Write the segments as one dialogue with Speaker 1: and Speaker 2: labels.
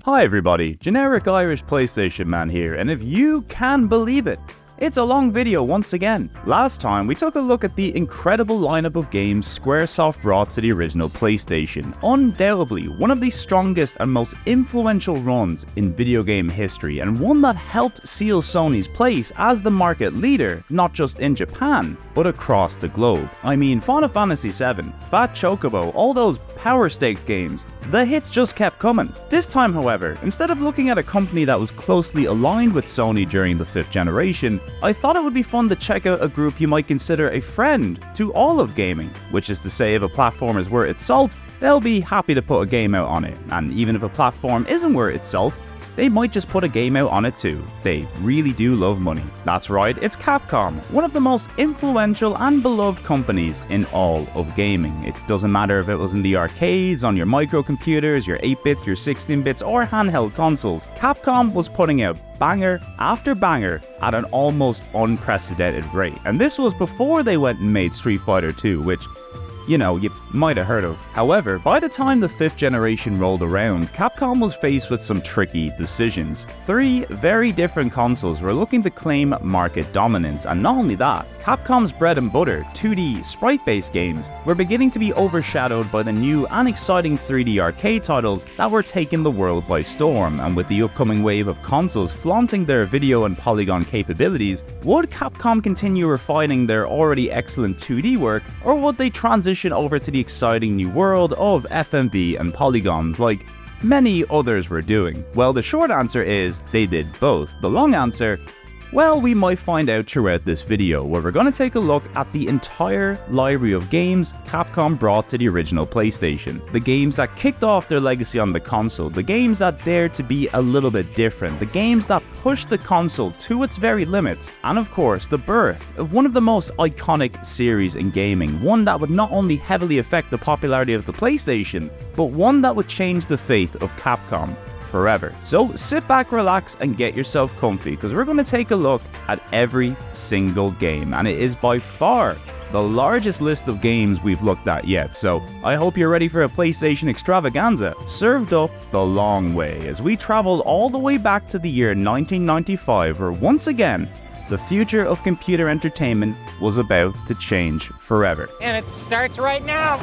Speaker 1: Hi everybody, generic Irish PlayStation man here, and if you can believe it, it's a long video once again. Last time we took a look at the incredible lineup of games Squaresoft brought to the original PlayStation. Undoubtedly one of the strongest and most influential runs in video game history, and one that helped seal Sony's place as the market leader, not just in Japan, but across the globe. I mean, Final Fantasy VII, Fat Chocobo, all those Power Stakes games, the hits just kept coming. This time, however, instead of looking at a company that was closely aligned with Sony during the 5th generation, I thought it would be fun to check out a group you might consider a friend to all of gaming, which is to say if a platform is worth its salt, they'll be happy to put a game out on it, and even if a platform isn't worth its salt, they might just put a game out on it too. They really do love money. That's right, it's Capcom, one of the most influential and beloved companies in all of gaming. It doesn't matter if it was in the arcades, on your microcomputers, your 8-bits, your 16-bits, or handheld consoles, Capcom was putting out banger after banger at an almost unprecedented rate. And this was before they went and made Street Fighter 2, which, you know, you might have heard of. However, by the time the 5th generation rolled around, Capcom was faced with some tricky decisions. 3 very different consoles were looking to claim market dominance, and not only that, Capcom's bread and butter, 2D sprite-based games, were beginning to be overshadowed by the new and exciting 3D arcade titles that were taking the world by storm. And with the upcoming wave of consoles flaunting their video and polygon capabilities, would Capcom continue refining their already excellent 2D work, or would they transition over to the exciting new world of FMV and polygons like many others were doing? Well, the short answer is they did both. The long answer, well, we might find out throughout this video, where we're going to take a look at the entire library of games Capcom brought to the original PlayStation. The games that kicked off their legacy on the console, the games that dared to be a little bit different, the games that pushed the console to its very limits, and of course the birth of one of the most iconic series in gaming, one that would not only heavily affect the popularity of the PlayStation, but one that would change the fate of Capcom forever. So sit back, relax, and get yourself comfy, because we're going to take a look at every single game, and it is by far the largest list of games we've looked at yet. So I hope you're ready for a PlayStation extravaganza, served up the long way, as we travel all the way back to the year 1995, where once again the future of computer entertainment was about to change forever.
Speaker 2: And it starts right now!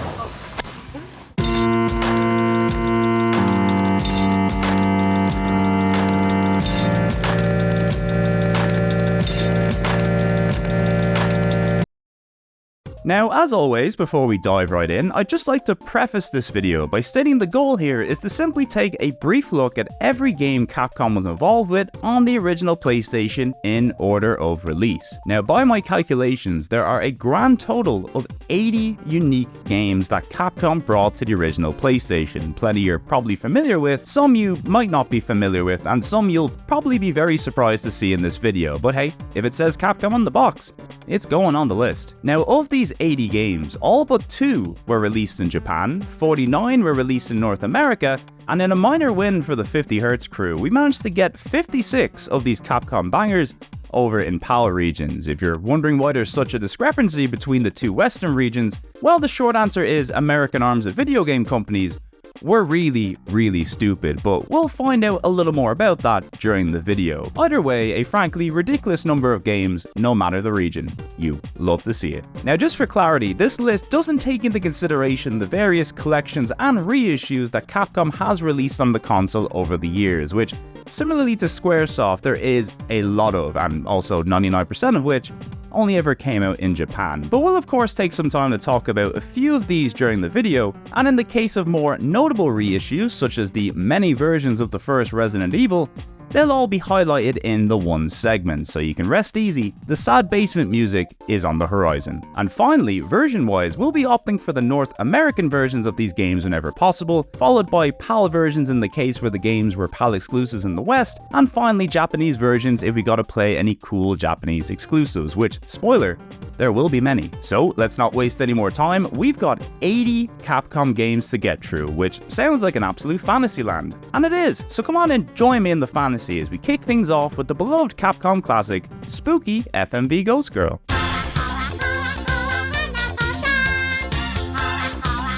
Speaker 1: Now, as always, before we dive right in, I'd just like to preface this video by stating the goal here is to simply take a brief look at every game Capcom was involved with on the original PlayStation in order of release. Now, by my calculations, there are a grand total of 80 unique games that Capcom brought to the original PlayStation. Plenty you're probably familiar with, some you might not be familiar with, and some you'll probably be very surprised to see in this video. But hey, if it says Capcom on the box, it's going on the list. Now, of these 80 games, all but 2 were released in Japan, 49 were released in North America, and in a minor win for the 50Hz crew, we managed to get 56 of these Capcom bangers over in PAL regions. If you're wondering why there's such a discrepancy between the 2 Western regions, well, the short answer is American arms of video game companies were really stupid, but we'll find out a little more about that during the video. Either way, a frankly ridiculous number of games, no matter the region. You love to see it. Now, just for clarity, this list doesn't take into consideration the various collections and reissues that Capcom has released on the console over the years, which, similarly to Squaresoft, there is a lot of, and also 99% of which only ever came out in Japan. But we'll of course take some time to talk about a few of these during the video, and in the case of more notable reissues, such as the many versions of the first Resident Evil, they'll all be highlighted in the one segment, so you can rest easy, the sad basement music is on the horizon. And finally, version-wise, we'll be opting for the North American versions of these games whenever possible, followed by PAL versions in the case where the games were PAL exclusives in the West, and finally Japanese versions if we gotta play any cool Japanese exclusives, which, spoiler, there will be many. So let's not waste any more time, we've got 80 Capcom games to get through, which sounds like an absolute fantasy land. And it is, so come on and join me in the fantasy as we kick things off with the beloved Capcom classic, Spooky FMV Ghost Girl.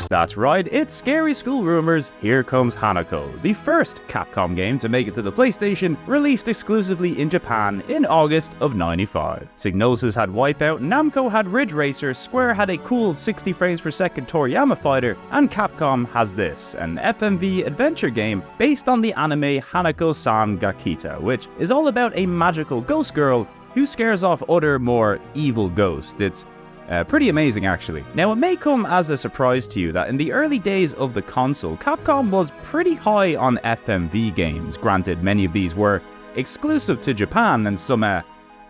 Speaker 1: That's right, it's Scary School Rumors, Here Comes Hanako, the first Capcom game to make it to the PlayStation, released exclusively in Japan in August of '95. Psygnosis had Wipeout, Namco had Ridge Racer, Square had a cool 60 frames per second Toriyama fighter, and Capcom has this, an FMV adventure game based on the anime Hanako-san Gakkou, which is all about a magical ghost girl who scares off other more evil ghosts. It's pretty amazing actually. Now it may come as a surprise to you that in the early days of the console, Capcom was pretty high on FMV games. Granted, many of these were exclusive to Japan and some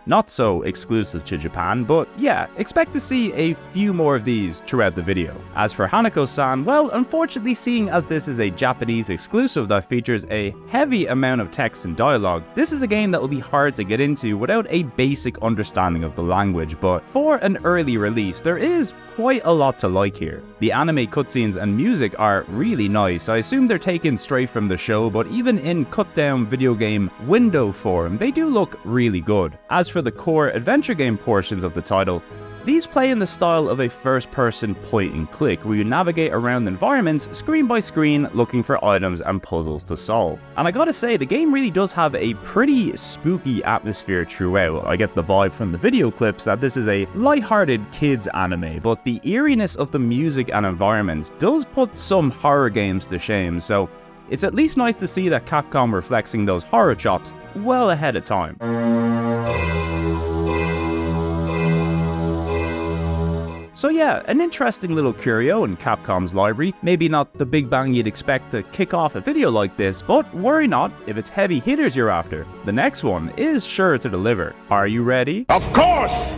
Speaker 1: not so exclusive to Japan, but yeah, expect to see a few more of these throughout the video. As for Hanako-san, well, unfortunately, seeing as this is a Japanese exclusive that features a heavy amount of text and dialogue, this is a game that will be hard to get into without a basic understanding of the language, but for an early release, there is quite a lot to like here. The anime cutscenes and music are really nice. I assume they're taken straight from the show, but even in cut-down video game window form, they do look really good. As for the core adventure game portions of the title, these play in the style of a first-person point-and-click, where you navigate around environments screen by screen looking for items and puzzles to solve. And I gotta say, the game really does have a pretty spooky atmosphere throughout. I get the vibe from the video clips that this is a light-hearted kids anime, but the eeriness of the music and environments does put some horror games to shame, so it's at least nice to see that Capcom were flexing those horror chops well ahead of time. So yeah, an interesting little curio in Capcom's library. Maybe not the big bang you'd expect to kick off a video like this, but worry not if it's heavy hitters you're after. The next one is sure to deliver. Are you ready?
Speaker 3: Of course!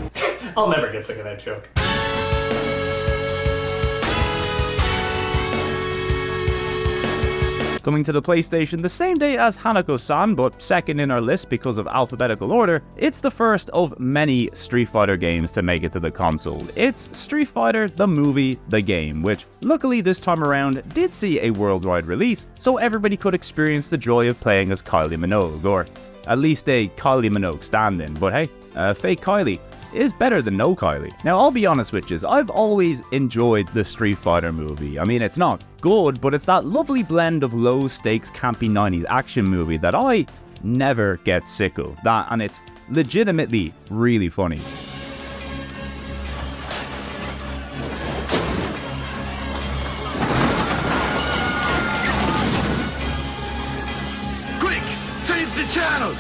Speaker 3: I'll never get sick of that joke.
Speaker 1: Coming to the PlayStation the same day as Hanako-san, but second in our list because of alphabetical order, it's the first of many Street Fighter games to make it to the console. It's Street Fighter the movie, the game, which luckily this time around did see a worldwide release, so everybody could experience the joy of playing as Kylie Minogue, or at least a Kylie Minogue stand-in, but hey, fake Kylie is better than no Kylie. Now, I'll be honest with you, I've always enjoyed the Street Fighter movie. I mean, it's not good, but it's that lovely blend of low-stakes campy 90s action movie that I never get sick of. That, and it's legitimately really funny.
Speaker 3: Quick! Change the channel!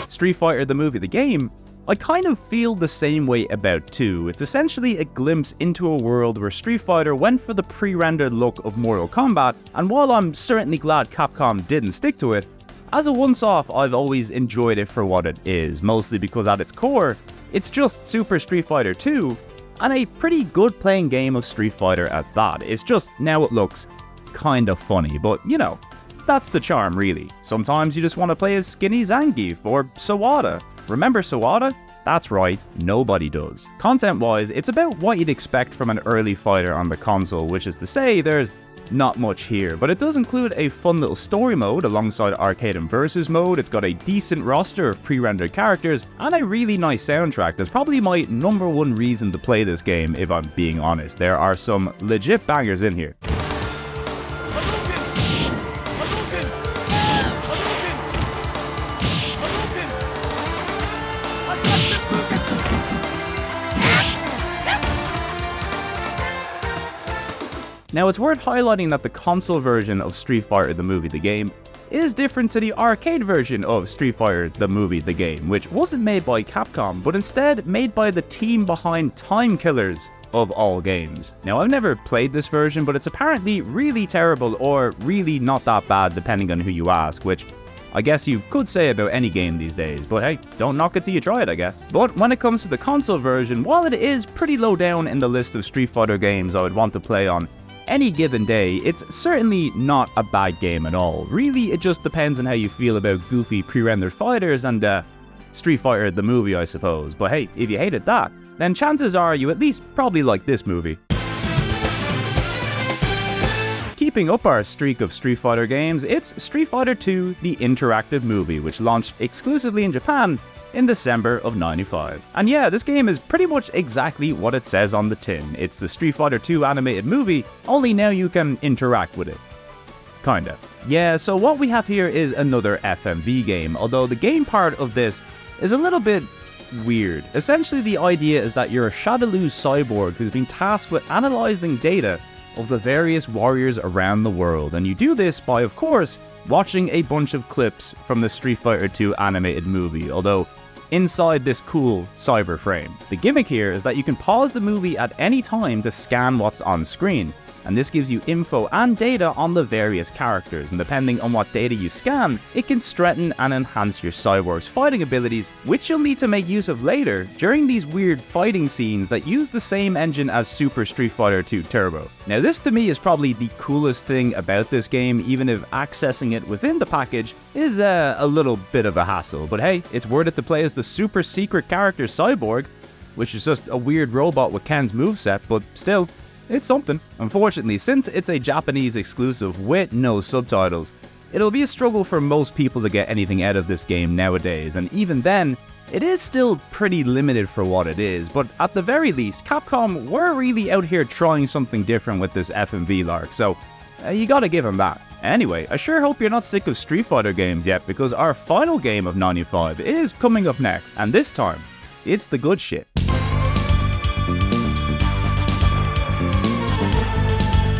Speaker 1: Street Fighter the movie, the game, I kind of feel the same way about 2. It's essentially a glimpse into a world where Street Fighter went for the pre-rendered look of Mortal Kombat, and while I'm certainly glad Capcom didn't stick to it, as a once-off I've always enjoyed it for what it is, mostly because at its core, it's just Super Street Fighter 2, and a pretty good playing game of Street Fighter at that. It's just now it looks kind of funny, but you know, that's the charm, really. Sometimes you just want to play as Skinny Zangief or Sawada. Remember Sawada? That's right, nobody does. Content-wise, it's about what you'd expect from an early fighter on the console, which is to say there's not much here, but it does include a fun little story mode alongside arcade and versus mode. It's got a decent roster of pre-rendered characters and a really nice soundtrack. That's probably my #1 reason to play this game, if I'm being honest. There are some legit bangers in here. Now, it's worth highlighting that the console version of Street Fighter the movie, the game, is different to the arcade version of Street Fighter the movie, the game, which wasn't made by Capcom, but instead made by the team behind Time Killers, of all games. Now, I've never played this version, but it's apparently really terrible or really not that bad depending on who you ask, which I guess you could say about any game these days, but hey, don't knock it till you try it, I guess. But when it comes to the console version, while it is pretty low down in the list of Street Fighter games I would want to play on any given day, it's certainly not a bad game at all. Really, it just depends on how you feel about goofy pre-rendered fighters and Street Fighter the movie, I suppose. But hey, if you hated that, then chances are you at least probably like this movie. Keeping up our streak of Street Fighter games, it's Street Fighter 2 The Interactive Movie, which launched exclusively in Japan in December of '95. And yeah, this game is pretty much exactly what it says on the tin. It's the Street Fighter II animated movie, only now you can interact with it. Kinda. Yeah, so what we have here is another FMV game, although the game part of this is a little bit weird. Essentially, the idea is that you're a Shadaloo cyborg who's been tasked with analyzing data of the various warriors around the world, and you do this by, of course, watching a bunch of clips from the Street Fighter II animated movie, although inside this cool cyber frame. The gimmick here is that you can pause the movie at any time to scan what's on screen, and this gives you info and data on the various characters, and depending on what data you scan, it can strengthen and enhance your cyborg's fighting abilities, which you'll need to make use of later during these weird fighting scenes that use the same engine as Super Street Fighter II Turbo. Now this to me is probably the coolest thing about this game, even if accessing it within the package is a little bit of a hassle, but hey, it's worth it to play as the super secret character Cyborg, which is just a weird robot with Ken's moveset, but still, it's something. Unfortunately, since it's a Japanese exclusive with no subtitles, it'll be a struggle for most people to get anything out of this game nowadays, and even then, it is still pretty limited for what it is, but at the very least, Capcom were really out here trying something different with this FMV lark, so you gotta give them that. Anyway, I sure hope you're not sick of Street Fighter games yet, because our final game of '95 is coming up next, and this time, it's the good shit.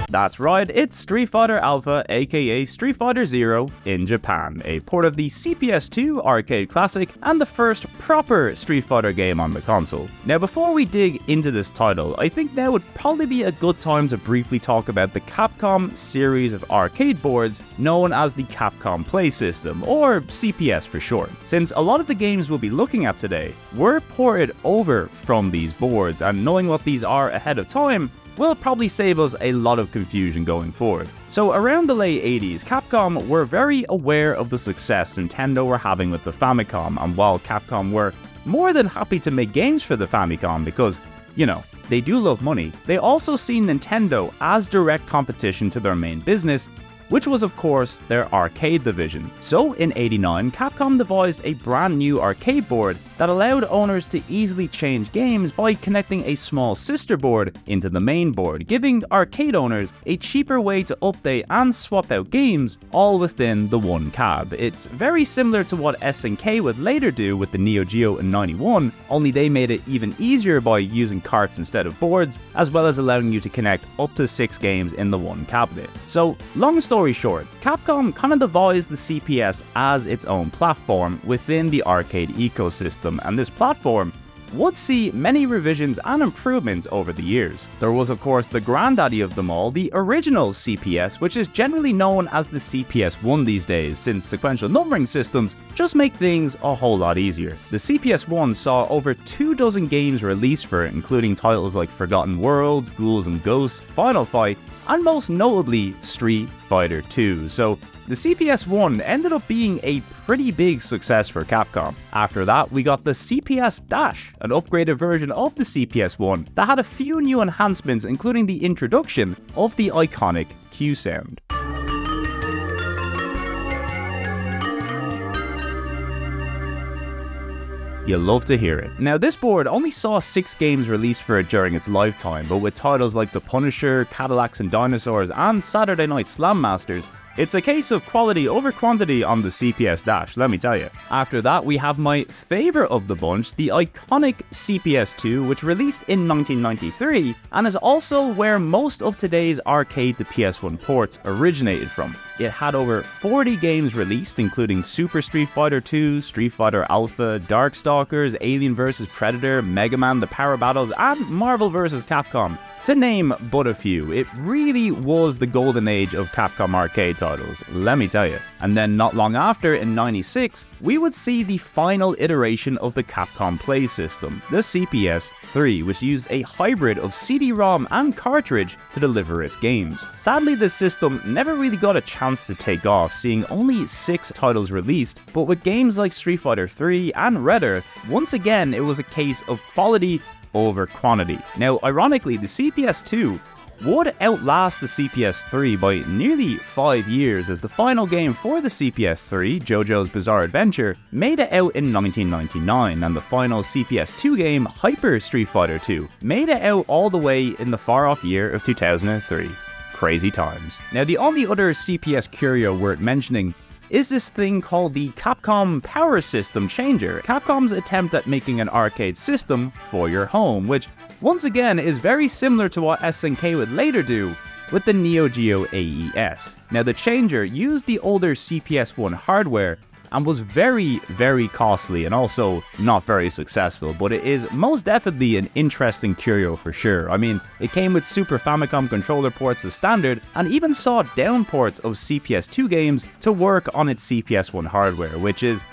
Speaker 1: That's right, it's Street Fighter Alpha, aka Street Fighter Zero, in Japan, a port of the CPS2 arcade classic and the first proper Street Fighter game on the console. Now before we dig into this title, I think now would probably be a good time to briefly talk about the Capcom series of arcade boards known as the Capcom Play System, or CPS for short, since a lot of the games we'll be looking at today were ported over from these boards, and knowing what these are ahead of time will probably save us a lot of confusion going forward. So around the late 80s, Capcom were very aware of the success Nintendo were having with the Famicom, and while Capcom were more than happy to make games for the Famicom because, you know, they do love money, they also see Nintendo as direct competition to their main business, which was of course their arcade division. So in '89, Capcom devised a brand new arcade board that allowed owners to easily change games by connecting a small sister board into the main board, giving arcade owners a cheaper way to update and swap out games all within the one cab. It's very similar to what SNK would later do with the Neo Geo in '91, only they made it even easier by using carts instead of boards, as well as allowing you to connect up to 6 games in the one cabinet. So long story short, Capcom kind of devised the CPS as its own platform within the arcade ecosystem, and this platform would see many revisions and improvements over the years. There was of course the granddaddy of them all, the original CPS, which is generally known as the CPS-1 these days, since sequential numbering systems just make things a whole lot easier. The CPS-1 saw over 24 games released for it, including titles like Forgotten Worlds, Ghouls and Ghosts, Final Fight, and most notably Street Fighter II. So the CPS-1 ended up being a pretty big success for Capcom. After that, we got the CPS-Dash, an upgraded version of the CPS-1 that had a few new enhancements, including the introduction of the iconic Q sound. You'll love to hear it. Now this board only saw 6 games released for it during its lifetime, but with titles like The Punisher, Cadillacs and Dinosaurs and Saturday Night Slam Masters, it's a case of quality over quantity on the CPS-Dash, let me tell you. After that, we have my favourite of the bunch, the iconic CPS-2, which released in 1993, and is also where most of today's arcade to PS1 ports originated from. It had over 40 games released, including Super Street Fighter II, Street Fighter Alpha, Darkstalkers, Alien vs Predator, Mega Man The Power Battles, and Marvel vs Capcom, to name but a few. It really was the golden age of Capcom arcade titles, let me tell you. And then not long after, in '96, we would see the final iteration of the Capcom Play System, the CPS-3, which used a hybrid of CD-ROM and cartridge to deliver its games. Sadly, this system never really got a chance to take off, seeing only 6 titles released, but with games like Street Fighter 3 and Red Earth, once again it was a case of quality over quantity. Now, ironically, the CPS-2 would outlast the CPS-3 by nearly 5 years, as the final game for the CPS-3, JoJo's Bizarre Adventure, made it out in 1999, and the final CPS-2 game, Hyper Street Fighter 2, made it out all the way in the far-off year of 2003. Crazy times. Now, the only other CPS curio worth mentioning is this thing called the Capcom Power System Changer, Capcom's attempt at making an arcade system for your home, which once again is very similar to what SNK would later do with the Neo Geo AES. Now, the Changer used the older CPS1 hardware and was very, very costly and also not very successful, but it is most definitely an interesting curio for sure. I mean, it came with Super Famicom controller ports as standard, and even saw down ports of CPS2 games to work on its CPS1 hardware, which is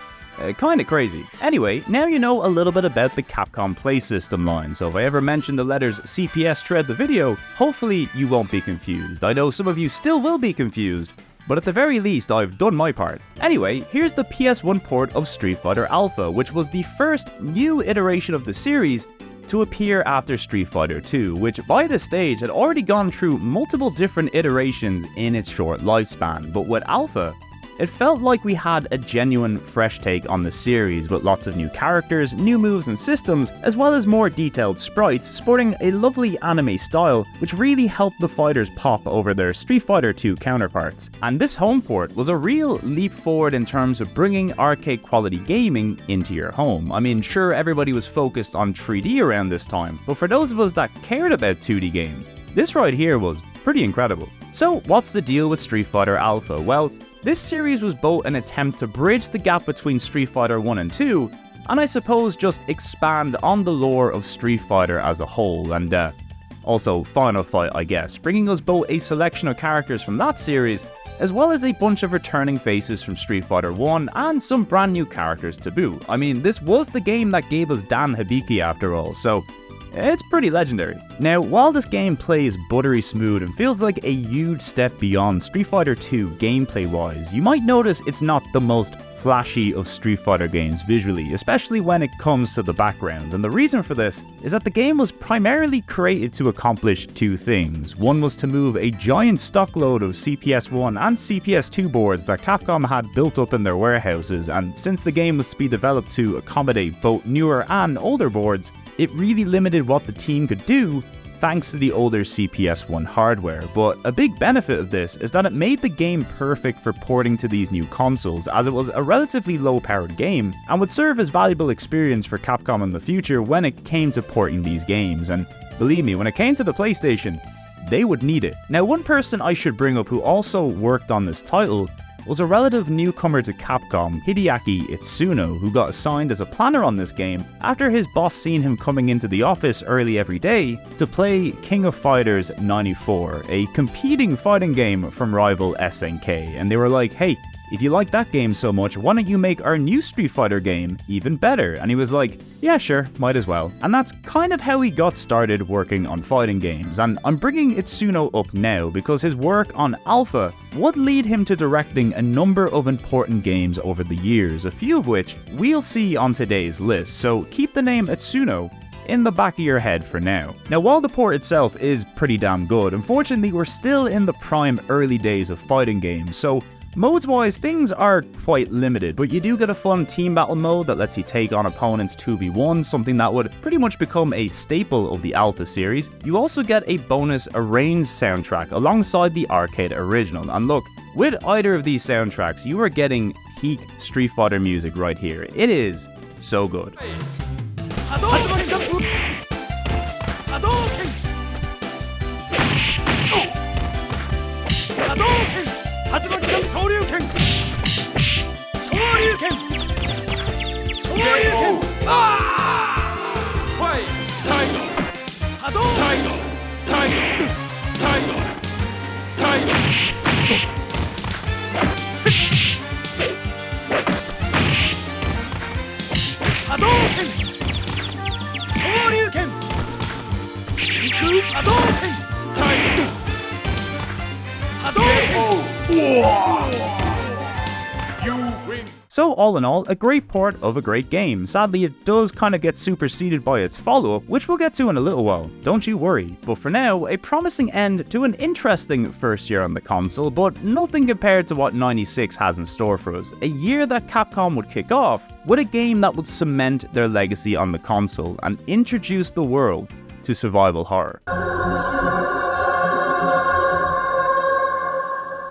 Speaker 1: kinda crazy. Anyway, now you know a little bit about the Capcom Play System line, so if I ever mention the letters CPS throughout the video, hopefully you won't be confused. I know some of you still will be confused, but at the very least, I've done my part. Anyway, here's the PS1 port of Street Fighter Alpha, which was the first new iteration of the series to appear after Street Fighter 2, which by this stage had already gone through multiple different iterations in its short lifespan. But with Alpha, it felt like we had a genuine fresh take on the series, with lots of new characters, new moves and systems, as well as more detailed sprites sporting a lovely anime style, which really helped the fighters pop over their Street Fighter 2 counterparts. And this home port was a real leap forward in terms of bringing arcade quality gaming into your home. I mean, sure, everybody was focused on 3D around this time, but for those of us that cared about 2D games, this right here was pretty incredible. So what's the deal with Street Fighter Alpha? Well, this series was both an attempt to bridge the gap between Street Fighter 1 and 2, and I suppose just expand on the lore of Street Fighter as a whole, and also Final Fight, I guess, bringing us both a selection of characters from that series, as well as a bunch of returning faces from Street Fighter 1 and some brand new characters to boot. I mean, this was the game that gave us Dan Hibiki after all, so it's pretty legendary. Now, while this game plays buttery smooth and feels like a huge step beyond Street Fighter 2 gameplay-wise, you might notice it's not the most flashy of Street Fighter games visually, especially when it comes to the backgrounds, and the reason for this is that the game was primarily created to accomplish two things. One was to move a giant stockload of CPS1 and CPS2 boards that Capcom had built up in their warehouses, and since the game was to be developed to accommodate both newer and older boards, it really limited what the team could do thanks to the older CPS1 hardware. But a big benefit of this is that it made the game perfect for porting to these new consoles, as it was a relatively low-powered game and would serve as valuable experience for Capcom in the future when it came to porting these games. And believe me, when it came to the PlayStation, they would need it. Now, one person I should bring up who also worked on this title was a relative newcomer to Capcom, Hideaki Itsuno, who got assigned as a planner on this game after his boss seen him coming into the office early every day to play King of Fighters 94, a competing fighting game from rival SNK, and they were like, hey, if you like that game so much, why don't you make our new Street Fighter game even better? And he was like, yeah, sure, might as well. And that's kind of how he got started working on fighting games. And I'm bringing Itsuno up now because his work on Alpha would lead him to directing a number of important games over the years, a few of which we'll see on today's list. So keep the name Itsuno in the back of your head for now. Now, while the port itself is pretty damn good, unfortunately we're still in the prime early days of fighting games, so modes-wise, things are quite limited, but you do get a fun team battle mode that lets you take on opponents 2v1, something that would pretty much become a staple of the Alpha series. You also get a bonus arranged soundtrack alongside the arcade original, and look, with either of these soundtracks, you are getting peak Street Fighter music right here. It is so good. So all in all, a great port of a great game. Sadly, it does kind of get superseded by its follow-up, which we'll get to in a little while, don't you worry. But for now, a promising end to an interesting first year on the console, but nothing compared to what 96 has in store for us. A year that Capcom would kick off with a game that would cement their legacy on the console and introduce the world to survival horror.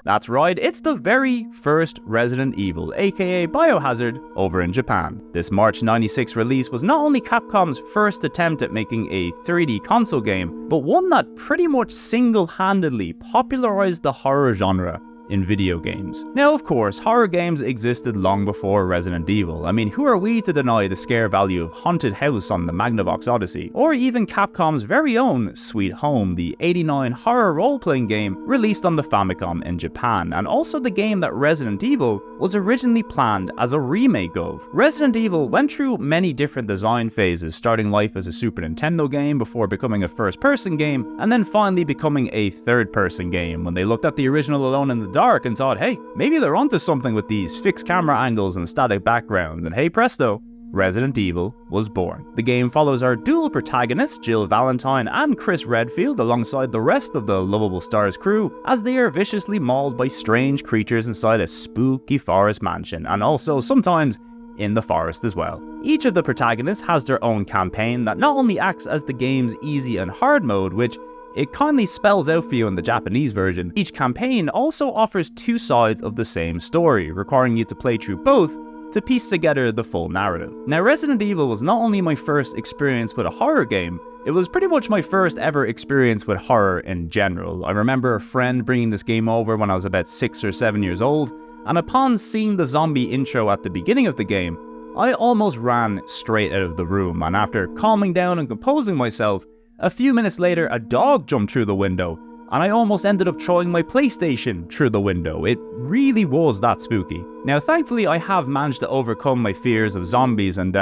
Speaker 1: That's right, it's the very first Resident Evil, aka Biohazard, over in Japan. This March 96 release was not only Capcom's first attempt at making a 3D console game, but one that pretty much single-handedly popularized the horror genre in video games. Now, of course, horror games existed long before Resident Evil. I mean, who are we to deny the scare value of Haunted House on the Magnavox Odyssey, or even Capcom's very own Sweet Home, the '89 horror role-playing game released on the Famicom in Japan, and also the game that Resident Evil was originally planned as a remake of. Resident Evil went through many different design phases, starting life as a Super Nintendo game before becoming a first-person game, and then finally becoming a third-person game when they looked at the original Alone in the Dark and thought, hey, maybe they're onto something with these fixed camera angles and static backgrounds, and hey presto, Resident Evil was born. The game follows our dual protagonists, Jill Valentine and Chris Redfield, alongside the rest of the Lovable Stars crew, as they are viciously mauled by strange creatures inside a spooky forest mansion, and also sometimes in the forest as well. Each of the protagonists has their own campaign that not only acts as the game's easy and hard mode, which it kindly spells out for you in the Japanese version. Each campaign also offers two sides of the same story, requiring you to play through both to piece together the full narrative. Now, Resident Evil was not only my first experience with a horror game, it was pretty much my first ever experience with horror in general. I remember a friend bringing this game over when I was about 6 or 7 years old, and upon seeing the zombie intro at the beginning of the game, I almost ran straight out of the room, and after calming down and composing myself, a few minutes later, a dog jumped through the window, and I almost ended up throwing my PlayStation through the window. It really was that spooky. Now, thankfully, I have managed to overcome my fears of zombies and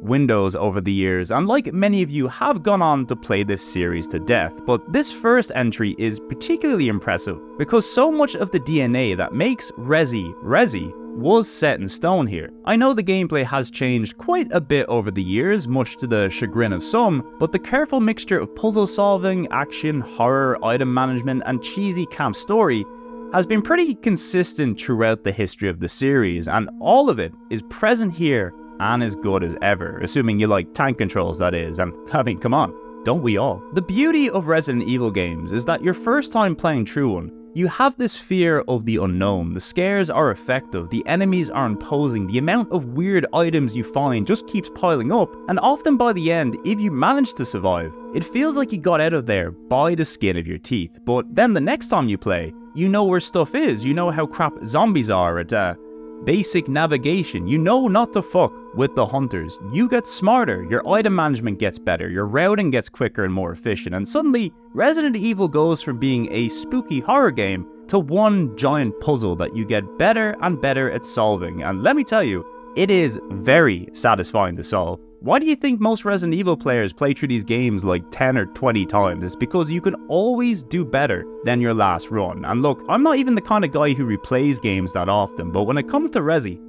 Speaker 1: windows over the years, and like many of you, have gone on to play this series to death. But this first entry is particularly impressive because so much of the DNA that makes Resi was set in stone here. I know the gameplay has changed quite a bit over the years, much to the chagrin of some, but the careful mixture of puzzle solving, action, horror, item management, and cheesy camp story has been pretty consistent throughout the history of the series, and all of it is present here and as good as ever, assuming you like tank controls, that is, and I mean, come on, don't we all? The beauty of Resident Evil games is that your first time playing through one, you have this fear of the unknown. The scares are effective, the enemies are imposing, the amount of weird items you find just keeps piling up, and often by the end, if you manage to survive, it feels like you got out of there by the skin of your teeth. But then the next time you play, you know where stuff is, you know how crap zombies are at basic navigation, you know not to fuck with the hunters. You get smarter, your item management gets better, your routing gets quicker and more efficient, and suddenly Resident Evil goes from being a spooky horror game to one giant puzzle that you get better and better at solving, and let me tell you, it is very satisfying to solve. Why do you think most Resident Evil players play through these games like 10 or 20 times? It's because you can always do better than your last run. And look, I'm not even the kind of guy who replays games that often, but when it comes to Resi,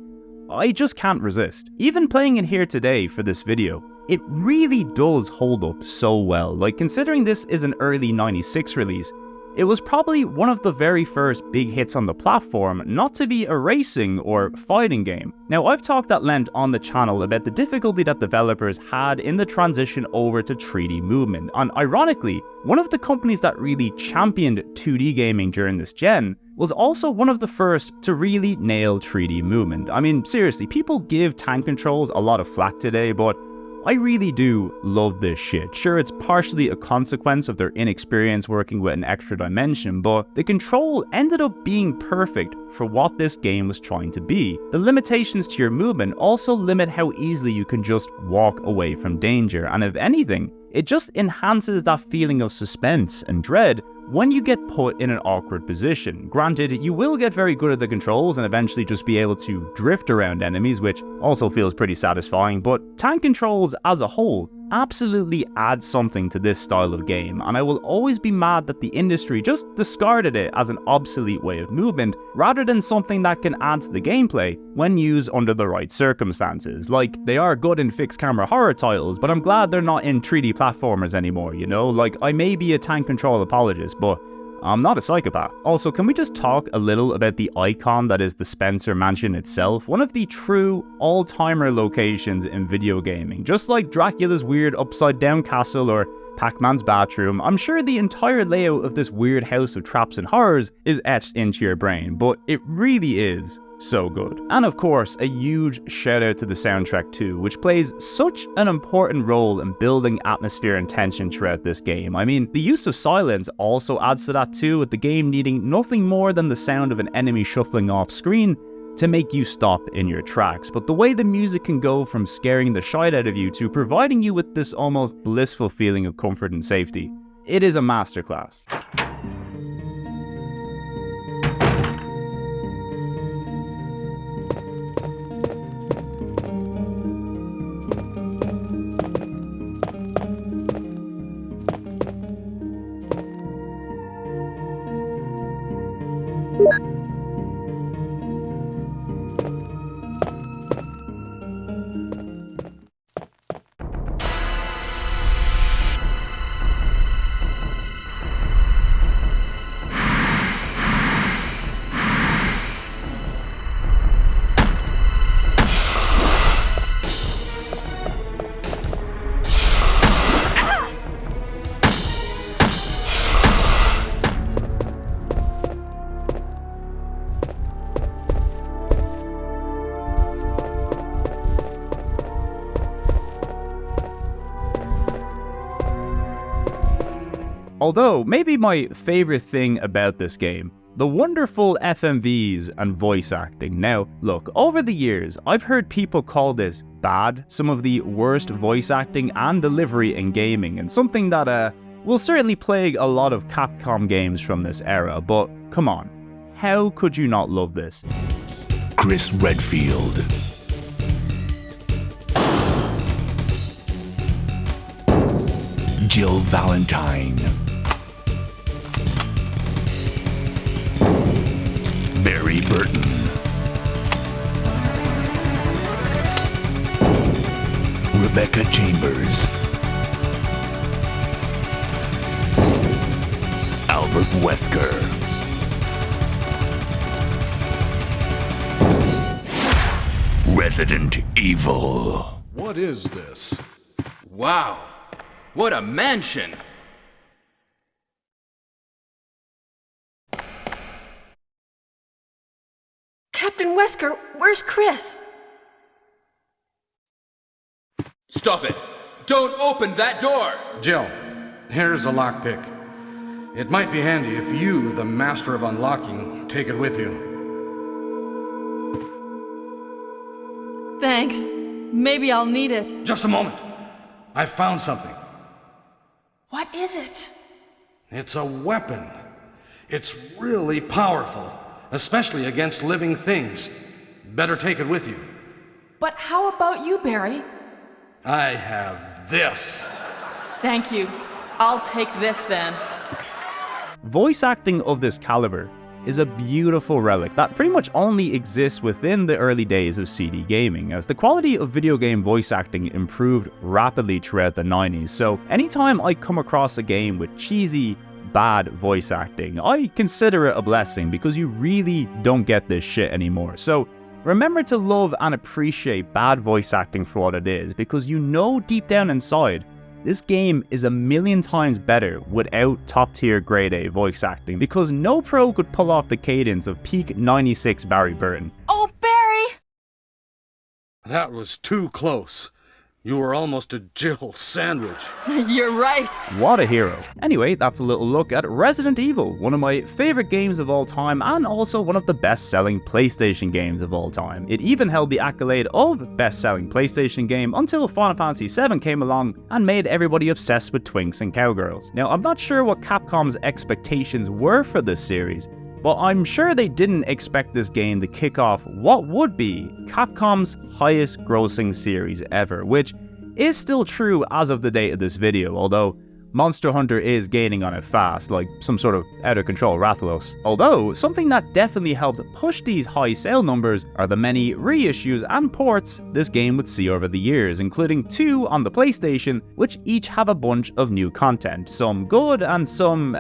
Speaker 1: I just can't resist. Even playing it here today for this video, it really does hold up so well. Like, considering this is an early 96 release, it was probably one of the very first big hits on the platform not to be a racing or fighting game. Now, I've talked at length on the channel about the difficulty that developers had in the transition over to 3D movement, and ironically, one of the companies that really championed 2D gaming during this gen was also one of the first to really nail 3D movement. I mean, seriously, people give tank controls a lot of flack today, but I really do love this shit. Sure, it's partially a consequence of their inexperience working with an extra dimension, but the control ended up being perfect for what this game was trying to be. The limitations to your movement also limit how easily you can just walk away from danger, and if anything, it just enhances that feeling of suspense and dread when you get put in an awkward position. Granted, you will get very good at the controls and eventually just be able to drift around enemies, which also feels pretty satisfying, but tank controls as a whole absolutely add something to this style of game, and I will always be mad that the industry just discarded it as an obsolete way of movement, rather than something that can add to the gameplay when used under the right circumstances. Like, they are good in fixed camera horror titles, but I'm glad they're not in 3D platformers anymore, you know? Like, I may be a tank control apologist, but I'm not a psychopath. Also, can we just talk a little about the icon that is the Spencer Mansion itself? One of the true all-timer locations in video gaming. Just like Dracula's weird upside-down castle or Pac-Man's bathroom, I'm sure the entire layout of this weird house of traps and horrors is etched into your brain, but it really is so good. And of course, a huge shout out to the soundtrack too, which plays such an important role in building atmosphere and tension throughout this game. I mean, the use of silence also adds to that too, with the game needing nothing more than the sound of an enemy shuffling off screen to make you stop in your tracks. But the way the music can go from scaring the shite out of you to providing you with this almost blissful feeling of comfort and safety, it is a masterclass. Although, maybe my favourite thing about this game, the wonderful FMVs and voice acting. Now, look, over the years, I've heard people call this bad, some of the worst voice acting and delivery in gaming, and something that will certainly plague a lot of Capcom games from this era, but come on, how could you not love this?
Speaker 4: Chris Redfield. Jill Valentine. Barry Burton. Rebecca Chambers. Albert Wesker. Resident Evil.
Speaker 5: What is this?
Speaker 6: Wow, what a mansion!
Speaker 7: Captain Wesker, where's Chris?
Speaker 6: Stop it! Don't open that door!
Speaker 5: Jill, here's a lockpick. It might be handy if you, the master of unlocking, take it with you.
Speaker 7: Thanks. Maybe I'll need it.
Speaker 5: Just a moment. I found something.
Speaker 7: What is it?
Speaker 5: It's a weapon. It's really powerful, especially against living things. Better take it with you.
Speaker 7: But how about you, Barry?
Speaker 5: I have this.
Speaker 7: Thank you. I'll take this then.
Speaker 1: Voice acting of this caliber is a beautiful relic that pretty much only exists within the early days of CD gaming, as the quality of video game voice acting improved rapidly throughout the 90s. So anytime I come across a game with cheesy, bad voice acting, I consider it a blessing, because you really don't get this shit anymore. So remember to love and appreciate bad voice acting for what it is, because you know deep down inside, this game is a million times better without top tier grade A voice acting, because no pro could pull off the cadence of peak 96 Barry Burton.
Speaker 7: Oh, Barry!
Speaker 5: That was too close. You were almost a Jill sandwich.
Speaker 7: You're right.
Speaker 1: What a hero. Anyway, that's a little look at Resident Evil, one of my favorite games of all time and also one of the best-selling PlayStation games of all time. It even held the accolade of best-selling PlayStation game until Final Fantasy VII came along and made everybody obsessed with twinks and cowgirls. Now, I'm not sure what Capcom's expectations were for this series, but I'm sure they didn't expect this game to kick off what would be Capcom's highest grossing series ever, which is still true as of the date of this video, although Monster Hunter is gaining on it fast, like some sort of out-of-control Rathalos. Although, something that definitely helped push these high sale numbers are the many reissues and ports this game would see over the years, including 2 on the PlayStation, which each have a bunch of new content, some good and some,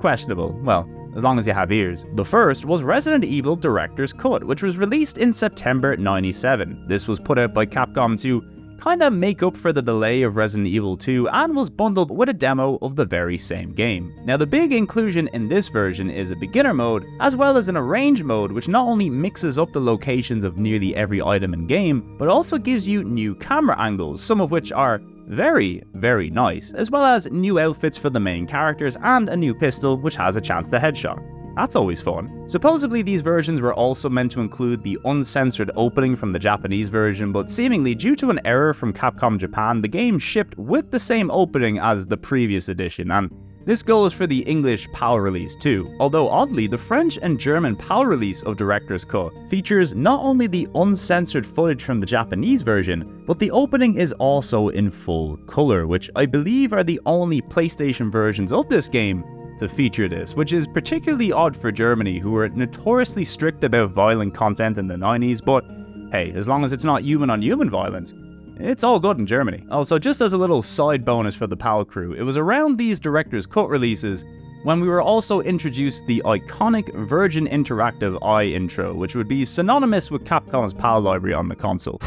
Speaker 1: questionable. Well, as long as you have ears. The first was Resident Evil Director's Cut, which was released in September '97. This was put out by Capcom to kinda make up for the delay of Resident Evil 2 and was bundled with a demo of the very same game. Now, the big inclusion in this version is a beginner mode, as well as an arrange mode, which not only mixes up the locations of nearly every item in game, but also gives you new camera angles, some of which are very, very nice, as well as new outfits for the main characters and a new pistol which has a chance to headshot. That's always fun. Supposedly these versions were also meant to include the uncensored opening from the Japanese version, but seemingly due to an error from Capcom Japan, the game shipped with the same opening as the previous edition, and this goes for the English PAL release too, although oddly the French and German PAL release of Director's Cut features not only the uncensored footage from the Japanese version, but the opening is also in full colour, which I believe are the only PlayStation versions of this game to feature this, which is particularly odd for Germany, who were notoriously strict about violent content in the 90s, but hey, as long as it's not human-on-human violence, it's all good in Germany. Also, just as a little side bonus for the PAL crew, it was around these Director's Cut releases when we were also introduced the iconic Virgin Interactive Eye intro, which would be synonymous with Capcom's PAL library on the console.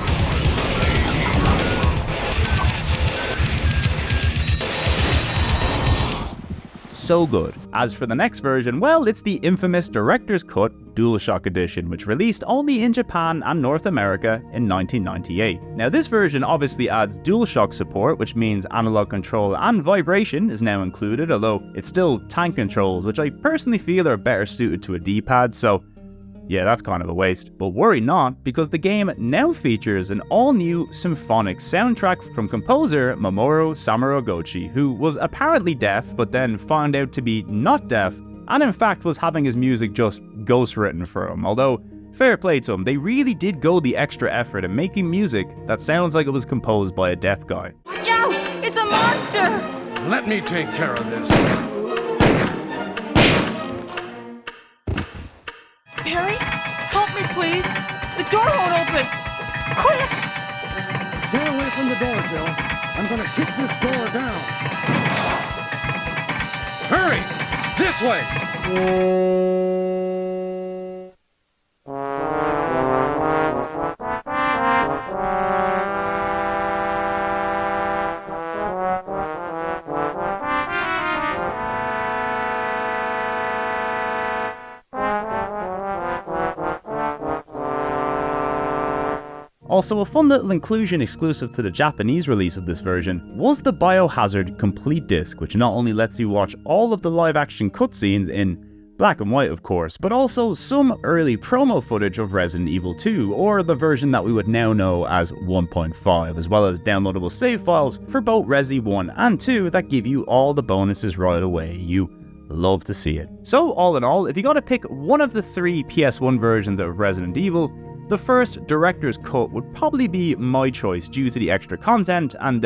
Speaker 1: So good. As for the next version, well, it's the infamous Director's Cut DualShock Edition, which released only in Japan and North America in 1998. Now, this version obviously adds DualShock support, which means analog control and vibration is now included, although it's still tank controls, which I personally feel are better suited to a D-pad, so yeah, that's kind of a waste. But worry not, because the game now features an all-new symphonic soundtrack from composer Mamoru Samuragochi, who was apparently deaf, but then found out to be not deaf, and in fact was having his music just ghostwritten for him. Although, fair play to him, they really did go the extra effort in making music that sounds like it was composed by a deaf guy.
Speaker 7: Watch out! It's a monster!
Speaker 5: Let me take care of this.
Speaker 7: Barry, help me please. The door won't open. Quick!
Speaker 8: Stay away from the door, Jill. I'm gonna kick this door down.
Speaker 5: Hurry! This way!
Speaker 1: Also, a fun little inclusion exclusive to the Japanese release of this version was the Biohazard Complete Disc, which not only lets you watch all of the live-action cutscenes in black and white, of course, but also some early promo footage of Resident Evil 2, or the version that we would now know as 1.5, as well as downloadable save files for both Resi 1 and 2 that give you all the bonuses right away. You love to see it. So, all in all, if you gotta pick one of the 3 PS1 versions of Resident Evil, the first Director's Cut would probably be my choice due to the extra content and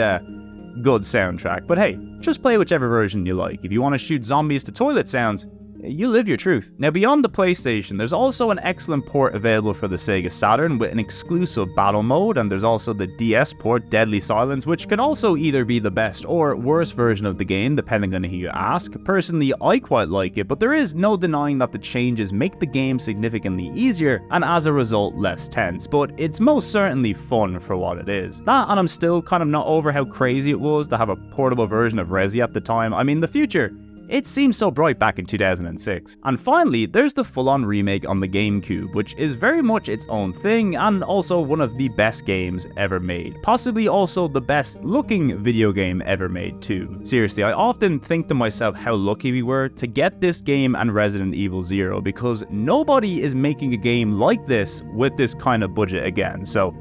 Speaker 1: good soundtrack. But hey, just play whichever version you like. If you want to shoot zombies to toilet sounds, you live your truth. Now, beyond the PlayStation, there's also an excellent port available for the Sega Saturn with an exclusive battle mode, and there's also the DS port, Deadly Silence, which can also either be the best or worst version of the game, depending on who you ask. Personally, I quite like it, but there is no denying that the changes make the game significantly easier, and as a result, less tense, but it's most certainly fun for what it is. That, and I'm still kind of not over how crazy it was to have a portable version of Resi at the time. I mean, the future It seemed so bright back in 2006. And finally, there's the full-on remake on the GameCube, which is very much its own thing and also one of the best games ever made. Possibly also the best looking video game ever made too. Seriously, I often think to myself how lucky we were to get this game and Resident Evil 0, because nobody is making a game like this with this kind of budget again, so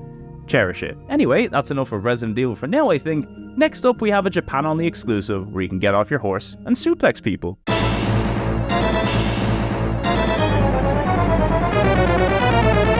Speaker 1: cherish it. Anyway, that's enough of Resident Evil for now, I think. Next up, we have a Japan-only exclusive where you can get off your horse and suplex people.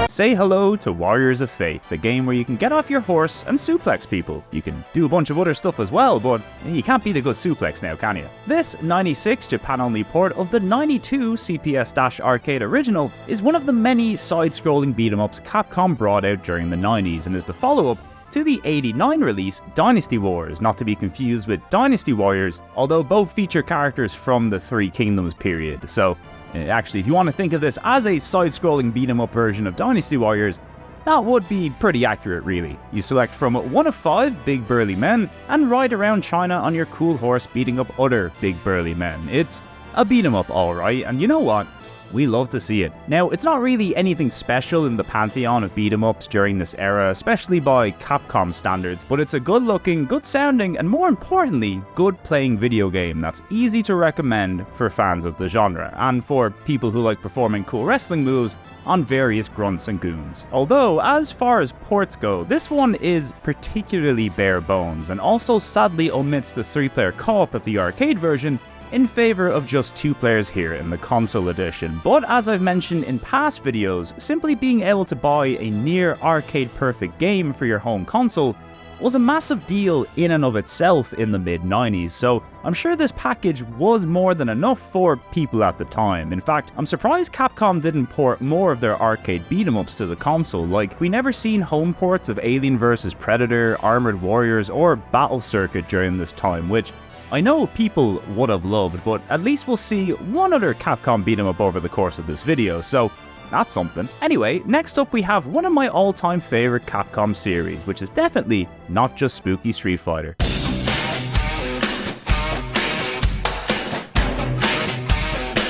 Speaker 1: Say hello to Warriors of Fate, the game where you can get off your horse and suplex people. You can do a bunch of other stuff as well, but you can't beat a good suplex now, can you? This 96 Japan-only port of the 92 CPS-Arcade original is one of the many side-scrolling beat-em-ups Capcom brought out during the 90s and is the follow-up to the 89 release Dynasty Wars, not to be confused with Dynasty Warriors, although both feature characters from the Three Kingdoms period. So actually, if you want to think of this as a side-scrolling beat-em-up version of Dynasty Warriors, that would be pretty accurate really. You select from one of 5 big burly men and ride around China on your cool horse beating up other big burly men. It's a beat-em-up alright, and you know what? We love to see it. Now, it's not really anything special in the pantheon of beat-em-ups during this era, especially by Capcom standards, but it's a good-looking, good-sounding, and more importantly, good-playing video game that's easy to recommend for fans of the genre, and for people who like performing cool wrestling moves on various grunts and goons. Although, as far as ports go, this one is particularly bare bones, and also sadly omits the 3-player co-op of the arcade version, in favor of just 2 players here in the console edition. But as I've mentioned in past videos, simply being able to buy a near arcade perfect game for your home console was a massive deal in and of itself in the mid-90s, so I'm sure this package was more than enough for people at the time. In fact, I'm surprised Capcom didn't port more of their arcade beat-em-ups to the console. Like, we never seen home ports of Alien vs Predator, Armored Warriors, or Battle Circuit during this time, which I know people would have loved, but at least we'll see one other Capcom beat 'em up over the course of this video, so that's something. Anyway, next up we have one of my all-time favorite Capcom series, which is definitely not just spooky Street Fighter.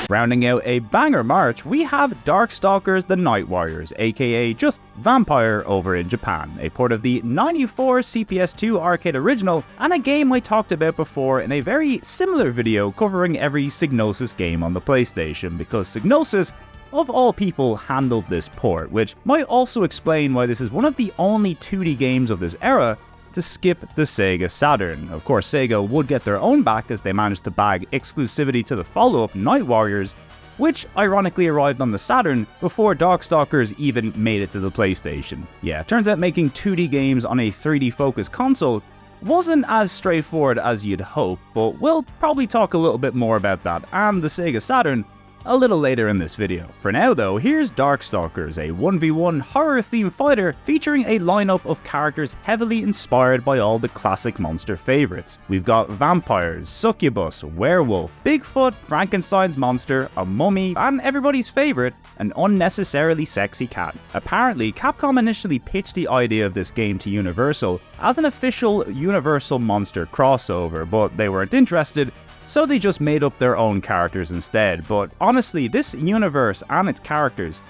Speaker 1: Rounding out a banger march, we have Darkstalkers the Night Warriors, aka just Vampire over in Japan, a port of the 94 CPS2 arcade original, and a game I talked about before in a very similar video covering every Psygnosis game on the PlayStation, because Psygnosis, of all people, handled this port, which might also explain why this is one of the only 2D games of this era to skip the Sega Saturn. Of course, Sega would get their own back as they managed to bag exclusivity to the follow-up Night Warriors, which ironically arrived on the Saturn before Darkstalkers even made it to the PlayStation. Yeah, turns out making 2D games on a 3D focused console wasn't as straightforward as you'd hope, but we'll probably talk a little bit more about that and the Sega Saturn a little later in this video. For now though, here's Darkstalkers, a 1v1 horror-themed fighter featuring a lineup of characters heavily inspired by all the classic monster favorites. We've got vampires, succubus, werewolf, Bigfoot, Frankenstein's monster, a mummy, and everybody's favorite, an unnecessarily sexy cat. Apparently, Capcom initially pitched the idea of this game to Universal as an official Universal monster crossover, but they weren't interested, so they just made up their own characters instead. But honestly, this universe and its characters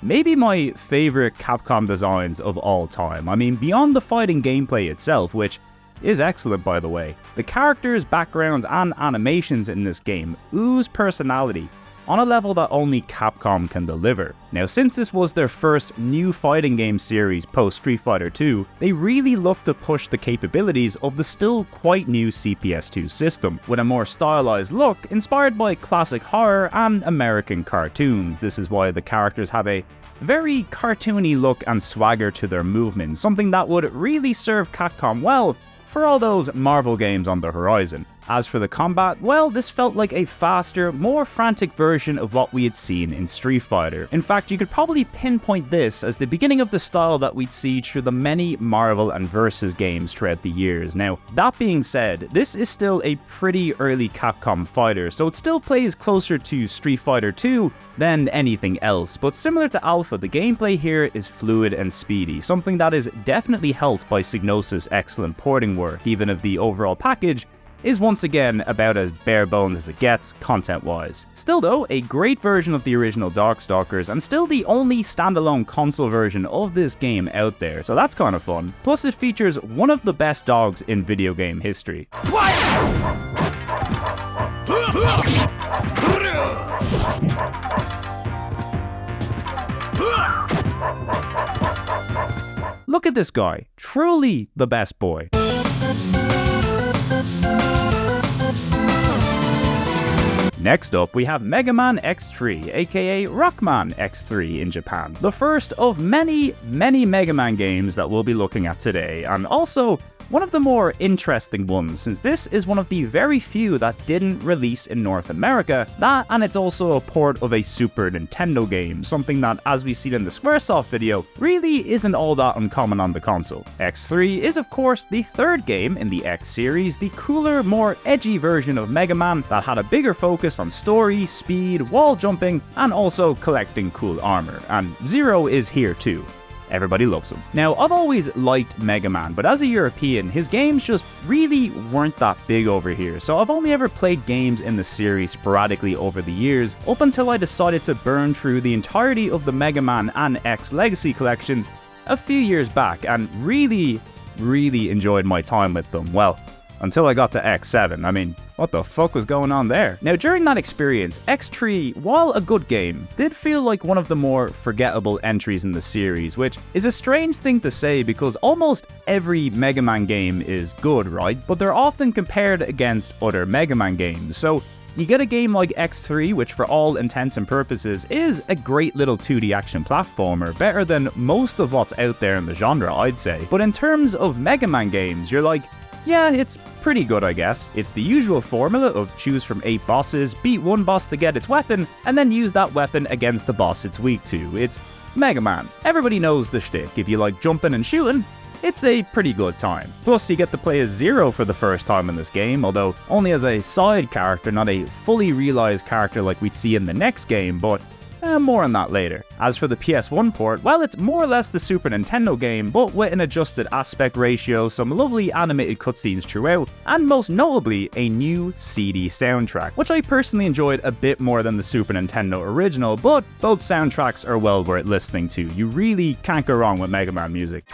Speaker 1: may be my favorite Capcom designs of all time. I mean, beyond the fighting gameplay itself, which is excellent by the way, the characters, backgrounds, and animations in this game ooze personality on a level that only Capcom can deliver. Now, since this was their first new fighting game series post Street Fighter 2, they really looked to push the capabilities of the still quite new CPS2 system, with a more stylized look inspired by classic horror and American cartoons. This is why the characters have a very cartoony look and swagger to their movements, something that would really serve Capcom well for all those Marvel games on the horizon. As for the combat, well, this felt like a faster, more frantic version of what we had seen in Street Fighter. In fact, you could probably pinpoint this as the beginning of the style that we'd see through the many Marvel and Versus games throughout the years. Now, that being said, this is still a pretty early Capcom fighter, so it still plays closer to Street Fighter 2 than anything else, but similar to Alpha, the gameplay here is fluid and speedy, something that is definitely helped by Psygnosis' excellent porting work, even if the overall package is once again about as bare bones as it gets, content-wise. Still though, a great version of the original Darkstalkers, and still the only standalone console version of this game out there, so that's kind of fun. Plus it features one of the best dogs in video game history. Look at this guy, truly the best boy. Next up, we have Mega Man X3, aka Rockman X3 in Japan. The first of many Mega Man games that we'll be looking at today, and also one of the more interesting ones, since this is one of the very few that didn't release in North America. That, and it's also a port of a Super Nintendo game, something that, as we see in the Squaresoft video, really isn't all that uncommon on the console. X3 is of course the third game in the X series, the cooler, more edgy version of Mega Man that had a bigger focus on story, speed, wall jumping, and also collecting cool armor, and Zero is here too. Everybody loves him. Now, I've always liked Mega Man, but as a European, his games just really weren't that big over here, so I've only ever played games in the series sporadically over the years, up until I decided to burn through the entirety of the Mega Man and X Legacy collections a few years back, and really enjoyed my time with them. Well, until I got to X7. I mean, what the fuck was going on there? Now, during that experience, X3, while a good game, did feel like one of the more forgettable entries in the series, which is a strange thing to say because almost every Mega Man game is good, right? But they're often compared against other Mega Man games, so you get a game like X3, which for all intents and purposes is a great little 2D action platformer, better than most of what's out there in the genre, I'd say. But in terms of Mega Man games, you're like, yeah, it's pretty good, I guess. It's the usual formula of choose from 8 bosses, beat one boss to get its weapon, and then use that weapon against the boss it's weak to. It's Mega Man. Everybody knows the shtick. If you like jumping and shooting, it's a pretty good time. Plus, you get to play as Zero for the first time in this game, although only as a side character, not a fully realized character like we'd see in the next game, but more on that later. As for the PS1 port, well, it's more or less the Super Nintendo game, but with an adjusted aspect ratio, some lovely animated cutscenes throughout, and most notably, a new CD soundtrack, which I personally enjoyed a bit more than the Super Nintendo original, but both soundtracks are well worth listening to. You really can't go wrong with Mega Man music.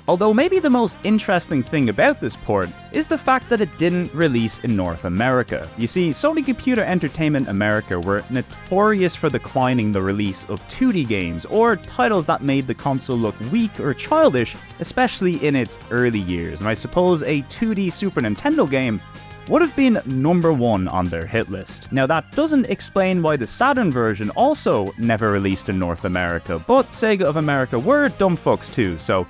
Speaker 1: Although maybe the most interesting thing about this port is the fact that it didn't release in North America. You see, Sony Computer Entertainment America were notorious for declining the release of 2D games, or titles that made the console look weak or childish, especially in its early years, and I suppose a 2D Super Nintendo game would have been #1 on their hit list. Now, that doesn't explain why the Saturn version also never released in North America, but Sega of America were dumb fucks too, so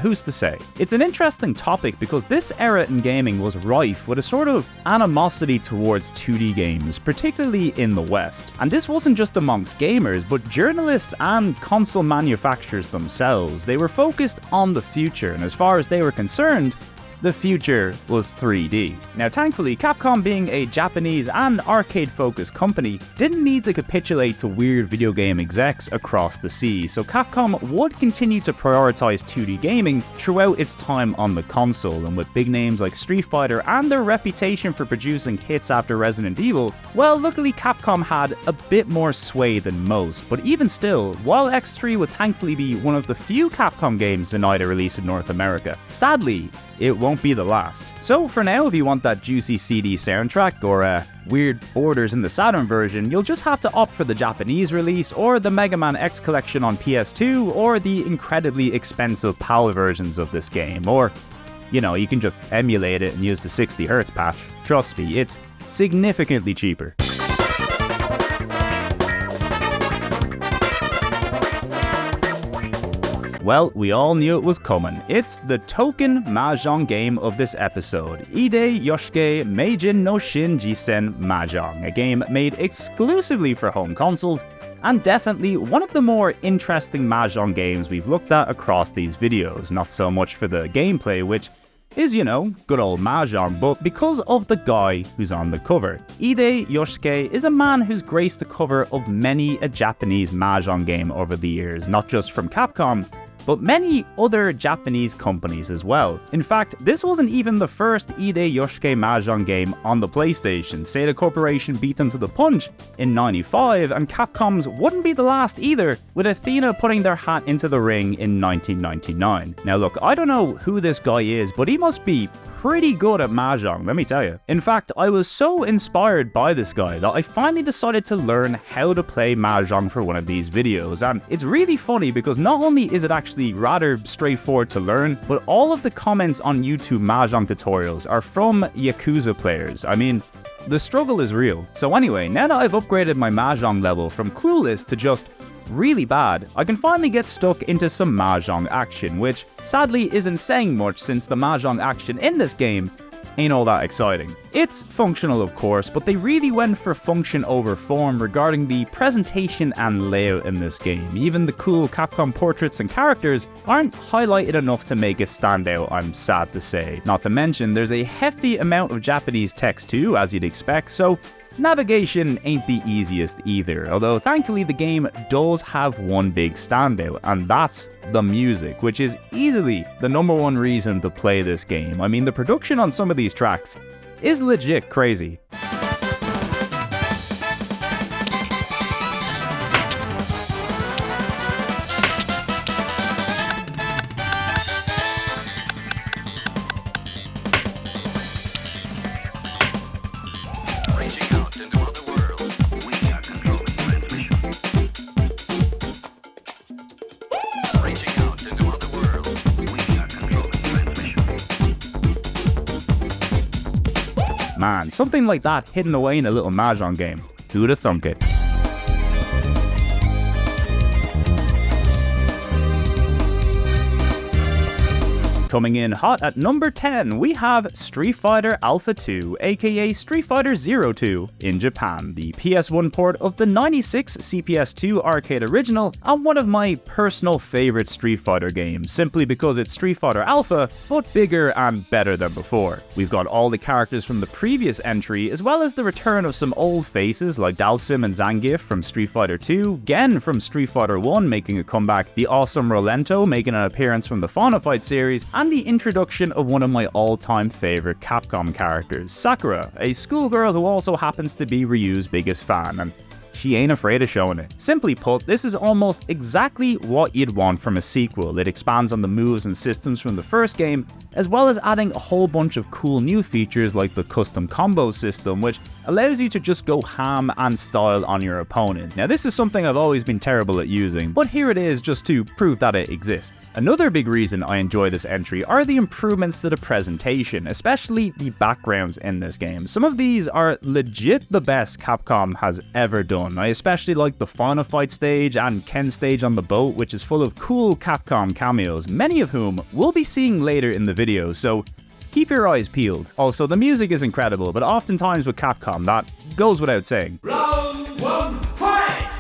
Speaker 1: who's to say? It's an interesting topic because this era in gaming was rife with a sort of animosity towards 2D games, particularly in the West. And this wasn't just amongst gamers, but journalists and console manufacturers themselves. They were focused on the future, and as far as they were concerned, the future was 3D. Now, thankfully, Capcom, being a Japanese and arcade-focused company, didn't need to capitulate to weird video game execs across the sea, so Capcom would continue to prioritize 2D gaming throughout its time on the console, and with big names like Street Fighter and their reputation for producing hits after Resident Evil, well, luckily Capcom had a bit more sway than most. But even still, while X3 would thankfully be one of the few Capcom games denied a release in North America, sadly, it won't be the last. So for now, if you want that juicy CD soundtrack or weird borders in the Saturn version, you'll just have to opt for the Japanese release or the Mega Man X collection on PS2 or the incredibly expensive PAL versions of this game. Or, you know, you can just emulate it and use the 60Hz patch. Trust me, it's significantly cheaper. Well, we all knew it was coming. It's the token Mahjong game of this episode, Ide Yoshike Meijin no Shin Jissen Mahjong, a game made exclusively for home consoles, and definitely one of the more interesting Mahjong games we've looked at across these videos. Not so much for the gameplay, which is, you know, good old Mahjong, but because of the guy who's on the cover. Ide Yoshisuke is a man who's graced the cover of many a Japanese Mahjong game over the years, not just from Capcom, but many other Japanese companies as well. In fact, this wasn't even the first Ide Yoshisuke Mahjong game on the PlayStation. Sega Corporation beat them to the punch in '95, and Capcom's wouldn't be the last either, with Athena putting their hat into the ring in 1999. Now look, I don't know who this guy is, but he must be pretty good at Mahjong, let me tell you. In fact, I was so inspired by this guy that I finally decided to learn how to play Mahjong for one of these videos, and it's really funny because not only is it actually rather straightforward to learn, but all of the comments on YouTube Mahjong tutorials are from Yakuza players. I mean, the struggle is real. So anyway, now that I've upgraded my Mahjong level from clueless to just really bad, I can finally get stuck into some Mahjong action, which sadly isn't saying much since the Mahjong action in this game ain't all that exciting. It's functional of course, but they really went for function over form regarding the presentation and layout in this game. Even the cool Capcom portraits and characters aren't highlighted enough to make it stand out, I'm sad to say. Not to mention, there's a hefty amount of Japanese text too, as you'd expect, so navigation ain't the easiest either, although thankfully the game does have one big standout, and that's the music, which is easily the #1 reason to play this game. I mean, the production on some of these tracks is legit crazy. Man, something like that hidden away in a little Mahjong game. Who'd have thunk it? Coming in hot at number 10, we have Street Fighter Alpha 2, aka Street Fighter 02 in Japan, the PS1 port of the '96 CPS2 arcade original, and one of my personal favorite Street Fighter games, simply because it's Street Fighter Alpha, but bigger and better than before. We've got all the characters from the previous entry, as well as the return of some old faces like Dalsim and Zangief from Street Fighter 2, Gen from Street Fighter 1 making a comeback, the awesome Rolento making an appearance from the Final Fight series, and the introduction of one of my all-time favorite Capcom characters, Sakura, a schoolgirl who also happens to be Ryu's biggest fan, and she ain't afraid of showing it. Simply put, this is almost exactly what you'd want from a sequel. It expands on the moves and systems from the first game, as well as adding a whole bunch of cool new features like the custom combo system, which allows you to just go ham and style on your opponent. Now this is something I've always been terrible at using, but here it is just to prove that it exists. Another big reason I enjoy this entry are the improvements to the presentation, especially the backgrounds in this game. Some of these are legit the best Capcom has ever done. I especially like the Final Fight stage and Ken stage on the boat, which is full of cool Capcom cameos, many of whom we'll be seeing later in the video, so keep your eyes peeled. Also, the music is incredible, but oftentimes with Capcom, that goes without saying.
Speaker 3: Round 1, fight!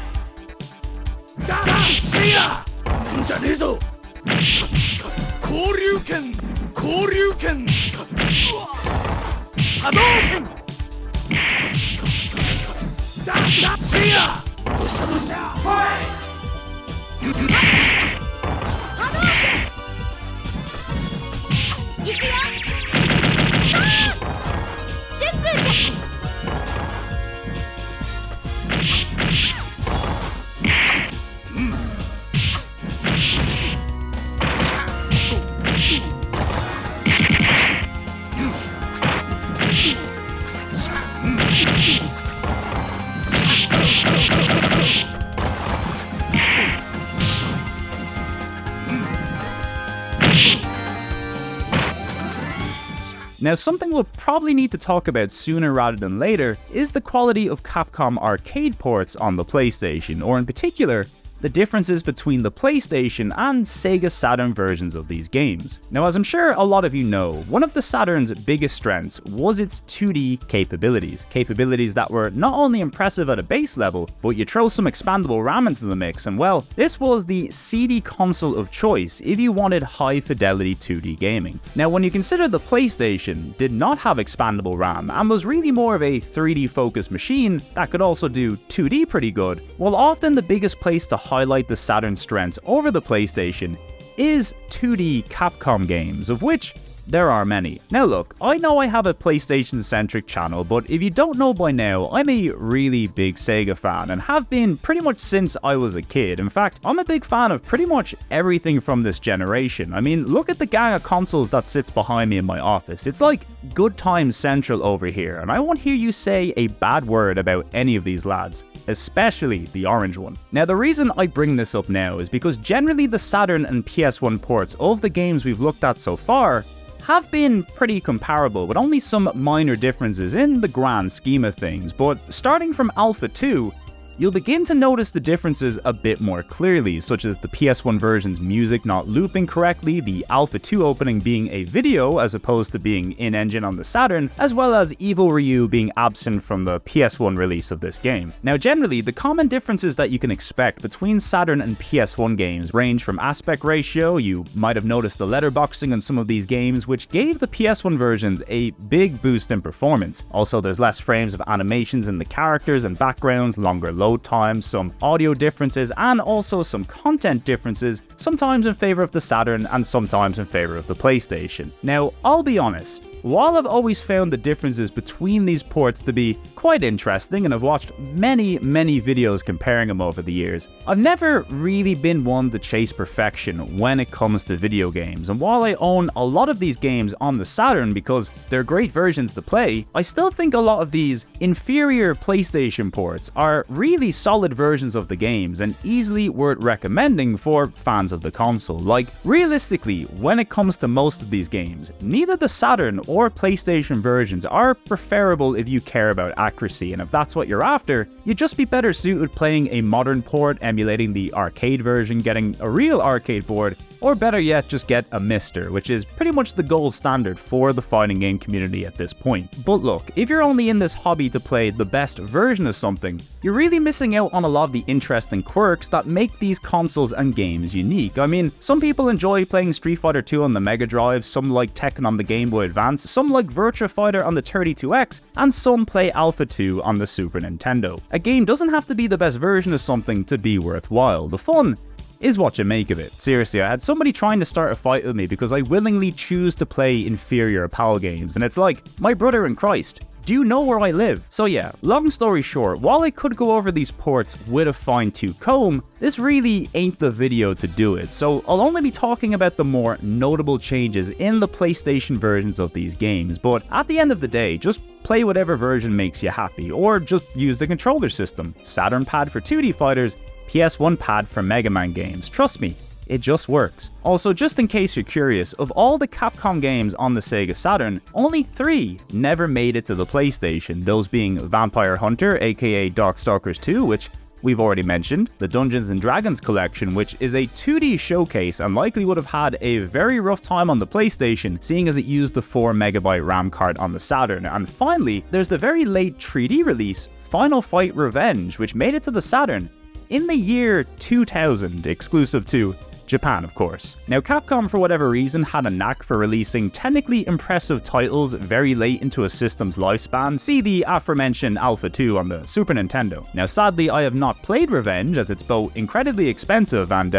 Speaker 1: Now, something we'll probably need to talk about sooner rather than later is the quality of Capcom arcade ports on the PlayStation, or in particular, the differences between the PlayStation and Sega Saturn versions of these games. Now, as I'm sure a lot of you know, one of the Saturn's biggest strengths was its 2D capabilities that were not only impressive at a base level, but you throw some expandable RAM into the mix, and well, this was the CD console of choice if you wanted high fidelity 2D gaming. Now, when you consider the PlayStation did not have expandable RAM and was really more of a 3D focused machine that could also do 2D pretty good, well, often the biggest place to highlight the Saturn's strengths over the PlayStation is 2D Capcom games, of which there are many. Now look, I know I have a PlayStation-centric channel, but if you don't know by now, I'm a really big Sega fan and have been pretty much since I was a kid. In fact, I'm a big fan of pretty much everything from this generation. I mean, look at the gang of consoles that sits behind me in my office. It's like Good Times Central over here, and I won't hear you say a bad word about any of these lads, especially the orange one. Now, the reason I bring this up now is because generally the Saturn and PS1 ports of the games we've looked at so far have been pretty comparable, with only some minor differences in the grand scheme of things. But starting from Alpha 2, you'll begin to notice the differences a bit more clearly, such as the PS1 version's music not looping correctly, the Alpha 2 opening being a video as opposed to being in-engine on the Saturn, as well as Evil Ryu being absent from the PS1 release of this game. Now, generally, the common differences that you can expect between Saturn and PS1 games range from aspect ratio. You might have noticed the letterboxing on some of these games, which gave the PS1 versions a big boost in performance. Also, there's less frames of animations in the characters and backgrounds, longer load times, some audio differences, and also some content differences, sometimes in favor of the Saturn and sometimes in favor of the PlayStation. Now, I'll be honest, while I've always found the differences between these ports to be quite interesting, and I've watched many videos comparing them over the years, I've never really been one to chase perfection when it comes to video games. And while I own a lot of these games on the Saturn because they're great versions to play, I still think a lot of these inferior PlayStation ports are really solid versions of the games and easily worth recommending for fans of the console. Like, realistically, when it comes to most of these games, neither the Saturn or PlayStation versions are preferable if you care about accuracy, and if that's what you're after, you'd just be better suited playing a modern port emulating the arcade version, getting a real arcade board, or better yet, just get a Mister, which is pretty much the gold standard for the fighting game community at this point. But look, if you're only in this hobby to play the best version of something, you're really missing out on a lot of the interesting quirks that make these consoles and games unique. I mean, some people enjoy playing Street Fighter 2 on the Mega Drive, some like Tekken on the Game Boy Advance, some like Virtua Fighter on the 32X, and some play Alpha 2 on the Super Nintendo. A game doesn't have to be the best version of something to be worthwhile. The fun is what you make of it. Seriously, I had somebody trying to start a fight with me because I willingly choose to play inferior PAL games, and it's like, my brother in Christ, do you know where I live? So yeah, long story short, while I could go over these ports with a fine-tooth comb, this really ain't the video to do it, so I'll only be talking about the more notable changes in the PlayStation versions of these games. But at the end of the day, just play whatever version makes you happy, or just use the controller system. Saturn pad for 2D fighters, PS1 pad for Mega Man games. Trust me, it just works. Also, just in case you're curious, of all the Capcom games on the Sega Saturn, only 3 never made it to the PlayStation, those being Vampire Hunter, aka Darkstalkers 2, which we've already mentioned, the Dungeons & Dragons collection, which is a 2D showcase and likely would have had a very rough time on the PlayStation, seeing as it used the 4MB RAM card on the Saturn. And finally, there's the very late 3D release, Final Fight Revenge, which made it to the Saturn in the year 2000, exclusive to Japan, of course. Now, Capcom, for whatever reason, had a knack for releasing technically impressive titles very late into a system's lifespan. See the aforementioned Alpha 2 on the Super Nintendo. Now, sadly, I have not played Revenge, as it's both incredibly expensive and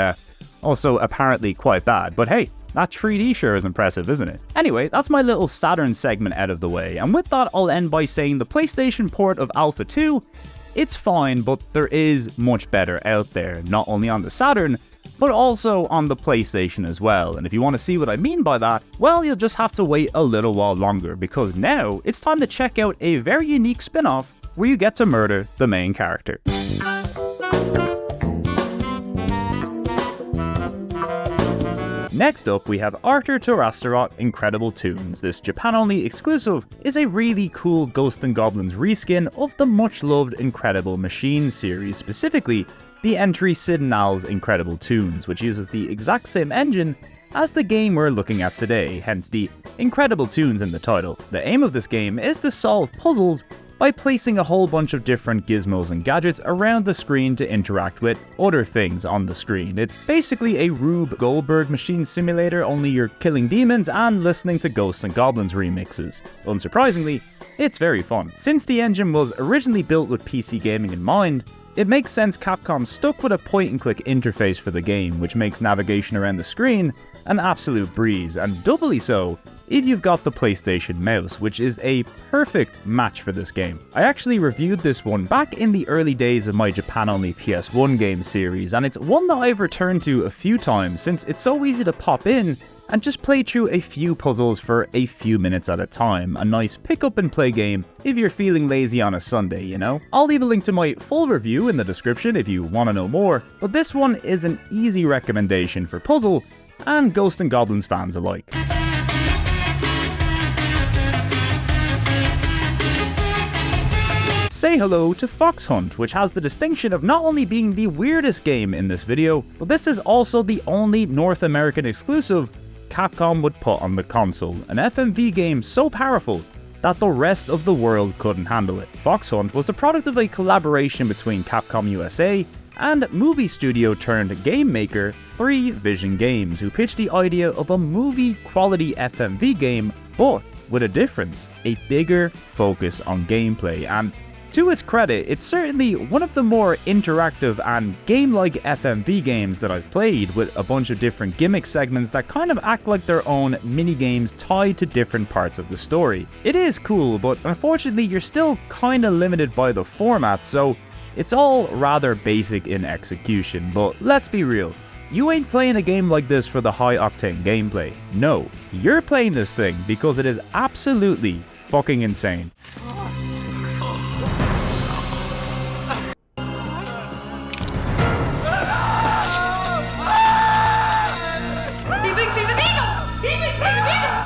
Speaker 1: also apparently quite bad, but hey, that 3D sure is impressive, isn't it? Anyway, that's my little Saturn segment out of the way, and with that, I'll end by saying the PlayStation port of Alpha 2, it's fine, but there is much better out there, not only on the Saturn, but also on the PlayStation as well. And if you want to see what I mean by that, well, you'll just have to wait a little while longer, because now it's time to check out a very unique spin-off where you get to murder the main character. Next up, we have Arthur to Astaroth Incredible Toons. This Japan-only exclusive is a really cool Ghosts and Goblins reskin of the much-loved Incredible Machine series, specifically the entry Sid and Al's Incredible Toons, which uses the exact same engine as the game we're looking at today, hence the Incredible Toons in the title. The aim of this game is to solve puzzles by placing a whole bunch of different gizmos and gadgets around the screen to interact with other things on the screen. It's basically a Rube Goldberg machine simulator, only you're killing demons and listening to Ghosts and Goblins remixes. Unsurprisingly, it's very fun. Since the engine was originally built with PC gaming in mind, it makes sense Capcom stuck with a point-and-click interface for the game, which makes navigation around the screen an absolute breeze, and doubly so if you've got the PlayStation mouse, which is a perfect match for this game. I actually reviewed this one back in the early days of my Japan-only PS1 game series, and it's one that I've returned to a few times since it's so easy to pop in and just play through a few puzzles for a few minutes at a time. A nice pick up and play game if you're feeling lazy on a Sunday, you know? I'll leave a link to my full review in the description if you want to know more, but this one is an easy recommendation for puzzle and Ghosts and Goblins fans alike. Say hello to Fox Hunt, which has the distinction of not only being the weirdest game in this video, but this is also the only North American exclusive Capcom would put on the console, an FMV game so powerful that the rest of the world couldn't handle it. Fox Hunt was the product of a collaboration between Capcom USA and movie studio turned game maker 3 Vision Games, who pitched the idea of a movie-quality FMV game, but with a difference, a bigger focus on gameplay. And to its credit, it's certainly one of the more interactive and game-like FMV games that I've played, with a bunch of different gimmick segments that kind of act like their own mini-games tied to different parts of the story. It is cool, but unfortunately you're still kinda limited by the format, so it's all rather basic in execution. But let's be real, you ain't playing a game like this for the high-octane gameplay. No, you're playing this thing because it is absolutely fucking insane.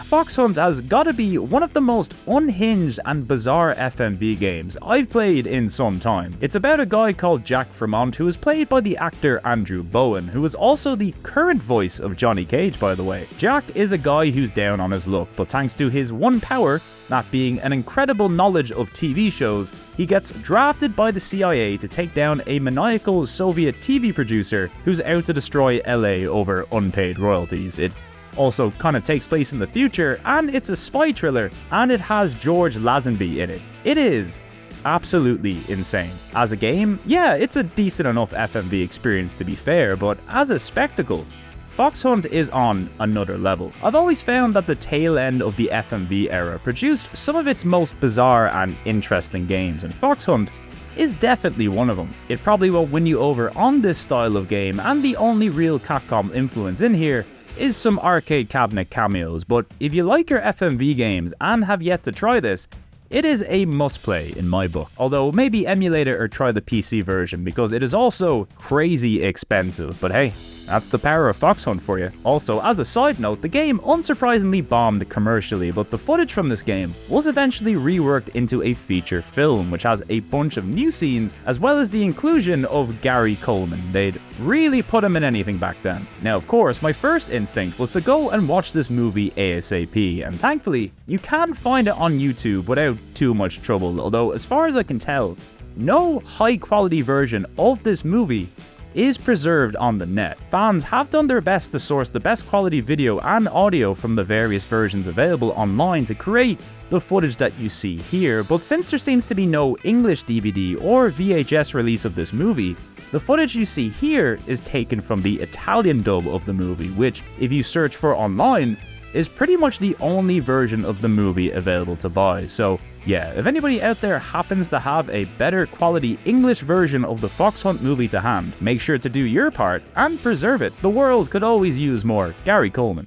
Speaker 1: Fox Hunt has gotta be one of the most unhinged and bizarre FMV games I've played in some time. It's about a guy called Jack Fremont, who is played by the actor Andrew Bowen, who is also the current voice of Johnny Cage, by the way. Jack is a guy who's down on his luck, but thanks to his one power, that being an incredible knowledge of TV shows, he gets drafted by the CIA to take down a maniacal Soviet TV producer who's out to destroy LA over unpaid royalties. It also kind of takes place in the future, and it's a spy thriller, and it has George Lazenby in it. It is absolutely insane. As a game, yeah, it's a decent enough FMV experience to be fair, but as a spectacle, Fox Hunt is on another level. I've always found that the tail end of the FMV era produced some of its most bizarre and interesting games, and Fox Hunt is definitely one of them. It probably won't win you over on this style of game, and the only real Capcom influence in here is some arcade cabinet cameos, but if you like your FMV games and have yet to try this, it is a must-play in my book. Although maybe emulate it or try the PC version, because it is also crazy expensive, but hey, that's the power of Fox Hunt for you. Also, as a side note, the game unsurprisingly bombed commercially, but the footage from this game was eventually reworked into a feature film, which has a bunch of new scenes, as well as the inclusion of Gary Coleman. They'd really put him in anything back then. Now, of course, my first instinct was to go and watch this movie ASAP, and thankfully, you can find it on YouTube without too much trouble, although as far as I can tell, no high-quality version of this movie is preserved on the net. Fans have done their best to source the best quality video and audio from the various versions available online to create the footage that you see here, but since there seems to be no English DVD or VHS release of this movie, the footage you see here is taken from the Italian dub of the movie, which, if you search for online, is pretty much the only version of the movie available to buy. So yeah, if anybody out there happens to have a better quality English version of the Fox Hunt movie to hand, make sure to do your part and preserve it. The world could always use more Gary Coleman.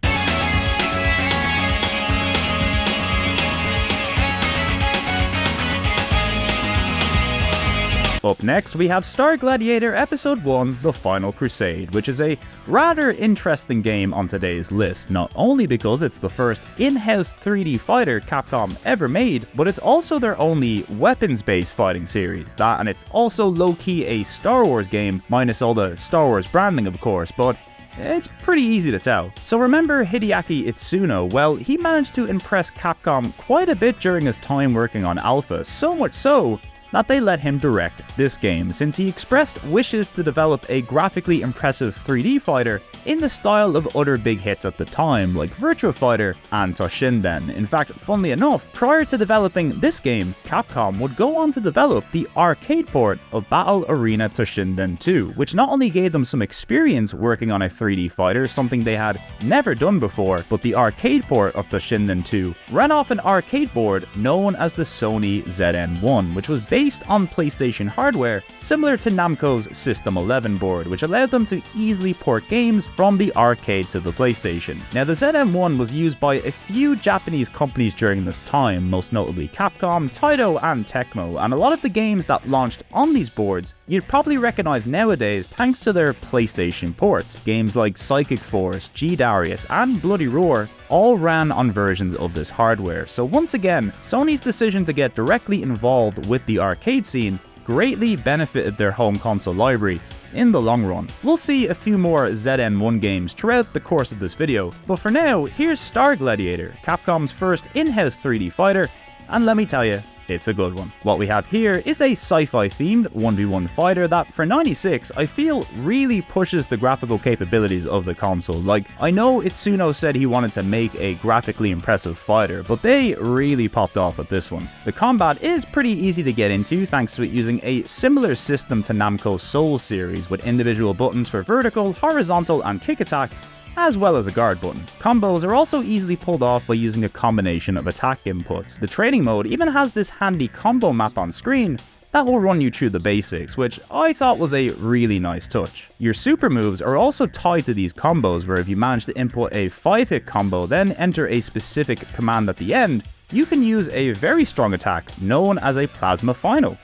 Speaker 1: Up next, we have Star Gladiator Episode 1, The Final Crusade, which is a rather interesting game on today's list, not only because it's the first in-house 3D fighter Capcom ever made, but it's also their only weapons-based fighting series. That, and it's also low-key a Star Wars game, minus all the Star Wars branding of course, but it's pretty easy to tell. So remember Hideaki Itsuno? Well, he managed to impress Capcom quite a bit during his time working on Alpha, so much so that they let him direct this game, since he expressed wishes to develop a graphically impressive 3D fighter in the style of other big hits at the time, like Virtua Fighter and Toshinden. In fact, funnily enough, prior to developing this game, Capcom would go on to develop the arcade port of Battle Arena Toshinden 2, which not only gave them some experience working on a 3D fighter, something they had never done before, but the arcade port of Toshinden 2 ran off an arcade board known as the Sony ZN-1, which was based on PlayStation hardware, similar to Namco's System 11 board, which allowed them to easily port games from the arcade to the PlayStation. Now, the ZM1 was used by a few Japanese companies during this time, most notably Capcom, Taito, and Tecmo, and a lot of the games that launched on these boards you'd probably recognize nowadays thanks to their PlayStation ports. Games like Psychic Force, G-Darius, and Bloody Roar all ran on versions of this hardware. So once again, Sony's decision to get directly involved with the arcade scene greatly benefited their home console library in the long run. We'll see a few more ZN1 games throughout the course of this video, but for now, here's Star Gladiator, Capcom's first in-house 3D fighter, and let me tell you, it's a good one. What we have here is a sci-fi themed 1v1 fighter that, for 96, I feel really pushes the graphical capabilities of the console. Like, I know Itsuno said he wanted to make a graphically impressive fighter, but they really popped off with this one. The combat is pretty easy to get into thanks to it using a similar system to Namco's Soul series, with individual buttons for vertical, horizontal, and kick attacks, as well as a guard button. Combos are also easily pulled off by using a combination of attack inputs. The training mode even has this handy combo map on screen that will run you through the basics, which I thought was a really nice touch. Your super moves are also tied to these combos, where if you manage to input a 5-hit combo, then enter a specific command at the end, you can use a very strong attack known as a Plasma Final.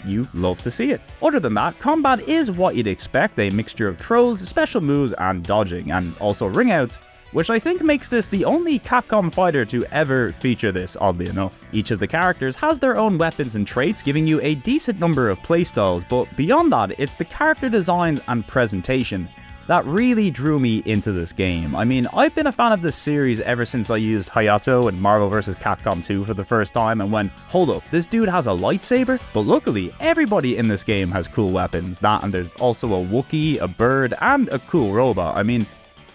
Speaker 1: You love to see it. Other than that, combat is what you'd expect, a mixture of throws, special moves, and dodging, and also ring outs, which I think makes this the only Capcom fighter to ever feature this, oddly enough. Each of the characters has their own weapons and traits, giving you a decent number of playstyles, but beyond that, it's the character designs and presentation that really drew me into this game. I mean, I've been a fan of this series ever since I used Hayato in Marvel vs. Capcom 2 for the first time and went, hold up, this dude has a lightsaber? But luckily, everybody in this game has cool weapons. That, and there's also a Wookiee, a bird, and a cool robot. I mean,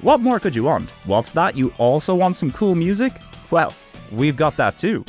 Speaker 1: what more could you want? What's that? You also want some cool music? Well, we've got that too.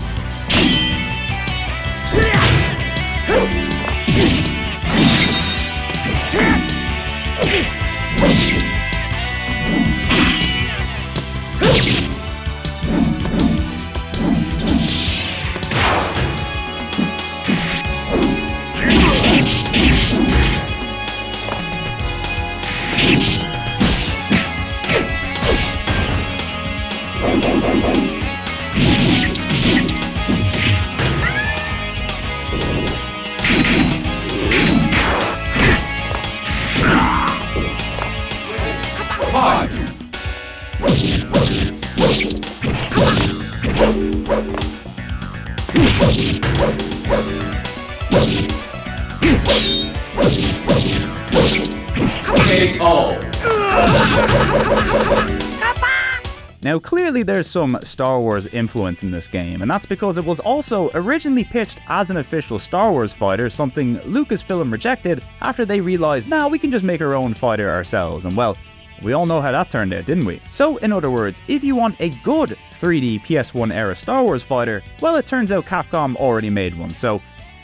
Speaker 1: Now, clearly there's some Star Wars influence in this game, and that's because it was also originally pitched as an official Star Wars fighter, something Lucasfilm rejected after they realized, nah, we can just make our own fighter ourselves, and well, we all know how that turned out, didn't we? So, in other words, if you want a good 3D PS1 era Star Wars fighter, well, it turns out Capcom already made one, so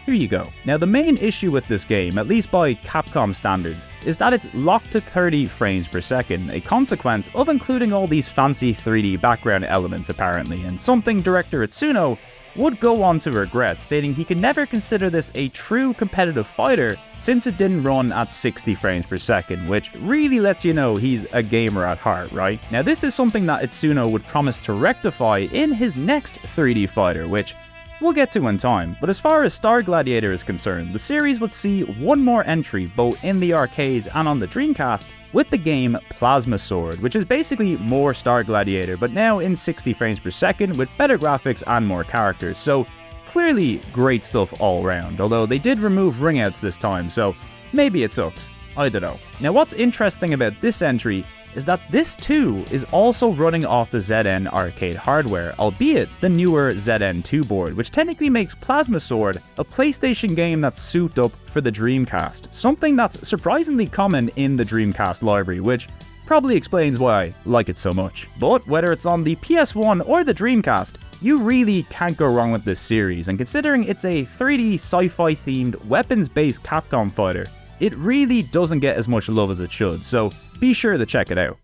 Speaker 1: here you go. Now, the main issue with this game, at least by Capcom standards, is that it's locked to 30 frames per second, a consequence of including all these fancy 3D background elements apparently, and something director Itsuno would go on to regret, stating he could never consider this a true competitive fighter since it didn't run at 60 frames per second, which really lets you know he's a gamer at heart, right? Now, this is something that Itsuno would promise to rectify in his next 3D fighter, which we'll get to in time, but as far as Star Gladiator is concerned, the series would see one more entry both in the arcades and on the Dreamcast with the game Plasma Sword, which is basically more Star Gladiator, but now in 60 frames per second with better graphics and more characters. So clearly great stuff all around, although they did remove ringouts this time, so maybe it sucks. I don't know. Now what's interesting about this entry is that this too is also running off the ZN arcade hardware, albeit the newer ZN2 board, which technically makes Plasma Sword a PlayStation game that's souped up for the Dreamcast, something that's surprisingly common in the Dreamcast library, which probably explains why I like it so much. But whether it's on the PS1 or the Dreamcast, you really can't go wrong with this series, and considering it's a 3D sci-fi themed weapons-based Capcom fighter, it really doesn't get as much love as it should, so be sure to check it out.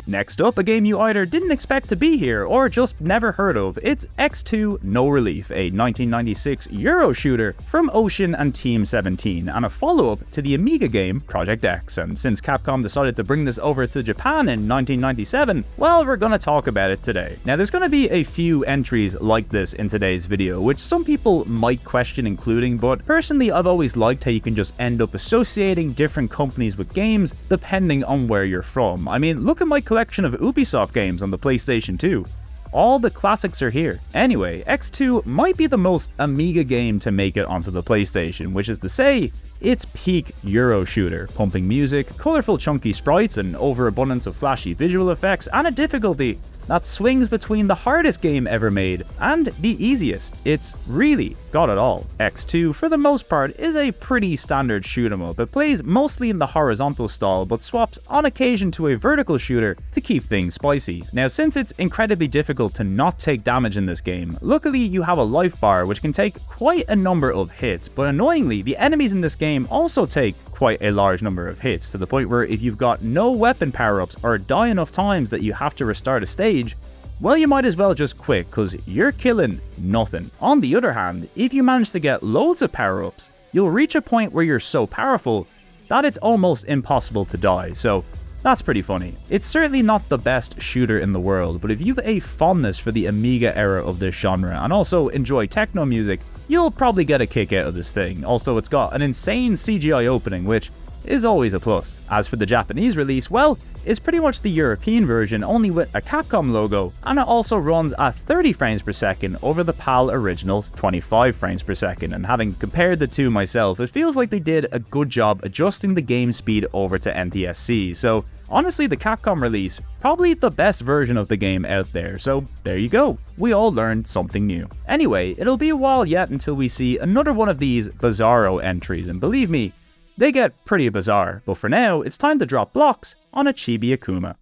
Speaker 1: Next up, a game you either didn't expect to be here or just never heard of. It's X2 No Relief, a 1996 Euro shooter from Ocean and Team 17, and a follow-up to the Amiga game Project X. And since Capcom decided to bring this over to Japan in 1997, well, we're gonna talk about it today. Now, there's gonna be a few entries like this in today's video, which some people might question including, but personally, I've always liked how you can just end up associating different companies with games depending on where you're from. I mean, look at my collection of Ubisoft games on the PlayStation 2. All the classics are here. Anyway, X2 might be the most Amiga game to make it onto the PlayStation, which is to say, it's peak Euro shooter, pumping music, colorful chunky sprites, an overabundance of flashy visual effects, and a difficulty that swings between the hardest game ever made and the easiest. It's really got it all. X2, for the most part, is a pretty standard shoot 'em up. It plays mostly in the horizontal style, but swaps on occasion to a vertical shooter to keep things spicy. Now, since it's incredibly difficult to not take damage in this game, luckily you have a life bar which can take quite a number of hits, but annoyingly, the enemies in this game also take quite a large number of hits, to the point where if you've got no weapon power-ups or die enough times that you have to restart a stage, well, you might as well just quit, cause you're killing nothing. On the other hand, if you manage to get loads of power-ups, you'll reach a point where you're so powerful that it's almost impossible to die, so that's pretty funny. It's certainly not the best shooter in the world, but if you've a fondness for the Amiga era of this genre and also enjoy techno music, you'll probably get a kick out of this thing. Also, it's got an insane CGI opening, which is always a plus. As for the Japanese release, well, it's pretty much the European version, only with a Capcom logo, and it also runs at 30 frames per second over the PAL Original's 25 frames per second, and having compared the two myself, it feels like they did a good job adjusting the game speed over to NTSC, so honestly, the Capcom release, probably the best version of the game out there, so there you go. We all learned something new. Anyway, it'll be a while yet until we see another one of these bizarro entries, and believe me, they get pretty bizarre, but for now, it's time to drop blocks on a Chibi Akuma.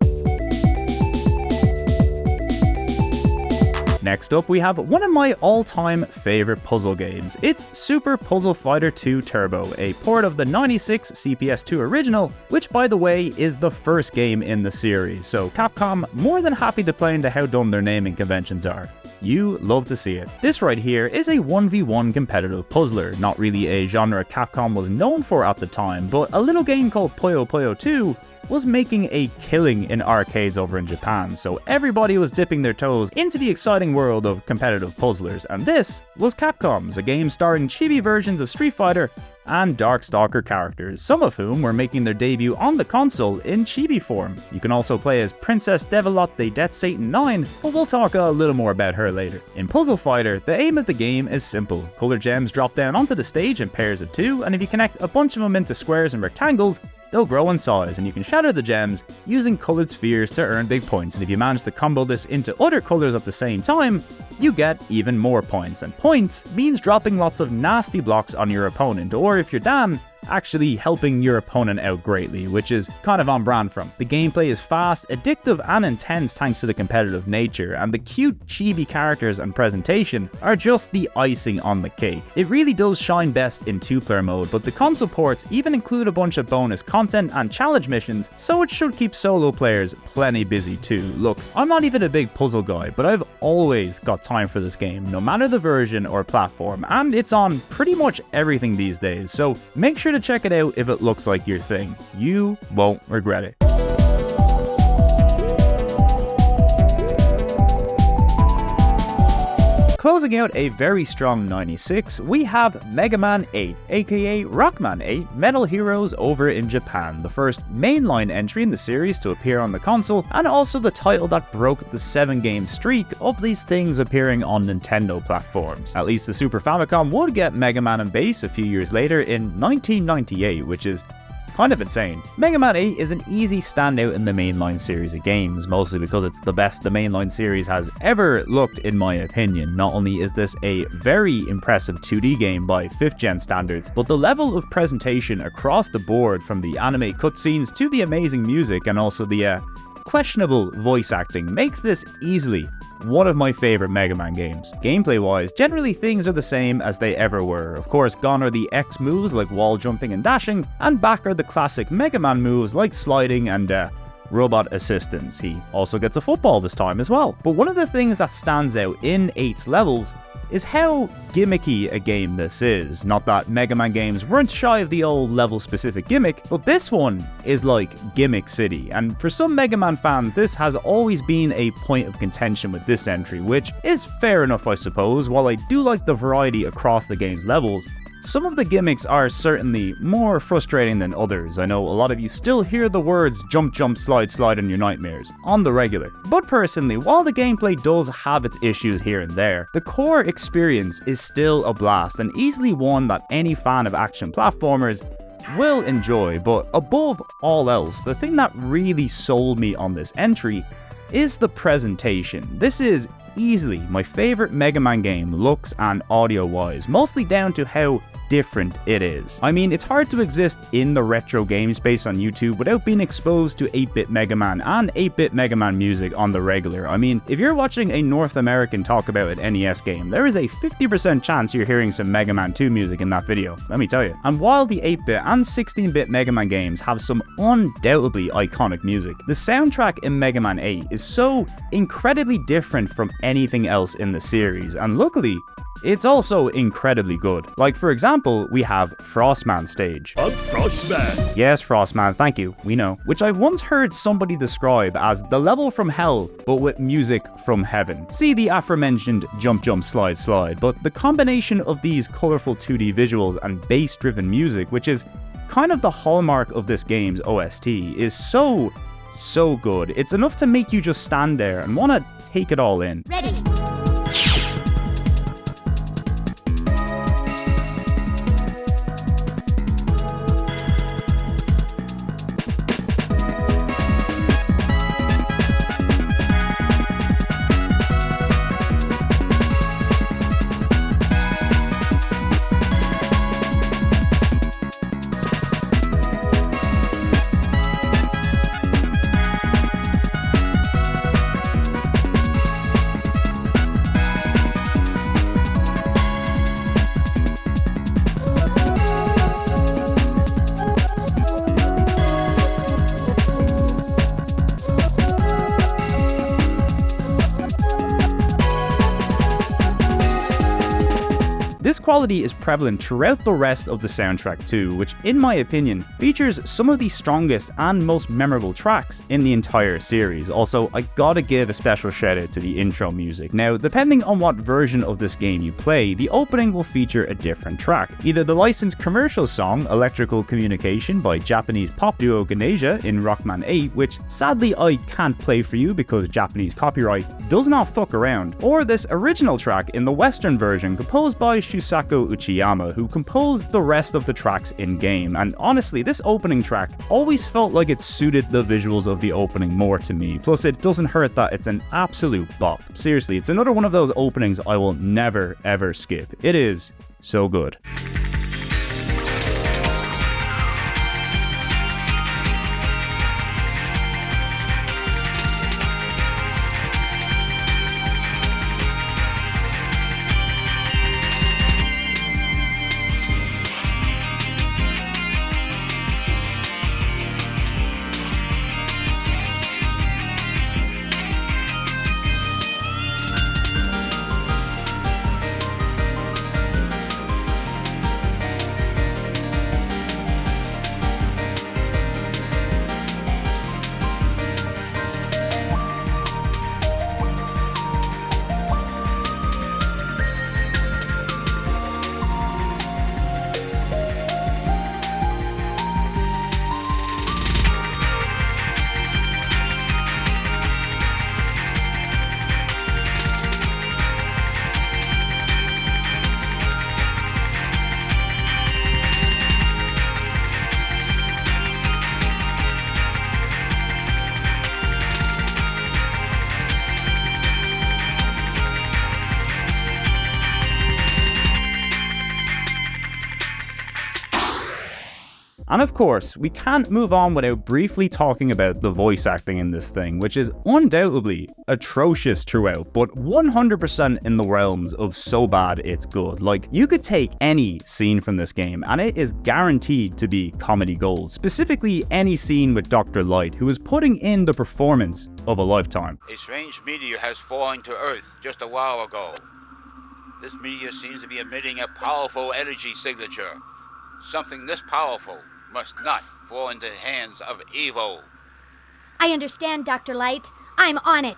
Speaker 1: Next up, we have one of my all-time favorite puzzle games. It's Super Puzzle Fighter 2 Turbo, a port of the '96 CPS2 original, which by the way is the first game in the series, so Capcom more than happy to play into how dumb their naming conventions are. You love to see it. This right here is a 1v1 competitive puzzler, not really a genre Capcom was known for at the time, but a little game called Puyo Puyo 2 was making a killing in arcades over in Japan, so everybody was dipping their toes into the exciting world of competitive puzzlers, and this was Capcom's, a game starring chibi versions of Street Fighter and Darkstalker characters, some of whom were making their debut on the console in chibi form. You can also play as Princess Devilotte Death Satan 9, but we'll talk a little more about her later. In Puzzle Fighter, the aim of the game is simple. Color gems drop down onto the stage in pairs of 2, and if you connect a bunch of them into squares and rectangles, they'll grow in size, and you can shatter the gems using colored spheres to earn big points, and if you manage to combo this into other colors at the same time, you get even more points, and points means dropping lots of nasty blocks on your opponent, or if you're Dan, actually helping your opponent out greatly, which is kind of on brand from. The gameplay is fast, addictive, and intense thanks to the competitive nature, and the cute chibi characters and presentation are just the icing on the cake. It really does shine best in 2-player mode, but the console ports even include a bunch of bonus content and challenge missions, so it should keep solo players plenty busy too. Look, I'm not even a big puzzle guy, but I've always got time for this game, no matter the version or platform, and it's on pretty much everything these days, so make sure to check it out if it looks like your thing. You won't regret it. closing out a very strong 96, we have Mega Man 8, aka Rockman 8, Metal Heroes over in Japan, the first mainline entry in the series to appear on the console, and also the title that broke the 7-game streak of these things appearing on Nintendo platforms. At least the Super Famicom would get Mega Man and Bass a few years later in 1998, which is kind of insane. Mega Man 8 is an easy standout in the mainline series of games, mostly because it's the best the mainline series has ever looked in my opinion. Not only is this a very impressive 2D game by 5th gen standards, but the level of presentation across the board, from the anime cutscenes to the amazing music and also the questionable voice acting, makes this easily one of my favorite Mega Man games. Gameplay wise, generally things are the same as they ever were. Of course, gone are the X moves like wall jumping and dashing, and back are the classic Mega Man moves like sliding and robot assistance. He also gets a football this time as well. But one of the things that stands out in 8's levels is how gimmicky a game this is. Not that Mega Man games weren't shy of the old level-specific gimmick, but this one is like Gimmick City, and for some Mega Man fans, this has always been a point of contention with this entry, which is fair enough I suppose. While I do like the variety across the game's levels, some of the gimmicks are certainly more frustrating than others. I know a lot of you still hear the words jump jump slide slide in your nightmares on the regular. But personally, while the gameplay does have its issues here and there, the core experience is still a blast and easily one that any fan of action platformers will enjoy. But above all else, the thing that really sold me on this entry is the presentation. This is easily my favorite Mega Man game looks and audio wise, mostly down to how different it is. I mean, it's hard to exist in the retro game space on YouTube without being exposed to 8-bit Mega Man and 8-bit Mega Man music on the regular. I mean, if you're watching a North American talk about an NES game, there is a 50% chance you're hearing some Mega Man 2 music in that video, let me tell you. And while the 8-bit and 16-bit Mega Man games have some undoubtedly iconic music, the soundtrack in Mega Man 8 is so incredibly different from anything else in the series, and luckily, it's also incredibly good. Like, for example, we have Frostman stage.
Speaker 4: Frostman.
Speaker 1: Yes, Frostman, thank you, we know. Which I've once heard somebody describe as the level from hell, but with music from heaven. See the aforementioned jump jump slide slide, but the combination of these colorful 2D visuals and bass-driven music, which is kind of the hallmark of this game's OST, is so good. It's enough to make you just stand there and want to take it all in.
Speaker 9: Ready.
Speaker 1: This quality is prevalent throughout the rest of the soundtrack too, which in my opinion features some of the strongest and most memorable tracks in the entire series. Also, I gotta give a special shout out to the intro music. Now, depending on what version of this game you play, the opening will feature a different track. Either the licensed commercial song Electrical Communication by Japanese pop duo Ganesha in Rockman 8, which sadly I can't play for you because Japanese copyright does not fuck around, or this original track in the Western version composed by Shusaku Uchiyama, who composed the rest of the tracks in-game. And honestly, this opening track always felt like it suited the visuals of the opening more to me. Plus, it doesn't hurt that it's an absolute bop. Seriously, it's another one of those openings I will never ever skip. It is so good. And of course, we can't move on without briefly talking about the voice acting in this thing, which is undoubtedly atrocious throughout, but 100% in the realms of so bad it's good. Like, you could take any scene from this game and it is guaranteed to be comedy gold, specifically any scene with Dr. Light, who is putting in the performance of a lifetime.
Speaker 9: A strange meteor has fallen to Earth just a while ago. This meteor seems to be emitting a powerful energy signature. Something this powerful must not fall into the hands of evil.
Speaker 10: I understand, Dr. Light. I'm on it.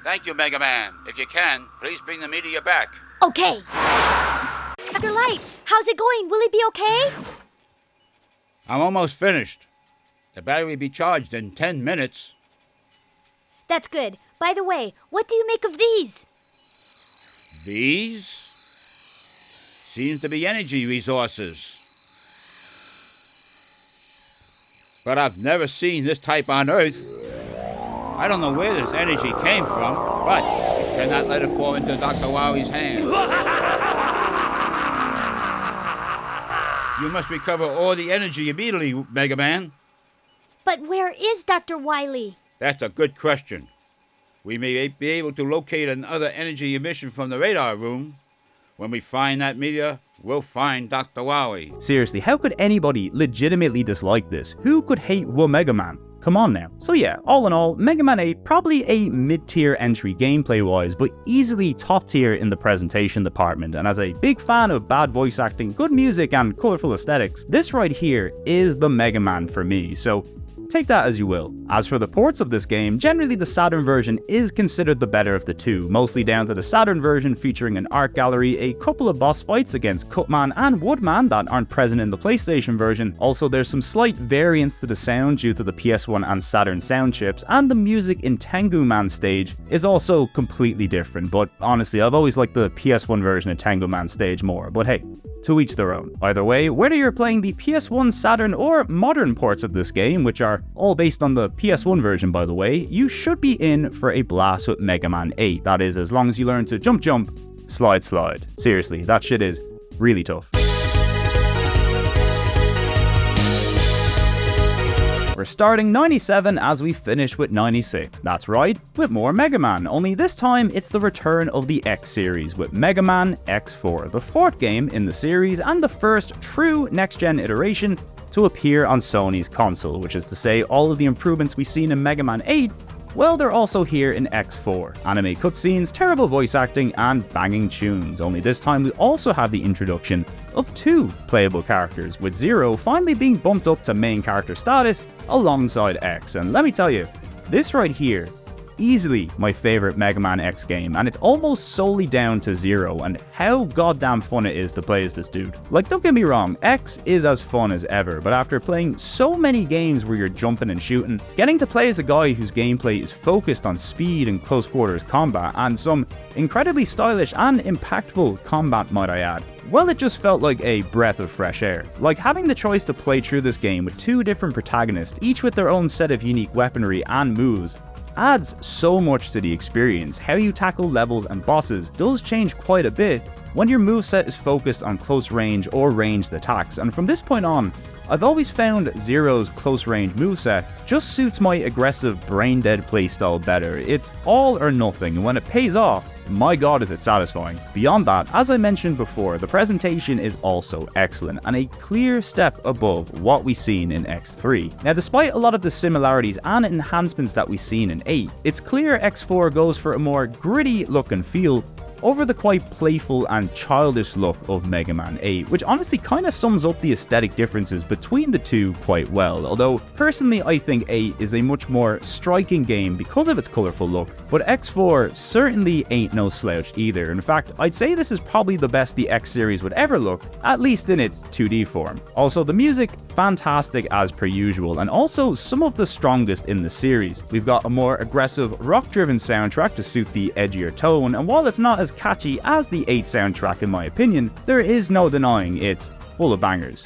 Speaker 9: Thank you, Mega Man. If you can, please bring the meteor back.
Speaker 10: Okay. Dr. Light, how's it going? Will he be okay?
Speaker 9: I'm almost finished. The battery will be charged in 10 minutes.
Speaker 10: That's good. By the way, what do you make of these?
Speaker 9: These? Seems to be energy resources. But I've never seen this type on Earth. I don't know where this energy came from, but I cannot let it fall into Dr. Wily's hands. You must recover all the energy immediately, Mega Man.
Speaker 10: But where is Dr. Wily?
Speaker 9: That's a good question. We may be able to locate another energy emission from the radar room. When we find that meteor, we'll find Dr. Wily.
Speaker 1: Seriously, how could anybody legitimately dislike this? Who could hate Mega Man? Come on now. So yeah, all in all, Mega Man 8 probably a mid-tier entry gameplay-wise, but easily top tier in the presentation department. And as a big fan of bad voice acting, good music, and colourful aesthetics, this right here is the Mega Man for me. So take that as you will. As for the ports of this game, generally the Saturn version is considered the better of the two, mostly down to the Saturn version featuring an art gallery, a couple of boss fights against Cutman and Woodman that aren't present in the PlayStation version. Also, there's some slight variance to the sound due to the PS1 and Saturn sound chips, and the music in Tengu Man stage is also completely different, but honestly, I've always liked the PS1 version of Tengu Man stage more, but hey, to each their own. Either way, whether you're playing the PS1, Saturn, or modern ports of this game, which are all based on the PS1 version by the way, you should be in for a blast with Mega Man 8. That is, as long as you learn to jump, slide. Seriously, that shit is really tough. We're starting 97 as we finish with 96. That's right, with more Mega Man, only this time it's the return of the X series with Mega Man X4, the fourth game in the series and the first true next-gen iteration to appear on Sony's console, which is to say all of the improvements we've seen in Mega Man 8, well, they're also here in X4. Anime cutscenes, terrible voice acting, and banging tunes. Only this time we also have the introduction of two playable characters, with Zero finally being bumped up to main character status alongside X. And let me tell you, this right here, easily my favorite Mega Man X game, and it's almost solely down to Zero and how goddamn fun it is to play as this dude. Like, don't get me wrong, X is as fun as ever, but after playing so many games where you're jumping and shooting, getting to play as a guy whose gameplay is focused on speed and close quarters combat, and some incredibly stylish and impactful combat might I add, well, it just felt like a breath of fresh air. Like having the choice to play through this game with two different protagonists, each with their own set of unique weaponry and moves, adds so much to the experience. How you tackle levels and bosses does change quite a bit when your moveset is focused on close range or ranged attacks, and from this point on, I've always found Zero's close range moveset just suits my aggressive brain dead playstyle better. It's all or nothing, and when it pays off, my god is it satisfying. Beyond that, as I mentioned before, the presentation is also excellent and a clear step above what we've seen in X3. Now, despite a lot of the similarities and enhancements that we've seen in 8, it's clear X4 goes for a more gritty look and feel over the quite playful and childish look of Mega Man 8, which honestly kind of sums up the aesthetic differences between the two quite well, although personally I think 8 is a much more striking game because of its colourful look, but X4 certainly ain't no slouch either. In fact, I'd say this is probably the best the X series would ever look, at least in its 2D form. Also, the music, fantastic as per usual, and also some of the strongest in the series. We've got a more aggressive rock-driven soundtrack to suit the edgier tone, and while it's not as catchy as the 8 soundtrack in my opinion, there is no denying it's full of bangers.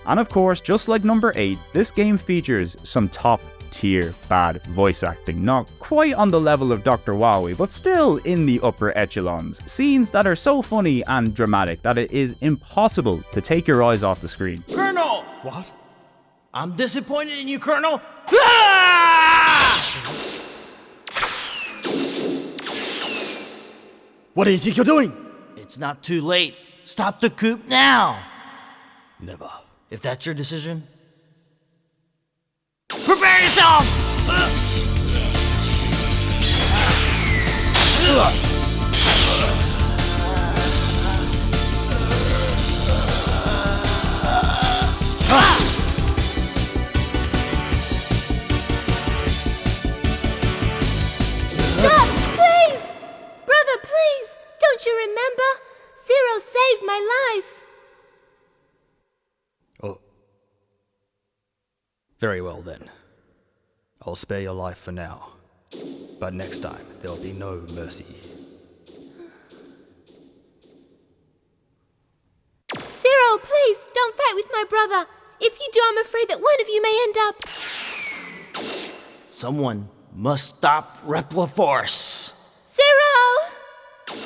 Speaker 1: And of course, just like number 8, this game features some top tier bad voice acting. Not quite on the level of Dr. Wowie, but still in the upper echelons. Scenes that are so funny and dramatic that it is impossible to take your eyes off the screen.
Speaker 11: Colonel! What? I'm disappointed in you, Colonel! Ah!
Speaker 8: What do you think you're doing?
Speaker 11: It's not too late. Stop the coup now! Never. If that's your decision, prepare yourself!
Speaker 10: Stop, please! Brother, please! Don't you remember? Zero saved my life.
Speaker 12: Oh. Very well then. I'll spare your life for now. But next time, there'll be no mercy.
Speaker 10: Zero, please, don't fight with my brother. If you do, I'm afraid that one of you may end up...
Speaker 11: Someone must stop Repliforce.
Speaker 10: Zero!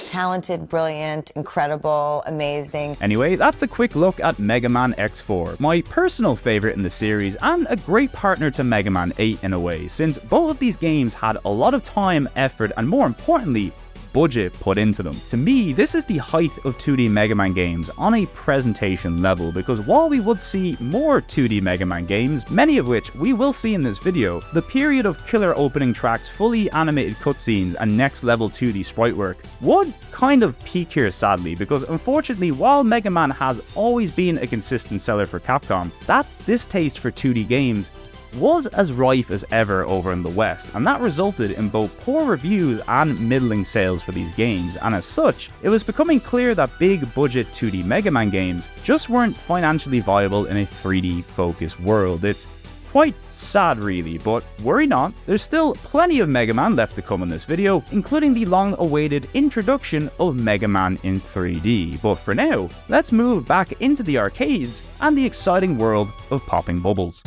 Speaker 13: Talented, brilliant, incredible, amazing.
Speaker 1: Anyway, that's a quick look at Mega Man X4, my personal favorite in the series and a great partner to Mega Man 8 in a way, since both of these games had a lot of time, effort, and more importantly, budget put into them. To me, this is the height of 2D Mega Man games on a presentation level, because while we would see more 2D Mega Man games, many of which we will see in this video, the period of killer opening tracks, fully animated cutscenes, and next level 2D sprite work would kind of peak here sadly, because unfortunately, while Mega Man has always been a consistent seller for Capcom, that distaste for 2D games was as rife as ever over in the West, and that resulted in both poor reviews and middling sales for these games, and as such, it was becoming clear that big budget 2D Mega Man games just weren't financially viable in a 3D focused world. It's quite sad really, but worry not, there's still plenty of Mega Man left to come in this video, including the long-awaited introduction of Mega Man in 3D. But for now, let's move back into the arcades and the exciting world of popping bubbles.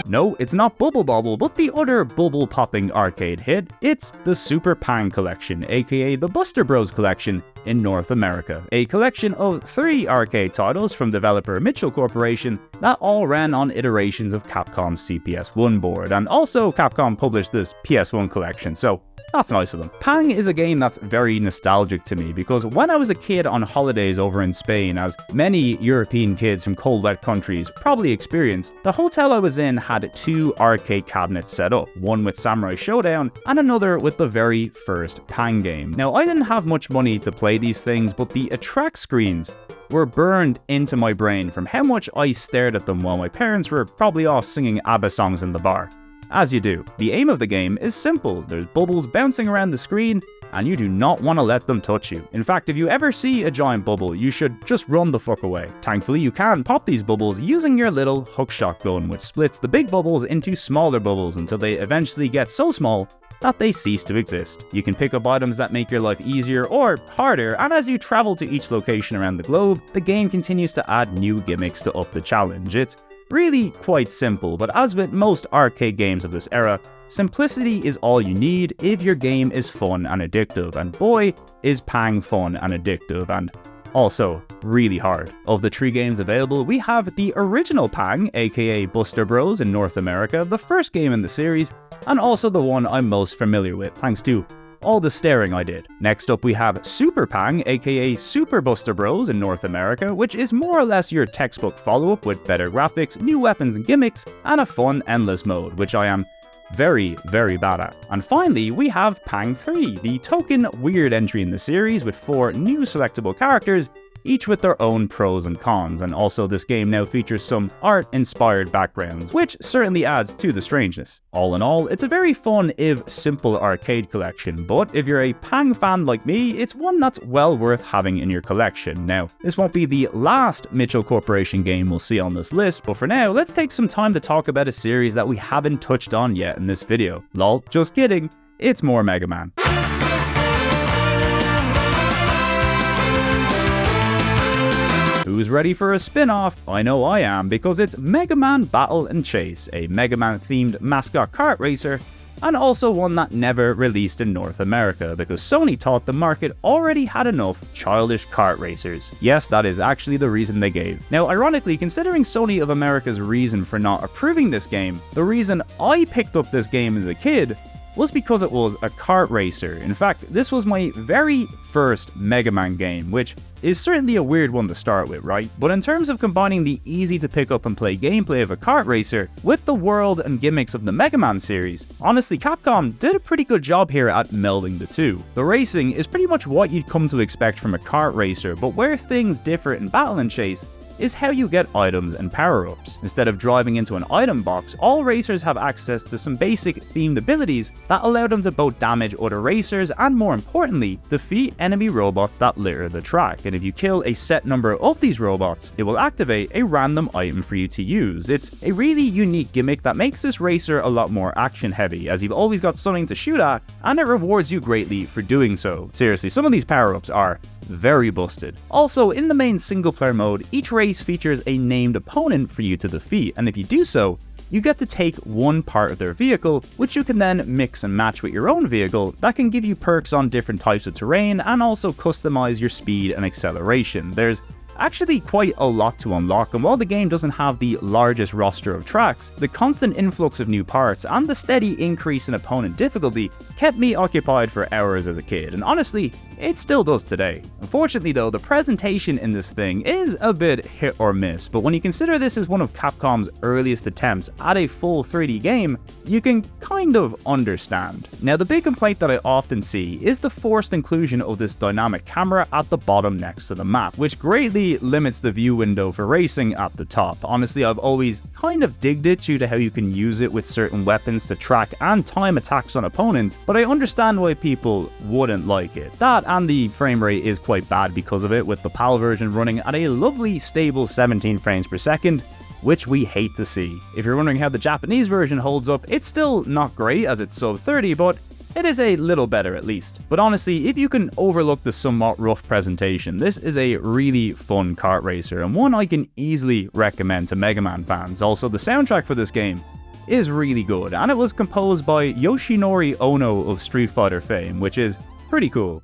Speaker 1: No, it's not Bubble Bobble, but the other bubble-popping arcade hit. It's the Super Pang Collection, aka the Buster Bros Collection in North America. A collection of 3 arcade titles from developer Mitchell Corporation that all ran on iterations of Capcom's CPS1 board, and also Capcom published this PS1 collection, so that's nice of them. Pang is a game that's very nostalgic to me because when I was a kid on holidays over in Spain, as many European kids from cold wet countries probably experienced, the hotel I was in had 2 arcade cabinets set up, one with Samurai Showdown and another with the very first Pang game. Now I didn't have much money to play these things, but the attract screens were burned into my brain from how much I stared at them while my parents were probably off singing ABBA songs in the bar. As you do. The aim of the game is simple. There's bubbles bouncing around the screen, and you do not want to let them touch you. In fact, if you ever see a giant bubble, you should just run the fuck away. Thankfully, you can pop these bubbles using your little hookshot gun, which splits the big bubbles into smaller bubbles until they eventually get so small that they cease to exist. You can pick up items that make your life easier or harder, and as you travel to each location around the globe, the game continues to add new gimmicks to up the challenge. It's really quite simple, but as with most arcade games of this era, simplicity is all you need if your game is fun and addictive, and boy is Pang fun and addictive, and also really hard. Of the 3 games available, we have the original Pang, aka Buster Bros in North America, the first game in the series, and also the one I'm most familiar with, thanks to all the staring I did. Next up we have Super Pang, aka Super Buster Bros in North America, which is more or less your textbook follow-up with better graphics, new weapons and gimmicks, and a fun endless mode, which I am very, very bad at. And finally, we have Pang 3, the token weird entry in the series with 4 new selectable characters, each with their own pros and cons, and also this game now features some art-inspired backgrounds, which certainly adds to the strangeness. All in all, it's a very fun, if simple arcade collection, but if you're a Pang fan like me, it's one that's well worth having in your collection. Now, this won't be the last Mitchell Corporation game we'll see on this list, but for now, let's take some time to talk about a series that we haven't touched on yet in this video. Lol, just kidding, it's more Mega Man. ready for a spin-off? I know I am, because it's Mega Man Battle and Chase, a Mega Man themed mascot kart racer, and also one that never released in North America because Sony thought the market already had enough childish kart racers. Yes, that is actually the reason they gave. Now, ironically, considering Sony of America's reason for not approving this game, the reason I picked up this game as a kid was because it was a kart racer. In fact, this was my very first Mega Man game, which is certainly a weird one to start with, right? But in terms of combining the easy to pick up and play gameplay of a kart racer with the world and gimmicks of the Mega Man series, honestly, Capcom did a pretty good job here at melding the two. The racing is pretty much what you'd come to expect from a kart racer, but where things differ in Battle and Chase is how you get items and power-ups. Instead of driving into an item box, all racers have access to some basic themed abilities that allow them to both damage other racers and, more importantly, defeat enemy robots that litter the track. And if you kill a set number of these robots, it will activate a random item for you to use. It's a really unique gimmick that makes this racer a lot more action-heavy, as you've always got something to shoot at, and it rewards you greatly for doing so. Seriously, some of these power-ups are very busted. Also, in the main single-player mode, each race features a named opponent for you to defeat, and if you do so, you get to take one part of their vehicle, which you can then mix and match with your own vehicle that can give you perks on different types of terrain and also customize your speed and acceleration. There's actually quite a lot to unlock, and while the game doesn't have the largest roster of tracks, the constant influx of new parts and the steady increase in opponent difficulty kept me occupied for hours as a kid, and honestly, it still does today. Unfortunately though, the presentation in this thing is a bit hit or miss, but when you consider this is one of Capcom's earliest attempts at a full 3D game, you can kind of understand. Now, the big complaint that I often see is the forced inclusion of this dynamic camera at the bottom next to the map, which greatly limits the view window for racing at the top. Honestly, I've always kind of digged it due to how you can use it with certain weapons to track and time attacks on opponents, but I understand why people wouldn't like it. That and the frame rate is quite bad because of it, with the PAL version running at a lovely stable 17 frames per second, which we hate to see. If you're wondering how the Japanese version holds up, it's still not great as it's sub 30, but it is a little better at least. But honestly, if you can overlook the somewhat rough presentation, this is a really fun kart racer and one I can easily recommend to Mega Man fans. Also, the soundtrack for this game is really good, and it was composed by Yoshinori Ono of Street Fighter fame, which is pretty cool.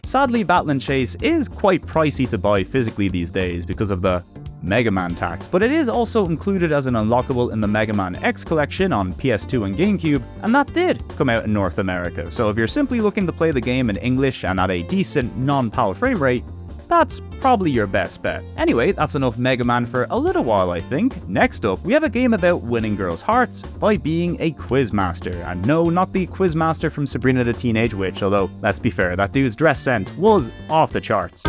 Speaker 1: Sadly, Battle & Chase is quite pricey to buy physically these days because of the Mega Man tax, but it is also included as an unlockable in the Mega Man X collection on PS2 and GameCube, and that did come out in North America. So if you're simply looking to play the game in English and at a decent non-PAL frame rate, that's probably your best bet. Anyway, that's enough Mega Man for a little while, I think. Next up, we have a game about winning girls' hearts by being a quizmaster. And no, not the quizmaster from Sabrina the Teenage Witch, although, let's be fair, that dude's dress sense was off the charts.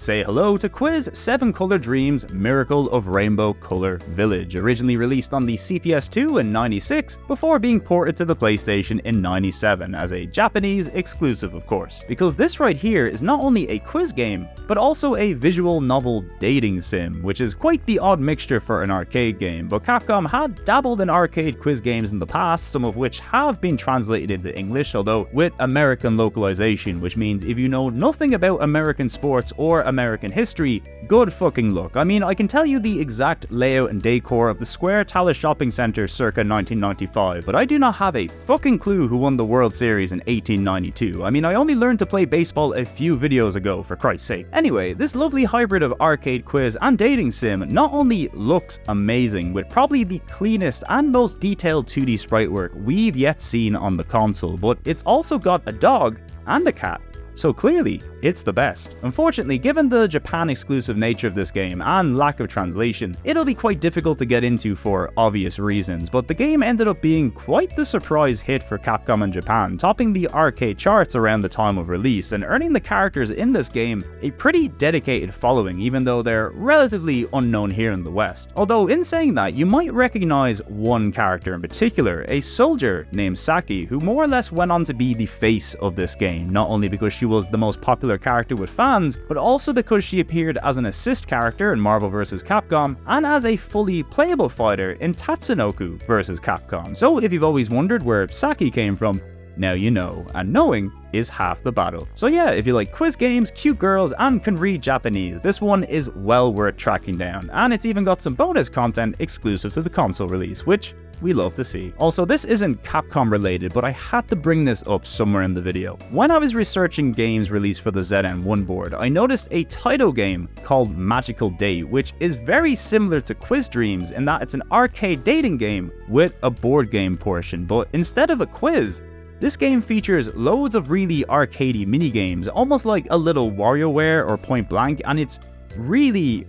Speaker 1: Say hello to Quiz 7 Color Dreams Miracle of Rainbow Color Village, originally released on the CPS2 in '96, before being ported to the PlayStation in '97 as a Japanese exclusive, of course. Because this right here is not only a quiz game, but also a visual novel dating sim, which is quite the odd mixture for an arcade game, but Capcom had dabbled in arcade quiz games in the past, some of which have been translated into English, although with American localization, which means if you know nothing about American sports or American history, good fucking luck. I mean, I can tell you the exact layout and decor of the Square Talus Shopping Center circa 1995, but I do not have a fucking clue who won the World Series in 1892. I mean, I only learned to play baseball a few videos ago, for Christ's sake. Anyway, this lovely hybrid of arcade quiz and dating sim not only looks amazing, with probably the cleanest and most detailed 2D sprite work we've yet seen on the console, but it's also got a dog and a cat. So clearly, it's the best. Unfortunately, given the Japan exclusive nature of this game and lack of translation, it'll be quite difficult to get into for obvious reasons, but the game ended up being quite the surprise hit for Capcom in Japan, topping the arcade charts around the time of release and earning the characters in this game a pretty dedicated following, even though they're relatively unknown here in the West. Although in saying that, you might recognize one character in particular, a soldier named Saki, who more or less went on to be the face of this game, not only because she was the most popular character with fans, but also because she appeared as an assist character in Marvel vs. Capcom and as a fully playable fighter in Tatsunoko vs. Capcom. So if you've always wondered where Saki came from, now you know, and knowing is half the battle. So yeah, if you like quiz games, cute girls, and can read Japanese, this one is well worth tracking down, and it's even got some bonus content exclusive to the console release, which we love to see. Also, this isn't Capcom related, but I had to bring this up somewhere in the video. When I was researching games released for the ZN1 board, I noticed a Taito game called Magical Date, which is very similar to Quiz Dreams in that it's an arcade dating game with a board game portion, but instead of a quiz, this game features loads of really arcadey minigames, almost like a little WarioWare or Point Blank, and it's really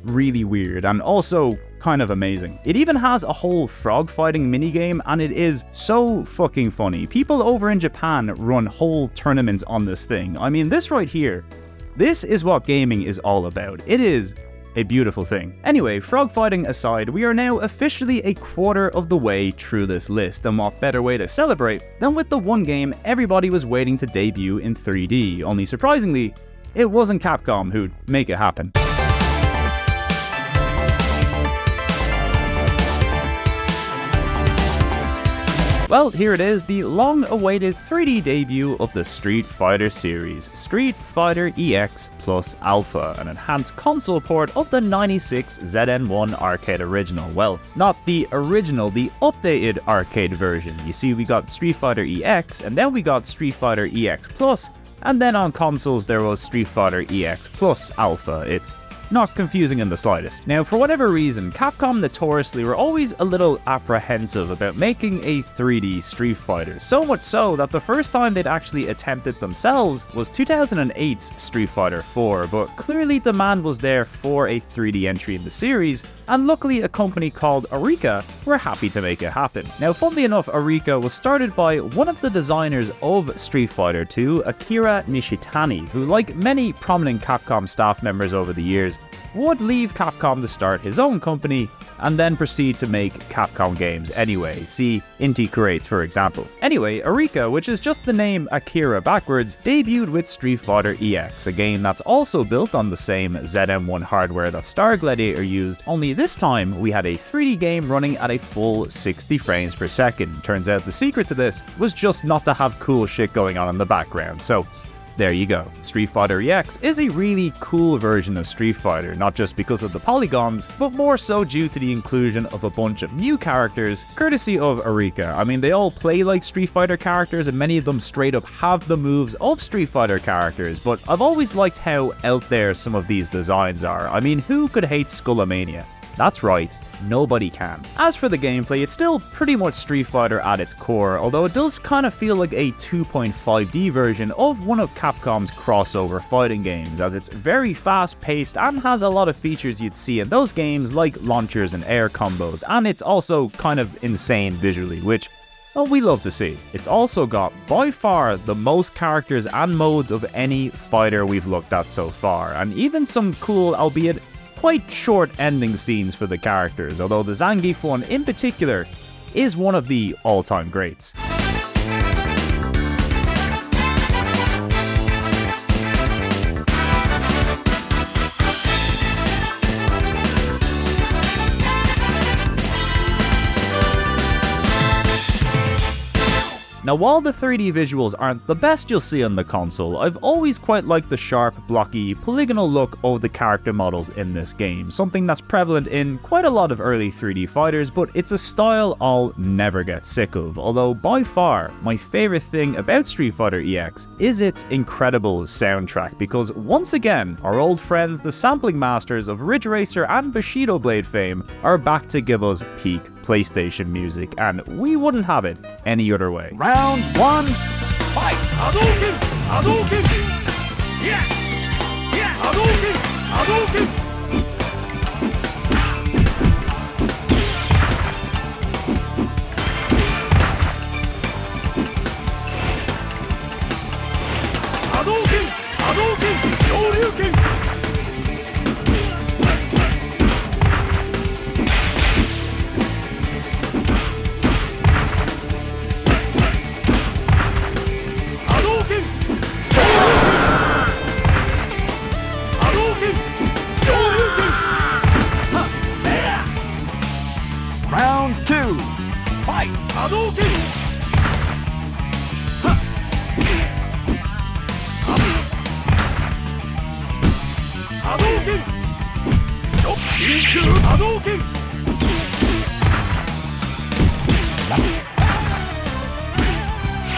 Speaker 1: weird and also kind of amazing. It even has a whole frog fighting minigame, and it is so fucking funny. People over in Japan run whole tournaments on this thing. I mean, this right here, this is what gaming is all about. It is a beautiful thing. Anyway, frog fighting aside, we are now officially a quarter of the way through this list, and what better way to celebrate than with the one game everybody was waiting to debut in 3D, only surprisingly, it wasn't Capcom who'd make it happen. Well, here it is, the long-awaited 3D debut of the Street Fighter series, Street Fighter EX Plus Alpha, an enhanced console port of the '96 ZN1 arcade original. Well, not the original, the updated arcade version. You see, we got Street Fighter EX, and then we got Street Fighter EX Plus, and then on consoles there was Street Fighter EX Plus Alpha. It's not confusing in the slightest. Now, for whatever reason, Capcom notoriously were always a little apprehensive about making a 3D Street Fighter, so much so that the first time they'd actually attempted themselves was 2008's Street Fighter 4, but clearly demand was there for a 3D entry in the series, and luckily a company called Arika were happy to make it happen. Now, funnily enough, Arika was started by one of the designers of Street Fighter 2, Akira Nishitani, who, like many prominent Capcom staff members over the years, would leave Capcom to start his own company and then proceed to make Capcom games anyway. See Inti Creates, for example. Anyway, Arika, which is just the name Akira backwards, debuted with Street Fighter EX, a game that's also built on the same ZM1 hardware that Star Gladiator used, only this time we had a 3D game running at a full 60 frames per second. Turns out the secret to this was just not to have cool shit going on in the background, so there you go. Street Fighter EX is a really cool version of Street Fighter, not just because of the polygons, but more so due to the inclusion of a bunch of new characters, courtesy of Arika. I mean, they all play like Street Fighter characters, and many of them straight up have the moves of Street Fighter characters, but I've always liked how out there some of these designs are. I mean, who could hate Skullomania? That's right, nobody can. As for the gameplay, it's still pretty much Street Fighter at its core, although it does kind of feel like a 2.5D version of one of Capcom's crossover fighting games, as it's very fast paced and has a lot of features you'd see in those games like launchers and air combos, and it's also kind of insane visually, which Well, we love to see. It's also got by far the most characters and modes of any fighter we've looked at so far, and even some cool, albeit quite short ending scenes for the characters, although the Zangief one in particular is one of the all-time greats. Now, while the 3D visuals aren't the best you'll see on the console, I've always quite liked the sharp, blocky, polygonal look of the character models in this game, something that's prevalent in quite a lot of early 3D fighters, but it's a style I'll never get sick of, although by far my favourite thing about Street Fighter EX is its incredible soundtrack, because once again, our old friends the sampling masters of Ridge Racer and Bushido Blade fame are back to give us peak PlayStation music, and we wouldn't have it any other way.
Speaker 8: Round 1, fight! Hadouken! Hadouken! Yeah! Yeah! Hadouken! Hadouken! Hadouken! Hadouken! Shoryuken! Round 2, fight! Hadouken! Hadouken! Shokishu Hadouken!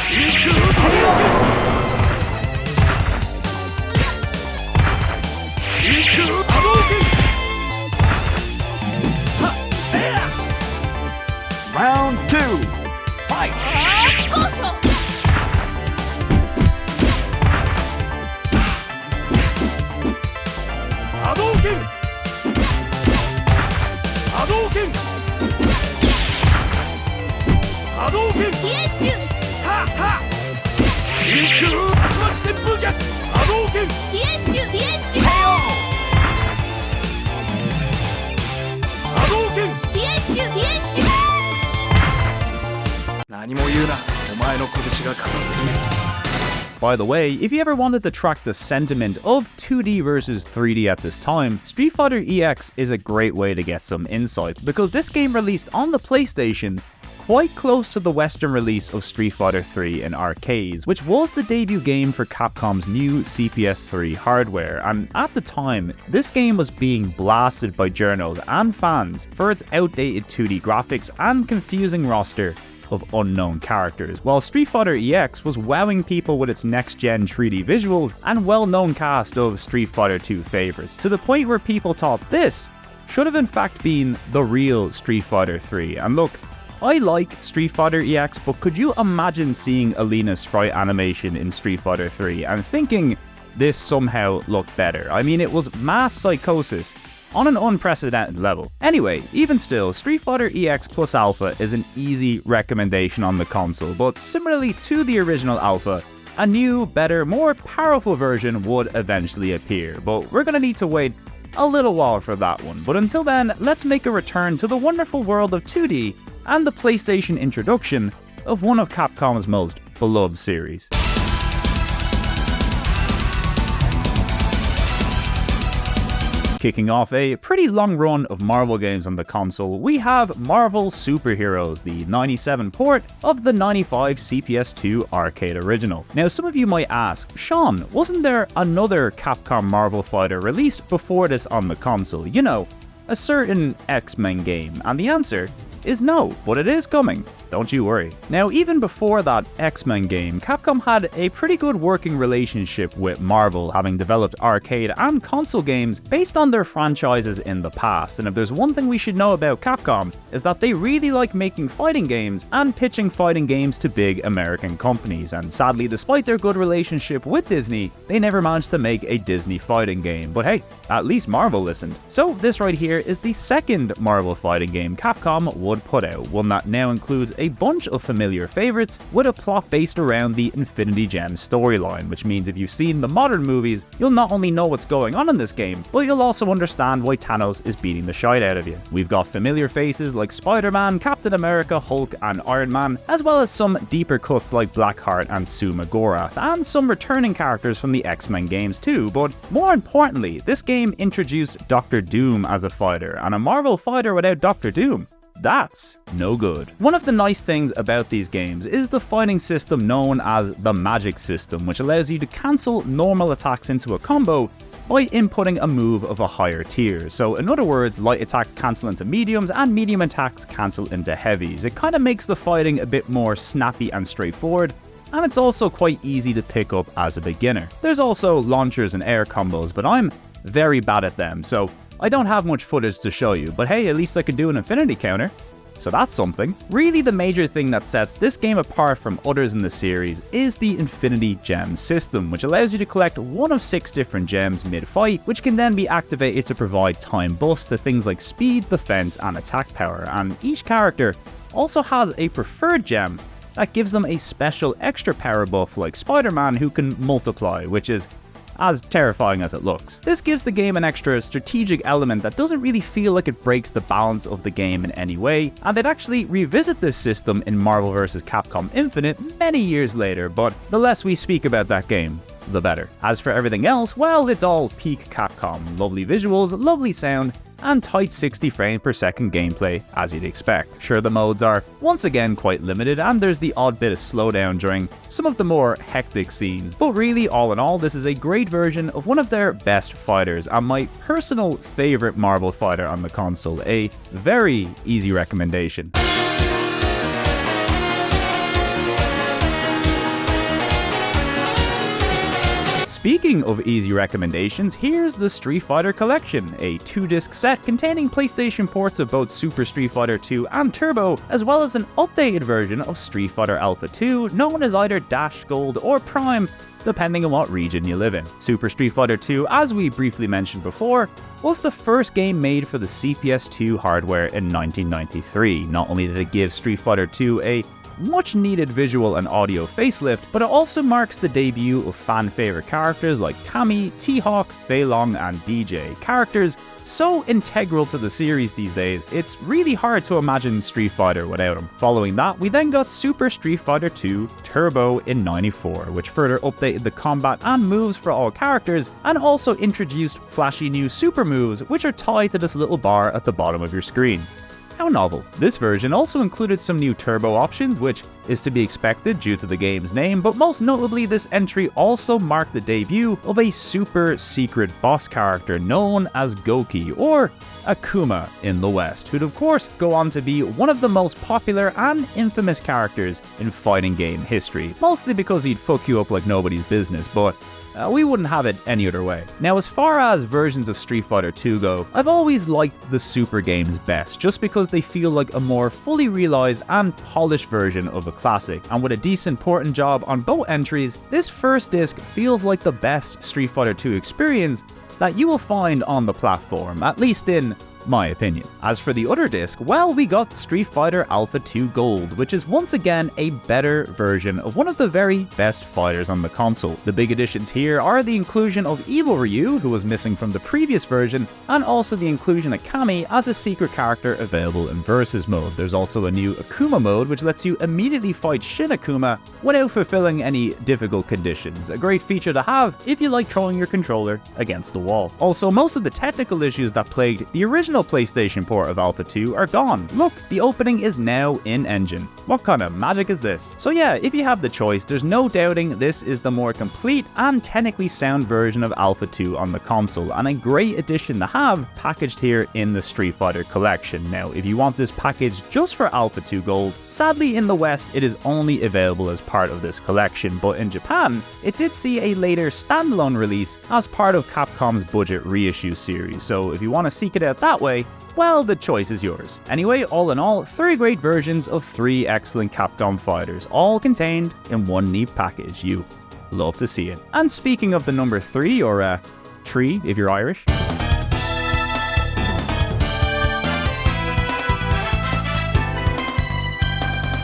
Speaker 8: Shikishu Hadouken! Shikishu Hadouken! Round 2, fight! Hadouken! Hadouken! Hadouken! Ha ha! Shikishu Hadouken! Hadouken! KO! Hadouken!
Speaker 1: By the way, if you ever wanted to track the sentiment of 2D versus 3D at this time, Street Fighter EX is a great way to get some insight, because this game released on the PlayStation quite close to the Western release of Street Fighter 3 in arcades, which was the debut game for Capcom's new CPS3 hardware, and at the time, this game was being blasted by journos and fans for its outdated 2D graphics and confusing roster of unknown characters, while Street Fighter EX was wowing people with its next-gen 3D visuals and well-known cast of Street Fighter 2 favourites, to the point where people thought this should have in fact been the real Street Fighter 3. And look, I like Street Fighter EX, but could you imagine seeing Alina's sprite animation in Street Fighter 3 and thinking this somehow looked better? I mean, it was mass psychosis on an unprecedented level. Anyway, even still, Street Fighter EX Plus Alpha is an easy recommendation on the console, but similarly to the original Alpha, a new, better, more powerful version would eventually appear, but we're gonna need to wait a little while for that one. But until then, let's make a return to the wonderful world of 2D and the PlayStation introduction of one of Capcom's most beloved series. Kicking off a pretty long run of Marvel games on the console, we have Marvel Super Heroes, the 97 port of the 95 CPS2 arcade original. Now, some of you might ask, Sean, wasn't there another Capcom Marvel fighter released before this on the console? You know, a certain X-Men game. And the answer is no, but it is coming. Don't you worry. Now, even before that X-Men game, Capcom had a pretty good working relationship with Marvel, having developed arcade and console games based on their franchises in the past. And if there's one thing we should know about Capcom, is that they really like making fighting games and pitching fighting games to big American companies. And sadly, despite their good relationship with Disney, they never managed to make a Disney fighting game. But hey, at least Marvel listened. So this right here is the second Marvel fighting game Capcom would would put out, one that now includes a bunch of familiar favourites with a plot based around the Infinity Gem storyline, which means if you've seen the modern movies, you'll not only know what's going on in this game, but you'll also understand why Thanos is beating the shite out of you. We've got familiar faces like Spider-Man, Captain America, Hulk and Iron Man, as well as some deeper cuts like Blackheart and Sue McGorath, and some returning characters from the X-Men games too, but more importantly, this game introduced Doctor Doom as a fighter, and a Marvel fighter without Doctor Doom, that's no good. One of the nice things about these games is the fighting system known as the magic system, which allows you to cancel normal attacks into a combo by inputting a move of a higher tier. So in other words, light attacks cancel into mediums and medium attacks cancel into heavies. It kind of makes the fighting a bit more snappy and straightforward, and it's also quite easy to pick up as a beginner. There's also launchers and air combos, but I'm very bad at them, so I don't have much footage to show you, but hey, at least I can do an infinity counter. So that's something. Really, the major thing that sets this game apart from others in the series is the Infinity Gem system, which allows you to collect one of 6 different gems mid-fight, which can then be activated to provide time buffs to things like speed, defense, and attack power. And each character also has a preferred gem that gives them a special extra power buff, like Spider-Man, who can multiply, which is as terrifying as it looks. This gives the game an extra strategic element that doesn't really feel like it breaks the balance of the game in any way, and they'd actually revisit this system in Marvel vs. Capcom Infinite many years later, but the less we speak about that game, the better. As for everything else, well, it's all peak Capcom. Lovely visuals, lovely sound, and tight 60 frames per second gameplay, as you'd expect. Sure, the modes are once again quite limited, and there's the odd bit of slowdown during some of the more hectic scenes, but really, all in all, this is a great version of one of their best fighters, and my personal favourite Marvel fighter on the console. A very easy recommendation. Speaking of easy recommendations, here's the Street Fighter Collection, a 2-disc set containing PlayStation ports of both Super Street Fighter 2 and Turbo, as well as an updated version of Street Fighter Alpha 2, known as either Dash, Gold, or Prime, depending on what region you live in. Super Street Fighter 2, as we briefly mentioned before, was the first game made for the CPS2 hardware in 1993. Not only did it give Street Fighter 2 a much needed visual and audio facelift, but it also marks the debut of fan favorite characters like Cammy, T-Hawk, Fei Long, and DJ. Characters so integral to the series these days, it's really hard to imagine Street Fighter without them. Following that, we then got Super Street Fighter 2 Turbo in '94, which further updated the combat and moves for all characters, and also introduced flashy new super moves, which are tied to this little bar at the bottom of your screen. How novel. This version also included some new turbo options, which is to be expected due to the game's name, but most notably this entry also marked the debut of a super secret boss character known as Gouki, or Akuma in the West, who'd of course go on to be one of the most popular and infamous characters in fighting game history, mostly because he'd fuck you up like nobody's business, but we wouldn't have it any other way. Now, as far as versions of Street Fighter 2 go, I've always liked the Super games best, just because they feel like a more fully realized and polished version of a classic, and with a decent porting job on both entries, this first disc feels like the best Street Fighter 2 experience that you will find on the platform, at least in my opinion. As for the other disc, well, we got Street Fighter Alpha 2 Gold, which is once again a better version of one of the very best fighters on the console. The big additions here are the inclusion of Evil Ryu, who was missing from the previous version, and also the inclusion of Cammy as a secret character available in Versus mode. There's also a new Akuma mode, which lets you immediately fight Shin Akuma without fulfilling any difficult conditions. A great feature to have if you like throwing your controller against the wall. Also, most of the technical issues that plagued the original PlayStation port of Alpha 2 are gone. Look, the opening is now in-engine. What kind of magic is this? So yeah, if you have the choice, there's no doubting this is the more complete and technically sound version of Alpha 2 on the console, and a great addition to have packaged here in the Street Fighter collection. Now, if you want this package just for Alpha 2 Gold, sadly in the West it is only available as part of this collection, but in Japan, it did see a later standalone release as part of Capcom's budget reissue series, so if you want to seek it out that way, well, the choice is yours. Anyway, all in all, 3 great versions of 3 excellent Capcom fighters, all contained in one neat package. You love to see it. And speaking of the number 3, or tree if you're Irish,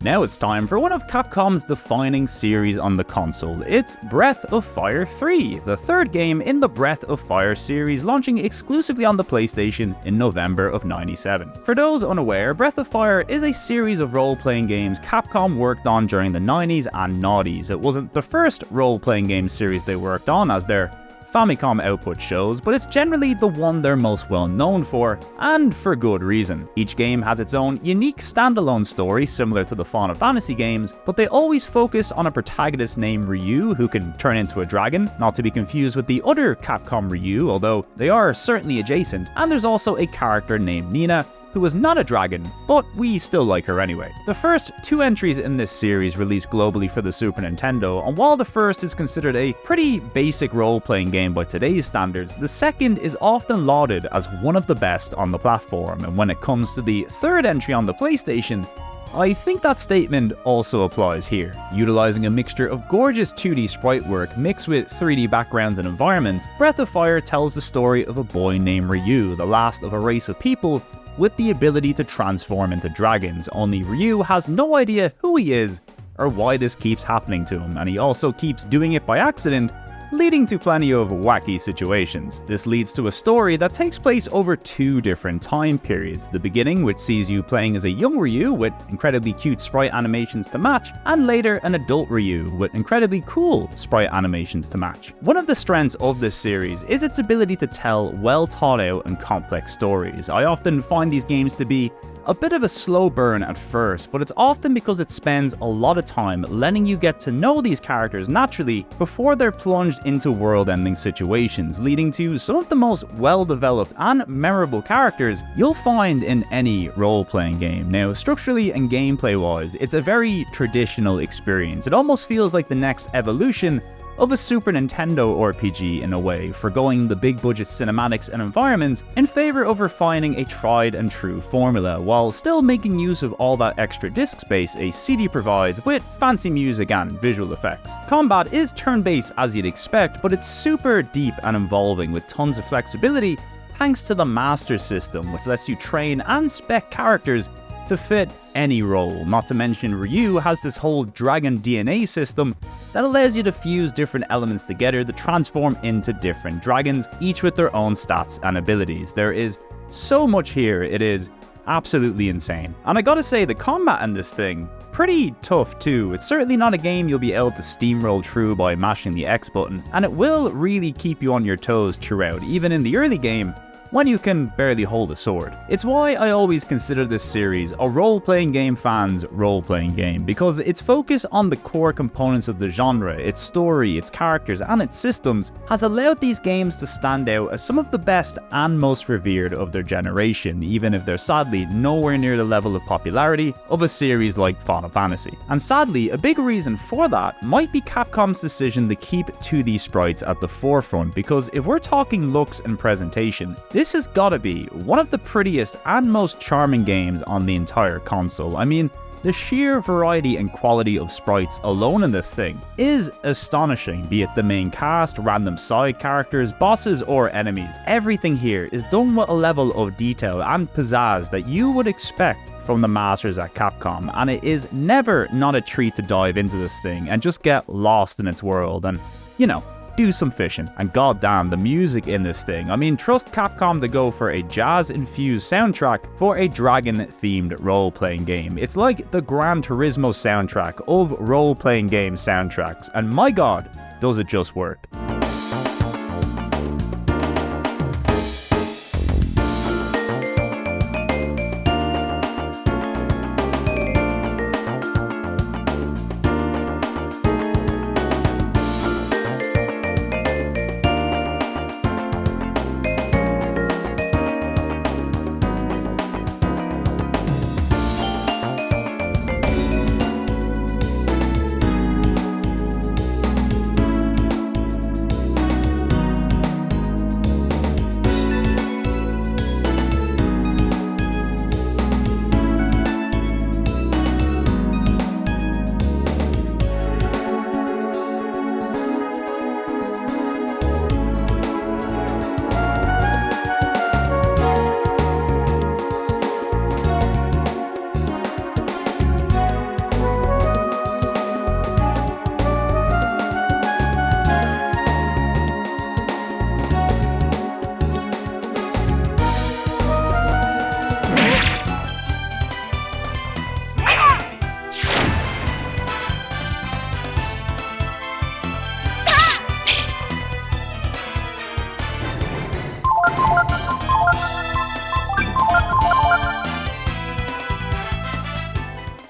Speaker 1: Now it's time for one of Capcom's defining series on the console. It's Breath of Fire 3, the third game in the Breath of Fire series, launching exclusively on the PlayStation in November of '97. For those unaware, Breath of Fire is a series of role-playing games Capcom worked on during the 90s and noughties. It wasn't the first role-playing game series they worked on, as their Famicom output shows, but it's generally the one they're most well known for, and for good reason. Each game has its own unique standalone story similar to the Final Fantasy games, but they always focus on a protagonist named Ryu who can turn into a dragon, not to be confused with the other Capcom Ryu, although they are certainly adjacent, and there's also a character named Nina, who was not a dragon, but we still like her anyway. The first two entries in this series released globally for the Super Nintendo, and while the first is considered a pretty basic role-playing game by today's standards, the second is often lauded as one of the best on the platform, and when it comes to the third entry on the PlayStation, I think that statement also applies here. Utilizing a mixture of gorgeous 2D sprite work mixed with 3D backgrounds and environments, Breath of Fire tells the story of a boy named Ryu, the last of a race of people with the ability to transform into dragons, only Ryu has no idea who he is or why this keeps happening to him, and he also keeps doing it by accident, leading to plenty of wacky situations. This leads to a story that takes place over two different time periods. The beginning, which sees you playing as a young Ryu with incredibly cute sprite animations to match, and later an adult Ryu with incredibly cool sprite animations to match. One of the strengths of this series is its ability to tell well thought out and complex stories. I often find these games to be a bit of a slow burn at first, but it's often because it spends a lot of time letting you get to know these characters naturally before they're plunged into world-ending situations, leading to some of the most well-developed and memorable characters you'll find in any role-playing game. Now, structurally and gameplay-wise, it's a very traditional experience. It almost feels like the next evolution of a Super Nintendo RPG in a way, forgoing the big budget cinematics and environments in favor of refining a tried and true formula, while still making use of all that extra disc space a CD provides with fancy music and visual effects. Combat is turn-based as you'd expect, but it's super deep and involving with tons of flexibility thanks to the Master System, which lets you train and spec characters to fit any role. Not to mention, Ryu has this whole dragon DNA system that allows you to fuse different elements together to transform into different dragons, each with their own stats and abilities. There is so much here, it is absolutely insane. And I gotta say, the combat in this thing, pretty tough too. It's certainly not a game you'll be able to steamroll through by mashing the X button, and it will really keep you on your toes throughout, even in the early game, when you can barely hold a sword. It's why I always consider this series a role-playing game fan's role-playing game, because its focus on the core components of the genre, its story, its characters, and its systems has allowed these games to stand out as some of the best and most revered of their generation, even if they're sadly nowhere near the level of popularity of a series like Final Fantasy. And sadly, a big reason for that might be Capcom's decision to keep 2D sprites at the forefront, because if we're talking looks and presentation, this has gotta be one of the prettiest and most charming games on the entire console. I mean, the sheer variety and quality of sprites alone in this thing is astonishing, be it the main cast, random side characters, bosses, or enemies. Everything here is done with a level of detail and pizzazz that you would expect from the masters at Capcom, and it is never not a treat to dive into this thing and just get lost in its world and, you know, do some fishing. And goddamn, the music in this thing. I mean, trust Capcom to go for a jazz-infused soundtrack for a dragon-themed role-playing game. It's like the Gran Turismo soundtrack of role-playing game soundtracks, and my god, does it just work.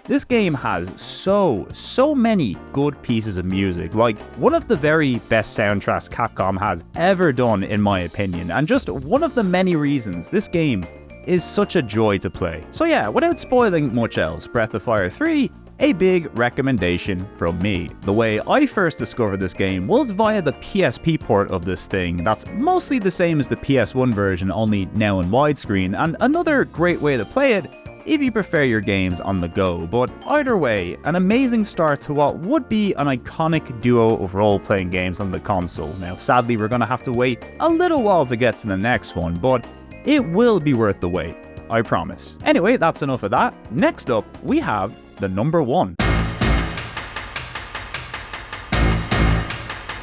Speaker 1: This game has so many good pieces of music, like one of the very best soundtracks Capcom has ever done in my opinion, and just one of the many reasons this game is such a joy to play. So yeah, without spoiling much else, Breath of Fire 3, a big recommendation from me. The way I first discovered this game was via the PSP port of this thing that's mostly the same as the PS1 version, only now in widescreen, and another great way to play it if you prefer your games on the go. But either way, an amazing start to what would be an iconic duo of role-playing games on the console. Now sadly we're gonna have to wait a little while to get to the next one, but it will be worth the wait, I promise. Anyway, that's enough of that. Next up, we have the number 1.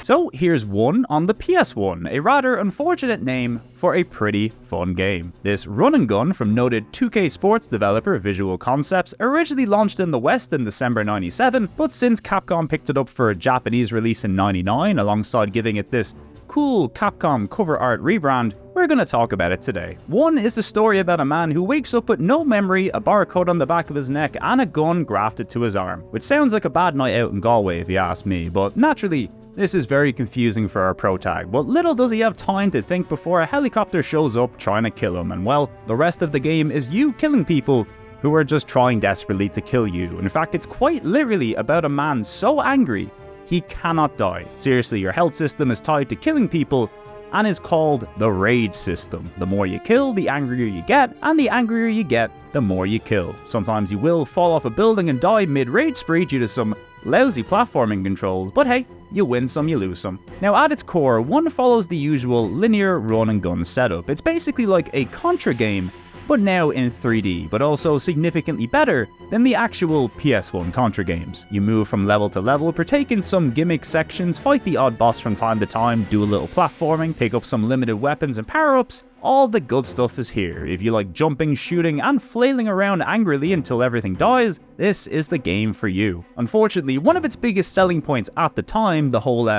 Speaker 1: So here's one on the PS1, a rather unfortunate name for a pretty fun game. This run and gun from noted 2K Sports developer Visual Concepts originally launched in the West in December 97, but since Capcom picked it up for a Japanese release in 99 alongside giving it this cool Capcom cover art rebrand, we're going to talk about it today. One is the story about a man who wakes up with no memory, a barcode on the back of his neck, and a gun grafted to his arm, which sounds like a bad night out in Galway if you ask me, but naturally, this is very confusing for our protag, but little does he have time to think before a helicopter shows up trying to kill him, and well, the rest of the game is you killing people who are just trying desperately to kill you. In fact, it's quite literally about a man so angry he cannot die. Seriously, your health system is tied to killing people and is called the rage system. The more you kill, the angrier you get, and the angrier you get, the more you kill. Sometimes you will fall off a building and die mid-rage spree due to some lousy platforming controls, but hey, you win some, you lose some. Now at its core, one follows the usual linear run and gun setup. It's basically like a Contra game, but now in 3D, but also significantly better than the actual PS1 Contra games. You move from level to level, partake in some gimmick sections, fight the odd boss from time to time, do a little platforming, pick up some limited weapons and power-ups. All the good stuff is here. If you like jumping, shooting, and flailing around angrily until everything dies, this is the game for you. Unfortunately, one of its biggest selling points at the time, the whole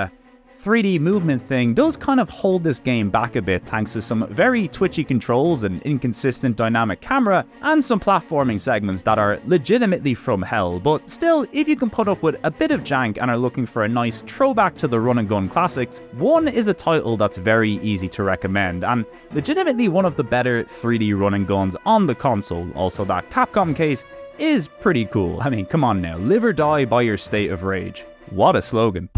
Speaker 1: 3D movement thing, does kind of hold this game back a bit thanks to some very twitchy controls, and inconsistent dynamic camera, and some platforming segments that are legitimately from hell. But still, if you can put up with a bit of jank and are looking for a nice throwback to the run and gun classics, one is a title that's very easy to recommend, and legitimately one of the better 3D run and guns on the console. Also, that Capcom case is pretty cool. I mean, come on now, live or die by your state of rage. What a slogan.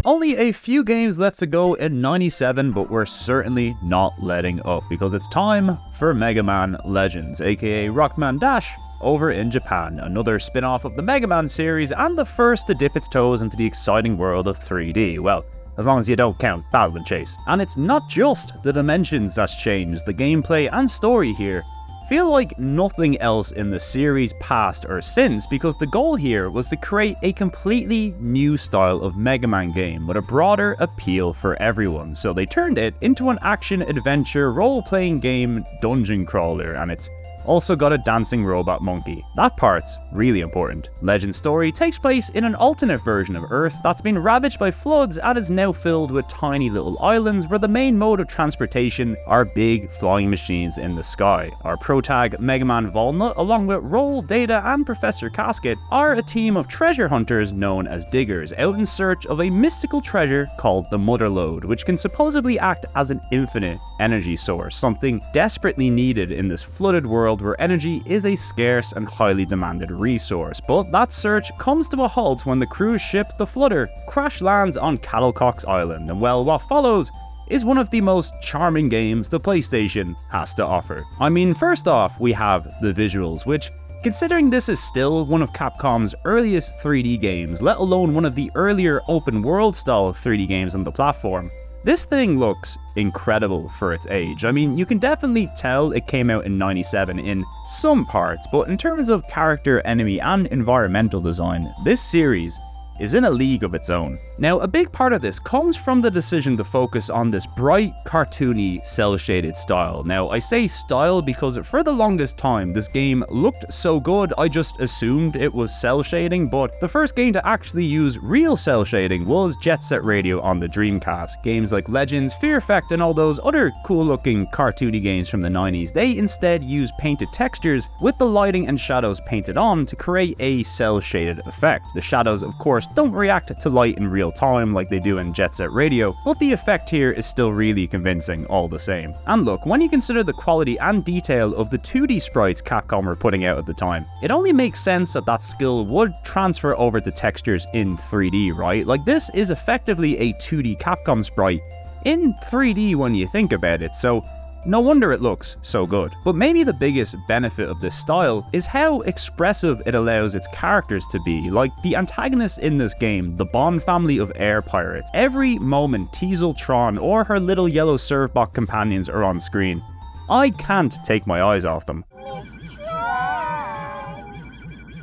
Speaker 1: Only a few games left to go in 97, but we're certainly not letting up, because it's time for Mega Man Legends, aka Rockman Dash, over in Japan, another spin-off of the Mega Man series and the first to dip its toes into the exciting world of 3D. Well, as long as you don't count Battle and Chase. And it's not just the dimensions that's changed, the gameplay and story here feel like nothing else in the series past or since, because the goal here was to create a completely new style of Mega Man game with a broader appeal for everyone. So they turned it into an action-adventure role-playing game dungeon crawler, and it's also got a dancing robot monkey. That part's really important. Legend's story takes place in an alternate version of Earth that's been ravaged by floods and is now filled with tiny little islands where the main mode of transportation are big flying machines in the sky. Our protag Mega Man Volnut, along with Roll, Data, and Professor Casket, are a team of treasure hunters known as Diggers, out in search of a mystical treasure called the Mother Lode, which can supposedly act as an infinite energy source, something desperately needed in this flooded world where energy is a scarce and highly demanded resource. But that search comes to a halt when the cruise ship, the Fludder, crash lands on Cattlecock's Island, and well, what follows is one of the most charming games the PlayStation has to offer. I mean, first off, we have the visuals, which, considering this is still one of Capcom's earliest 3D games, let alone one of the earlier open world style 3D games on the platform, this thing looks incredible for its age. I mean, you can definitely tell it came out in 97 in some parts, but in terms of character, enemy, and environmental design, this series is in a league of its own. Now, a big part of this comes from the decision to focus on this bright, cartoony, cel-shaded style. Now, I say style because for the longest time, this game looked so good, I just assumed it was cel shading, but the first game to actually use real cel shading was Jet Set Radio on the Dreamcast. Games like Legends, Fear Effect, and all those other cool-looking cartoony games from the 90s, they instead use painted textures with the lighting and shadows painted on to create a cel-shaded effect. The shadows, of course, don't react to light in real time like they do in Jet Set Radio, but the effect here is still really convincing all the same. And look, when you consider the quality and detail of the 2D sprites Capcom were putting out at the time, it only makes sense that that skill would transfer over to textures in 3D, right? Like, this is effectively a 2D Capcom sprite in 3D when you think about it, so no wonder it looks so good. But maybe the biggest benefit of this style is how expressive it allows its characters to be. Like the antagonist in this game, the Bond family of air pirates. Every moment Teasel Tron or her little yellow surfbot companions are on screen, I can't take my eyes off them.
Speaker 10: Miss Tron,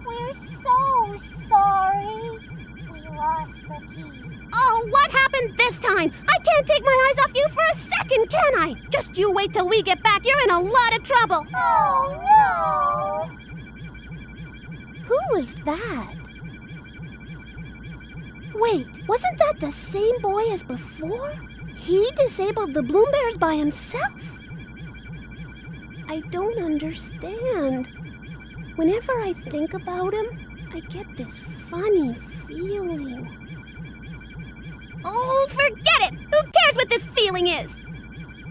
Speaker 10: we're so sorry. We lost the key. Oh, what happened this time? I can't take my eyes off you for a second, can I? Just you wait till we get back. You're in a lot of trouble. Oh, no. Who was that? Wait, wasn't that the same boy as before? He disabled the Bloom Bears by himself. I don't understand. Whenever I think about him, I get this funny feeling. Oh, forget it! Who cares what this feeling is?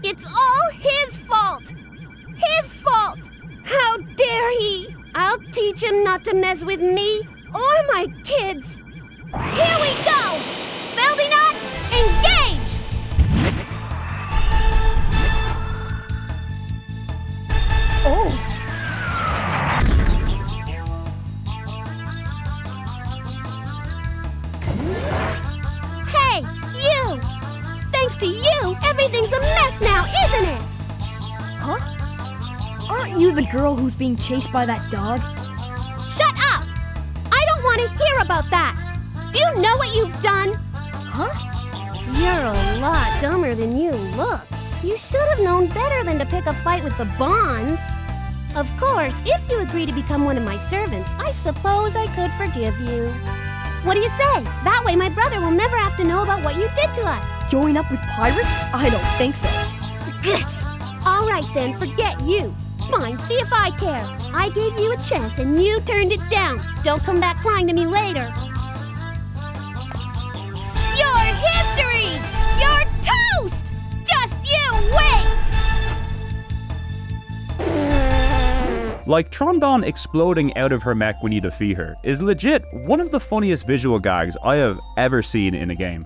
Speaker 10: It's all his fault! His fault! How dare he! I'll teach him not to mess with me or my kids! Here we go! Feldinot, engage! Oh! Hey, you! Thanks to you, everything's a mess now, isn't it?
Speaker 14: Huh? Aren't you the girl who's being chased by that dog?
Speaker 10: Shut up! I don't want to hear about that! Do you know what you've done?
Speaker 14: Huh?
Speaker 10: You're a lot dumber than you look. You should have known better than to pick a fight with the Bonds. Of course, if you agree to become one of my servants, I suppose I could forgive you. What do you say? That way my brother will never have to know about what you did to us.
Speaker 14: Join up with pirates? I don't think so.
Speaker 10: All right then, forget you. Fine, see if I care. I gave you a chance and you turned it down. Don't come back crying to me later. Your history! You're toast! Just you wait!
Speaker 1: Like, Trondon exploding out of her mech when you defeat her is legit one of the funniest visual gags I have ever seen in a game.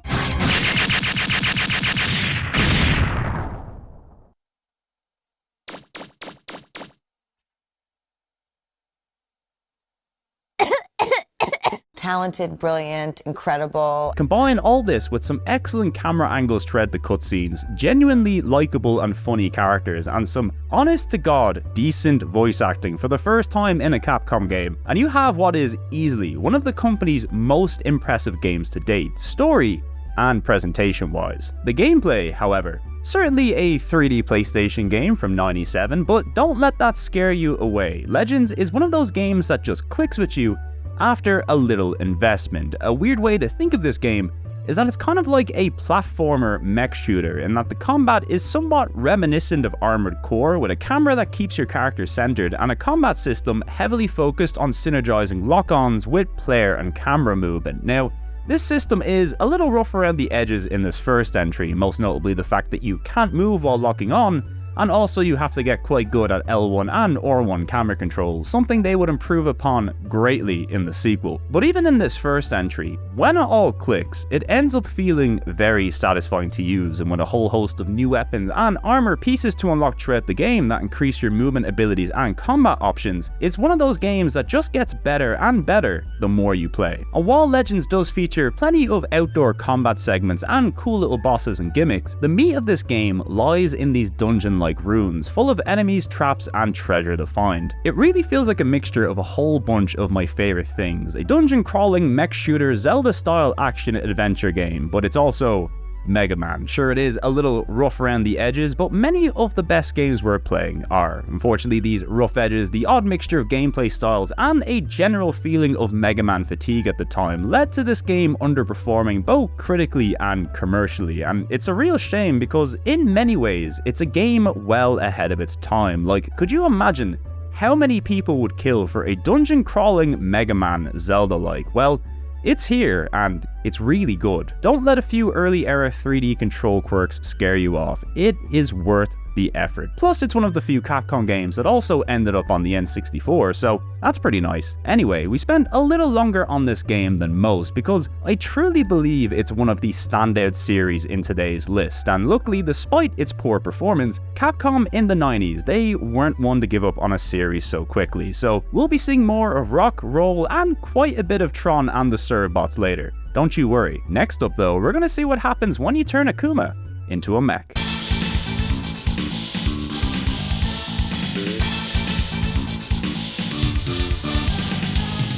Speaker 13: Talented, brilliant, incredible.
Speaker 1: Combine all this with some excellent camera angles throughout the cutscenes, genuinely likable and funny characters, and some honest-to-God decent voice acting for the first time in a Capcom game, and you have what is easily one of the company's most impressive games to date, story and presentation-wise. The gameplay, however, certainly a 3D PlayStation game from '97, but don't let that scare you away. Legends is one of those games that just clicks with you after a little investment. A weird way to think of this game is that it's kind of like a platformer mech shooter, in that the combat is somewhat reminiscent of Armored Core, with a camera that keeps your character centered and a combat system heavily focused on synergizing lock-ons with player and camera movement. Now, this system is a little rough around the edges in this first entry, most notably the fact that you can't move while locking on, and also you have to get quite good at L1 and R1 camera controls, something they would improve upon greatly in the sequel. But even in this first entry, when it all clicks, it ends up feeling very satisfying to use, and with a whole host of new weapons and armor pieces to unlock throughout the game that increase your movement abilities and combat options, it's one of those games that just gets better and better the more you play. And while Legends does feature plenty of outdoor combat segments and cool little bosses and gimmicks, the meat of this game lies in these dungeon like ruins, full of enemies, traps, and treasure to find. It really feels like a mixture of a whole bunch of my favorite things. A dungeon crawling, mech shooter, Zelda-style action-adventure game, but it's also Mega Man. Sure, it is a little rough around the edges, but many of the best games we're playing are. Unfortunately, these rough edges, the odd mixture of gameplay styles, and a general feeling of Mega Man fatigue at the time led to this game underperforming both critically and commercially, and it's a real shame because in many ways, it's a game well ahead of its time. Like, could you imagine how many people would kill for a dungeon crawling Mega Man Zelda-like? Well, it's here, and it's really good. Don't let a few early era 3D control quirks scare you off. It is worth the effort. Plus, it's one of the few Capcom games that also ended up on the N64, so that's pretty nice. Anyway, we spent a little longer on this game than most because I truly believe it's one of the standout series in today's list, and luckily, despite its poor performance, Capcom in the 90s, they weren't one to give up on a series so quickly, so we'll be seeing more of rock, roll, and quite a bit of Tron and the Cyberbots later. Don't you worry. Next up though, we're gonna see what happens when you turn Akuma into a mech.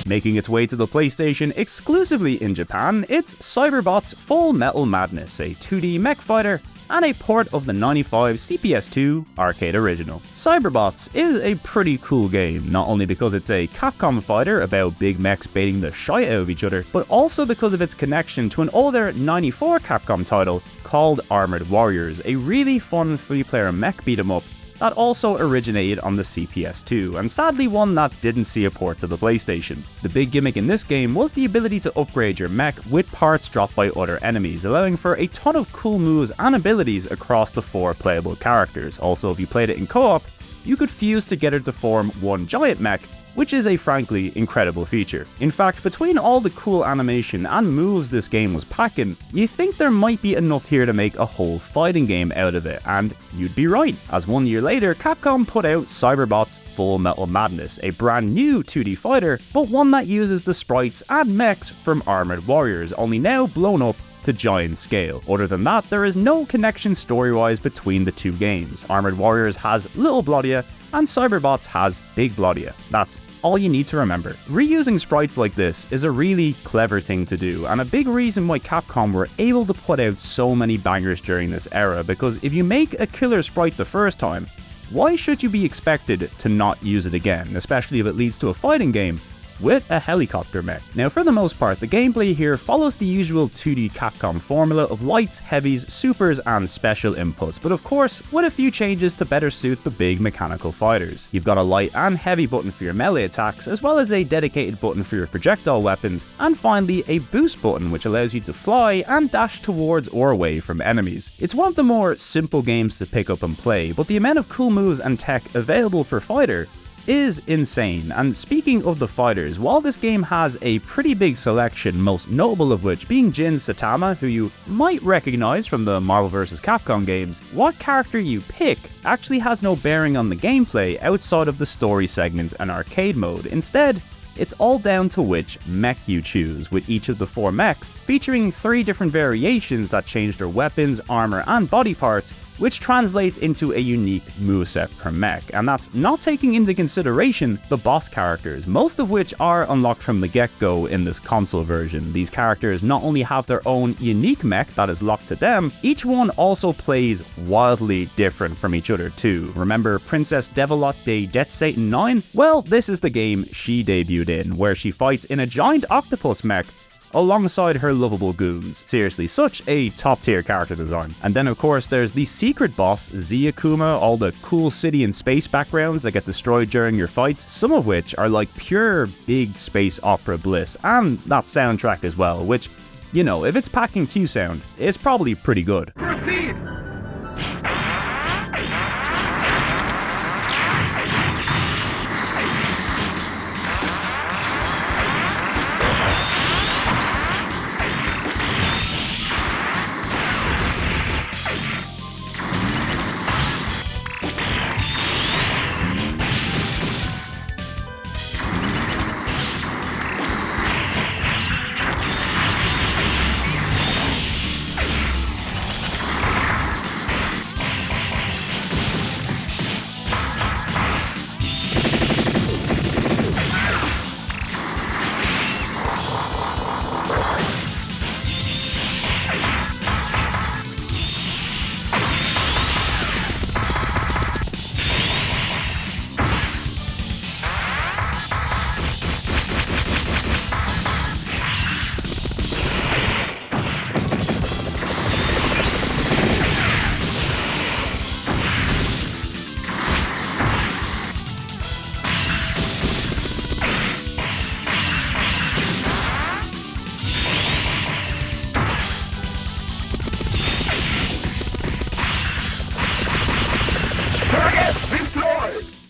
Speaker 1: Making its way to the PlayStation exclusively in Japan, it's Cyberbots Full Metal Madness, a 2D mech fighter and a port of the '95 CPS2 arcade original. Cyberbots is a pretty cool game, not only because it's a Capcom fighter about big mechs baiting the shite out of each other, but also because of its connection to an older '94 Capcom title called Armored Warriors, a really fun 3-player mech beat-em-up that also originated on the CPS2, and sadly one that didn't see a port to the PlayStation. The big gimmick in this game was the ability to upgrade your mech with parts dropped by other enemies, allowing for a ton of cool moves and abilities across the 4 playable characters. Also, if you played it in co-op, you could fuse together to form one giant mech, which is a frankly incredible feature. In fact, between all the cool animation and moves this game was packing, you think there might be enough here to make a whole fighting game out of it, and you'd be right, as 1 year later, Capcom put out Cyberbots Full Metal Madness, a brand new 2D fighter, but one that uses the sprites and mechs from Armored Warriors, only now blown up to giant scale. Other than that, there is no connection story-wise between the two games. Armored Warriors has Little Blodia, and Cyberbots has Big Blodia. That's all you need to remember. Reusing sprites like this is a really clever thing to do, and a big reason why Capcom were able to put out so many bangers during this era, because if you make a killer sprite the first time, why should you be expected to not use it again, especially if it leads to a fighting game with a helicopter mech. Now, for the most part, the gameplay here follows the usual 2D Capcom formula of lights, heavies, supers, and special inputs, but of course, with a few changes to better suit the big mechanical fighters. You've got a light and heavy button for your melee attacks, as well as a dedicated button for your projectile weapons, and finally, a boost button which allows you to fly and dash towards or away from enemies. It's one of the more simple games to pick up and play, but the amount of cool moves and tech available per fighter is insane. And speaking of the fighters, while this game has a pretty big selection, most notable of which being Jin Saitama, who you might recognize from the Marvel vs. Capcom games, what character you pick actually has no bearing on the gameplay outside of the story segments and arcade mode. Instead, it's all down to which mech you choose, with each of the 4 mechs featuring 3 different variations that change their weapons, armor, and body parts, which translates into a unique moveset per mech, and that's not taking into consideration the boss characters, most of which are unlocked from the get-go in this console version. These characters not only have their own unique mech that is locked to them, each one also plays wildly different from each other too. Remember Princess Devilot de Death Satan 9? Well, this is the game she debuted in, where she fights in a giant octopus mech alongside her lovable goons. Seriously, such a top tier character design. And then of course there's the secret boss, Z Akuma, all the cool city and space backgrounds that get destroyed during your fights, some of which are like pure big space opera bliss, and that soundtrack as well, which, you know, if it's packing Q sound, it's probably pretty good.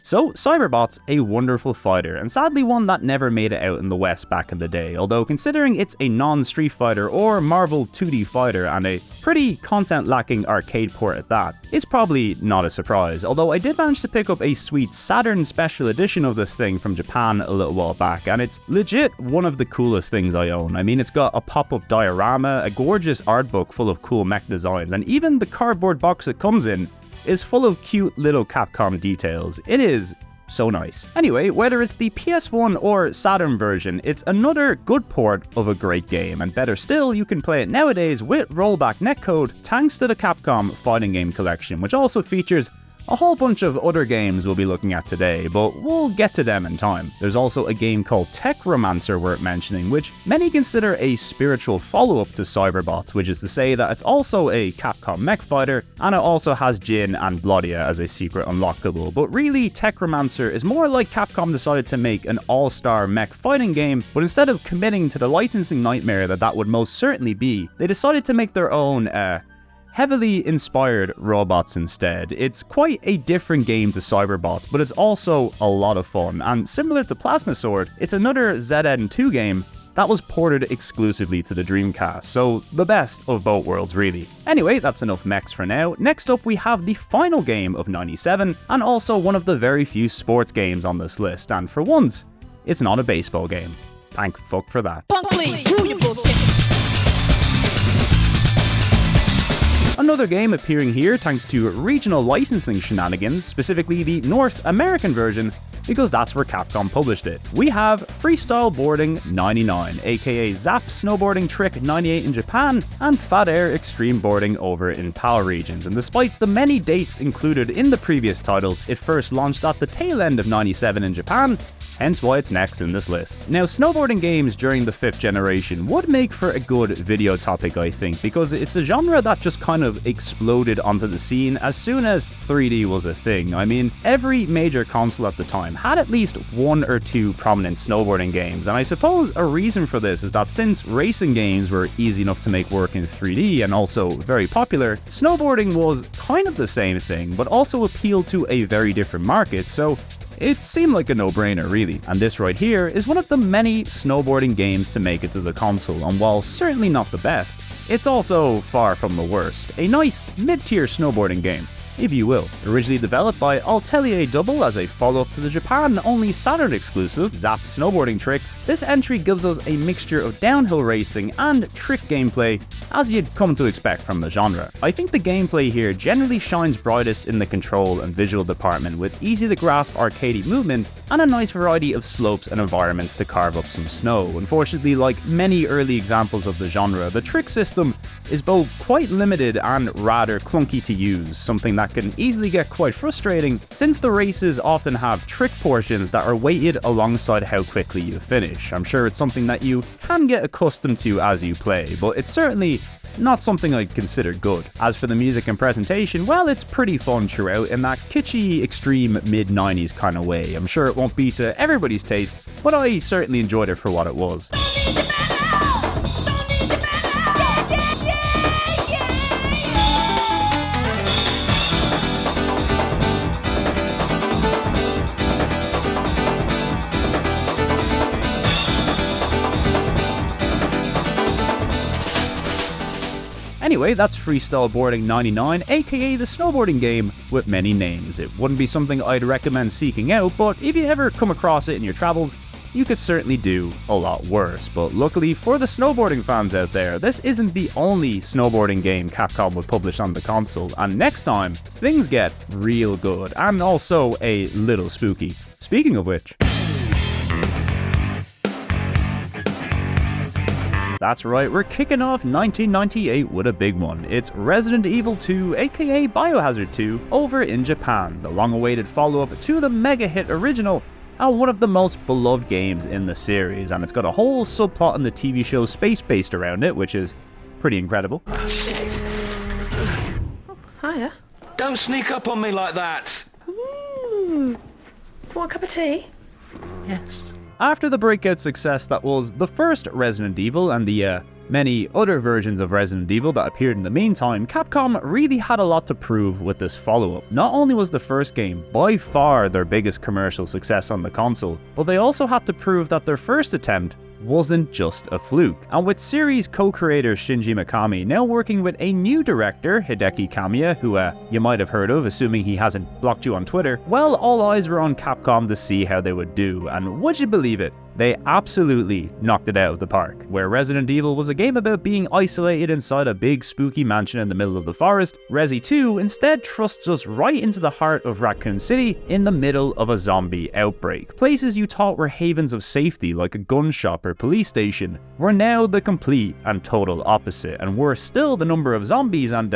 Speaker 1: So, Cyberbots, a wonderful fighter, and sadly one that never made it out in the West back in the day, although considering it's a non-Street Fighter or Marvel 2D fighter and a pretty content-lacking arcade port at that, it's probably not a surprise, although I did manage to pick up a sweet Saturn Special Edition of this thing from Japan a little while back, and it's legit one of the coolest things I own. I mean, it's got a pop-up diorama, a gorgeous art book full of cool mech designs, and even the cardboard box it comes in is full of cute little Capcom details. It is so nice. Anyway, whether it's the PS1 or Saturn version, it's another good port of a great game, and better still, you can play it nowadays with rollback netcode thanks to the Capcom Fighting Game Collection, which also features a whole bunch of other games we'll be looking at today, but we'll get to them in time. There's also a game called Techromancer worth mentioning, which many consider a spiritual follow-up to Cyberbots, which is to say that it's also a Capcom mech fighter, and it also has Jin and Gladiator as a secret unlockable. But really, Techromancer is more like Capcom decided to make an all-star mech fighting game, but instead of committing to the licensing nightmare that would most certainly be, they decided to make their own, heavily inspired robots instead. It's quite a different game to Cyberbots, but it's also a lot of fun, and similar to Plasma Sword, it's another ZN2 game that was ported exclusively to the Dreamcast, so the best of both worlds really. Anyway, that's enough mechs for now. Next up we have the final game of '97, and also one of the very few sports games on this list, and for once, it's not a baseball game. Thank fuck for that.
Speaker 7: Punk, please, who you bullshit?
Speaker 1: Another game appearing here thanks to regional licensing shenanigans, specifically the North American version, because that's where Capcom published it. We have Freestyle Boarding 99, aka Zap Snowboarding Trick 98 in Japan, and Fat Air Extreme Boarding over in PAL regions, and despite the many dates included in the previous titles, it first launched at the tail end of '97 in Japan, hence why it's next in this list. Now, snowboarding games during the 5th generation would make for a good video topic, I think, because it's a genre that just kind of exploded onto the scene as soon as 3D was a thing. I mean, every major console at the time had at least one or two prominent snowboarding games, and I suppose a reason for this is that since racing games were easy enough to make work in 3D and also very popular, snowboarding was kind of the same thing, but also appealed to a very different market, so it seemed like a no-brainer really, and this right here is one of the many snowboarding games to make it to the console, and while certainly not the best, it's also far from the worst. A nice mid-tier snowboarding game, if you will. Originally developed by Atelier Double as a follow-up to the Japan-only Saturn exclusive Zap Snowboarding Tricks, this entry gives us a mixture of downhill racing and trick gameplay as you'd come to expect from the genre. I think the gameplay here generally shines brightest in the control and visual department, with easy-to-grasp arcadey movement and a nice variety of slopes and environments to carve up some snow. Unfortunately, like many early examples of the genre, the trick system is both quite limited and rather clunky to use, something that can easily get quite frustrating since the races often have trick portions that are weighted alongside how quickly you finish. I'm sure it's something that you can get accustomed to as you play, but it's certainly not something I'd consider good. As for the music and presentation, well, it's pretty fun throughout in that kitschy, extreme mid-90s kind of way. I'm sure it won't be to everybody's tastes, but I certainly enjoyed it for what it was. Anyway, that's Freestyle Boarding 99, aka the snowboarding game with many names. It wouldn't be something I'd recommend seeking out, but if you ever come across it in your travels, you could certainly do a lot worse. But luckily for the snowboarding fans out there, this isn't the only snowboarding game Capcom would publish on the console, and next time, things get real good, and also a little spooky. Speaking of which... That's right, we're kicking off 1998 with a big one. It's Resident Evil 2, aka Biohazard 2, over in Japan, the long-awaited follow-up to the mega-hit original, and one of the most beloved games in the series, and it's got a whole subplot in the TV show Space based around it, which is pretty incredible.
Speaker 7: Oh, hiya.
Speaker 15: Don't sneak up on me like that!
Speaker 7: Ooh. Want a cup of tea?
Speaker 15: Yes.
Speaker 1: After the breakout success that was the first Resident Evil and the many other versions of Resident Evil that appeared in the meantime, Capcom really had a lot to prove with this follow-up. Not only was the first game by far their biggest commercial success on the console, but they also had to prove that their first attempt wasn't just a fluke. And with series co-creator Shinji Mikami now working with a new director, Hideki Kamiya, who you might have heard of, assuming he hasn't blocked you on Twitter, well, all eyes were on Capcom to see how they would do, and would you believe it? They absolutely knocked it out of the park. Where Resident Evil was a game about being isolated inside a big spooky mansion in the middle of the forest, Resi 2 instead thrusts us right into the heart of Raccoon City in the middle of a zombie outbreak. Places you thought were havens of safety like a gun shop or police station were now the complete and total opposite, and worse still, the number of zombies and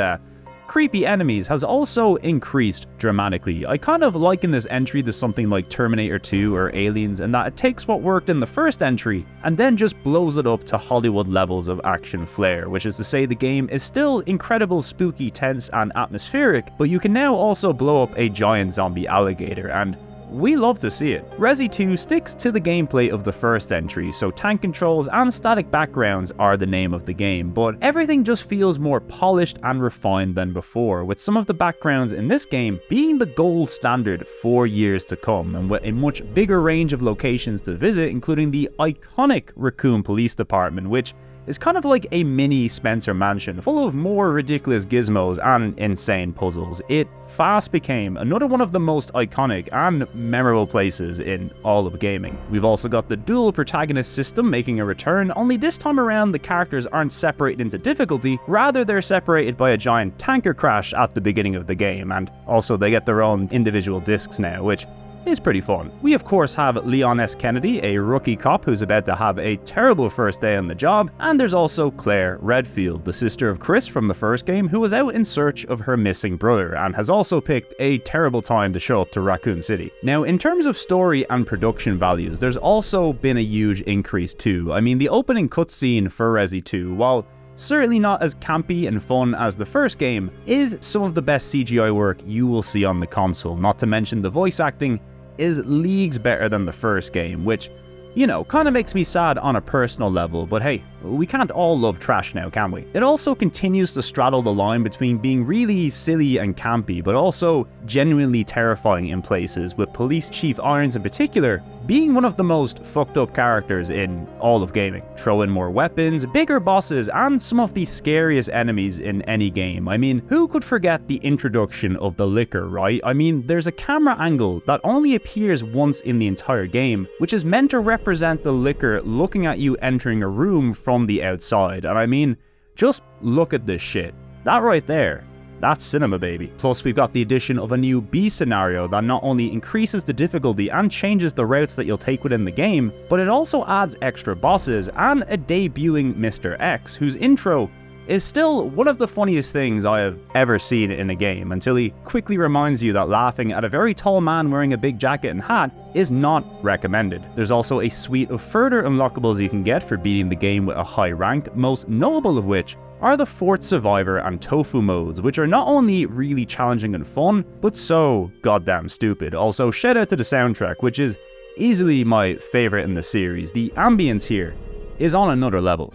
Speaker 1: creepy enemies has also increased dramatically. I kind of liken this entry to something like Terminator 2 or Aliens, in that it takes what worked in the first entry and then just blows it up to Hollywood levels of action flair, which is to say the game is still incredible, spooky, tense and atmospheric, but you can now also blow up a giant zombie alligator, and we love to see it. Resi 2 sticks to the gameplay of the first entry, so tank controls and static backgrounds are the name of the game, but everything just feels more polished and refined than before, with some of the backgrounds in this game being the gold standard for years to come, and with a much bigger range of locations to visit, including the iconic Raccoon Police Department, which is kind of like a mini Spencer Mansion, full of more ridiculous gizmos and insane puzzles. It fast became another one of the most iconic and memorable places in all of gaming. We've also got the dual protagonist system making a return, only this time around the characters aren't separated into difficulty, rather they're separated by a giant tanker crash at the beginning of the game, and also they get their own individual discs now, which is pretty fun. We of course have Leon S. Kennedy, a rookie cop who's about to have a terrible first day on the job, and there's also Claire Redfield, the sister of Chris from the first game, who was out in search of her missing brother and has also picked a terrible time to show up to Raccoon City. Now, in terms of story and production values, there's also been a huge increase too. I mean, the opening cutscene for Resi 2, while certainly not as campy and fun as the first game, is some of the best CGI work you will see on the console, not to mention the voice acting is leagues better than the first game, which, you know, kind of makes me sad on a personal level, but hey, we can't all love trash now, can we? It also continues to straddle the line between being really silly and campy, but also genuinely terrifying in places, with Police Chief Irons in particular being one of the most fucked up characters in all of gaming. Throw in more weapons, bigger bosses, and some of the scariest enemies in any game. I mean, who could forget the introduction of the licker, right? I mean, there's a camera angle that only appears once in the entire game, which is meant to represent the licker looking at you entering a room from the outside. And I mean, just look at this shit. That right there, that's cinema, baby. Plus, we've got the addition of a new B scenario that not only increases the difficulty and changes the routes that you'll take within the game, but it also adds extra bosses and a debuting Mr. X, whose intro is still one of the funniest things I have ever seen in a game, until he quickly reminds you that laughing at a very tall man wearing a big jacket and hat is not recommended. There's also a suite of further unlockables you can get for beating the game with a high rank, most notable of which are the Fourth Survivor and Tofu modes, which are not only really challenging and fun, but so goddamn stupid. Also, shout out to the soundtrack, which is easily my favorite in the series. The ambience here is on another level.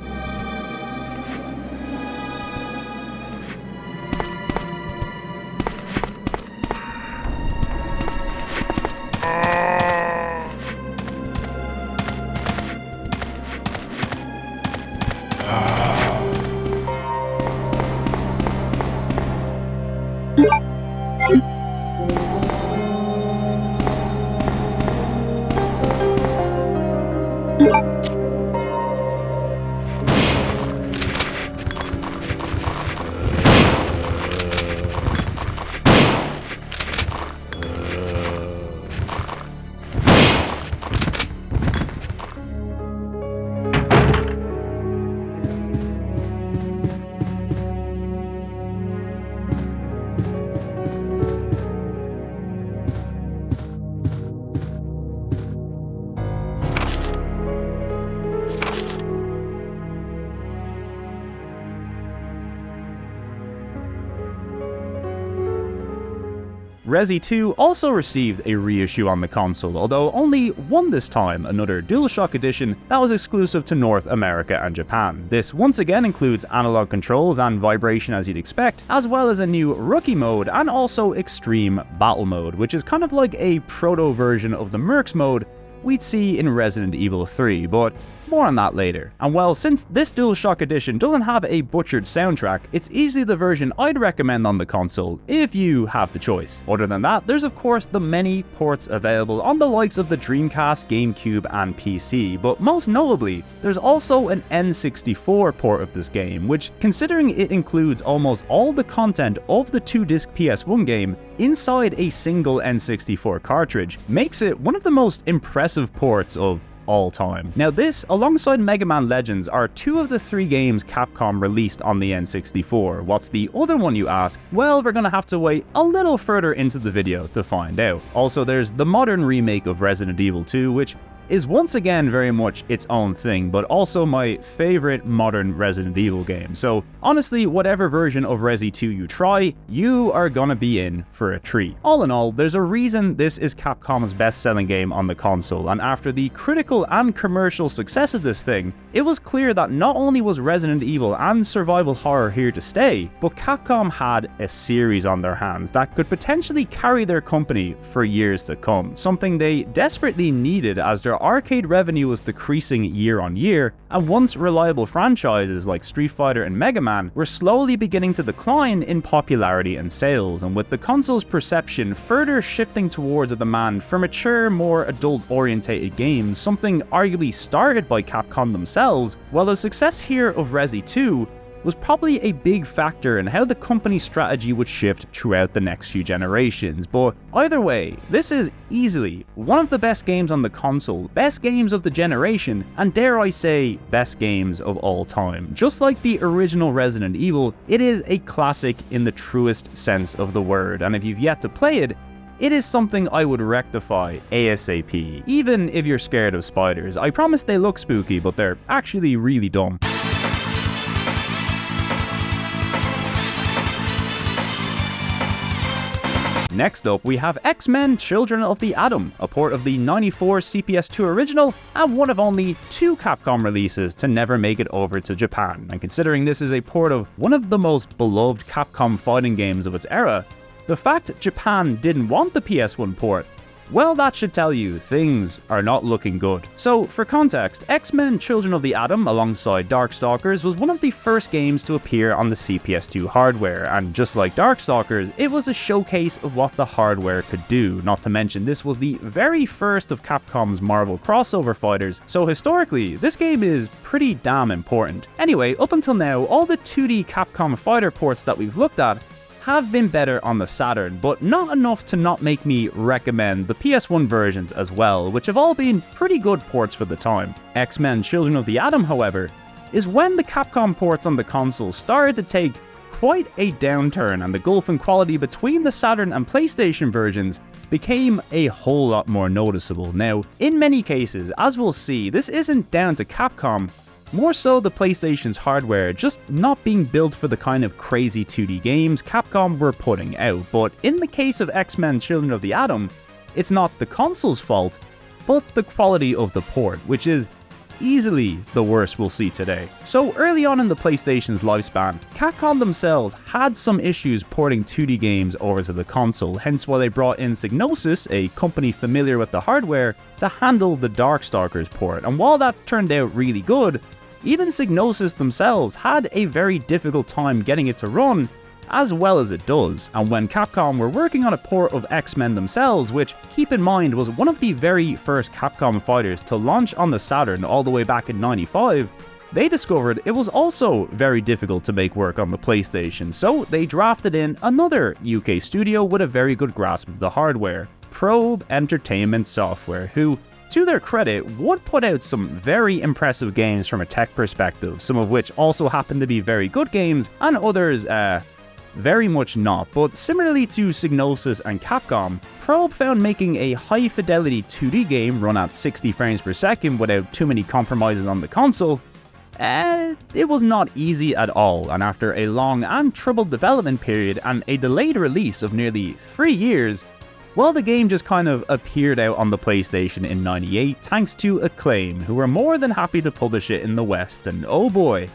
Speaker 1: Resi 2 also received a reissue on the console, although only one this time, another DualShock edition that was exclusive to North America and Japan. This once again includes analog controls and vibration as you'd expect, as well as a new rookie mode and also extreme battle mode, which is kind of like a proto version of the Mercs mode we'd see in Resident Evil 3, but more on that later. And well, since this DualShock edition doesn't have a butchered soundtrack, it's easily the version I'd recommend on the console if you have the choice. Other than that, there's of course the many ports available on the likes of the Dreamcast, GameCube and PC, but most notably, there's also an N64 port of this game, which, considering it includes almost all the content of the 2-disc PS1 game inside a single N64 cartridge, makes it one of the most impressive ports of all time. Now this, alongside Mega Man Legends, are two of the 3 games Capcom released on the N64. What's the other one, you ask? Well, we're gonna have to wait a little further into the video to find out. Also, there's the modern remake of Resident Evil 2, which is once again very much its own thing, but also my favorite modern Resident Evil game. So honestly, whatever version of Resi 2 you try, you are gonna be in for a treat. All in all, there's a reason this is Capcom's best-selling game on the console, and after the critical and commercial success of this thing, it was clear that not only was Resident Evil and survival horror here to stay, but Capcom had a series on their hands that could potentially carry their company for years to come, something they desperately needed as their arcade revenue was decreasing year on year, and once reliable franchises like Street Fighter and Mega Man were slowly beginning to decline in popularity and sales, and with the console's perception further shifting towards a demand for mature, more adult-orientated games, something arguably started by Capcom themselves, while the success here of Resi 2 was probably a big factor in how the company's strategy would shift throughout the next few generations. But either way, this is easily one of the best games on the console, best games of the generation, and dare I say, best games of all time. Just like the original Resident Evil, it is a classic in the truest sense of the word, and if you've yet to play it, it is something I would rectify ASAP, even if you're scared of spiders. I promise they look spooky, but they're actually really dumb. Next up, we have X-Men Children of the Atom, a port of the '94 CPS2 original, and one of only 2 Capcom releases to never make it over to Japan. And considering this is a port of one of the most beloved Capcom fighting games of its era, the fact Japan didn't want the PS1 port, well, that should tell you things are not looking good. So, for context, X-Men Children of the Atom alongside Darkstalkers was one of the first games to appear on the CPS2 hardware, and just like Darkstalkers, it was a showcase of what the hardware could do. Not to mention, this was the very first of Capcom's Marvel crossover fighters, so historically, this game is pretty damn important. Anyway, up until now, all the 2D Capcom fighter ports that we've looked at have been better on the Saturn, but not enough to not make me recommend the PS1 versions as well, which have all been pretty good ports for the time. X-Men Children of the Atom, however, is when the Capcom ports on the console started to take quite a downturn, and the gulf in quality between the Saturn and PlayStation versions became a whole lot more noticeable. Now, in many cases, as we'll see, this isn't down to Capcom, more so the PlayStation's hardware just not being built for the kind of crazy 2D games Capcom were putting out. But in the case of X-Men Children of the Atom, it's not the console's fault, but the quality of the port, which is easily the worst we'll see today. So early on in the PlayStation's lifespan, Capcom themselves had some issues porting 2D games over to the console, hence why they brought in Psygnosis, a company familiar with the hardware, to handle the Darkstalkers port. And while that turned out really good, even Psygnosis themselves had a very difficult time getting it to run as well as it does. And when Capcom were working on a port of X-Men themselves, which, keep in mind, was one of the very first Capcom fighters to launch on the Saturn all the way back in '95, they discovered it was also very difficult to make work on the PlayStation, so they drafted in another UK studio with a very good grasp of the hardware, Probe Entertainment Software, who, to their credit, would put out some very impressive games from a tech perspective, some of which also happened to be very good games, and others, very much not. But similarly to Psygnosis and Capcom, Probe found making a high-fidelity 2D game run at 60 frames per second without too many compromises on the console it was not easy at all, and after a long and troubled development period and a delayed release of nearly 3 years, well, the game just kind of appeared out on the PlayStation in '98 thanks to Acclaim, who were more than happy to publish it in the West, and oh boy,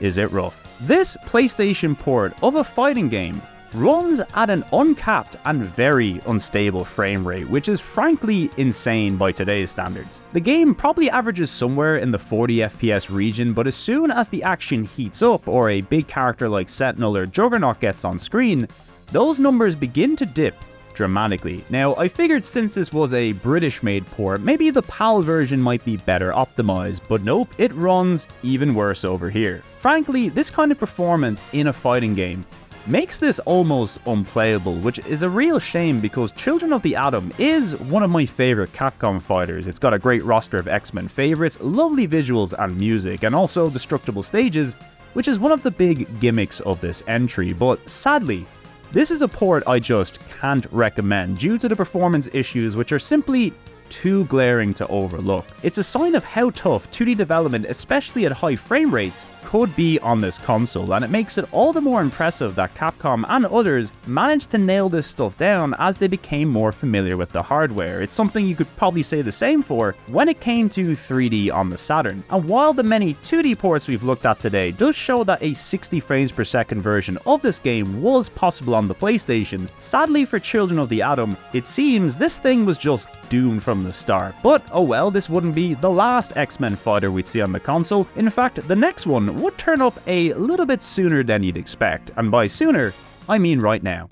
Speaker 1: is it rough. This PlayStation port of a fighting game runs at an uncapped and very unstable frame rate, which is frankly insane by today's standards. The game probably averages somewhere in the 40 FPS region, but as soon as the action heats up or a big character like Sentinel or Juggernaut gets on screen, those numbers begin to dip dramatically. Now, I figured since this was a British-made port, maybe the PAL version might be better optimized, but nope, it runs even worse over here. Frankly, this kind of performance in a fighting game makes this almost unplayable, which is a real shame because Children of the Atom is one of my favorite Capcom fighters. It's got a great roster of X-Men favorites, lovely visuals and music, and also destructible stages, which is one of the big gimmicks of this entry, but sadly, this is a port I just can't recommend due to the performance issues which are simply too glaring to overlook. It's a sign of how tough 2D development, especially at high frame rates, could be on this console, and it makes it all the more impressive that Capcom and others managed to nail this stuff down as they became more familiar with the hardware. It's something you could probably say the same for when it came to 3D on the Saturn. And while the many 2D ports we've looked at today does show that a 60 frames per second version of this game was possible on the PlayStation, sadly for Children of the Atom, it seems this thing was just doomed from the start. But oh well, this wouldn't be the last X-Men fighter we'd see on the console. In fact, the next one would turn up a little bit sooner than you'd expect, and by sooner, I mean right now.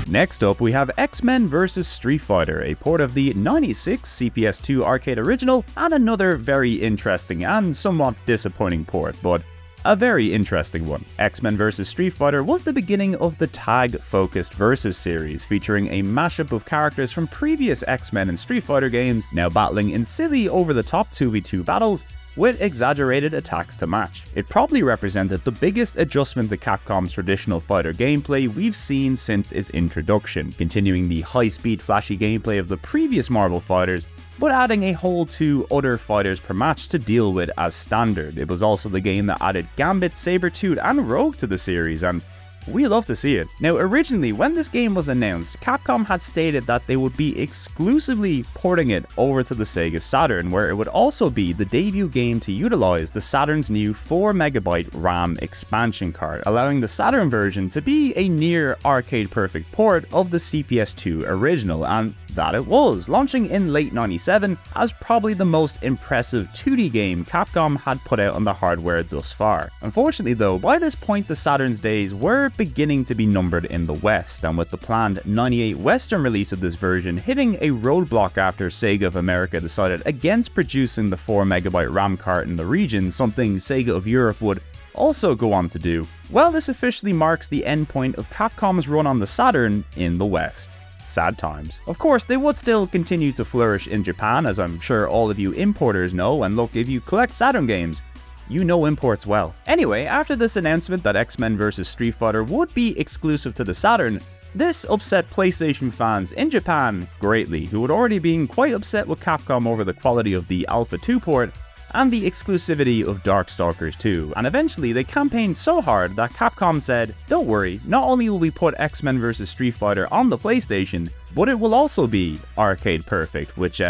Speaker 1: Next up, we have X-Men vs Street Fighter, a port of the '96 CPS2 arcade original, and another very interesting and somewhat disappointing port, but a very interesting one. X-Men vs Street Fighter was the beginning of the tag-focused Versus series, featuring a mashup of characters from previous X-Men and Street Fighter games, now battling in silly over-the-top 2v2 battles with exaggerated attacks to match. It probably represented the biggest adjustment to Capcom's traditional fighter gameplay we've seen since its introduction, continuing the high-speed flashy gameplay of the previous Marvel fighters, but adding a whole 2 other fighters per match to deal with as standard. It was also the game that added Gambit, Sabretooth and Rogue to the series, and we love to see it. Now, originally, when this game was announced, Capcom had stated that they would be exclusively porting it over to the Sega Saturn, where it would also be the debut game to utilize the Saturn's new 4MB RAM expansion card, allowing the Saturn version to be a near arcade-perfect port of the CPS2 original, and that it was, launching in late '97 as probably the most impressive 2D game Capcom had put out on the hardware thus far. Unfortunately though, by this point the Saturn's days were beginning to be numbered in the West, and with the planned '98 Western release of this version hitting a roadblock after Sega of America decided against producing the 4MB RAM card in the region, something Sega of Europe would also go on to do, well, this officially marks the endpoint of Capcom's run on the Saturn in the West. Sad times. Of course, they would still continue to flourish in Japan, as I'm sure all of you importers know, and look, if you collect Saturn games, you know imports well. Anyway, after this announcement that X-Men vs Street Fighter would be exclusive to the Saturn, this upset PlayStation fans in Japan greatly, who had already been quite upset with Capcom over the quality of the Alpha 2 port and the exclusivity of Darkstalkers 2, and eventually they campaigned so hard that Capcom said, don't worry, not only will we put X-Men vs Street Fighter on the PlayStation, but it will also be arcade perfect, which,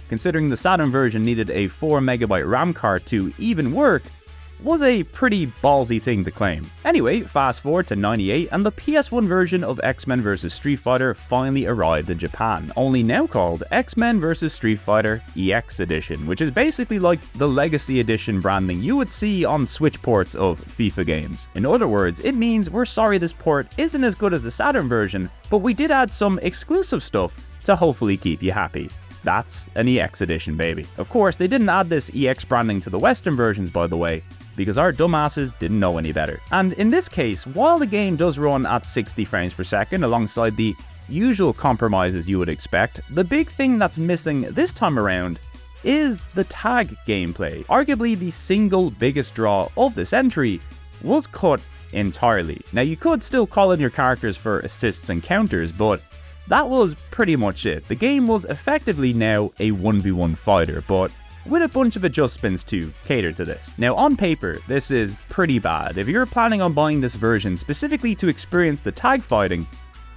Speaker 1: considering the Saturn version needed a 4MB RAM card to even work, was a pretty ballsy thing to claim. Anyway, fast forward to '98 and the PS1 version of X-Men vs Street Fighter finally arrived in Japan, only now called X-Men vs Street Fighter EX Edition, which is basically like the Legacy Edition branding you would see on Switch ports of FIFA games. In other words, it means we're sorry this port isn't as good as the Saturn version, but we did add some exclusive stuff to hopefully keep you happy. That's an EX Edition, baby. Of course, they didn't add this EX branding to the Western versions, by the way, because our dumbasses didn't know any better. And in this case, while the game does run at 60 frames per second alongside the usual compromises you would expect, the big thing that's missing this time around is the tag gameplay. Arguably the single biggest draw of this entry was cut entirely. Now you could still call in your characters for assists and counters, but that was pretty much it. The game was effectively now a 1v1 fighter, but with a bunch of adjustments to cater to this. Now on paper, this is pretty bad. If you're planning on buying this version specifically to experience the tag fighting,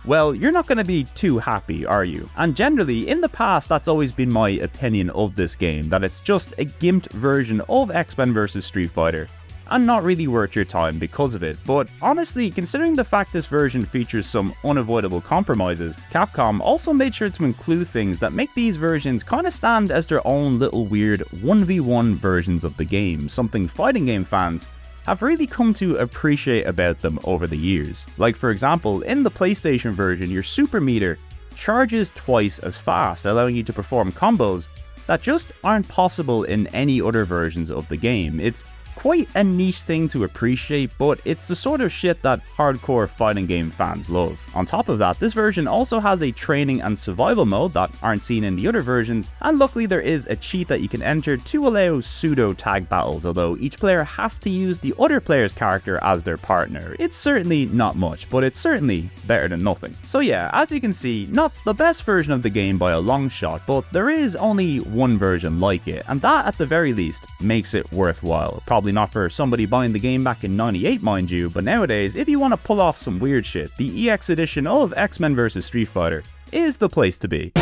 Speaker 1: well, you're not going to be too happy, are you? And generally, in the past, that's always been my opinion of this game, that it's just a gimped version of X-Men vs Street Fighter, and not really worth your time because of it. But honestly, considering the fact this version features some unavoidable compromises, Capcom also made sure to include things that make these versions kinda stand as their own little weird 1v1 versions of the game, something fighting game fans have really come to appreciate about them over the years. Like for example, in the PlayStation version, your super meter charges twice as fast, allowing you to perform combos that just aren't possible in any other versions of the game. It's quite a niche thing to appreciate, but it's the sort of shit that hardcore fighting game fans love. On top of that, this version also has a training and survival mode that aren't seen in the other versions, and luckily there is a cheat that you can enter to allow pseudo tag battles, although each player has to use the other player's character as their partner. It's certainly not much, but it's certainly better than nothing. So yeah, as you can see, not the best version of the game by a long shot, but there is only one version like it, and that at the very least makes it worthwhile. Probably not for somebody buying the game back in '98, mind you, but nowadays, if you want to pull off some weird shit, the EX edition of X-Men vs Street Fighter is the place to be.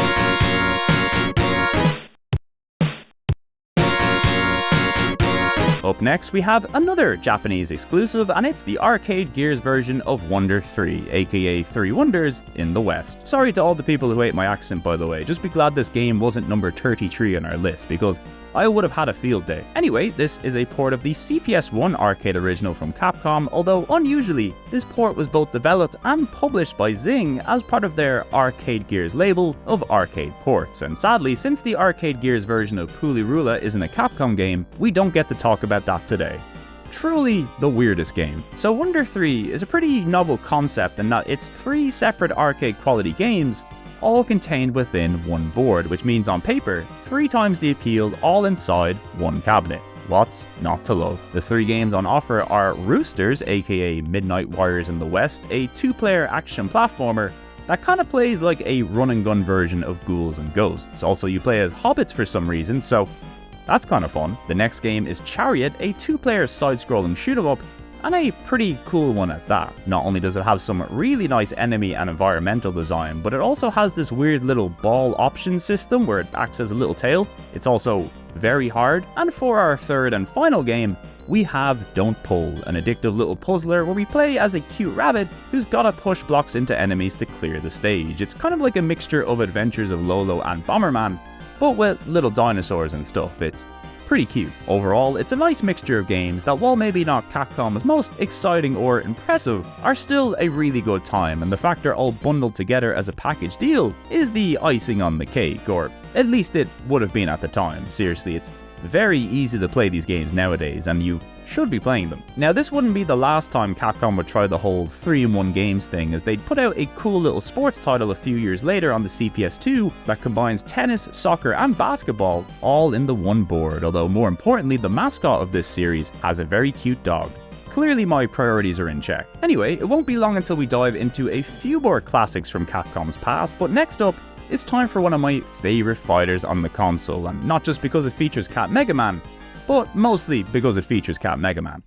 Speaker 1: Up next, we have another Japanese exclusive, and it's the Arcade Gears version of Wonder 3, aka 3 Wonders in the West. Sorry to all the people who hate my accent, by the way, just be glad this game wasn't number 33 on our list, because I would have had a field day. Anyway, this is a port of the CPS1 arcade original from Capcom, although unusually, this port was both developed and published by Zing as part of their Arcade Gears label of arcade ports. And sadly, since the Arcade Gears version of Pulirula isn't a Capcom game, we don't get to talk about that today. Truly the weirdest game. So Wonder 3 is a pretty novel concept in that it's 3 separate arcade quality games, all contained within one board, which means on paper, 3 times the appeal all inside one cabinet. What's not to love? The 3 games on offer are Roosters, aka Midnight Warriors in the West, a 2-player action platformer that kind of plays like a run and gun version of Ghouls and Ghosts. Also, you play as hobbits for some reason, so that's kind of fun. The next game is Chariot, a 2-player side-scrolling shoot-'em-up, and a pretty cool one at that. Not only does it have some really nice enemy and environmental design, but it also has this weird little ball option system where it acts as a little tail. It's also very hard. And for our third and final game, we have Don't Pull, an addictive little puzzler where we play as a cute rabbit who's gotta push blocks into enemies to clear the stage. It's kind of like a mixture of Adventures of Lolo and Bomberman, but with little dinosaurs and stuff. It's pretty cute. Overall, it's a nice mixture of games that, while maybe not Capcom's most exciting or impressive, are still a really good time, and the fact they're all bundled together as a package deal is the icing on the cake, or at least it would have been at the time. Seriously, it's very easy to play these games nowadays, and you should be playing them. Now, this wouldn't be the last time Capcom would try the whole 3-in-1 games thing, as they'd put out a cool little sports title a few years later on the CPS2 that combines tennis, soccer, and basketball all in the one board, although more importantly, the mascot of this series has a very cute dog. Clearly my priorities are in check. Anyway, it won't be long until we dive into a few more classics from Capcom's past, but next up, it's time for one of my favourite fighters on the console, and not just because it features Cat Mega Man, but mostly because it features Cat Mega Man.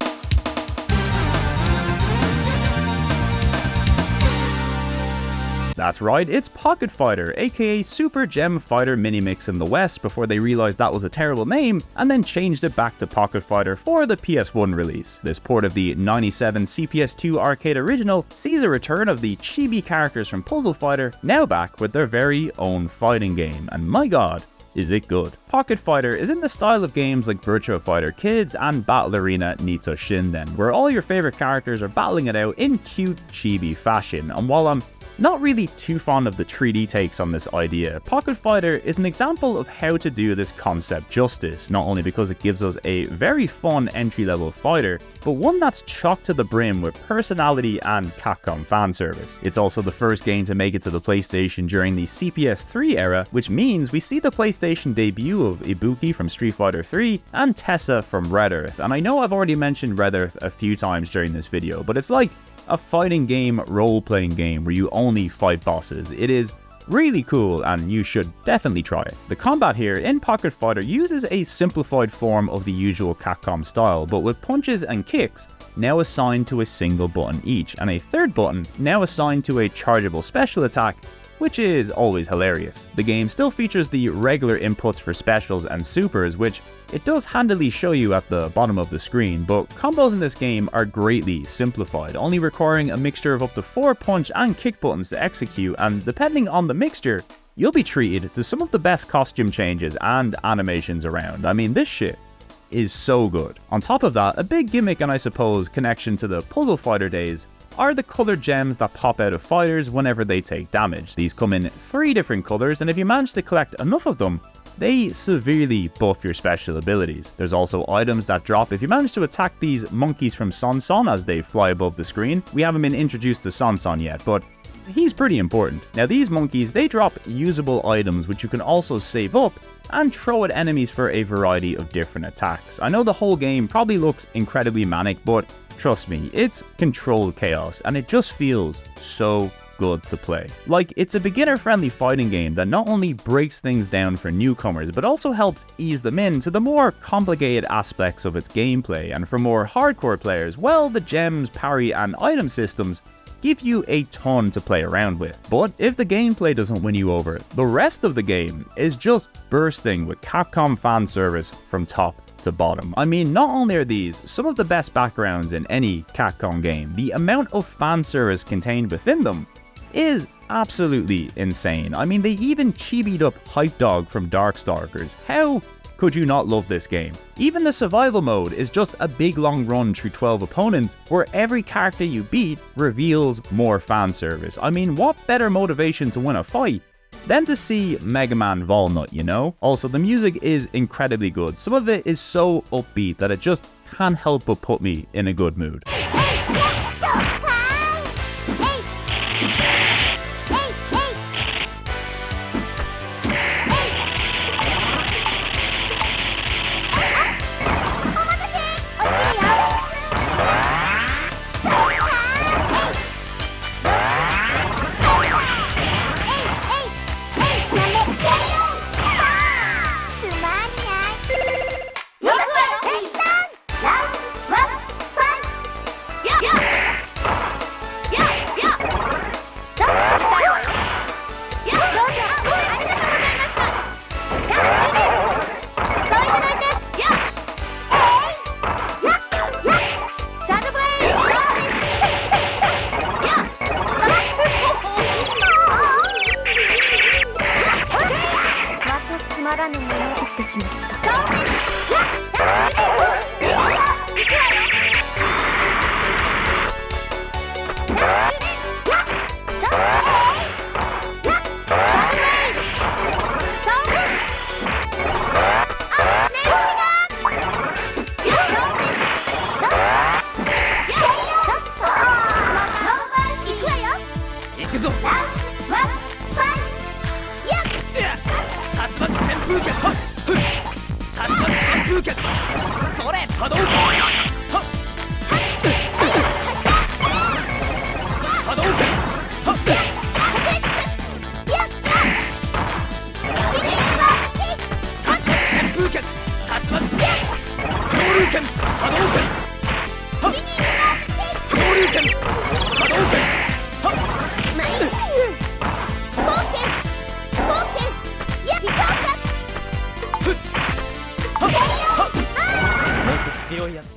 Speaker 1: That's right, it's Pocket Fighter, aka Super Gem Fighter Minimix in the West, before they realized that was a terrible name, and then changed it back to Pocket Fighter for the PS1 release. This port of the '97 CPS2 arcade original sees a return of the chibi characters from Puzzle Fighter, now back with their very own fighting game, and my god, is it good. Pocket Fighter is in the style of games like Virtua Fighter Kids and Battle Arena Nitto Shinden, where all your favorite characters are battling it out in cute chibi fashion, and while I'm not really too fond of the 3D takes on this idea, Pocket Fighter is an example of how to do this concept justice, not only because it gives us a very fun entry-level fighter, but one that's chocked to the brim with personality and Capcom fan service. It's also the first game to make it to the PlayStation during the CPS3 era, which means we see the PlayStation debut of Ibuki from Street Fighter 3 and Tessa from Red Earth. And I know I've already mentioned Red Earth a few times during this video, but it's like a fighting game, role-playing game where you only fight bosses. It is really cool and you should definitely try it. The combat here in Pocket Fighter uses a simplified form of the usual Capcom style, but with punches and kicks now assigned to a single button each, and a third button now assigned to a chargeable special attack, which is always hilarious. The game still features the regular inputs for specials and supers, which it does handily show you at the bottom of the screen, but combos in this game are greatly simplified, only requiring a mixture of up to 4 punch and kick buttons to execute, and depending on the mixture, you'll be treated to some of the best costume changes and animations around. I mean, this shit is so good. On top of that, a big gimmick and I suppose connection to the Puzzle Fighter days are the colored gems that pop out of fighters whenever they take damage. These come in 3 different colors, and if you manage to collect enough of them, they severely buff your special abilities. There's also items that drop if you manage to attack these monkeys from Seanson as they fly above the screen. We haven't been introduced to Seanson yet, but he's pretty important. Now these monkeys, they drop usable items which you can also save up and throw at enemies for a variety of different attacks. I know the whole game probably looks incredibly manic, but trust me, it's controlled chaos and it just feels so good to play. Like, it's a beginner-friendly fighting game that not only breaks things down for newcomers, but also helps ease them into the more complicated aspects of its gameplay. And for more hardcore players, well, the gems, parry, and item systems give you a ton to play around with. But if the gameplay doesn't win you over, the rest of the game is just bursting with Capcom fan service from top to bottom. I mean, not only are these some of the best backgrounds in any Capcom game, the amount of fan service contained within them is absolutely insane. I mean, they even chibied up Hype Dog from Darkstalkers. How could you not love this game? Even the survival mode is just a big long run through 12 opponents where every character you beat reveals more fan service. I mean, what better motivation to win a fight than to see Mega Man Walnut, you know? Also, the music is incredibly good. Some of it is so upbeat that it just can't help but put me in a good mood.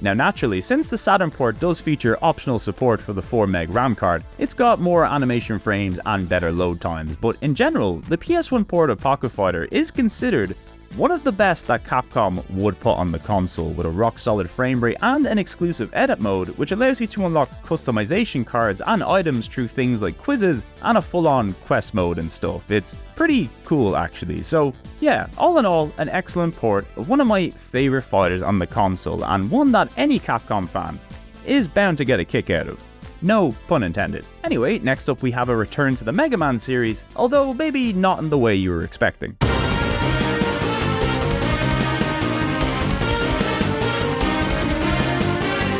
Speaker 1: Now naturally, since the Saturn port does feature optional support for the 4MB RAM card, it's got more animation frames and better load times, but in general, the PS1 port of Pocket Fighter is considered one of the best that Capcom would put on the console, with a rock solid frame rate and an exclusive edit mode which allows you to unlock customization cards and items through things like quizzes and a full-on quest mode and stuff. It's pretty cool actually. So yeah, all in all, an excellent port of one of my favourite fighters on the console, and one that any Capcom fan is bound to get a kick out of. No pun intended. Anyway, next up we have a return to the Mega Man series, although maybe not in the way you were expecting.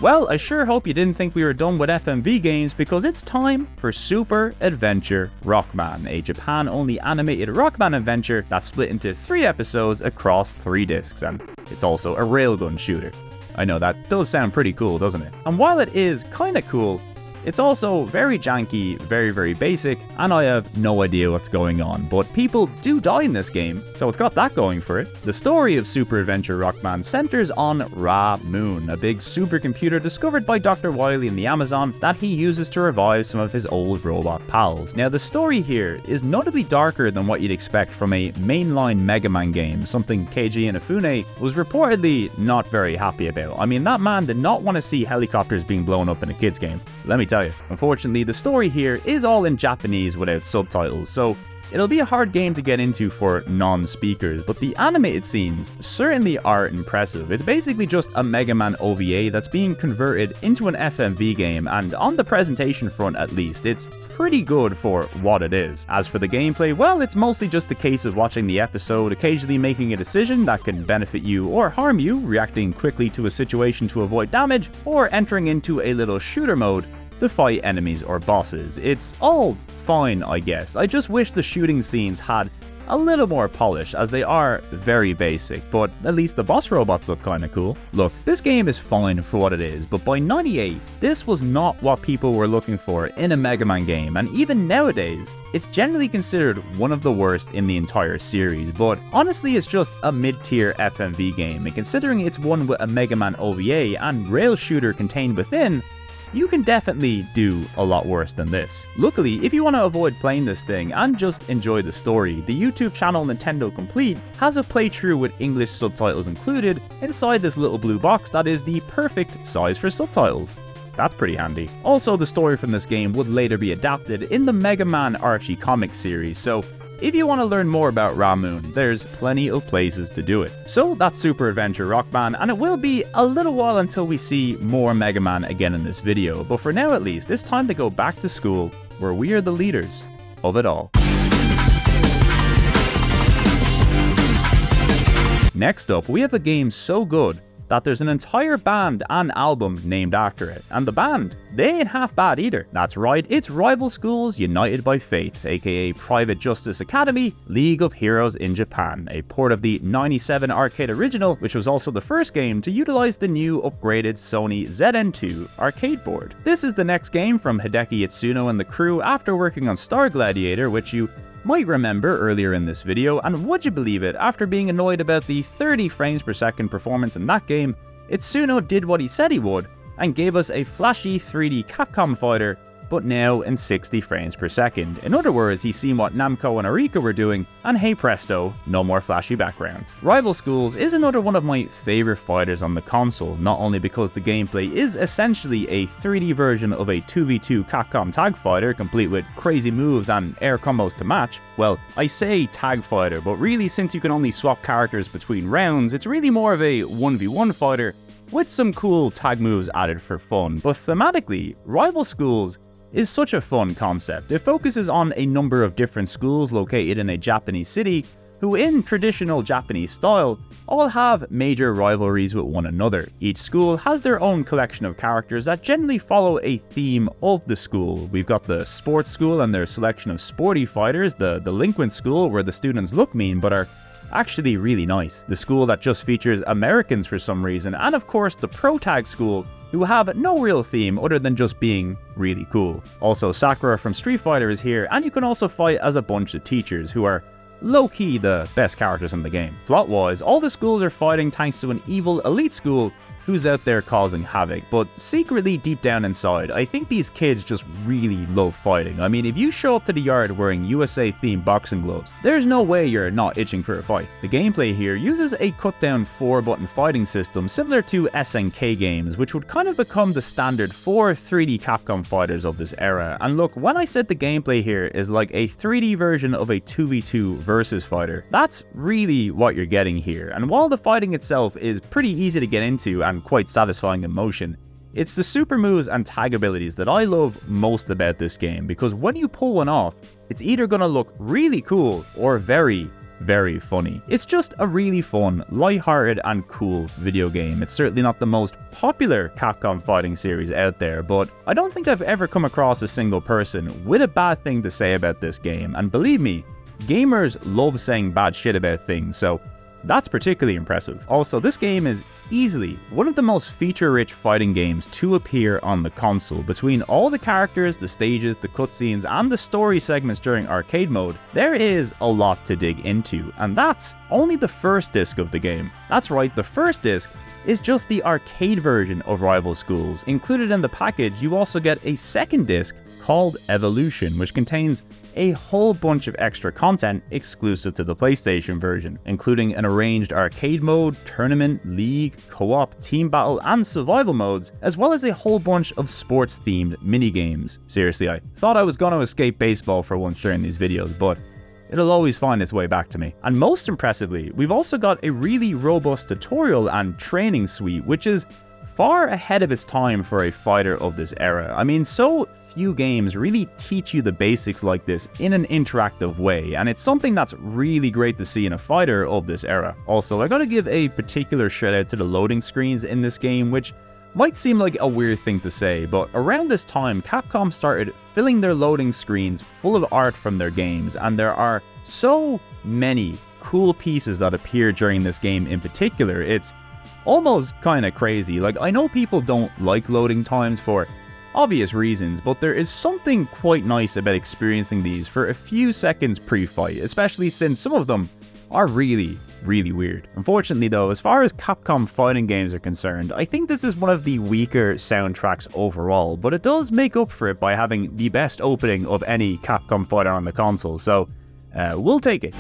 Speaker 1: Well, I sure hope you didn't think we were done with FMV games, because it's time for Super Adventure Rockman, a Japan-only animated Rockman adventure that's split into 3 episodes across 3 discs, and it's also a railgun shooter. I know, that does sound pretty cool, doesn't it? And while it is kinda cool, it's also very janky, very basic, and I have no idea what's going on, but people do die in this game, so it's got that going for it. The story of Super Adventure Rockman centers on Ra Moon, a big supercomputer discovered by Dr. Wily in the Amazon that he uses to revive some of his old robot pals. Now, the story here is notably darker than what you'd expect from a mainline Mega Man game, something Keiji Inafune was reportedly not very happy about. I mean, that man did not want to see helicopters being blown up in a kid's game, let me tell you. Unfortunately, the story here is all in Japanese without subtitles, so it'll be a hard game to get into for non-speakers, but the animated scenes certainly are impressive. It's basically just a Mega Man OVA that's being converted into an FMV game, and on the presentation front at least, it's pretty good for what it is. As for the gameplay, well, it's mostly just a case of watching the episode, occasionally making a decision that can benefit you or harm you, reacting quickly to a situation to avoid damage, or entering into a little shooter mode to fight enemies or bosses. It's all fine, I guess. I just wish the shooting scenes had a little more polish, as they are very basic, but at least the boss robots look kinda cool. Look, this game is fine for what it is, but by '98, this was not what people were looking for in a Mega Man game, and even nowadays, it's generally considered one of the worst in the entire series, but honestly it's just a mid-tier FMV game, and considering it's one with a Mega Man OVA and rail shooter contained within, you can definitely do a lot worse than this. Luckily, if you want to avoid playing this thing and just enjoy the story, the YouTube channel Nintendo Complete has a playthrough with English subtitles included inside this little blue box that is the perfect size for subtitles. That's pretty handy. Also, the story from this game would later be adapted in the Mega Man Archie comic series, so if you want to learn more about Ra Moon, there's plenty of places to do it. So that's Super Adventure Rockman, and it will be a little while until we see more Mega Man again in this video, but for now at least, it's time to go back to school, where we are the leaders of it all. Next up, we have a game so good that there's an entire band and album named after it. And the band, they ain't half bad either. That's right, it's Rival Schools United by Fate, aka Private Justice Academy League of Heroes in Japan, a port of the '97 arcade original, which was also the first game to utilize the new upgraded Sony ZN2 arcade board. This is the next game from Hideki Itsuno and the crew after working on Star Gladiator, which you might remember earlier in this video, and would you believe it, after being annoyed about the 30 frames per second performance in that game, Itsuno did what he said he would, and gave us a flashy 3D Capcom fighter, but now in 60 frames per second. In other words, he's seen what Namco and Arika were doing, and hey presto, no more flashy backgrounds. Rival Schools is another one of my favourite fighters on the console, not only because the gameplay is essentially a 3D version of a 2v2 Capcom tag fighter, complete with crazy moves and air combos to match. Well, I say tag fighter, but really since you can only swap characters between rounds, it's really more of a 1v1 fighter, with some cool tag moves added for fun. But thematically, Rival Schools is such a fun concept. It focuses on a number of different schools located in a Japanese city who, in traditional Japanese style, all have major rivalries with one another. Each school has their own collection of characters that generally follow a theme of the school. We've got the sports school and their selection of sporty fighters, the delinquent school where the students look mean but are actually really nice, the school that just features Americans for some reason, and of course the Pro Tag school, who have no real theme other than just being really cool. Also, Sakura from Street Fighter is here, and you can also fight as a bunch of teachers who are low-key the best characters in the game. Plot-wise, all the schools are fighting thanks to an evil elite school who's out there causing havoc, but secretly deep down inside, I think these kids just really love fighting. I mean, if you show up to the yard wearing USA-themed boxing gloves, there's no way you're not itching for a fight. The gameplay here uses a cut-down 4-button fighting system similar to SNK games, which would kind of become the standard for 3D Capcom fighters of this era. And look, when I said the gameplay here is like a 3D version of a 2v2 versus fighter, that's really what you're getting here. And while the fighting itself is pretty easy to get into and quite satisfying in motion, it's the super moves and tag abilities that I love most about this game, because when you pull one off, it's either gonna look really cool or very, very funny. It's just a really fun, lighthearted and cool video game. It's certainly not the most popular Capcom fighting series out there, but I don't think I've ever come across a single person with a bad thing to say about this game, and believe me, gamers love saying bad shit about things, so that's particularly impressive. Also, this game is easily one of the most feature-rich fighting games to appear on the console. Between all the characters, the stages, the cutscenes, and the story segments during arcade mode, there is a lot to dig into, and that's only the first disc of the game. That's right, the first disc is just the arcade version of Rival Schools. Included in the package, you also get a second disc called Evolution, which contains a whole bunch of extra content exclusive to the PlayStation version, including an arranged arcade mode, tournament, league, co-op, team battle, and survival modes, as well as a whole bunch of sports-themed minigames. Seriously, I thought I was going to escape baseball for once during these videos, but it'll always find its way back to me. And most impressively, we've also got a really robust tutorial and training suite, which is far ahead of its time for a fighter of this era. I mean, so few games really teach you the basics like this in an interactive way, and it's something that's really great to see in a fighter of this era. Also, I gotta give a particular shout out to the loading screens in this game, which might seem like a weird thing to say, but around this time, Capcom started filling their loading screens full of art from their games, and there are so many cool pieces that appear during this game in particular. It's almost kind of crazy. Like, I know people don't like loading times for obvious reasons, but there is something quite nice about experiencing these for a few seconds pre-fight, especially since some of them are really weird. Unfortunately though, as far as Capcom fighting games are concerned, I think this is one of the weaker soundtracks overall, but it does make up for it by having the best opening of any Capcom fighter on the console, so we'll take it.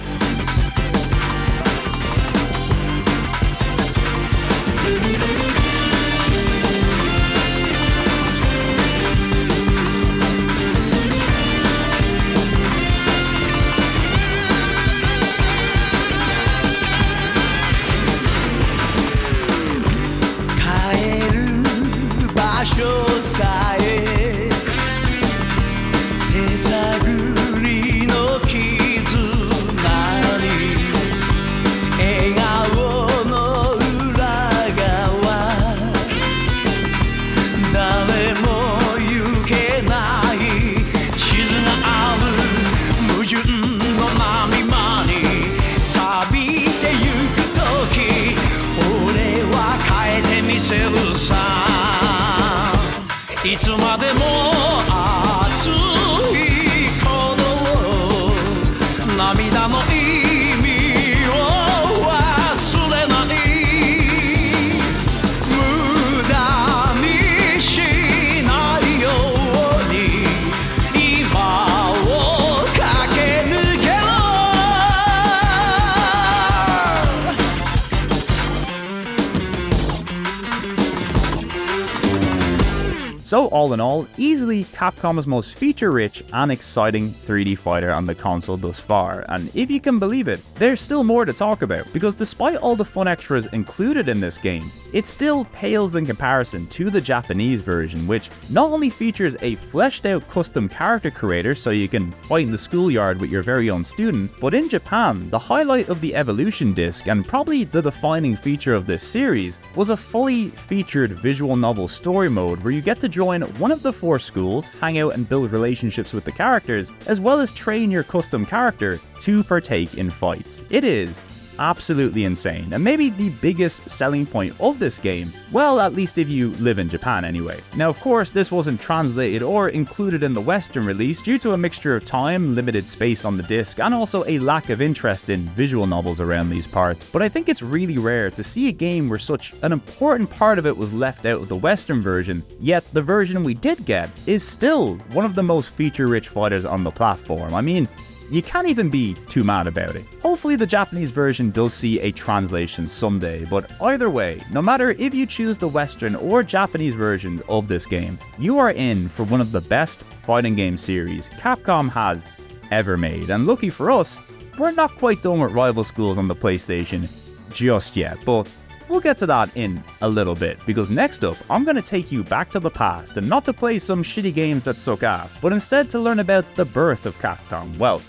Speaker 1: So all in all, easily Capcom's most feature-rich and exciting 3D fighter on the console thus far, and if you can believe it, there's still more to talk about, because despite all the fun extras included in this game, it still pales in comparison to the Japanese version, which not only features a fleshed out custom character creator so you can fight in the schoolyard with your very own student, but in Japan, the highlight of the Evolution disc, and probably the defining feature of this series, was a fully featured visual novel story mode where you get to join one of the 4 schools, hang out and build relationships with the characters, as well as train your custom character to partake in fights. It is absolutely insane, and maybe the biggest selling point of this game, well, at least if you live in Japan anyway. Now of course this wasn't translated or included in the Western release due to a mixture of time, limited space on the disc, and also a lack of interest in visual novels around these parts, but I think it's really rare to see a game where such an important part of it was left out of the Western version, yet the version we did get is still one of the most feature-rich fighters on the platform. I mean, you can't even be too mad about it. Hopefully the Japanese version does see a translation someday, but either way, no matter if you choose the Western or Japanese versions of this game, you are in for one of the best fighting game series Capcom has ever made. And lucky for us, we're not quite done with Rival Schools on the PlayStation just yet, but we'll get to that in a little bit, because next up, I'm going to take you back to the past, and not to play some shitty games that suck ass, but instead to learn about the birth of Capcom. Well,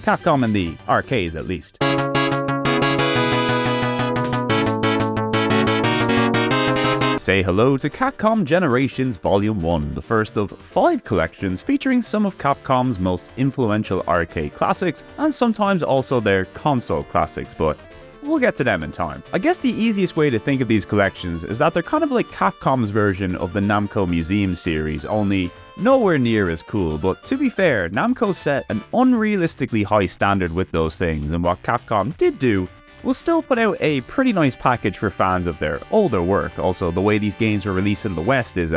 Speaker 1: Capcom in the arcades at least. say hello to Capcom Generations Volume 1, the first of 5 collections featuring some of Capcom's most influential arcade classics and sometimes also their console classics, but we'll get to them in time. I guess the easiest way to think of these collections is that they're kind of like Capcom's version of the Namco Museum series, only nowhere near as cool. But to be fair, Namco set an unrealistically high standard with those things, and what Capcom did do was still put out a pretty nice package for fans of their older work. Also, the way these games were released in the West is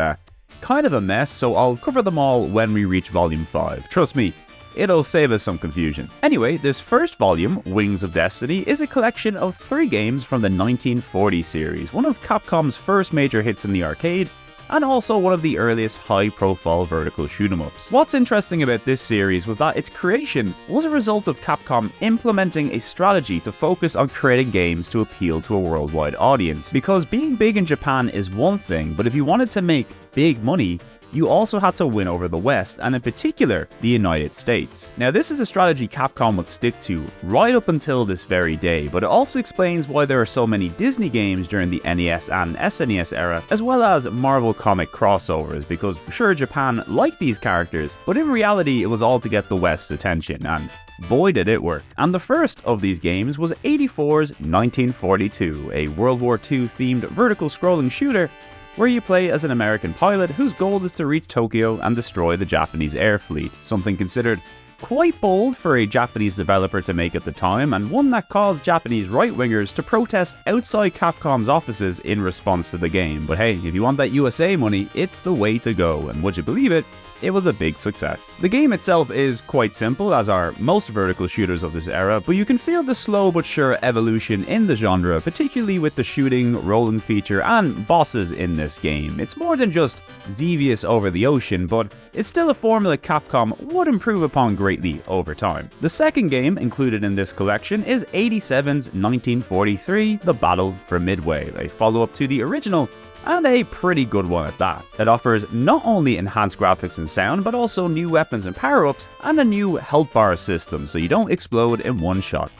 Speaker 1: kind of a mess, so I'll cover them all when we reach Volume 5. Trust me, it'll save us some confusion. Anyway, this first volume, Wings of Destiny, is a collection of 3 games from the 1940 series, one of Capcom's first major hits in the arcade, and also one of the earliest high-profile vertical shoot-'em-ups. What's interesting about this series was that its creation was a result of Capcom implementing a strategy to focus on creating games to appeal to a worldwide audience. Because being big in Japan is one thing, but if you wanted to make big money, you also had to win over the West, and in particular, the United States. Now, this is a strategy Capcom would stick to right up until this very day, but it also explains why there are so many Disney games during the NES and SNES era, as well as Marvel comic crossovers, because sure, Japan liked these characters, but in reality, it was all to get the West's attention, and boy did it work. And the first of these games was 84's 1942, a World War II themed vertical scrolling shooter where you play as an American pilot whose goal is to reach Tokyo and destroy the Japanese air fleet, something considered quite bold for a Japanese developer to make at the time, and one that caused Japanese right-wingers to protest outside Capcom's offices in response to the game. But hey, if you want that USA money, it's the way to go, and would you believe it? It was a big success. The game itself is quite simple, as are most vertical shooters of this era, but you can feel the slow but sure evolution in the genre, particularly with the shooting, rolling feature, and bosses in this game. It's more than just Xevious over the ocean, but it's still a formula Capcom would improve upon greatly over time. The second game included in this collection is 87's 1943, The Battle for Midway, a follow-up to the original, and a pretty good one at that. It offers not only enhanced graphics and sound, but also new weapons and power-ups, and a new health bar system, so you don't explode in one shot.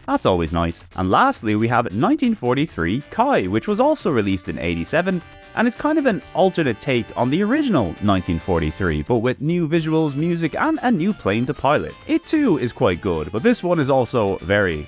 Speaker 1: That's always nice. And lastly, we have 1943 Kai, which was also released in 87, and is kind of an alternate take on the original 1943, but with new visuals, music, and a new plane to pilot. It too is quite good, but this one is also very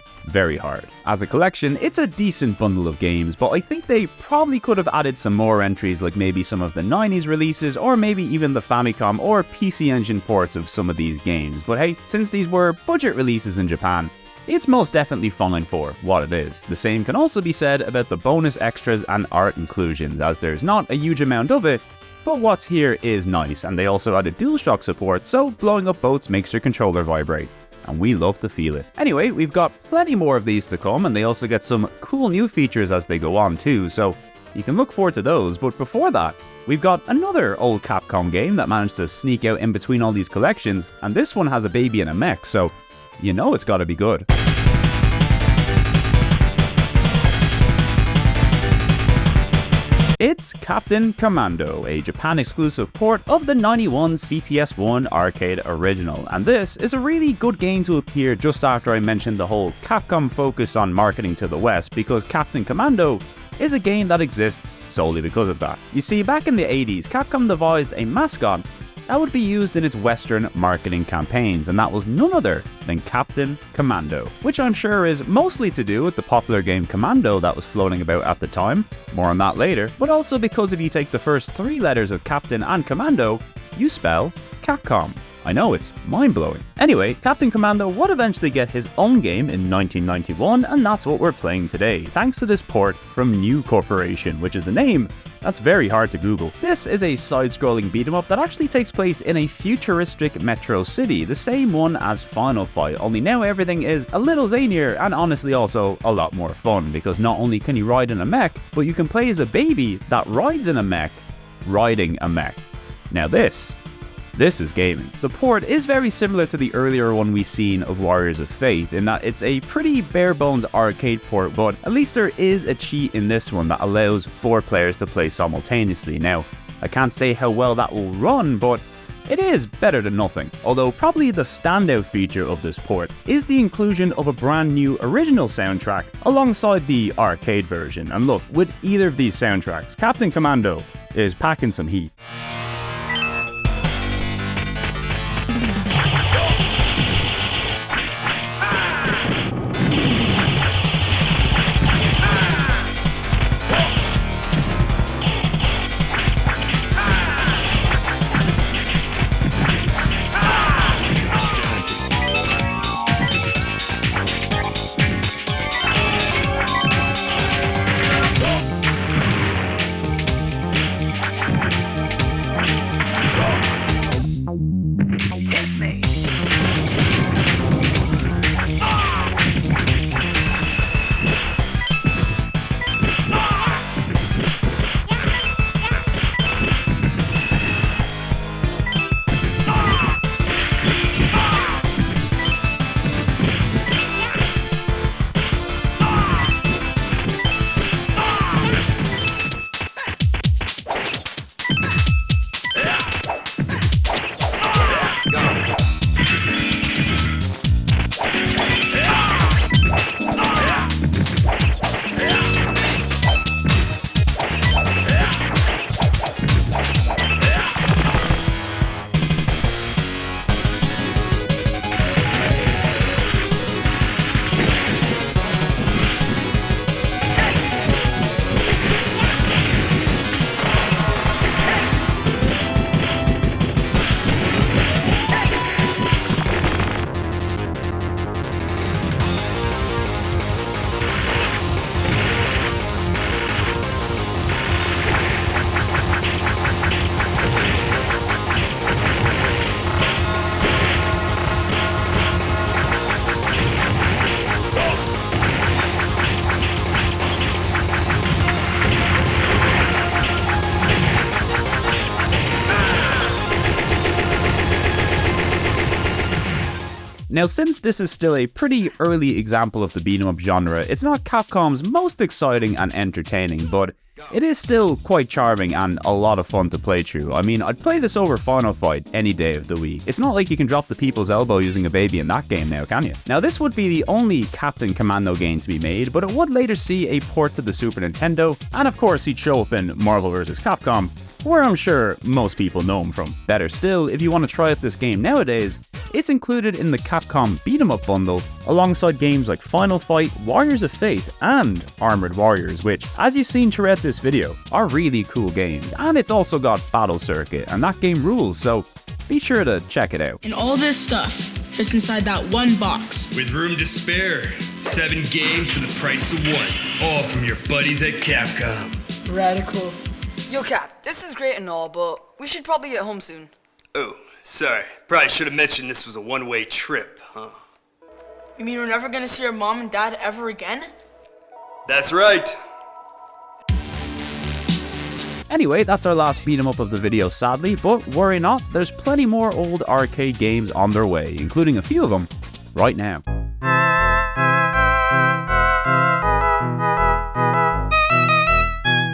Speaker 1: hard. As a collection, it's a decent bundle of games, but I think they probably could have added some more entries, like maybe some of the 90s releases, or maybe even the Famicom or PC Engine ports of some of these games. But hey, since these were budget releases in Japan, it's most definitely fine for what it is. The same can also be said about the bonus extras and art inclusions, as there's not a huge amount of it, but what's here is nice, and they also added DualShock support, so blowing up boats makes your controller vibrate, and we love to feel it. Anyway, we've got plenty more of these to come, and they also get some cool new features as they go on too, so you can look forward to those. But before that, we've got another old Capcom game that managed to sneak out in between all these collections, and this one has a baby and a mech, so you know it's gotta be good. It's Captain Commando, a Japan-exclusive port of the 91 CPS1 arcade original, and this is a really good game to appear just after I mentioned the whole Capcom focus on marketing to the West, because Captain Commando is a game that exists solely because of that. You see, back in the 80s, Capcom devised a mascot that would be used in its Western marketing campaigns, and that was none other than Captain Commando, which I'm sure is mostly to do with the popular game Commando that was floating about at the time, more on that later, but also because if you take the first 3 letters of Captain and Commando, you spell Capcom. I know, it's mind-blowing. Anyway, Captain Commando would eventually get his own game in 1991, and that's what we're playing today, thanks to this port from New Corporation, which is a name that's very hard to Google. This is a side-scrolling beat-em-up that actually takes place in a futuristic metro city, the same one as Final Fight, only now everything is a little zanier and honestly also a lot more fun, because not only can you ride in a mech, but you can play as a baby that rides in a mech, riding a mech. Now this is gaming. The port is very similar to the earlier one we've seen of Warriors of Faith, in that it's a pretty bare-bones arcade port, but at least there is a cheat in this one that allows 4 players to play simultaneously. Now, I can't say how well that will run, but it is better than nothing, although probably the standout feature of this port is the inclusion of a brand new original soundtrack alongside the arcade version. And look, with either of these soundtracks, Captain Commando is packing some heat. Now, since this is still a pretty early example of the beat-em-up genre, it's not Capcom's most exciting and entertaining, but it is still quite charming and a lot of fun to play through. I mean, I'd play this over Final Fight any day of the week. It's not like you can drop the people's elbow using a baby in that game now, can you? Now, this would be the only Captain Commando game to be made, but it would later see a port to the Super Nintendo, and of course he'd show up in Marvel vs. Capcom, where I'm sure most people know him from. Better still, if you want to try out this game nowadays, it's included in the Capcom Beat-em-up bundle, alongside games like Final Fight, Warriors of Fate, and Armored Warriors, which, as you've seen throughout this video, are really cool games. And it's also got Battle Circuit, and that game rules, so be sure to check it out.
Speaker 16: And all this stuff fits inside that one box.
Speaker 17: With room to spare. 7 games for the price of 1. All from your buddies at Capcom.
Speaker 7: Radical. Yo, Cap, this is great and all, but we should probably get home soon.
Speaker 17: Oh, sorry. Probably should have mentioned this was a one-way trip, huh?
Speaker 16: You mean we're never gonna see our mom and dad ever again?
Speaker 17: That's right.
Speaker 1: Anyway, that's our last beat 'em up of the video, sadly, but worry not, there's plenty more old arcade games on their way, including a few of them right now.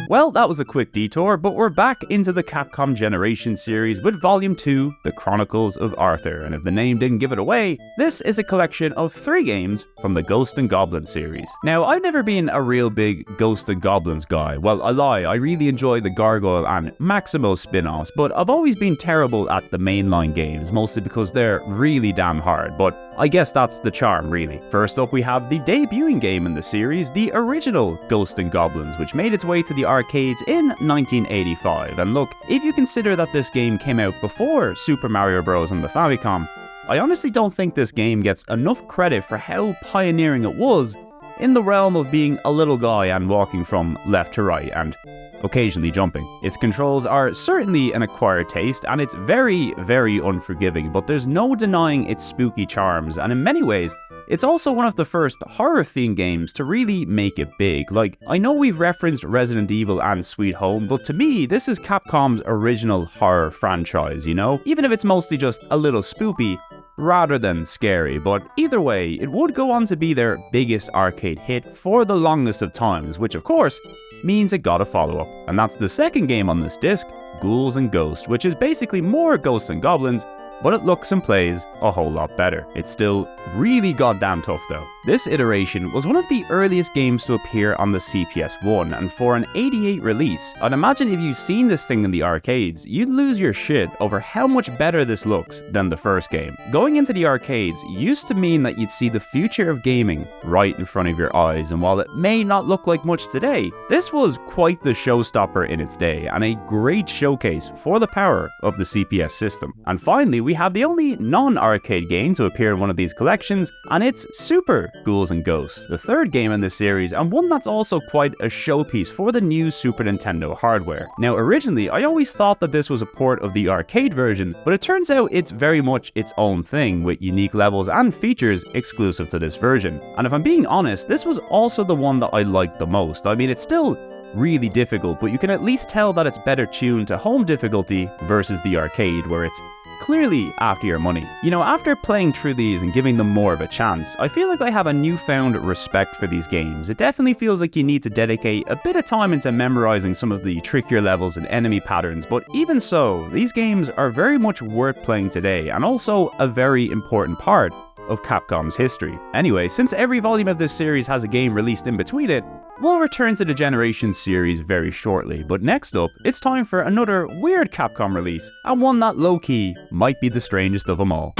Speaker 1: Well, that was a quick detour, but we're back into the Capcom Generation series with Volume 2, The Chronicles of Arthur, and if the name didn't give it away, this is a collection of 3 games from the Ghost and Goblins series. Now, I've never been a real big Ghost and Goblins guy. Well, I lie, I really enjoy the Gargoyle and Maximo spin-offs, but I've always been terrible at the mainline games, mostly because they're really damn hard, but I guess that's the charm, really. First up, we have the debuting game in the series, the original Ghost and Goblins, which made its way to the arcades in 1985. And look, if you consider that this game came out before Super Mario Bros. On the Famicom, I honestly don't think this game gets enough credit for how pioneering it was in the realm of being a little guy and walking from left to right and occasionally jumping. Its controls are certainly an acquired taste, and it's very, very unforgiving, but there's no denying its spooky charms, and in many ways, it's also one of the first horror-themed games to really make it big. Like, I know we've referenced Resident Evil and Sweet Home, but to me, this is Capcom's original horror franchise, you know? Even if it's mostly just a little spoopy, rather than scary, but either way, it would go on to be their biggest arcade hit for the longest of times, which of course means it got a follow-up, and that's the second game on this disc, Ghouls and Ghosts, which is basically more Ghosts and Goblins, but it looks and plays a whole lot better. It's still really goddamn tough though. This iteration was one of the earliest games to appear on the PS1, and for an '88 release, I'd imagine if you'd seen this thing in the arcades, you'd lose your shit over how much better this looks than the first game. Going into the arcades used to mean that you'd see the future of gaming right in front of your eyes, and while it may not look like much today, this was quite the showstopper in its day, and a great showcase for the power of the CPS system. And finally, we have the only non-arcade game to appear in one of these collections, and it's Super Ghouls and Ghosts, the third game in this series, and one that's also quite a showpiece for the new Super Nintendo hardware. Now originally, I always thought that this was a port of the arcade version, but it turns out it's very much its own thing, with unique levels and features exclusive to this version. And if I'm being honest, this was also the one that I liked the most. I mean, it's still really difficult, but you can at least tell that it's better tuned to home difficulty versus the arcade, where it's clearly after your money. You know, after playing through these and giving them more of a chance, I feel like I have a newfound respect for these games. It definitely feels like you need to dedicate a bit of time into memorizing some of the trickier levels and enemy patterns, but even so, these games are very much worth playing today, and also a very important part of Capcom's history. Anyway, since every volume of this series has a game released in between it, we'll return to the Generations series very shortly, but next up, it's time for another weird Capcom release, and one that low-key might be the strangest of them all.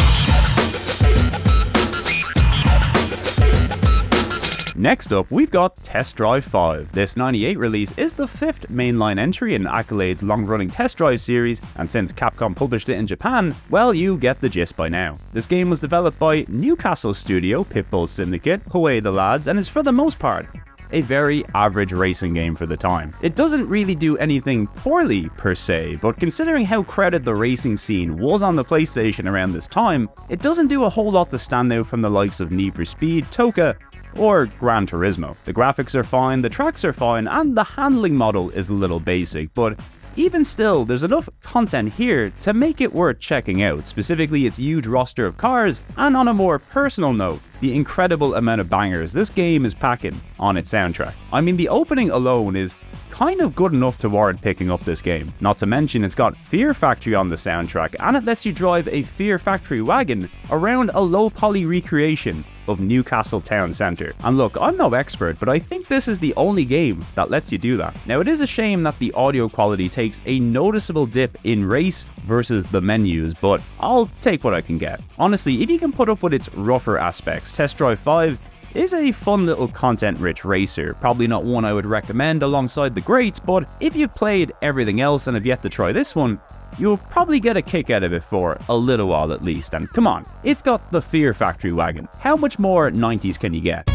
Speaker 1: Next up, we've got Test Drive 5. This '98 release is the 5th mainline entry in Accolade's long-running Test Drive series, and since Capcom published it in Japan, well, you get the gist by now. This game was developed by Newcastle studio Pitbull Syndicate, Kowai the lads, and is for the most part a very average racing game for the time. It doesn't really do anything poorly per se, but considering how crowded the racing scene was on the PlayStation around this time, it doesn't do a whole lot to stand out from the likes of Need for Speed, Toka, or Gran Turismo. The graphics are fine, the tracks are fine, and the handling model is a little basic, but even still, there's enough content here to make it worth checking out, specifically its huge roster of cars, and on a more personal note, the incredible amount of bangers this game is packing on its soundtrack. I mean, the opening alone is kind of good enough to warrant picking up this game. Not to mention it's got Fear Factory on the soundtrack, and it lets you drive a Fear Factory wagon around a low-poly recreation of Newcastle Town Centre. And look, I'm no expert, but I think this is the only game that lets you do that. Now, it is a shame that the audio quality takes a noticeable dip in race versus the menus, but I'll take what I can get. Honestly, if you can put up with its rougher aspects, Test Drive 5 is a fun little content-rich racer. Probably not one I would recommend alongside the greats, but if you've played everything else and have yet to try this one, you'll probably get a kick out of it for a little while at least. And come on, it's got the Fear Factory wagon. How much more 90s can you get?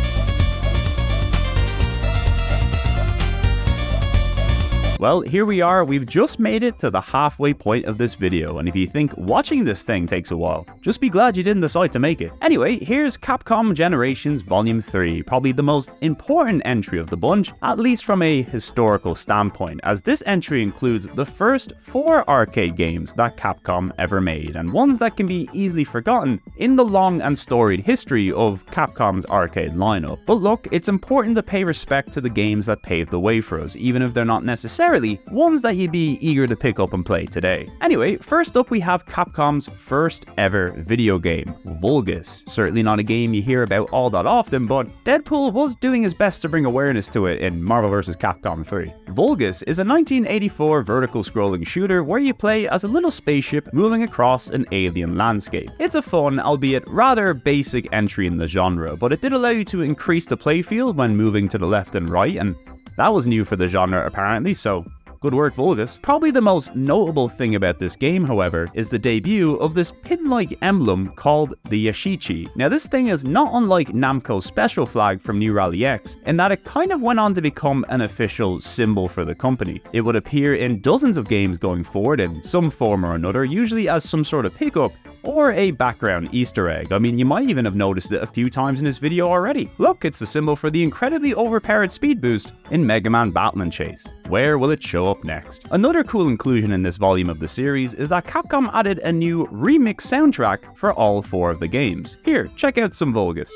Speaker 1: Well, here we are, we've just made it to the halfway point of this video, and if you think watching this thing takes a while, just be glad you didn't decide to make it. Anyway, here's Capcom Generations Volume 3, probably the most important entry of the bunch, at least from a historical standpoint, as this entry includes the first 4 arcade games that Capcom ever made, and ones that can be easily forgotten in the long and storied history of Capcom's arcade lineup. But look, it's important to pay respect to the games that paved the way for us, even if they're not necessarily ones that you'd be eager to pick up and play today. Anyway, first up we have Capcom's first ever video game, Vulgus. Certainly not a game you hear about all that often, but Deadpool was doing his best to bring awareness to it in Marvel vs. Capcom 3. Vulgus is a 1984 vertical scrolling shooter where you play as a little spaceship moving across an alien landscape. It's a fun, albeit rather basic entry in the genre, but it did allow you to increase the playfield when moving to the left and right, and that was new for the genre apparently, so good work, Vulgus. Probably the most notable thing about this game, however, is the debut of this pin-like emblem called the Yashichi. Now, this thing is not unlike Namco's special flag from New Rally X, in that it kind of went on to become an official symbol for the company. It would appear in dozens of games going forward in some form or another, usually as some sort of pickup or a background Easter egg. I mean, you might even have noticed it a few times in this video already. Look, it's the symbol for the incredibly overpowered speed boost in Mega Man Battle and Chase. Where will it show up next? Another cool inclusion in this volume of the series is that Capcom added a new remix soundtrack for all 4 of the games. Here, check out some Vulgus.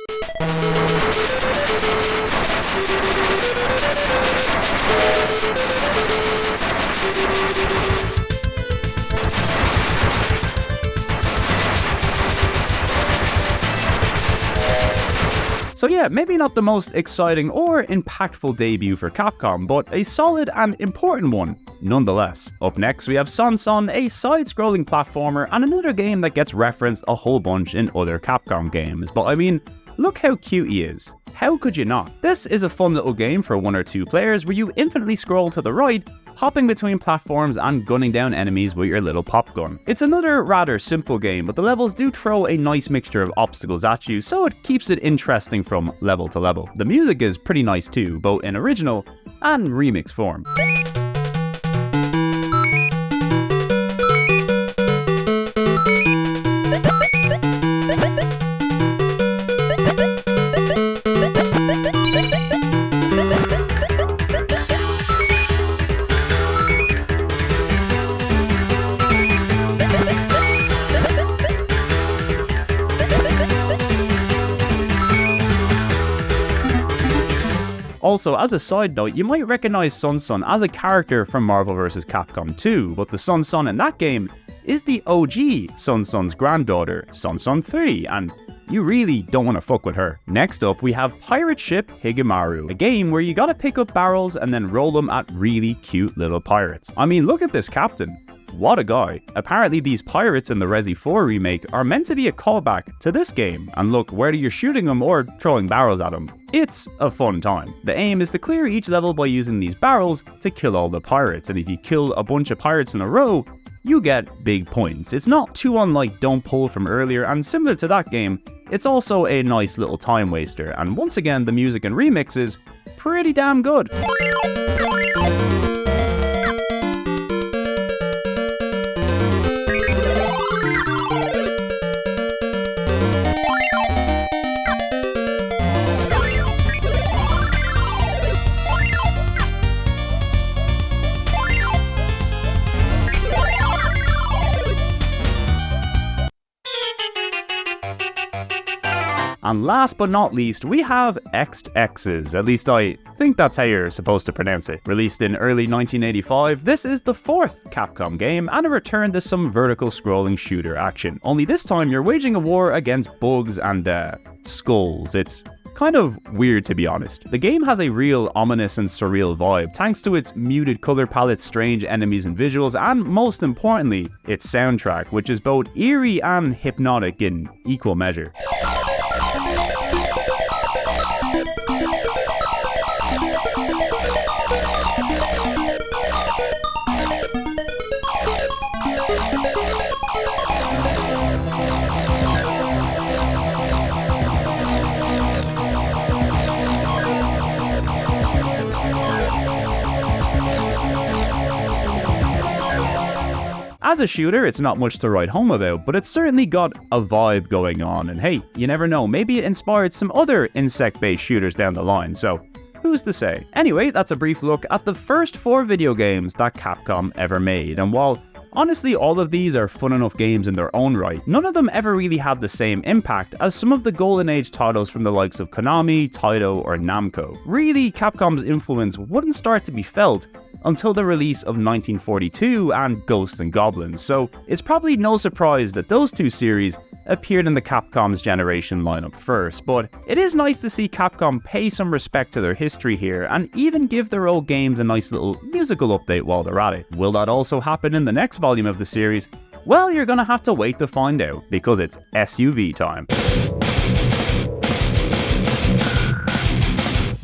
Speaker 1: So yeah, maybe not the most exciting or impactful debut for Capcom, but a solid and important one nonetheless. Up next we have Seanson, a side-scrolling platformer and another game that gets referenced a whole bunch in other Capcom games, but I mean, look how cute he is. How could you not? This is a fun little game for 1 or 2 players where you infinitely scroll to the right, hopping between platforms and gunning down enemies with your little pop gun. It's another rather simple game, but the levels do throw a nice mixture of obstacles at you, so it keeps it interesting from level to level. The music is pretty nice too, both in original and remix form. Also, as a side note, you might recognize Seanson as a character from Marvel vs. Capcom 2, but the Seanson in that game is the OG Seanson's granddaughter, Seanson 3, and you really don't want to fuck with her. Next up, we have Pirate Ship Higemaru, a game where you gotta pick up barrels and then roll them at really cute little pirates. I mean, look at this captain. What a guy. Apparently these pirates in the Resi 4 remake are meant to be a callback to this game, and look, whether you're shooting them or throwing barrels at them, it's a fun time. The aim is to clear each level by using these barrels to kill all the pirates, and if you kill a bunch of pirates in a row, you get big points. It's not too unlike Don't Pull from earlier, and similar to that game, it's also a nice little time waster, and once again the music and remixes pretty damn good. And last but not least, we have XX's, at least I think that's how you're supposed to pronounce it. Released in early 1985, this is the 4th Capcom game and a return to some vertical scrolling shooter action. Only this time you're waging a war against bugs and skulls. It's kind of weird, to be honest. The game has a real ominous and surreal vibe thanks to its muted color palette, strange enemies and visuals, and most importantly, its soundtrack, which is both eerie and hypnotic in equal measure. As a shooter, it's not much to write home about, but it's certainly got a vibe going on, and hey, you never know, maybe it inspired some other insect-based shooters down the line, so who's to say? Anyway, that's a brief look at the first 4 video games that Capcom ever made, and while honestly all of these are fun enough games in their own right, none of them ever really had the same impact as some of the golden age titles from the likes of Konami, Taito, or Namco. Really, Capcom's influence wouldn't start to be felt until the release of 1942 and Ghosts and Goblins, so it's probably no surprise that those 2 series appeared in the Capcom's generation lineup first, but it is nice to see Capcom pay some respect to their history here and even give their old games a nice little musical update while they're at it. Will that also happen in the next volume of the series? Well, you're gonna have to wait to find out, because it's SUV time.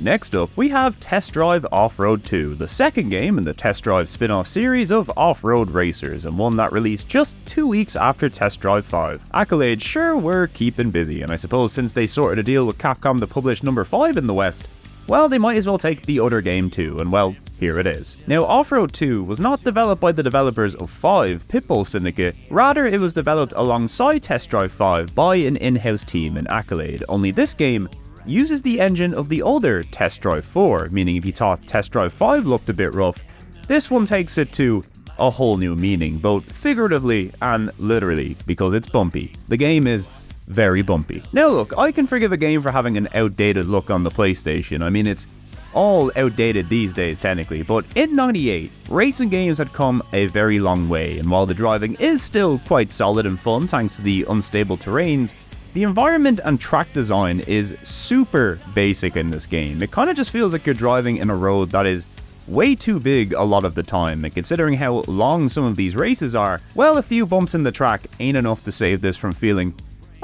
Speaker 1: Next up, we have Test Drive Off-Road 2, the second game in the Test Drive spin-off series of off-road racers, and one that released just 2 weeks after Test Drive 5. Accolades sure were keeping busy, and I suppose since they sorted a deal with Capcom to publish number 5 in the West, well, they might as well take the other game too, and well, here it is. Now, Off-Road 2 was not developed by the developers of 5, Pitbull Syndicate, rather it was developed alongside Test Drive 5 by an in-house team in Accolade, only this game uses the engine of the older Test Drive 4, meaning if you thought Test Drive 5 looked a bit rough, this one takes it to a whole new meaning, both figuratively and literally, because it's bumpy. The game is very bumpy. Now look, I can forgive a game for having an outdated look on the PlayStation. I mean, it's all outdated these days technically, but in '98, racing games had come a very long way, and while the driving is still quite solid and fun thanks to the unstable terrains, The environment and track design is super basic in this game. It kind of just feels like you're driving in a road that is way too big a lot of the time, and considering how long some of these races are, well, a few bumps in the track ain't enough to save this from feeling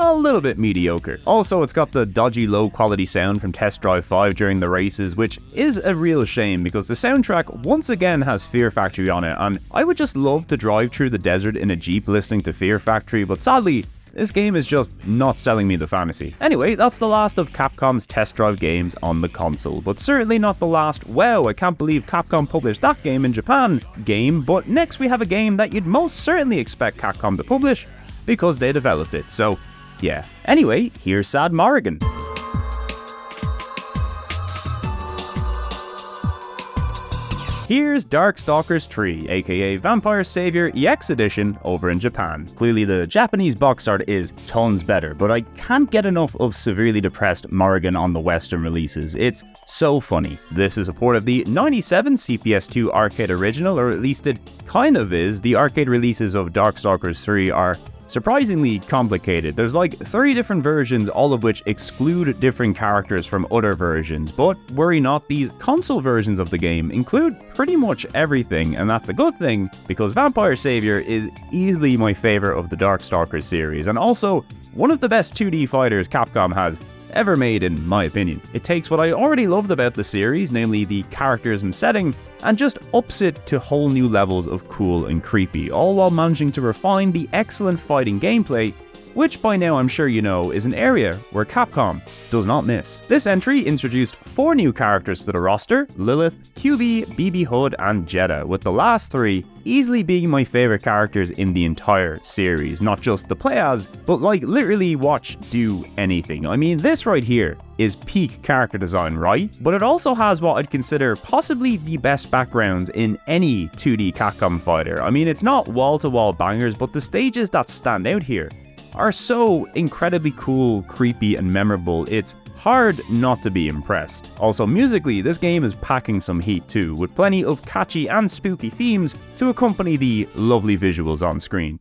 Speaker 1: a little bit mediocre. Also, it's got the dodgy low quality sound from Test Drive 5 during the races, which is a real shame because the soundtrack once again has Fear Factory on it, and I would just love to drive through the desert in a Jeep listening to Fear Factory, but sadly, this game is just not selling me the fantasy. Anyway, that's the last of Capcom's test drive games on the console, but certainly not the last "wow, I can't believe Capcom published that game in Japan" game, but next we have a game that you'd most certainly expect Capcom to publish because they developed it, so yeah. Anyway, here's Sad Morrigan. Here's Darkstalkers 3, aka Vampire Savior EX Edition over in Japan. Clearly the Japanese box art is tons better, but I can't get enough of severely depressed Morrigan on the Western releases. It's so funny. This is a port of the '97 CPS2 arcade original, or at least it kind of is. The arcade releases of Darkstalkers 3 are surprisingly complicated. There's like 3 different versions, all of which exclude different characters from other versions, but worry not, these console versions of the game include pretty much everything, and that's a good thing because Vampire Savior is easily my favorite of the Darkstalkers series, and also one of the best 2D fighters Capcom has ever made in my opinion. It takes what I already loved about the series, namely the characters and setting, and just ups it to whole new levels of cool and creepy, all while managing to refine the excellent fighting gameplay, which by now I'm sure you know is an area where Capcom does not miss. This entry introduced 4 new characters to the roster: Lilith, QB, BB Hood, and Jeddah, with the last 3 easily being my favorite characters in the entire series. Not just the play as, but like literally watch do anything. I mean, this right here is peak character design, right? But it also has what I'd consider possibly the best backgrounds in any 2D Capcom fighter. I mean, it's not wall-to-wall bangers, but the stages that stand out here are so incredibly cool, creepy, and memorable, it's hard not to be impressed. Also, musically, this game is packing some heat too, with plenty of catchy and spooky themes to accompany the lovely visuals on screen.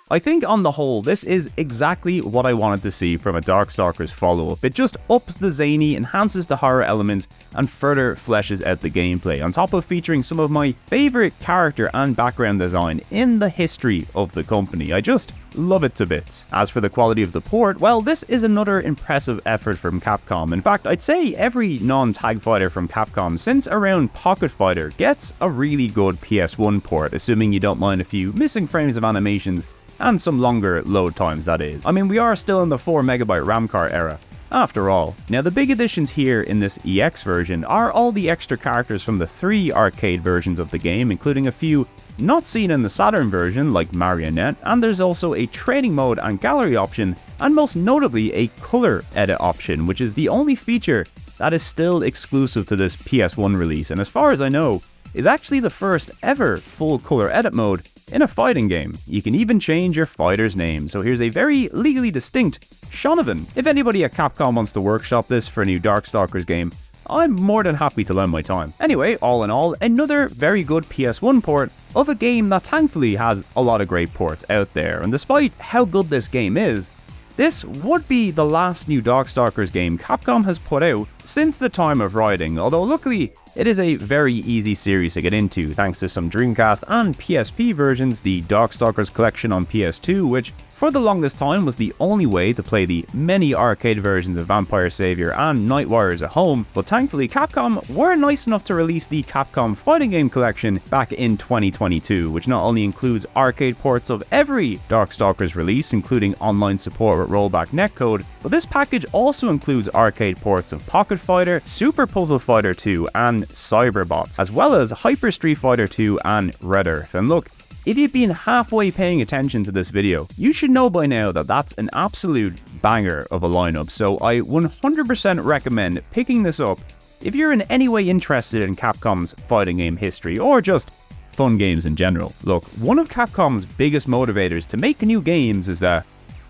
Speaker 1: I think on the whole, this is exactly what I wanted to see from a Darkstalkers follow-up. It just ups the zany, enhances the horror elements, and further fleshes out the gameplay, on top of featuring some of my favourite character and background design in the history of the company. I just love it to bits. As for the quality of the port, well, this is another impressive effort from Capcom. In fact, I'd say every non-tag fighter from Capcom since around Pocket Fighter gets a really good PS1 port, assuming you don't mind a few missing frames of animations and some longer load times, that is. I mean, we are still in the 4MB RAM card era, after all. Now, the big additions here in this EX version are all the extra characters from the 3 arcade versions of the game, including a few not seen in the Saturn version, like Marionette, and there's also a training mode and gallery option, and most notably a color edit option, which is the only feature that is still exclusive to this PS1 release, and as far as I know, is actually the first ever full color edit mode in a fighting game. You can even change your fighter's name, so here's a very legally distinct Shonovan. If anybody at Capcom wants to workshop this for a new Darkstalkers game, I'm more than happy to lend my time. Anyway, all in all, another very good PS1 port of a game that thankfully has a lot of great ports out there, and despite how good this game is, this would be the last new Darkstalkers game Capcom has put out since the time of writing, although luckily it is a very easy series to get into thanks to some Dreamcast and PSP versions, the Darkstalkers collection on PS2, which for the longest time was the only way to play the many arcade versions of Vampire Savior and Night Warriors at home, but thankfully Capcom were nice enough to release the Capcom Fighting Game Collection back in 2022, which not only includes arcade ports of every Darkstalkers release, including online support with rollback netcode, but this package also includes arcade ports of Pocket Fighter, Super Puzzle Fighter 2 and Cyberbots, as well as Hyper Street Fighter 2 and Red Earth. And look, if you've been halfway paying attention to this video, you should know by now that that's an absolute banger of a lineup, so I 100% recommend picking this up if you're in any way interested in Capcom's fighting game history, or just fun games in general. Look, one of Capcom's biggest motivators to make new games is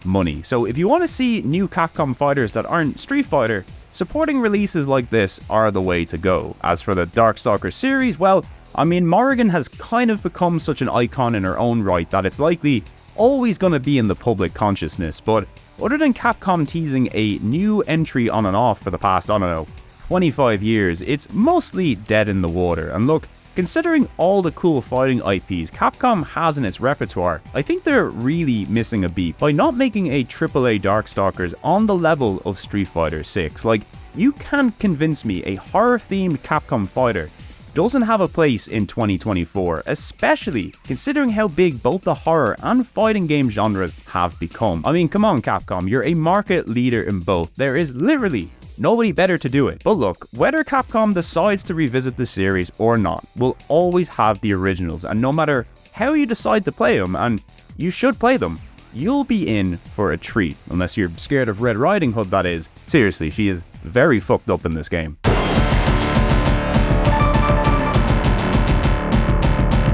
Speaker 1: money, so if you want to see new Capcom fighters that aren't Street Fighter, supporting releases like this are the way to go. As for the Darkstalkers series, well, I mean, Morrigan has kind of become such an icon in her own right that it's likely always going to be in the public consciousness, but other than Capcom teasing a new entry on and off for the past, I don't know, 25 years, it's mostly dead in the water. And look, considering all the cool fighting IPs Capcom has in its repertoire, I think they're really missing a beat by not making a AAA Darkstalkers on the level of Street Fighter 6. Like, you can't convince me a horror-themed Capcom fighter doesn't have a place in 2024, especially considering how big both the horror and fighting game genres have become. I mean, come on Capcom, you're a market leader in both. There is literally nobody better to do it. But look, whether Capcom decides to revisit the series or not, we'll always have the originals, and no matter how you decide to play them, and you should play them, you'll be in for a treat. Unless you're scared of Red Riding Hood, that is. Seriously, she is very fucked up in this game.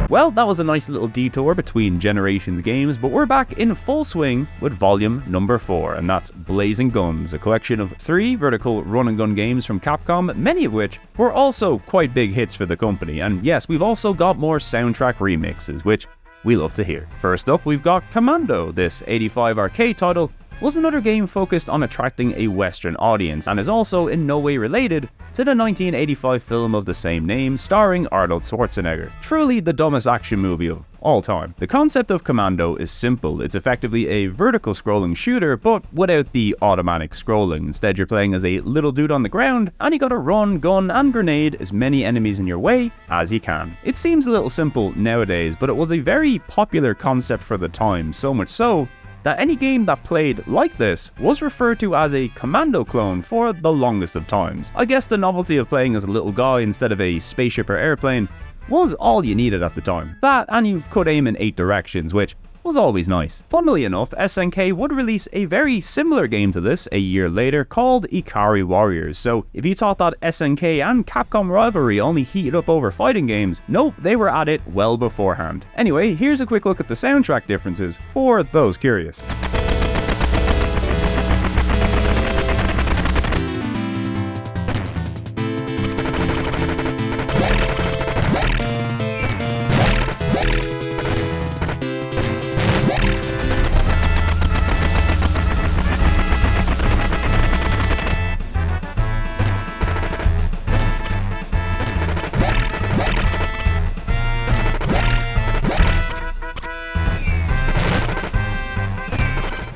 Speaker 1: Well, that was a nice little detour between Generations games, but we're back in full swing with volume number 4, and that's Blazing Guns, a collection of 3 vertical run-and-gun games from Capcom, many of which were also quite big hits for the company. And yes, we've also got more soundtrack remixes, which we love to hear. First up, we've got Commando. This 85 arcade title was another game focused on attracting a Western audience, and is also in no way related to the 1985 film of the same name starring Arnold Schwarzenegger. Truly the dumbest action movie of all time. The concept of Commando is simple. It's effectively a vertical scrolling shooter, but without the automatic scrolling. Instead, you're playing as a little dude on the ground, and you gotta run, gun, and grenade as many enemies in your way as you can. It seems a little simple nowadays, but it was a very popular concept for the time, so much so that any game that played like this was referred to as a Commando clone for the longest of times. I guess the novelty of playing as a little guy instead of a spaceship or airplane was all you needed at the time. That, and you could aim in 8 directions, which was always nice. Funnily enough, SNK would release a very similar game to this a year later called Ikari Warriors, so if you thought that SNK and Capcom rivalry only heated up over fighting games, nope, they were at it well beforehand. Anyway, here's a quick look at the soundtrack differences for those curious.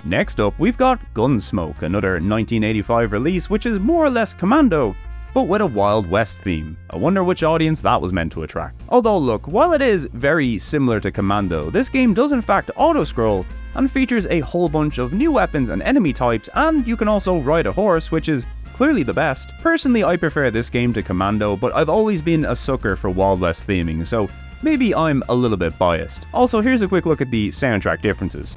Speaker 1: Next up, we've got Gunsmoke, another 1985 release which is more or less Commando, but with a Wild West theme. I wonder which audience that was meant to attract. Although look, while it is very similar to Commando, this game does in fact auto-scroll and features a whole bunch of new weapons and enemy types, and you can also ride a horse, which is clearly the best. Personally, I prefer this game to Commando, but I've always been a sucker for Wild West theming, so maybe I'm a little bit biased. Also, here's a quick look at the soundtrack differences.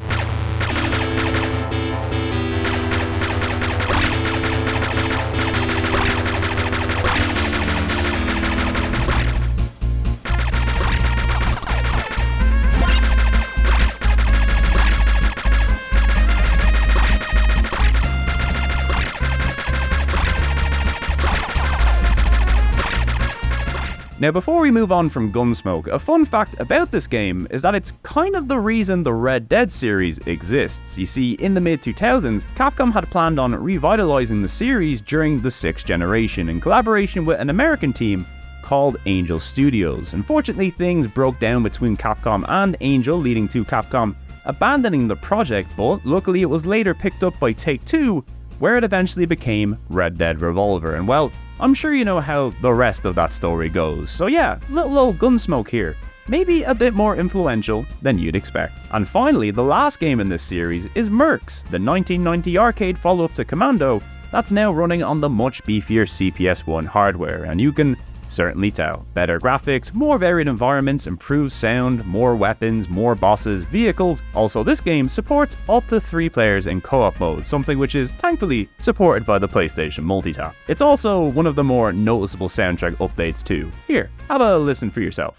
Speaker 1: Now before we move on from Gunsmoke, a fun fact about this game is that it's kind of the reason the Red Dead series exists. You see, in the mid-2000s, Capcom had planned on revitalizing the series during the 6th generation in collaboration with an American team called Angel Studios. Unfortunately, things broke down between Capcom and Angel, leading to Capcom abandoning the project, but luckily it was later picked up by Take-Two, where it eventually became Red Dead Revolver. And well, I'm sure you know how the rest of that story goes. So yeah, little old Gunsmoke here. Maybe a bit more influential than you'd expect. And finally, the last game in this series is Mercs, the 1990 arcade follow-up to Commando that's now running on the much beefier CPS1 hardware, and you can certainly tell. Better graphics, more varied environments, improved sound, more weapons, more bosses, vehicles. Also, this game supports up to 3 players in co-op mode, something which is thankfully supported by the PlayStation Multitap. It's also one of the more noticeable soundtrack updates too. Here, have a listen for yourself.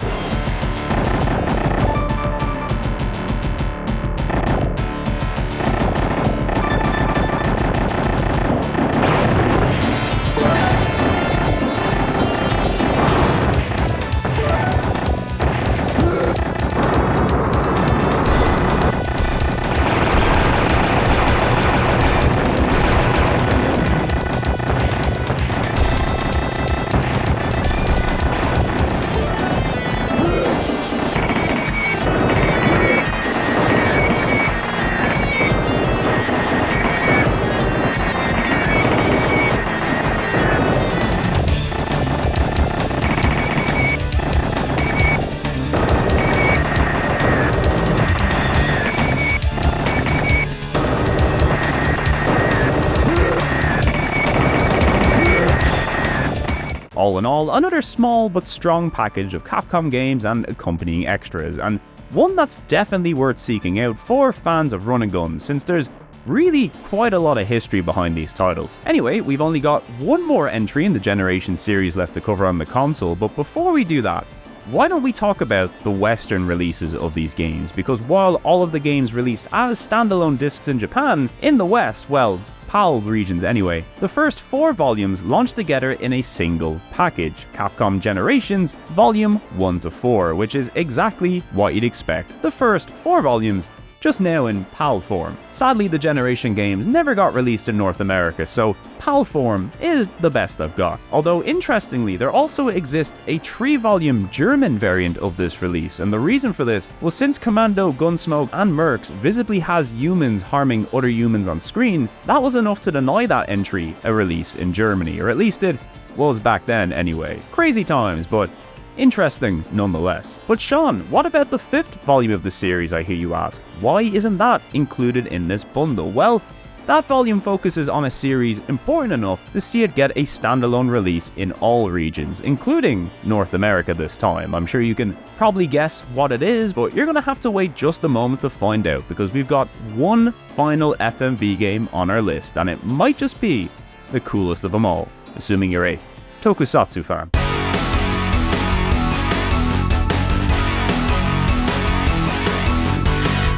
Speaker 1: All in all, another small but strong package of Capcom games and accompanying extras, and one that's definitely worth seeking out for fans of run and guns, since there's really quite a lot of history behind these titles. Anyway, we've only got one more entry in the Generation series left to cover on the console, but before we do that, why don't we talk about the Western releases of these games? Because while all of the games released as standalone discs in Japan, in the West, well, PAL regions anyway, the first 4 volumes launched together in a single package, Capcom Generations Volume 1 to 4, which is exactly what you'd expect. The first 4 volumes just now in PAL form. Sadly, the Generation games never got released in North America, so PAL form is the best I've got. Although, interestingly, there also exists a 3-volume German variant of this release, and the reason for this was since Commando, Gunsmoke, and Mercs visibly has humans harming other humans on screen, that was enough to deny that entry a release in Germany, or at least it was back then anyway. Crazy times, but interesting nonetheless. But Sean, what about the 5th volume of the series, I hear you ask? Why isn't that included in this bundle? Well, that volume focuses on a series important enough to see it get a standalone release in all regions, including North America this time. I'm sure you can probably guess what it is, but you're gonna have to wait just a moment to find out, because we've got one final FMV game on our list, and it might just be the coolest of them all, assuming you're a Tokusatsu fan.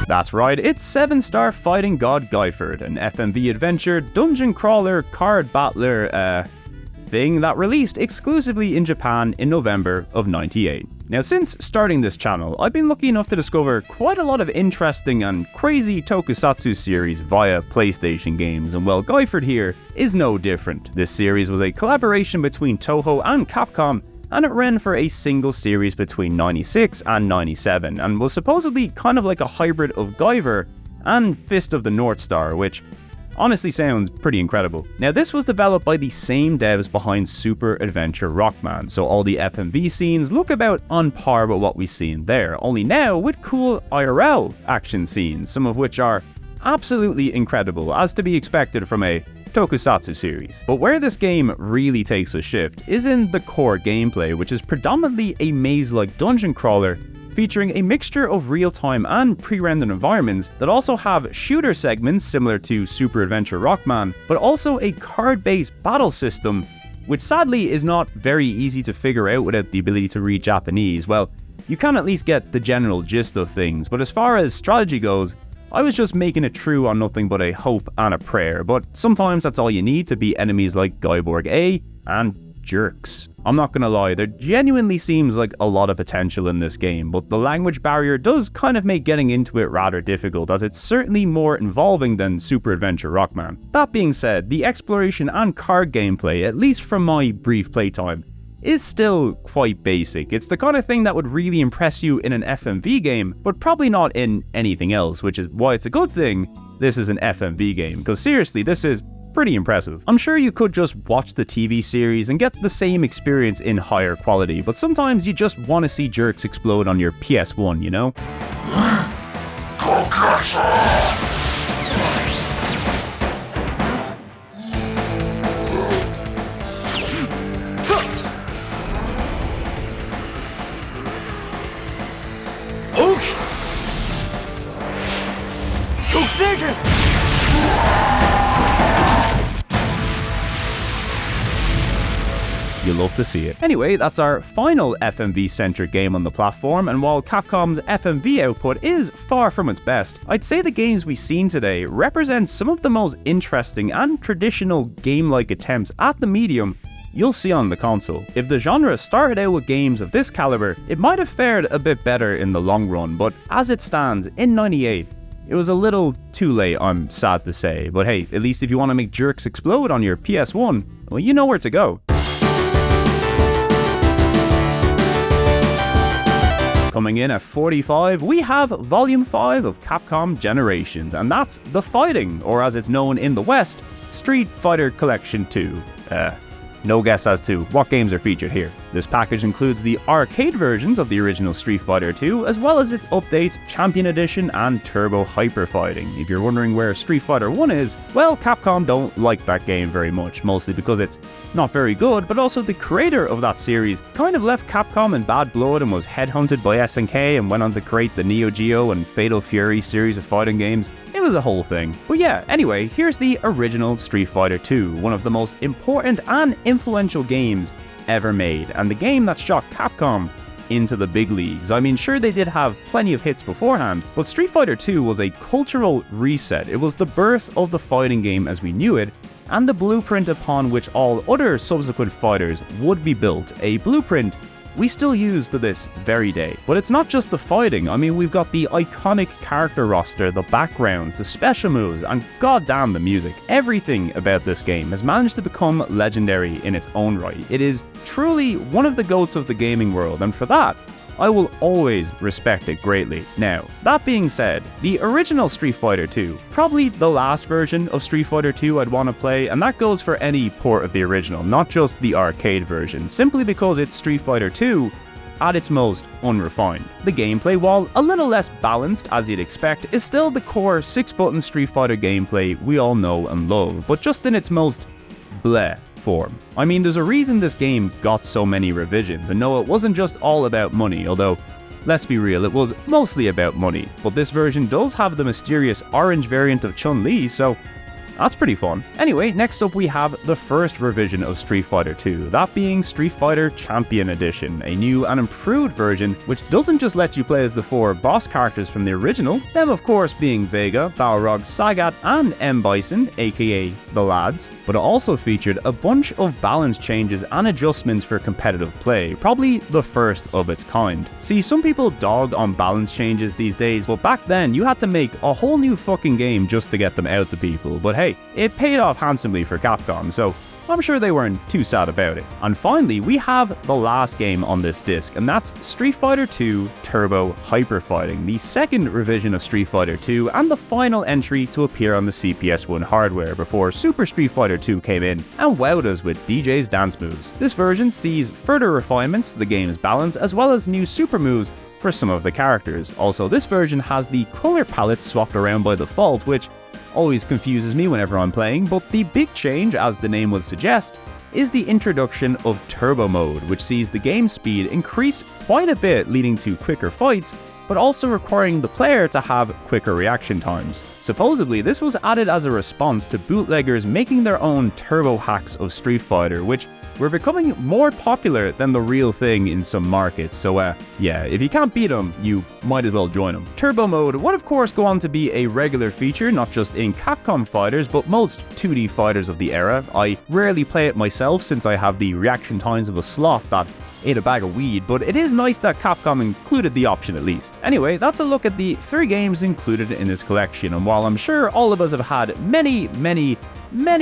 Speaker 1: That's right, it's 7-star Fighting God Geiford, an FMV adventure, dungeon crawler, card battler, thing that released exclusively in Japan in November of '98. Now, since starting this channel, I've been lucky enough to discover quite a lot of interesting and crazy Tokusatsu series via PlayStation games, and well, Geiford here is no different. This series was a collaboration between Toho and Capcom, and it ran for a single series between 96 and 97, and was supposedly kind of like a hybrid of Guyver and Fist of the North Star, which honestly sounds pretty incredible. Now, this was developed by the same devs behind Super Adventure Rockman, so all the FMV scenes look about on par with what we've seen there, only now with cool IRL action scenes, some of which are absolutely incredible, as to be expected from a Tokusatsu series. But where this game really takes a shift is in the core gameplay, which is predominantly a maze-like dungeon crawler featuring a mixture of real-time and pre-rendered environments that also have shooter segments similar to Super Adventure Rockman, but also a card-based battle system, which sadly is not very easy to figure out without the ability to read Japanese. Well, you can at least get the general gist of things, but as far as strategy goes, I was just making it true on nothing but a hope and a prayer, but sometimes that's all you need to beat enemies like Guyborg A and jerks. I'm not gonna lie, there genuinely seems like a lot of potential in this game, but the language barrier does kind of make getting into it rather difficult, as it's certainly more involving than Super Adventure Rockman. That being said, the exploration and card gameplay, at least from my brief playtime, is still quite basic. It's the kind of thing that would really impress you in an FMV game, but probably not in anything else, which is why it's a good thing this is an FMV game, because seriously, this is pretty impressive. I'm sure you could just watch the TV series and get the same experience in higher quality, but sometimes you just want to see jerks explode on your PS1, you know? You love to see it. Anyway, that's our final FMV-centric game on the platform, and while Capcom's FMV output is far from its best, I'd say the games we've seen today represent some of the most interesting and traditional game-like attempts at the medium you'll see on the console. If the genre started out with games of this caliber, it might have fared a bit better in the long run, but as it stands, in '98, it was a little too late, I'm sad to say, but hey, at least if you want to make jerks explode on your PS1, well, you know where to go. Coming in at 45, we have Volume 5 of Capcom Generations, and that's The Fighting, or as it's known in the West, Street Fighter Collection 2. No guess as to what games are featured here. This package includes the arcade versions of the original Street Fighter 2, as well as its updates Champion Edition and Turbo Hyper Fighting. If you're wondering where Street Fighter 1 is, well, Capcom don't like that game very much, mostly because it's not very good, but also the creator of that series kind of left Capcom in bad blood and was headhunted by SNK and went on to create the Neo Geo and Fatal Fury series of fighting games. It was a whole thing. But yeah, anyway, here's the original Street Fighter 2, one of the most important and influential games ever made, and the game that shot Capcom into the big leagues. I mean, sure, they did have plenty of hits beforehand, but Street Fighter 2 was a cultural reset. It was the birth of the fighting game as we knew it, and the blueprint upon which all other subsequent fighters would be built, a blueprint we still use to this very day. But it's not just the fighting. I mean, we've got the iconic character roster, the backgrounds, the special moves, and goddamn the music. Everything about this game has managed to become legendary in its own right. It is truly one of the GOATs of the gaming world, and for that, I will always respect it greatly. Now, that being said, the original Street Fighter 2, probably the last version of Street Fighter 2 I'd want to play, and that goes for any port of the original, not just the arcade version, simply because it's Street Fighter 2 at its most unrefined. The gameplay, while a little less balanced as you'd expect, is still the core 6-button Street Fighter gameplay we all know and love, but just in its most bleh form. I mean, there's a reason this game got so many revisions, and no, it wasn't just all about money, although, let's be real, it was mostly about money, but this version does have the mysterious orange variant of Chun-Li, so that's pretty fun. Anyway, next up we have the first revision of Street Fighter 2, that being Street Fighter Champion Edition, a new and improved version which doesn't just let you play as the 4 boss characters from the original, them of course being Vega, Balrog, Sagat, and M. Bison, aka the lads, but it also featured a bunch of balance changes and adjustments for competitive play, probably the first of its kind. See, some people dog on balance changes these days, but back then you had to make a whole new fucking game just to get them out to people, but hey, it paid off handsomely for Capcom, so I'm sure they weren't too sad about it. And finally, we have the last game on this disc, and that's Street Fighter 2 Turbo Hyper Fighting, the second revision of Street Fighter 2 and the final entry to appear on the CPS1 hardware before Super Street Fighter 2 came in and wowed us with DJ's dance moves. This version sees further refinements to the game's balance as well as new super moves for some of the characters. Also, this version has the color palette swapped around by default, which always confuses me whenever I'm playing, but the big change, as the name would suggest, is the introduction of Turbo Mode, which sees the game speed increased quite a bit, leading to quicker fights, but also requiring the player to have quicker reaction times. Supposedly, this was added as a response to bootleggers making their own turbo hacks of Street Fighter, which We're becoming more popular than the real thing in some markets, so yeah, if you can't beat them, you might as well join them. Turbo mode would of course go on to be a regular feature, not just in Capcom fighters, but most 2D fighters of the era. I rarely play it myself since I have the reaction times of a sloth that ate a bag of weed, but it is nice that Capcom included the option at least. Anyway, that's a look at the 3 games included in this collection, and while I'm sure all of us have had many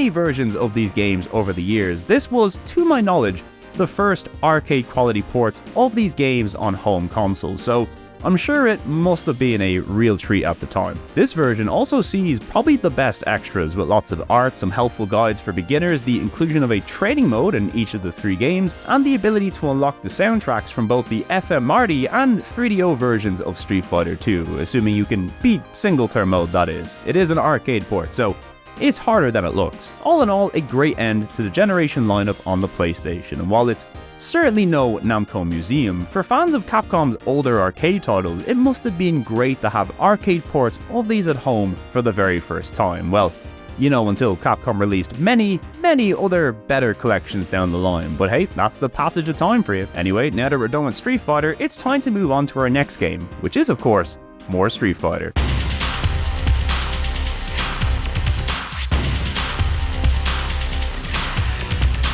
Speaker 1: versions of these games over the years, this was, to my knowledge, the first arcade quality ports of these games on home consoles, so I'm sure it must have been a real treat at the time. This version also sees probably the best extras with lots of art, some helpful guides for beginners, the inclusion of a training mode in each of the 3 games, and the ability to unlock the soundtracks from both the FMRD and 3DO versions of Street Fighter 2, assuming you can beat single-player mode, that is. It is an arcade port, so it's harder than it looks. All in all, a great end to the generation lineup on the PlayStation, and while it's certainly no Namco museum, for fans of Capcom's older arcade titles, it must have been great to have arcade ports of these at home for the very first time. Well, you know, until Capcom released many other better collections down the line, but hey, that's the passage of time for you. Anyway, now that we're done with Street Fighter, it's time to move on to our next game, which is of course, more Street Fighter.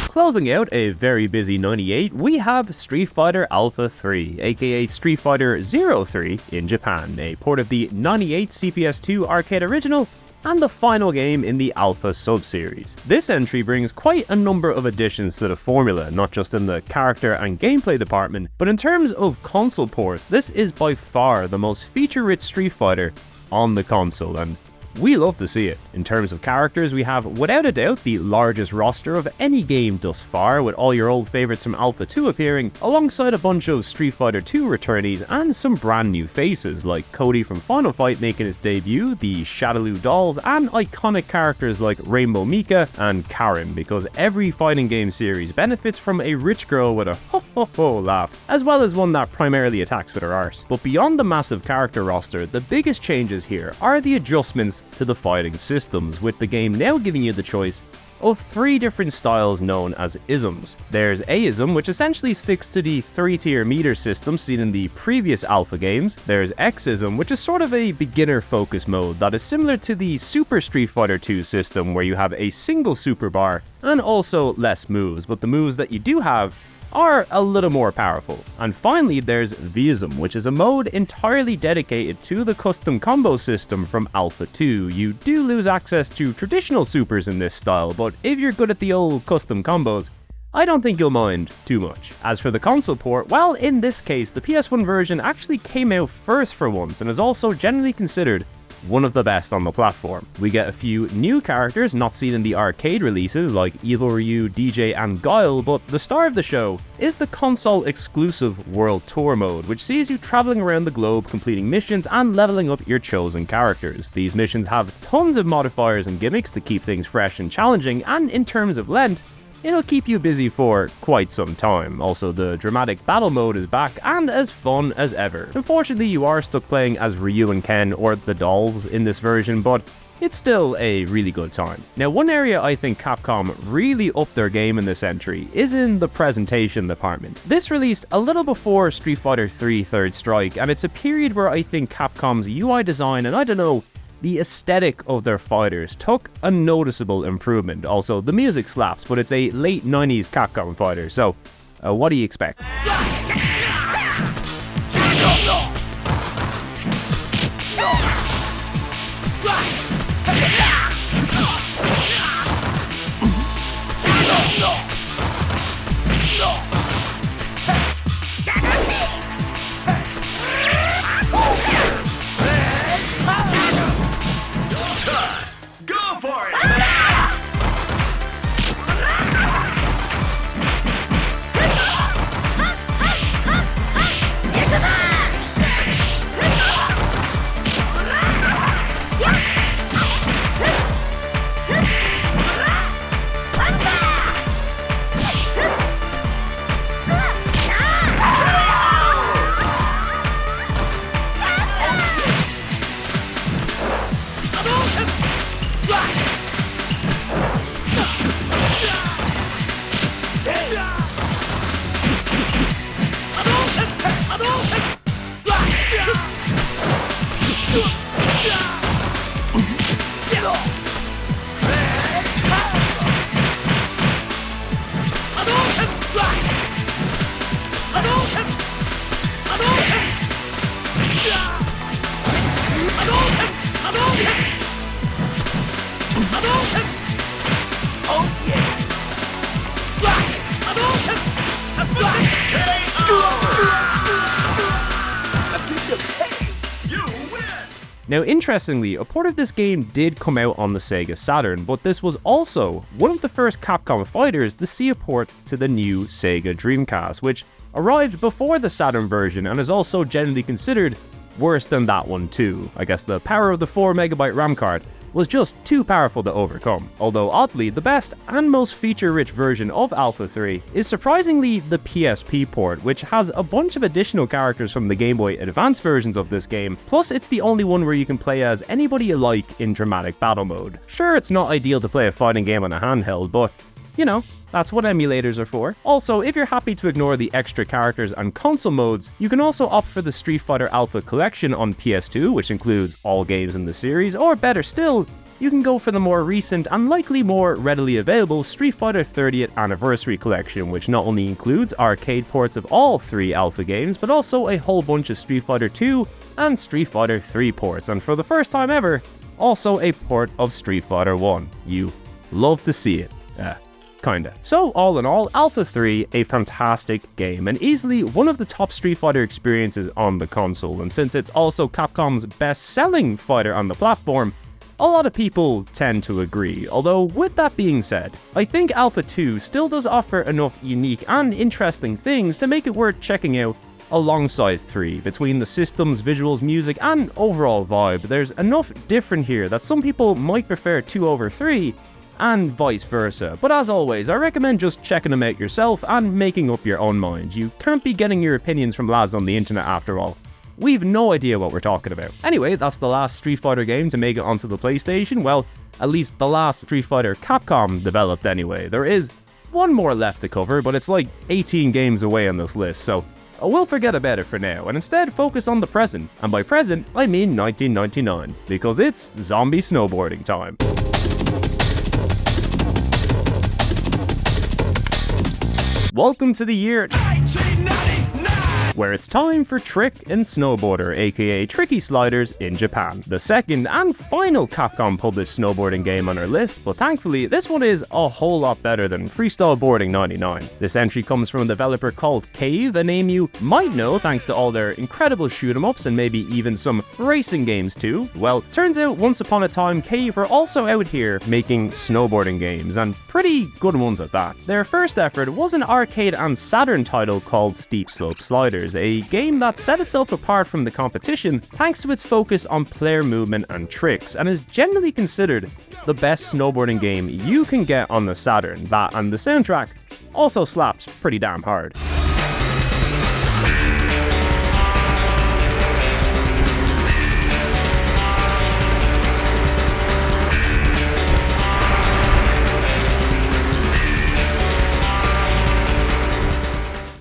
Speaker 1: Closing out a very busy 98, we have Street Fighter Alpha 3, aka Street Fighter 03 in Japan, a port of the 98 CPS2 arcade original and the final game in the Alpha sub-series. This entry brings quite a number of additions to the formula, not just in the character and gameplay department, but in terms of console ports, this is by far the most feature-rich Street Fighter on the console, and we love to see it. In terms of characters, we have without a doubt the largest roster of any game thus far, with all your old favourites from Alpha 2 appearing, alongside a bunch of Street Fighter 2 returnees and some brand new faces, like Cody from Final Fight making his debut, the Shadaloo dolls, and iconic characters like Rainbow Mika and Karin, because every fighting game series benefits from a rich girl with a ho ho ho laugh, as well as one that primarily attacks with her arse. But beyond the massive character roster, the biggest changes here are the adjustments to the fighting systems, with the game now giving you the choice of 3 different styles known as isms. There's A-ism, which essentially sticks to the 3-tier meter system seen in the previous Alpha games. There's X-ism, which is sort of a beginner focus mode that is similar to the Super Street Fighter 2 system, where you have a single super bar and also less moves, but the moves that you do have are a little more powerful. And finally, there's V-ism, which is a mode entirely dedicated to the custom combo system from Alpha 2. You do lose access to traditional supers in this style, but if you're good at the old custom combos, I don't think you'll mind too much. As for the console port, well, in this case, the PS1 version actually came out first for once and is also generally considered one of the best on the platform. We get a few new characters not seen in the arcade releases like Evil Ryu, DJ and Guile, but the star of the show is the console exclusive World Tour mode, which sees you traveling around the globe completing missions and leveling up your chosen characters. These missions have tons of modifiers and gimmicks to keep things fresh and challenging, and in terms of length, it'll keep you busy for quite some time. Also, the dramatic battle mode is back and as fun as ever. Unfortunately, you are stuck playing as Ryu and Ken or the dolls in this version, but it's still a really good time. Now, one area I think Capcom really upped their game in this entry is in the presentation department. This released a little before Street Fighter 3 Third Strike, and it's a period where I think Capcom's UI design, and I don't know, the aesthetic of their fighters took a noticeable improvement. Also, the music slaps, but it's a late 90s Capcom fighter, so what do you expect?
Speaker 18: Now, interestingly, a port of this game did come out on the Sega Saturn, but this was also one of the first Capcom fighters to see a port to the new Sega Dreamcast, which arrived before the Saturn version and is also generally considered worse than that one too. I guess the power of the 4MB RAM card was just too powerful to overcome. Although oddly, the best and most feature-rich version of Alpha 3 is surprisingly the PSP port, which has a bunch of additional characters from the Game Boy Advance versions of this game, plus it's the only one where you can play as anybody you like in dramatic battle mode. Sure, it's not ideal to play a fighting game on a handheld, but you know, that's what emulators are for. Also, if you're happy to ignore the extra characters and console modes, you can also opt for the Street Fighter Alpha Collection on PS2, which includes all games in the series, or better still, you can go for the more recent and likely more readily available Street Fighter 30th Anniversary Collection, which not only includes arcade ports of all 3 Alpha games, but also a whole bunch of Street Fighter 2 and Street Fighter 3 ports, and for the first time ever, also a port of Street Fighter 1. You love to see it. Kinda. So all in all, Alpha 3, a fantastic game, and easily one of the top Street Fighter experiences on the console, and since it's also Capcom's best-selling fighter on the platform, a lot of people tend to agree. Although, with that being said, I think Alpha 2 still does offer enough unique and interesting things to make it worth checking out alongside 3. Between the systems, visuals, music, and overall vibe, there's enough different here that some people might prefer 2 over 3, and vice versa. But as always, I recommend just checking them out yourself and making up your own mind. You can't be getting your opinions from lads on the internet after all. We've no idea what we're talking about. Anyway, that's the last Street Fighter game to make it onto the PlayStation. Well, at least the last Street Fighter Capcom developed anyway. There is one more left to cover, but it's like 18 games away on this list, so we'll forget about it for now and instead focus on the present. And by present, I mean 1999, because it's zombie snowboarding time. Welcome to the year 1999, where it's time for Trick and Snowboarder, aka Tricky Sliders in Japan. The second and final Capcom published snowboarding game on our list, but thankfully this one is a whole lot better than Freestyle Boarding 99. This entry comes from a developer called Cave, a name you might know thanks to all their incredible shoot-em-ups and maybe even some racing games too. Well, turns out once upon a time Cave were also out here making snowboarding games, and pretty good ones at that. Their first effort was an arcade and Saturn title called Steep Slope Sliders, a game that set itself apart from the competition thanks to its focus on player movement and tricks, and is generally considered the best snowboarding game you can get on the Saturn. That and the soundtrack also slaps pretty damn hard.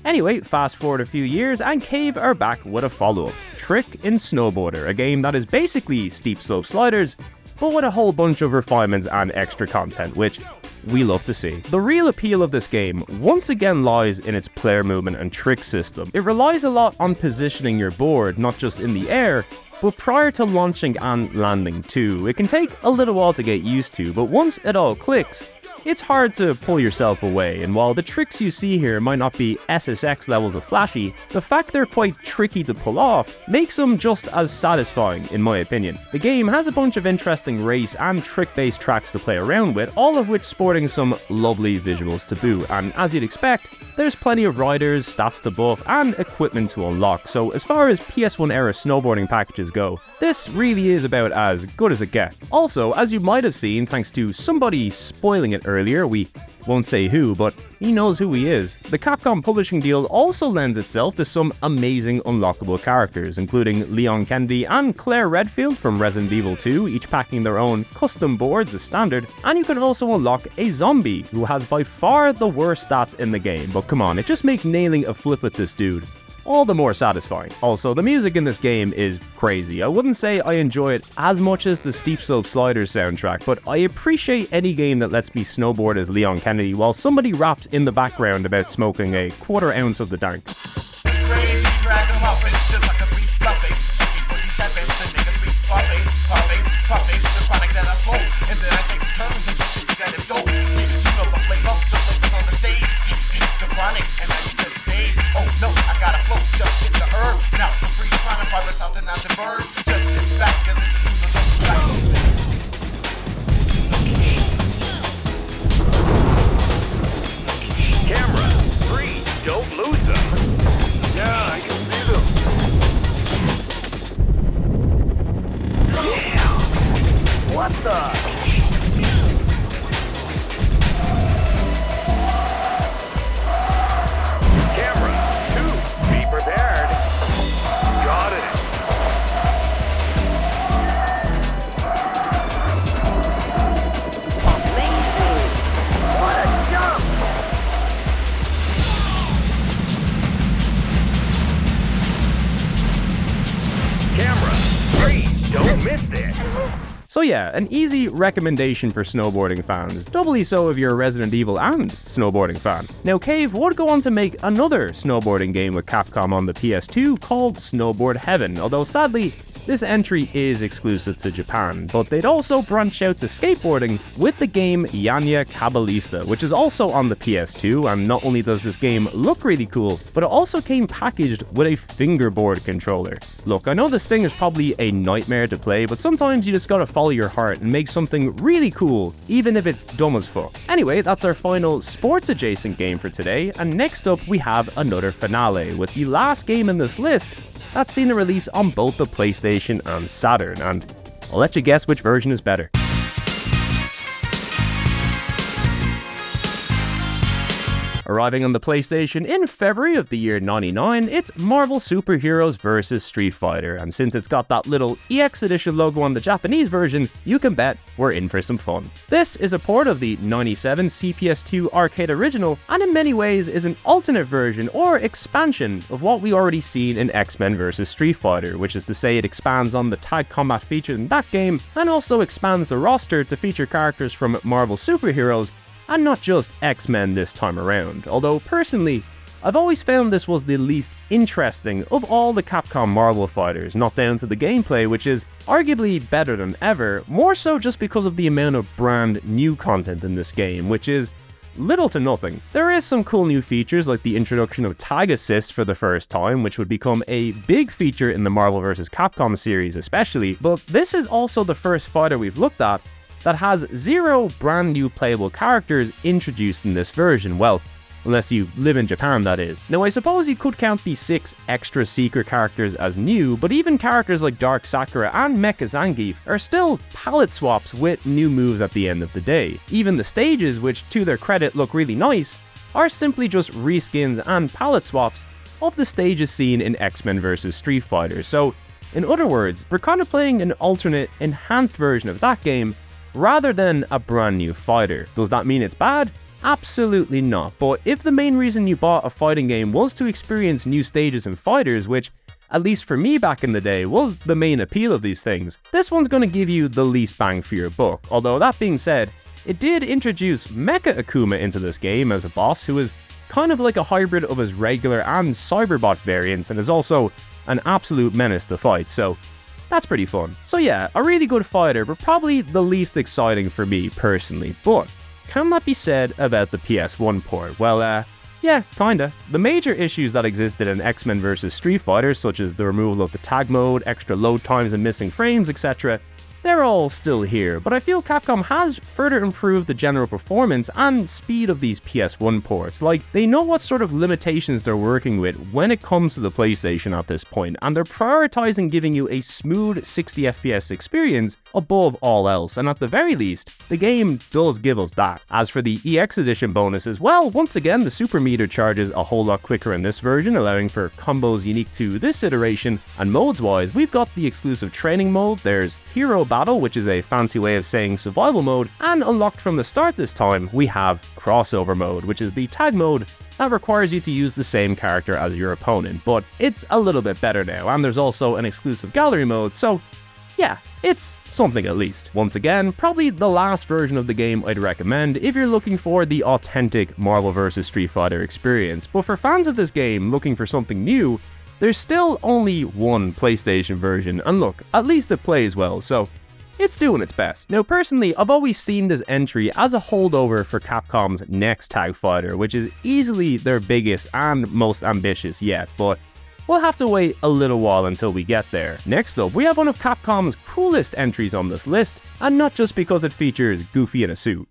Speaker 18: Anyway, fast forward a few years and Cave are back with a follow-up, Trick and Snowboarder, a game that is basically Steep Slope Sliders, but with a whole bunch of refinements and extra content, which we love to see. The real appeal of this game once again lies in its player movement and trick system. It relies a lot on positioning your board, not just in the air, but prior to launching and landing too. It can take a little while to get used to, but once it all clicks, it's hard to pull yourself away, and while the tricks you see here might not be SSX levels of flashy, the fact they're quite tricky to pull off makes them just as satisfying in my opinion. The game has a bunch of interesting race and trick-based tracks to play around with, all of which sporting some lovely visuals to boot, and as you'd expect, there's plenty of riders, stats to buff, and equipment to unlock, so as far as PS1 era snowboarding packages go, this really is about as good as it gets. Also, as you might have seen thanks to somebody spoiling it earlier, we won't say who, but he knows who he is. The Capcom publishing deal also lends itself to some amazing unlockable characters, including Leon Kennedy and Claire Redfield from Resident Evil 2, each packing their own custom boards as standard, and you can also unlock a zombie who has by far the worst stats in the game, but come on, it just makes nailing a flip with this dude all the more satisfying. Also, the music in this game is crazy. I wouldn't say I enjoy it as much as the Steep Slope Sliders soundtrack, but I appreciate any game that lets me snowboard as Leon Kennedy while somebody raps in the background about smoking a quarter ounce of the dank.
Speaker 19: Just sit back and listen
Speaker 18: So yeah, an easy recommendation for snowboarding fans, doubly so if you're a Resident Evil and snowboarding fan. Now Cave would go on to make another snowboarding game with Capcom on the PS2 called Snowboard Heaven, although sadly, this entry is exclusive to Japan, but they'd also branch out to skateboarding with the game Yanya Cabalista, which is also on the PS2, and not only does this game look really cool, but it also came packaged with a fingerboard controller. Look, I know this thing is probably a nightmare to play, but sometimes you just gotta follow your heart and make something really cool, even if it's dumb as fuck. Anyway, that's our final sports adjacent game for today, and next up we have another finale, with the last game in this list that's seen a release on both the PlayStation and Saturn, and I'll let you guess which version is better. Arriving on the PlayStation in February of the year 99, it's Marvel Super Heroes vs. Street Fighter, and since it's got that little EX Edition logo on the Japanese version, you can bet we're in for some fun. This is a port of the 97 CPS2 arcade original, and in many ways is an alternate version or expansion of what we already seen in X-Men vs. Street Fighter, which is to say it expands on the tag combat featured in that game, and also expands the roster to feature characters from Marvel Super Heroes, and not just X-Men this time around, although personally, I've always found this was the least interesting of all the Capcom Marvel fighters, not down to the gameplay, which is arguably better than ever, more so just because of the amount of brand new content in this game, which is little to nothing. There is some cool new features like the introduction of tag assist for the first time, which would become a big feature in the Marvel vs. Capcom series especially, but this is also the first fighter we've looked at that has 0 brand new playable characters introduced in this version, well, unless you live in Japan that is. Now I suppose you could count the 6 extra secret characters as new, but even characters like Dark Sakura and Mecha Zangief are still palette swaps with new moves at the end of the day. Even the stages, which to their credit look really nice, are simply just reskins and palette swaps of the stages seen in X-Men vs. Street Fighter. So in other words, we're kind of playing an alternate, enhanced version of that game rather than a brand new fighter. Does that mean it's bad? Absolutely not, but if the main reason you bought a fighting game was to experience new stages and fighters, which, at least for me back in the day, was the main appeal of these things, this one's going to give you the least bang for your buck. Although that being said, it did introduce Mecha Akuma into this game as a boss who is kind of like a hybrid of his regular and Cyberbot variants, and is also an absolute menace to fight, so that's pretty fun. So yeah, a really good fighter, but probably the least exciting for me personally. But can that be said about the PS1 port? Well, yeah, kinda. The major issues that existed in X-Men vs. Street Fighter, such as the removal of the tag mode, extra load times and missing frames, etc., they're all still here, but I feel Capcom has further improved the general performance and speed of these PS1 ports. Like, they know what sort of limitations they're working with when it comes to the PlayStation at this point, and they're prioritizing giving you a smooth 60 FPS experience above all else, and at the very least, the game does give us that. As for the EX Edition bonuses, well, once again, the super meter charges a whole lot quicker in this version, allowing for combos unique to this iteration, and modes-wise, we've got the exclusive training mode, there's Hero Battle, which is a fancy way of saying survival mode, and unlocked from the start this time, we have Crossover mode, which is the tag mode that requires you to use the same character as your opponent, but it's a little bit better now, and there's also an exclusive gallery mode, so yeah, it's something at least. Once again, probably the last version of the game I'd recommend if you're looking for the authentic Marvel vs. Street Fighter experience, but for fans of this game looking for something new, there's still only one PlayStation version, and look, at least it plays well, so it's doing its best. Now personally, I've always seen this entry as a holdover for Capcom's next tag fighter, which is easily their biggest and most ambitious yet, but we'll have to wait a little while until we get there. Next up, we have one of Capcom's coolest entries on this list, and not just because it features Goofy in a suit.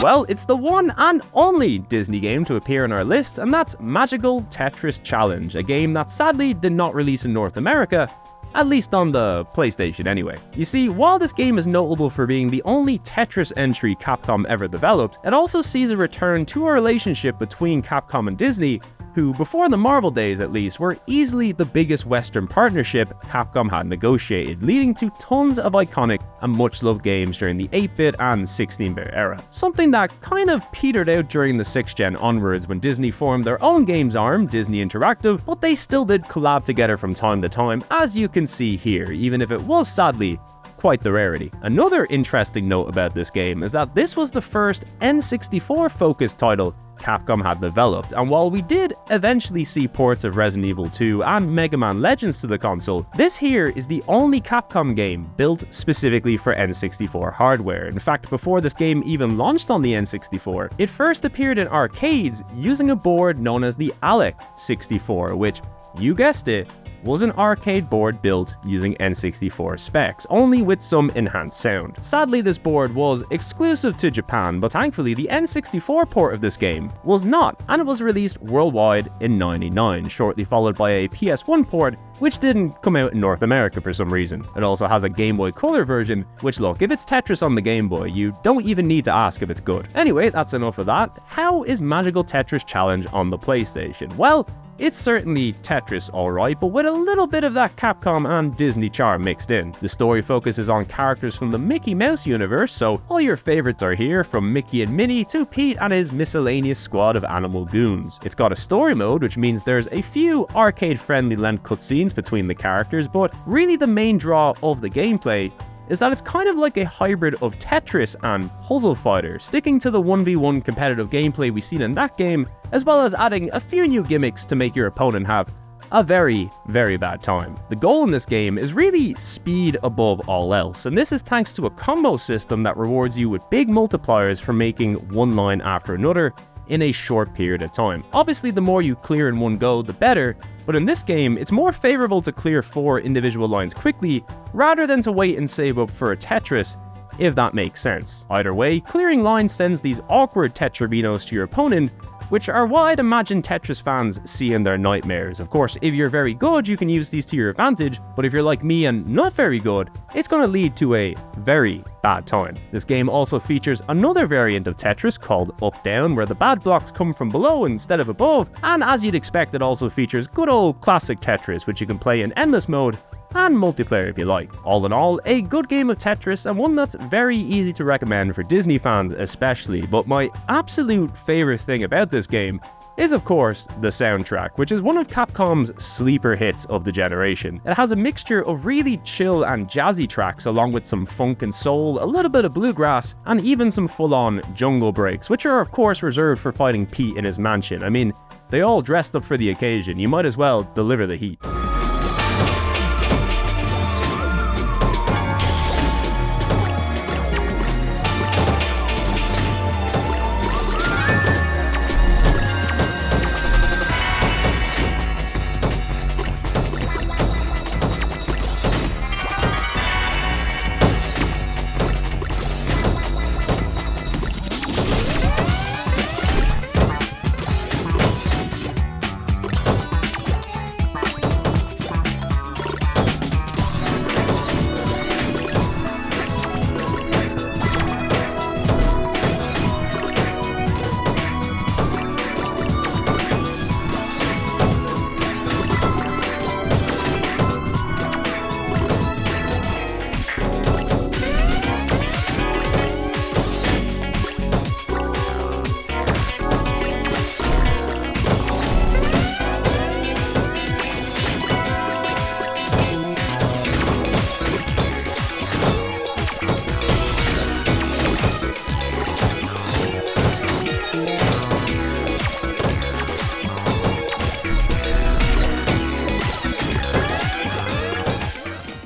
Speaker 18: Well, it's the one and only Disney game to appear on our list, and that's Magical Tetris Challenge, a game that sadly did not release in North America, at least on the PlayStation anyway. You see, while this game is notable for being the only Tetris entry Capcom ever developed, it also sees a return to a relationship between Capcom and Disney, who, before the Marvel days at least, were easily the biggest Western partnership Capcom had negotiated, leading to tons of iconic and much-loved games during the 8-bit and 16-bit era. Something that kind of petered out during the 6th gen onwards when Disney formed their own games arm, Disney Interactive, but they still did collab together from time to time, as you can see here, even if it was sadly quite the rarity. Another interesting note about this game is that this was the first N64 focused title Capcom had developed, and while we did eventually see ports of Resident Evil 2 and Mega Man Legends to the console, this here is the only Capcom game built specifically for N64 hardware. In fact, before this game even launched on the N64, it first appeared in arcades using a board known as the Alec 64, which, you guessed it, was an arcade board built using N64 specs, only with some enhanced sound. Sadly, this board was exclusive to Japan, but thankfully the N64 port of this game was not, and it was released worldwide in '99, shortly followed by a PS1 port, which didn't come out in North America for some reason. It also has a Game Boy Color version, which, look, if it's Tetris on the Game Boy, you don't even need to ask if it's good. Anyway, that's enough of that. How is Magical Tetris Challenge on the PlayStation? Well, it's certainly Tetris alright, but with a little bit of that Capcom and Disney charm mixed in. The story focuses on characters from the Mickey Mouse universe, so all your favorites are here, from Mickey and Minnie to Pete and his miscellaneous squad of animal goons. It's got a story mode, which means there's a few arcade-friendly length cutscenes between the characters, but really the main draw of the gameplay is that it's kind of like a hybrid of Tetris and Puzzle Fighter, sticking to the 1v1 competitive gameplay we've seen in that game, as well as adding a few new gimmicks to make your opponent have a very, very bad time. The goal in this game is really speed above all else, and this is thanks to a combo system that rewards you with big multipliers for making one line after another in a short period of time. Obviously, the more you clear in one go, the better, but in this game, it's more favorable to clear 4 individual lines quickly, rather than to wait and save up for a Tetris, if that makes sense. Either way, clearing lines sends these awkward Tetrabinos to your opponent, which are what I'd imagine Tetris fans see in their nightmares. Of course, if you're very good, you can use these to your advantage, but if you're like me and not very good, it's going to lead to a very bad time. This game also features another variant of Tetris called Up-Down, where the bad blocks come from below instead of above, and as you'd expect, it also features good old classic Tetris, which you can play in endless mode and multiplayer if you like. All in all, a good game of Tetris, and one that's very easy to recommend for Disney fans especially, but my absolute favorite thing about this game is of course the soundtrack, which is one of Capcom's sleeper hits of the generation. It has a mixture of really chill and jazzy tracks along with some funk and soul, a little bit of bluegrass, and even some full-on jungle breaks, which are of course reserved for fighting Pete in his mansion. I mean, they all dressed up for the occasion, you might as well deliver the heat.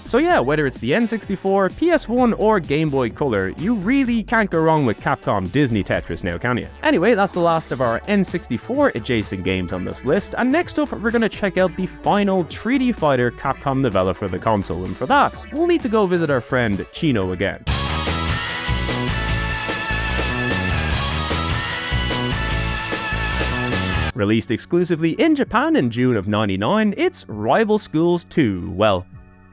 Speaker 18: So yeah, whether it's the N64, PS1 or Game Boy Color, you really can't go wrong with Capcom Disney Tetris now, can you? Anyway, that's the last of our N64 adjacent games on this list, and next up we're going to check out the final 3D fighter Capcom developed for the console, and for that, we'll need to go visit our friend Chino again. Released exclusively in Japan in June of '99, it's Rival Schools 2, well,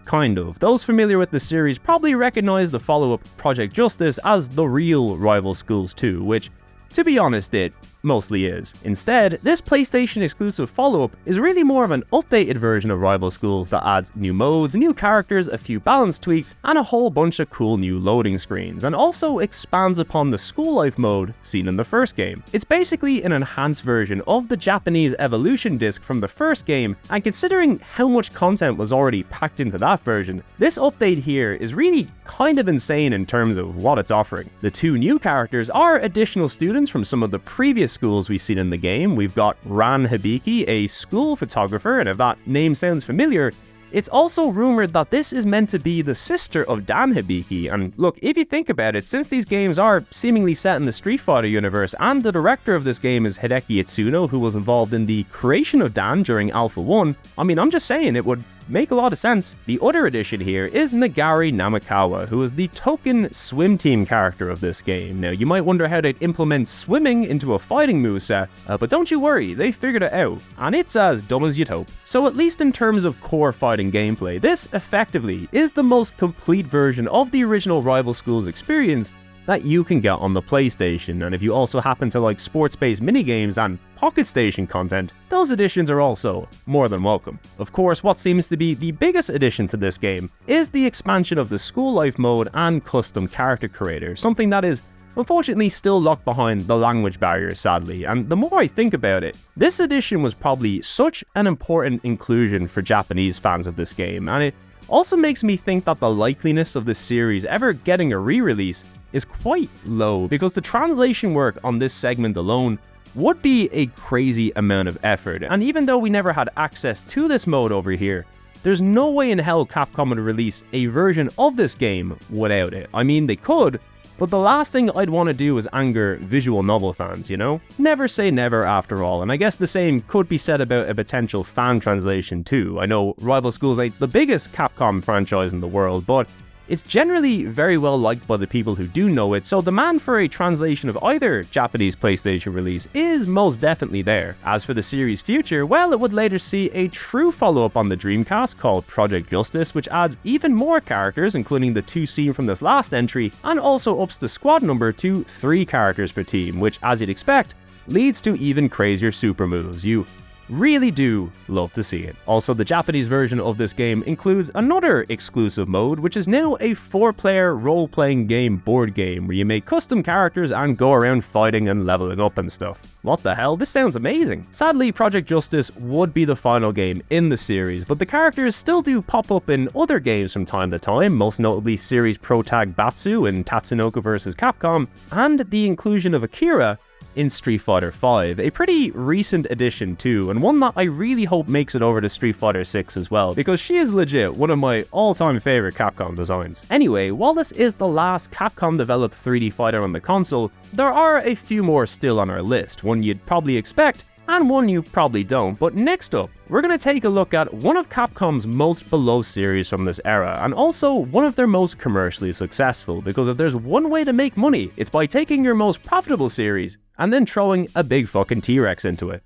Speaker 18: kind of. Those familiar with the series probably recognize the follow-up Project Justice as the real Rival Schools 2, which, to be honest, it mostly is. Instead, this PlayStation exclusive follow-up is really more of an updated version of Rival Schools that adds new modes, new characters, a few balance tweaks, and a whole bunch of cool new loading screens, and also expands upon the school life mode seen in the first game. It's basically an enhanced version of the Japanese evolution disc from the first game, and considering how much content was already packed into that version, this update here is really kind of insane in terms of what it's offering. The two new characters are additional students from some of the previous schools we've seen in the game. We've got Ran Hibiki, a school photographer, and if that name sounds familiar, it's also rumored that this is meant to be the sister of Dan Hibiki, and look, if you think about it, since these games are seemingly set in the Street Fighter universe, and the director of this game is Hideki Itsuno, who was involved in the creation of Dan during Alpha 1, I mean, I'm just saying, it would make a lot of sense. The other addition here is Nagari Namikawa, who is the token swim team character of this game. Now, you might wonder how they'd implement swimming into a fighting moveset, but don't you worry, they figured it out, and it's as dumb as you'd hope. So at least in terms of core fighting gameplay, this effectively is the most complete version of the original Rival Schools experience that you can get on the PlayStation, and if you also happen to like sports-based minigames and Pocket Station content, those additions are also more than welcome. Of course, what seems to be the biggest addition to this game is the expansion of the school life mode and custom character creator, something that is unfortunately still locked behind the language barrier, sadly, and the more I think about it, this addition was probably such an important inclusion for Japanese fans of this game, and it also makes me think that the likeliness of this series ever getting a re-release is quite low, because the translation work on this segment alone would be a crazy amount of effort, and even though we never had access to this mode over here, there's no way in hell Capcom would release a version of this game without it. I mean, they could, but the last thing I'd want to do is anger visual novel fans, you know? Never say never after all, and I guess the same could be said about a potential fan translation too. I know Rival Schools ain't the biggest Capcom franchise in the world, but it's generally very well liked by the people who do know it, so demand for a translation of either Japanese PlayStation release is most definitely there. As for the series' future, well, it would later see a true follow-up on the Dreamcast called Project Justice, which adds even more characters, including the two seen from this last entry, and also ups the squad number to 3 characters per team, which, as you'd expect, leads to even crazier super moves. You really do love to see it. Also, the Japanese version of this game includes another exclusive mode, which is now a 4-player role-playing game board game where you make custom characters and go around fighting and leveling up and stuff. What the hell? This sounds amazing. Sadly, Project Justice would be the final game in the series, but the characters still do pop up in other games from time to time, most notably series pro-tag Batsu in Tatsunoko vs. Capcom, and the inclusion of Akira in Street Fighter V, a pretty recent addition too, and one that I really hope makes it over to Street Fighter 6 as well, because she is legit one of my all-time favorite Capcom designs. Anyway, while this is the last Capcom-developed 3D fighter on the console, there are a few more still on our list, one you'd probably expect, and one you probably don't. But next up, we're going to take a look at one of Capcom's most beloved series from this era, and also one of their most commercially successful, because if there's one way to make money, it's by taking your most profitable series and then throwing a big fucking T-Rex into it.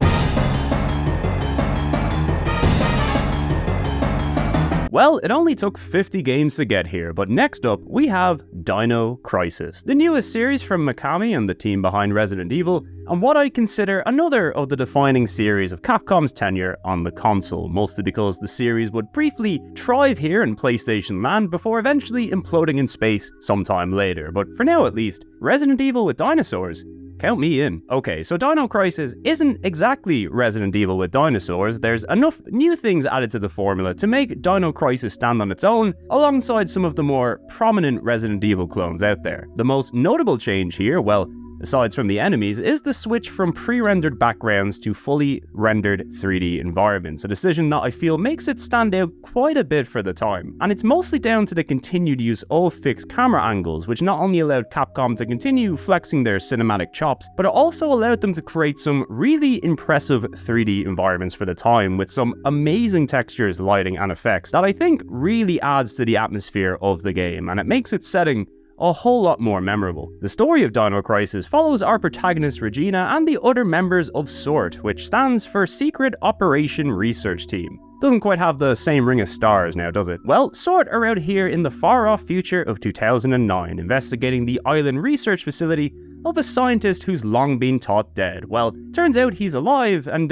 Speaker 18: Well, it only took 50 games to get here, but next up we have Dino Crisis, the newest series from Mikami and the team behind Resident Evil, and what I consider another of the defining series of Capcom's tenure on the console, mostly because the series would briefly thrive here in PlayStation land before eventually imploding in space sometime later, but for now at least, Resident Evil with dinosaurs, count me in. Okay, so Dino Crisis isn't exactly Resident Evil with dinosaurs. There's enough new things added to the formula to make Dino Crisis stand on its own, alongside some of the more prominent Resident Evil clones out there. The most notable change here, well, aside from the enemies, is the switch from pre-rendered backgrounds to fully rendered 3D environments, a decision that I feel makes it stand out quite a bit for the time. And it's mostly down to the continued use of fixed camera angles, which not only allowed Capcom to continue flexing their cinematic chops, but it also allowed them to create some really impressive 3D environments for the time, with some amazing textures, lighting, and effects that I think really adds to the atmosphere of the game, and it makes its setting a whole lot more memorable. The story of Dino Crisis follows our protagonist Regina and the other members of SORT, which stands for Secret Operation Research Team. Doesn't quite have the same ring of stars now, does it? Well, Sword are out here in the far-off future of 2009, investigating the island research facility of a scientist who's long been thought dead. Well, turns out he's alive, and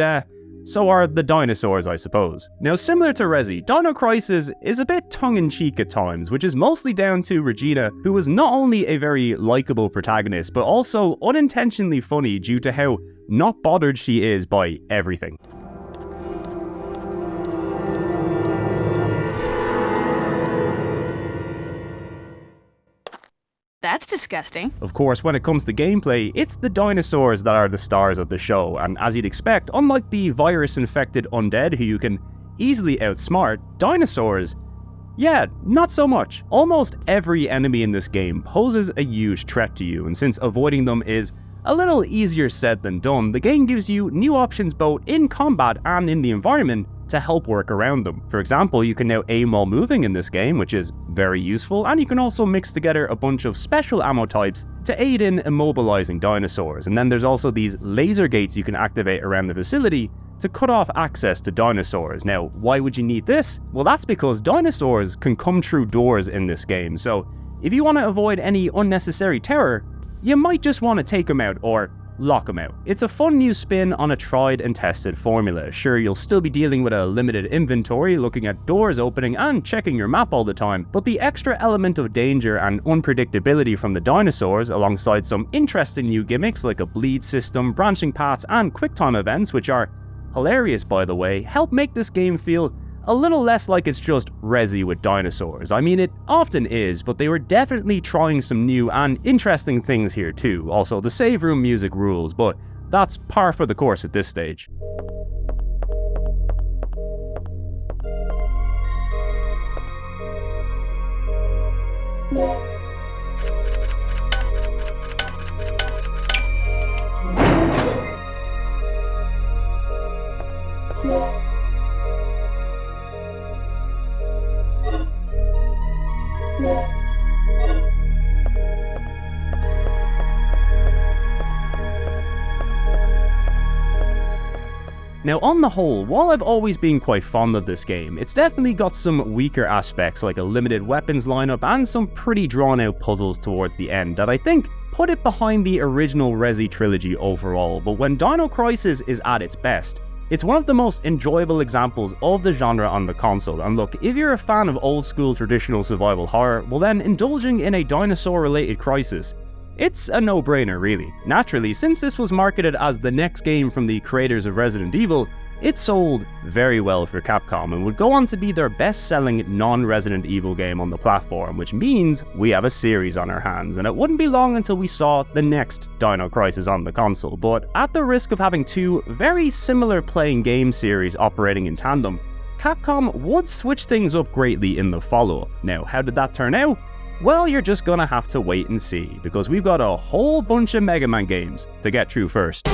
Speaker 18: so are the dinosaurs, I suppose. Now, similar to Resi, Dino Crisis is a bit tongue-in-cheek at times, which is mostly down to Regina, who was not only a very likable protagonist, but also unintentionally funny due to how not bothered she is by everything.
Speaker 7: That's disgusting.
Speaker 18: Of course, when it comes to gameplay, it's the dinosaurs that are the stars of the show, and as you'd expect, unlike the virus-infected undead who you can easily outsmart, dinosaurs, yeah, not so much. Almost every enemy in this game poses a huge threat to you, and since avoiding them is a little easier said than done, the game gives you new options both in combat and in the environment to help work around them. For example, you can now aim while moving in this game, which is very useful, and you can also mix together a bunch of special ammo types to aid in immobilizing dinosaurs. And then there's also these laser gates you can activate around the facility to cut off access to dinosaurs. Now, why would you need this? Well, that's because dinosaurs can come through doors in this game, so if you want to avoid any unnecessary terror, you might just want to take them out or lock them out. It's a fun new spin on a tried and tested formula. Sure, you'll still be dealing with a limited inventory, looking at doors opening and checking your map all the time, but the extra element of danger and unpredictability from the dinosaurs, alongside some interesting new gimmicks like a bleed system, branching paths, and quicktime events, which are hilarious by the way, help make this game feel a little less like it's just Resi with dinosaurs. I mean, it often is, but they were definitely trying some new and interesting things here too. Also, the save room music rules, but that's par for the course at this stage. Now, on the whole, while I've always been quite fond of this game, it's definitely got some weaker aspects like a limited weapons lineup and some pretty drawn out puzzles towards the end that I think put it behind the original Resi trilogy overall. But when Dino Crisis is at its best, it's one of the most enjoyable examples of the genre on the console. And look, if you're a fan of old school traditional survival horror, well then indulging in a dinosaur related Crisis, it's a no-brainer really. Naturally, since this was marketed as the next game from the creators of Resident Evil, it sold very well for Capcom and would go on to be their best-selling non-Resident Evil game on the platform, which means we have a series on our hands, and it wouldn't be long until we saw the next Dino Crisis on the console. But at the risk of having two very similar playing game series operating in tandem, Capcom would switch things up greatly in the follow-up. Now, how did that turn out? Well, you're just gonna have to wait and see, because we've got a whole bunch of Mega Man games to get through first.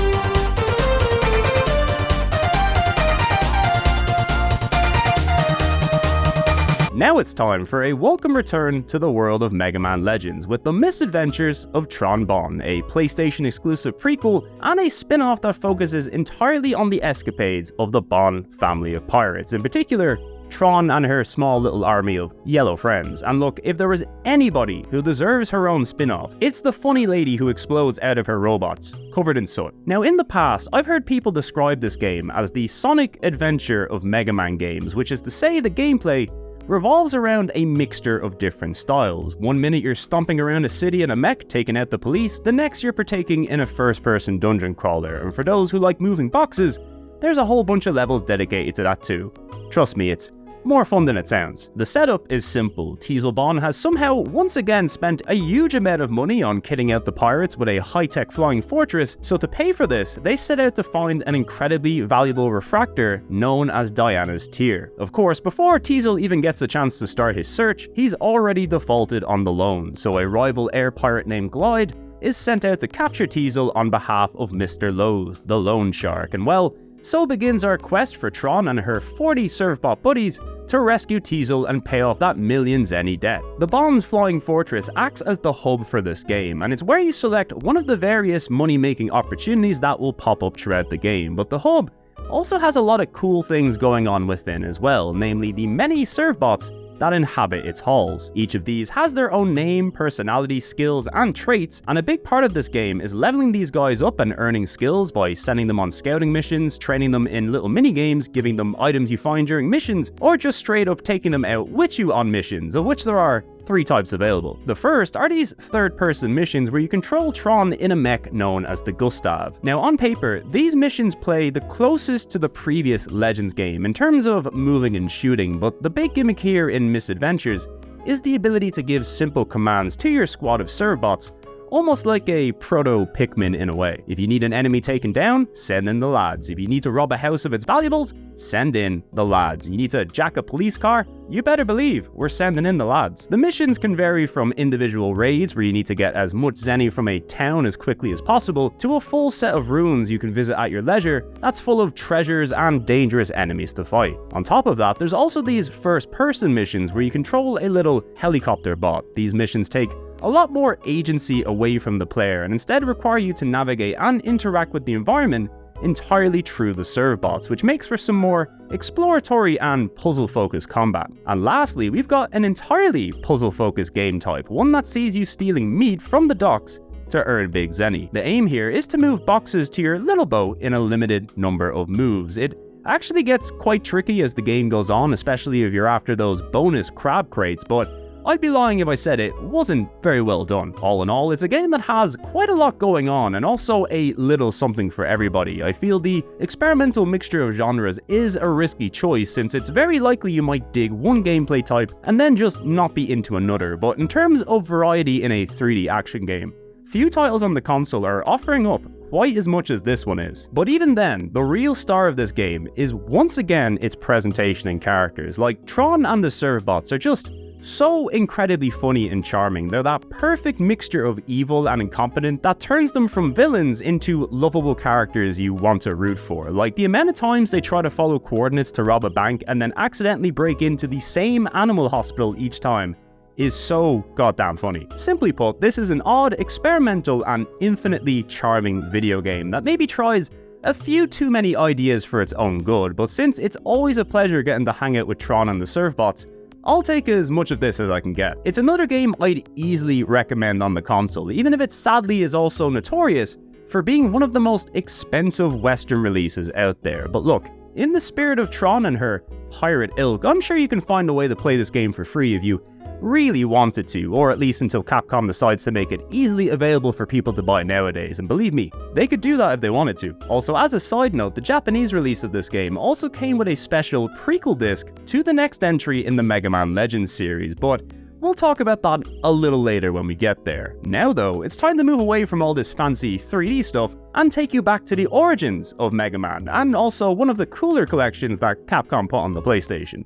Speaker 18: Now it's time for a welcome return to the world of Mega Man Legends with the misadventures of Tron Bonne, a PlayStation exclusive prequel and a spin-off that focuses entirely on the escapades of the Bonne family of pirates, in particular Tron and her small little army of yellow friends. And look, if there was anybody who deserves her own spin-off, it's the funny lady who explodes out of her robots, covered in soot. Now, in the past, I've heard people describe this game as the Sonic Adventure of Mega Man games, which is to say the gameplay revolves around a mixture of different styles. One minute you're stomping around a city in a mech, taking out the police, the next you're partaking in a first-person dungeon crawler, and for those who like moving boxes, there's a whole bunch of levels dedicated to that too. Trust me, it's more fun than it sounds. The setup is simple. Teasel Bonne has somehow once again spent a huge amount of money on kitting out the pirates with a high-tech flying fortress, so to pay for this, they set out to find an incredibly valuable refractor known as Diana's Tear. Of course, before Teasel even gets the chance to start his search, he's already defaulted on the loan, so a rival air pirate named Glide is sent out to capture Teasel on behalf of Mr. Loathe, the loan shark, and well, so begins our quest for Tron and her 40 Servbot buddies to rescue Teasel and pay off that million Zenny debt. The Bonne's flying fortress acts as the hub for this game, and it's where you select one of the various money-making opportunities that will pop up throughout the game, but the hub also has a lot of cool things going on within as well, namely the many Servbots that inhabit its halls. Each of these has their own name, personality, skills, and traits, and a big part of this game is leveling these guys up and earning skills by sending them on scouting missions, training them in little mini-games, giving them items you find during missions, or just straight up taking them out with you on missions, of which there are 3 types available. The first are these third-person missions where you control Tron in a mech known as the Gustav. Now on paper, these missions play the closest to the previous Legends game in terms of moving and shooting, but the big gimmick here in Misadventures is the ability to give simple commands to your squad of Servbots, almost like a proto-Pikmin in a way. If you need an enemy taken down, send in the lads. If you need to rob a house of its valuables, send in the lads. You need to jack a police car? You better believe we're sending in the lads. The missions can vary from individual raids where you need to get as much zenny from a town as quickly as possible, to a full set of ruins you can visit at your leisure that's full of treasures and dangerous enemies to fight. On top of that, there's also these first-person missions where you control a little helicopter bot. These missions take a lot more agency away from the player and instead require you to navigate and interact with the environment entirely through the Servbots, which makes for some more exploratory and puzzle-focused combat. And lastly, we've got an entirely puzzle-focused game type, one that sees you stealing meat from the docks to earn big zenny. The aim here is to move boxes to your little boat in a limited number of moves. It actually gets quite tricky as the game goes on, especially if you're after those bonus crab crates, but I'd be lying if I said it wasn't very well done. All in all, it's a game that has quite a lot going on and also a little something for everybody. I feel the experimental mixture of genres is a risky choice since it's very likely you might dig one gameplay type and then just not be into another, but in terms of variety in a 3D action game, few titles on the console are offering up quite as much as this one is. But even then, the real star of this game is once again its presentation and characters. Like, Tron and the Servbots are just so incredibly funny and charming. They're that perfect mixture of evil and incompetent that turns them from villains into lovable characters you want to root for. Like, the amount of times they try to follow coordinates to rob a bank and then accidentally break into the same animal hospital each time is so goddamn funny. Simply put, this is an odd, experimental, and infinitely charming video game that maybe tries a few too many ideas for its own good, but since it's always a pleasure getting to hang out with Tron and the Servbots, I'll take as much of this as I can get. It's another game I'd easily recommend on the console, even if it sadly is also notorious for being one of the most expensive Western releases out there. But look, in the spirit of Tron and her pirate ilk, I'm sure you can find a way to play this game for free if you really wanted to, or at least until Capcom decides to make it easily available for people to buy nowadays, and believe me, they could do that if they wanted to. Also, as a side note, the Japanese release of this game also came with a special prequel disc to the next entry in the Mega Man Legends series, but we'll talk about that a little later when we get there. Now though, it's time to move away from all this fancy 3D stuff and take you back to the origins of Mega Man, and also one of the cooler collections that Capcom put on the PlayStation.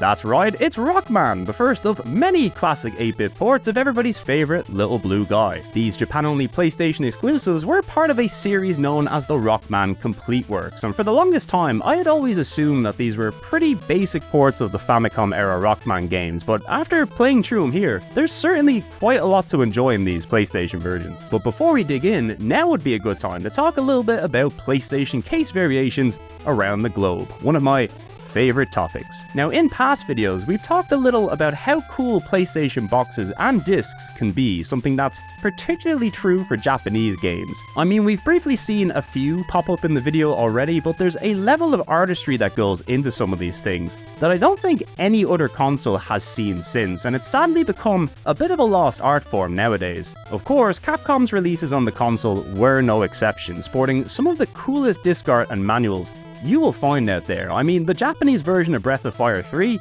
Speaker 18: That's right, it's Rockman, the first of many classic 8-bit ports of everybody's favourite little blue guy. These Japan-only PlayStation exclusives were part of a series known as the Rockman Complete Works, and for the longest time I had always assumed that these were pretty basic ports of the Famicom-era Rockman games, but after playing through them here, there's certainly quite a lot to enjoy in these PlayStation versions. But before we dig in, now would be a good time to talk a little bit about PlayStation case variations around the globe, one of my favorite topics. Now, in past videos, we've talked a little about how cool PlayStation boxes and discs can be, something that's particularly true for Japanese games. I mean, we've briefly seen a few pop up in the video already, but there's a level of artistry that goes into some of these things that I don't think any other console has seen since, and it's sadly become a bit of a lost art form nowadays. Of course, Capcom's releases on the console were no exception, sporting some of the coolest disc art and manuals you will find out there. I mean, the Japanese version of Breath of Fire 3,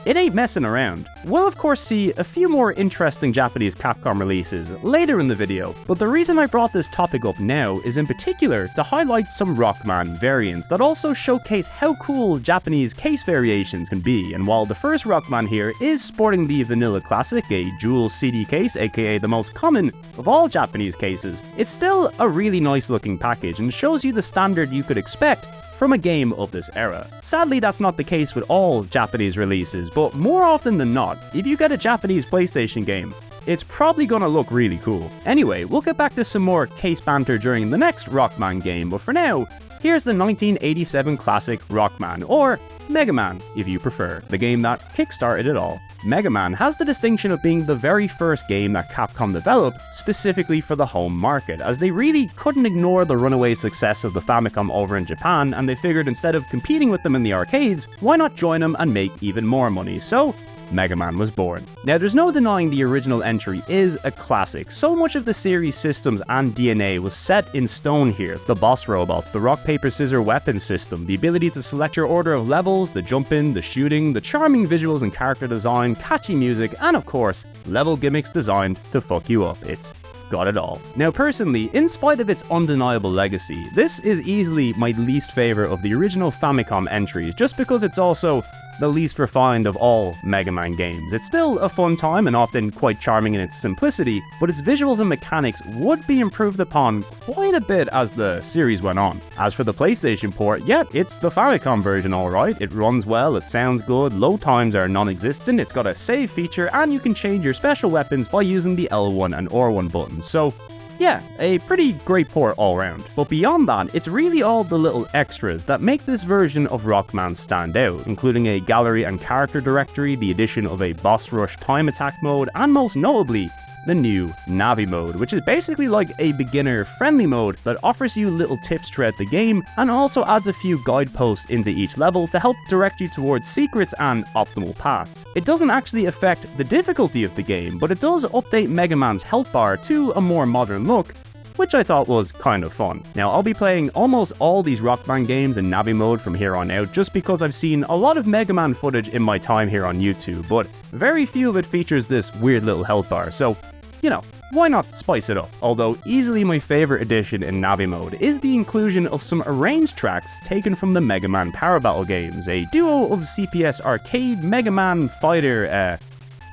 Speaker 18: it ain't messing around. We'll of course see a few more interesting Japanese Capcom releases later in the video, but the reason I brought this topic up now is in particular to highlight some Rockman variants that also showcase how cool Japanese case variations can be. And while the first Rockman here is sporting the Vanilla Classic, a dual CD case, aka the most common of all Japanese cases, it's still a really nice looking package and shows you the standard you could expect from a game of this era. Sadly, that's not the case with all Japanese releases, but more often than not, if you get a Japanese PlayStation game, it's probably gonna look really cool. Anyway, we'll get back to some more case banter during the next Rockman game, but for now, here's the 1987 classic Rockman, or Mega Man, if you prefer, the game that kickstarted it all. Mega Man has the distinction of being the very first game that Capcom developed specifically for the home market, as they really couldn't ignore the runaway success of the Famicom over in Japan, and they figured instead of competing with them in the arcades, why not join them and make even more money? So Mega Man was born. Now, there's no denying the original entry is a classic. So much of the series' systems and DNA was set in stone here. The boss robots, the rock, paper, scissors weapon system, the ability to select your order of levels, the jumping, the shooting, the charming visuals and character design, catchy music, and of course, level gimmicks designed to fuck you up. It's got it all. Now, personally, in spite of its undeniable legacy, this is easily my least favorite of the original Famicom entries, just because it's also the least refined of all Mega Man games. It's still a fun time and often quite charming in its simplicity, but its visuals and mechanics would be improved upon quite a bit as the series went on. As for the PlayStation port, yeah, it's the Famicom version alright. It runs well, it sounds good, load times are non-existent, it's got a save feature, and you can change your special weapons by using the L1 and R1 buttons. So yeah, a pretty great port all round. But beyond that, it's really all the little extras that make this version of Rockman stand out, including a gallery and character directory, the addition of a boss rush time attack mode, and most notably, the new Navi mode, which is basically like a beginner-friendly mode that offers you little tips throughout the game and also adds a few guideposts into each level to help direct you towards secrets and optimal paths. It doesn't actually affect the difficulty of the game, but it does update Mega Man's health bar to a more modern look, which I thought was kind of fun. Now, I'll be playing almost all these Rockman games in Navi mode from here on out, just because I've seen a lot of Mega Man footage in my time here on YouTube, but very few of it features this weird little health bar, so you know, why not spice it up? Although easily my favorite addition in Navi mode is the inclusion of some arranged tracks taken from the Mega Man Power Battle games, a duo of CPS arcade Mega Man fighter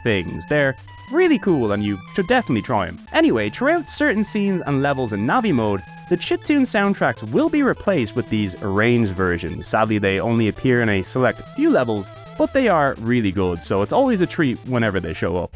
Speaker 18: things. They're really cool and you should definitely try them. Anyway, throughout certain scenes and levels in Navi mode, the chiptune soundtracks will be replaced with these arranged versions. Sadly, they only appear in a select few levels, but they are really good, so it's always a treat whenever they show up.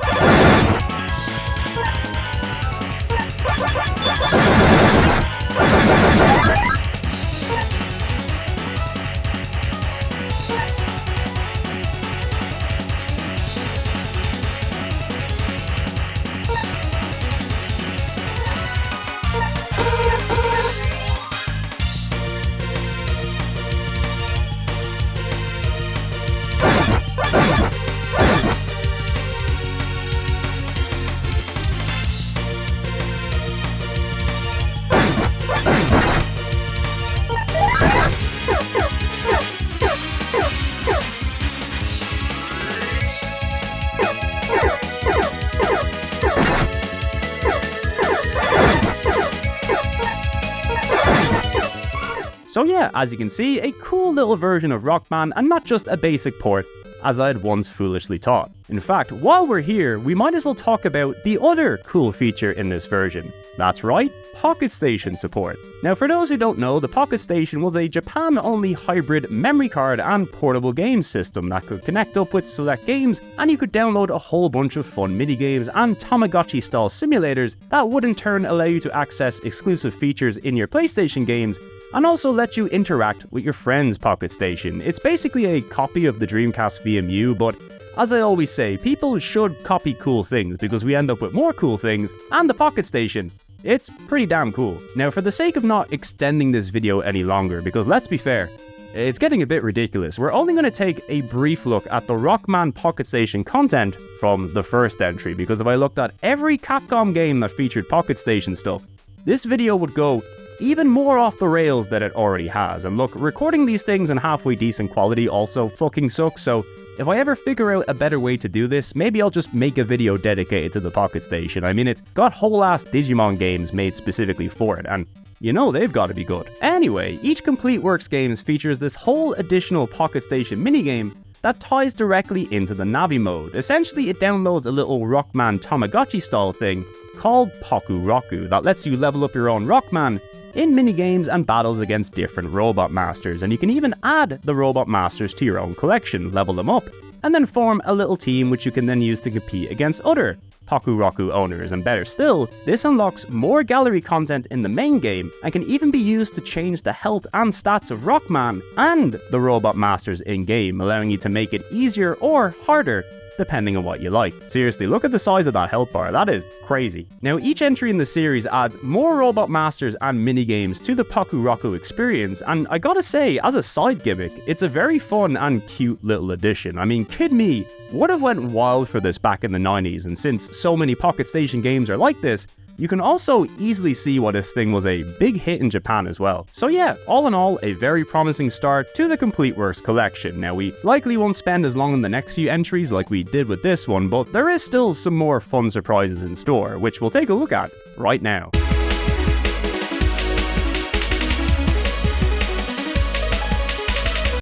Speaker 18: So yeah, as you can see, a cool little version of Rockman and not just a basic port, as I had once foolishly thought. In fact, while we're here, we might as well talk about the other cool feature in this version. That's right, Pocket Station support. Now, for those who don't know, the Pocket Station was a Japan-only hybrid memory card and portable game system that could connect up with select games, and you could download a whole bunch of fun minigames and Tamagotchi-style simulators that would in turn allow you to access exclusive features in your PlayStation games and also let you interact with your friend's Pocket Station. It's basically a copy of the Dreamcast VMU, but as I always say, people should copy cool things because we end up with more cool things, and the Pocket Station, it's pretty damn cool. Now, for the sake of not extending this video any longer, because let's be fair, it's getting a bit ridiculous, we're only going to take a brief look at the Rockman Pocket Station content from the first entry, because if I looked at every Capcom game that featured Pocket Station stuff, this video would go even more off the rails than it already has. And look, recording these things in halfway decent quality also fucking sucks, so if I ever figure out a better way to do this, maybe I'll just make a video dedicated to the Pocket Station. I mean, it's got whole ass Digimon games made specifically for it, and you know they've got to be good. Anyway, each Complete Works games features this whole additional Pocket Station minigame that ties directly into the Navi mode. Essentially, it downloads a little Rockman Tamagotchi style thing called Poku Roku that lets you level up your own Rockman in minigames and battles against different Robot Masters, and you can even add the Robot Masters to your own collection, level them up, and then form a little team which you can then use to compete against other Pakuraku owners, and better still, this unlocks more gallery content in the main game and can even be used to change the health and stats of Rockman and the robot masters in-game, allowing you to make it easier or harder depending on what you like. Seriously, look at the size of that health bar, that is crazy. Now, each entry in the series adds more robot masters and minigames to the Pakuraku experience, and I gotta say, as a side gimmick, it's a very fun and cute little addition. I mean, kid me, would have went wild for this back in the 90s, and since so many Pocket Station games are like this, you can also easily see why this thing was a big hit in Japan as well. So yeah, all in all, a very promising start to the Complete Works collection. Now, we likely won't spend as long on the next few entries like we did with this one, but there is still some more fun surprises in store, which we'll take a look at right now.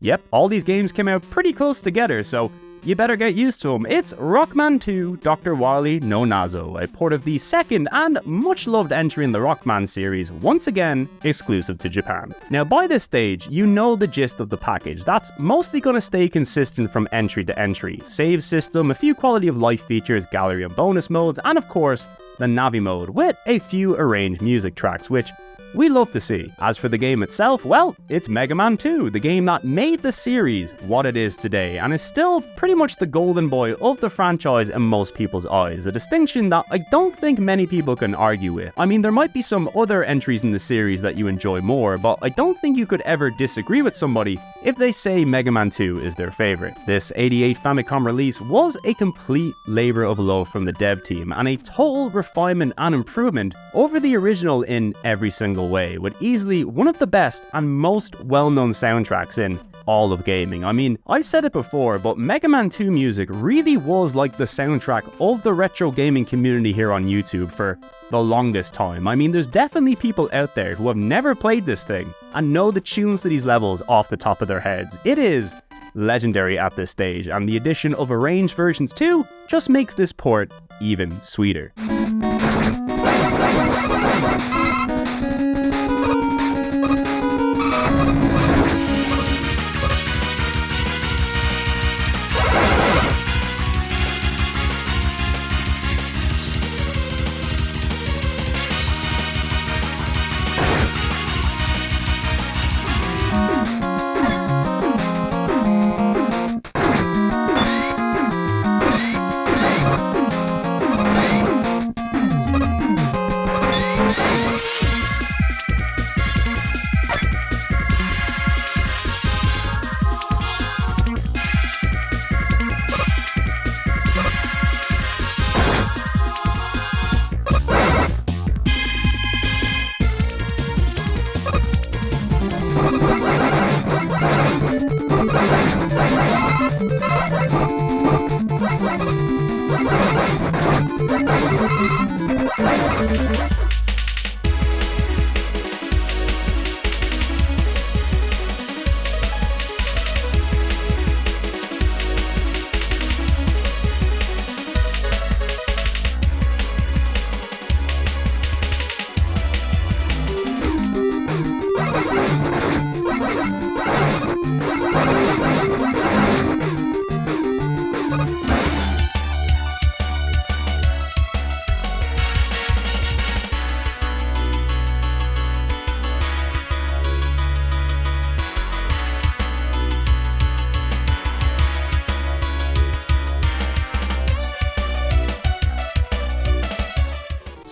Speaker 18: Yep, all these games came out pretty close together, so you better get used to them. It's Rockman 2 Dr. Wily no Nazo, a port of the second and much loved entry in the Rockman series, once again exclusive to Japan. Now, by this stage, you know the gist of the package. That's mostly going to stay consistent from entry to entry. Save system, a few quality of life features, gallery and bonus modes, and of course, the Navi mode, with a few arranged music tracks, which we love to see. As for the game itself, well, it's Mega Man 2, the game that made the series what it is today, and is still pretty much the golden boy of the franchise in most people's eyes, a distinction that I don't think many people can argue with. I mean, there might be some other entries in the series that you enjoy more, but I don't think you could ever disagree with somebody if they say Mega Man 2 is their favorite. This 88 Famicom release was a complete labor of love from the dev team, and a total refinement and improvement over the original in every single way, with easily one of the best and most well-known soundtracks in all of gaming. I mean, I've said it before, but Mega Man 2 music really was like the soundtrack of the retro gaming community here on YouTube for the longest time. I mean, there's definitely people out there who have never played this thing and know the tunes to these levels off the top of their heads. It is legendary at this stage, and the addition of arranged versions too just makes this port even sweeter.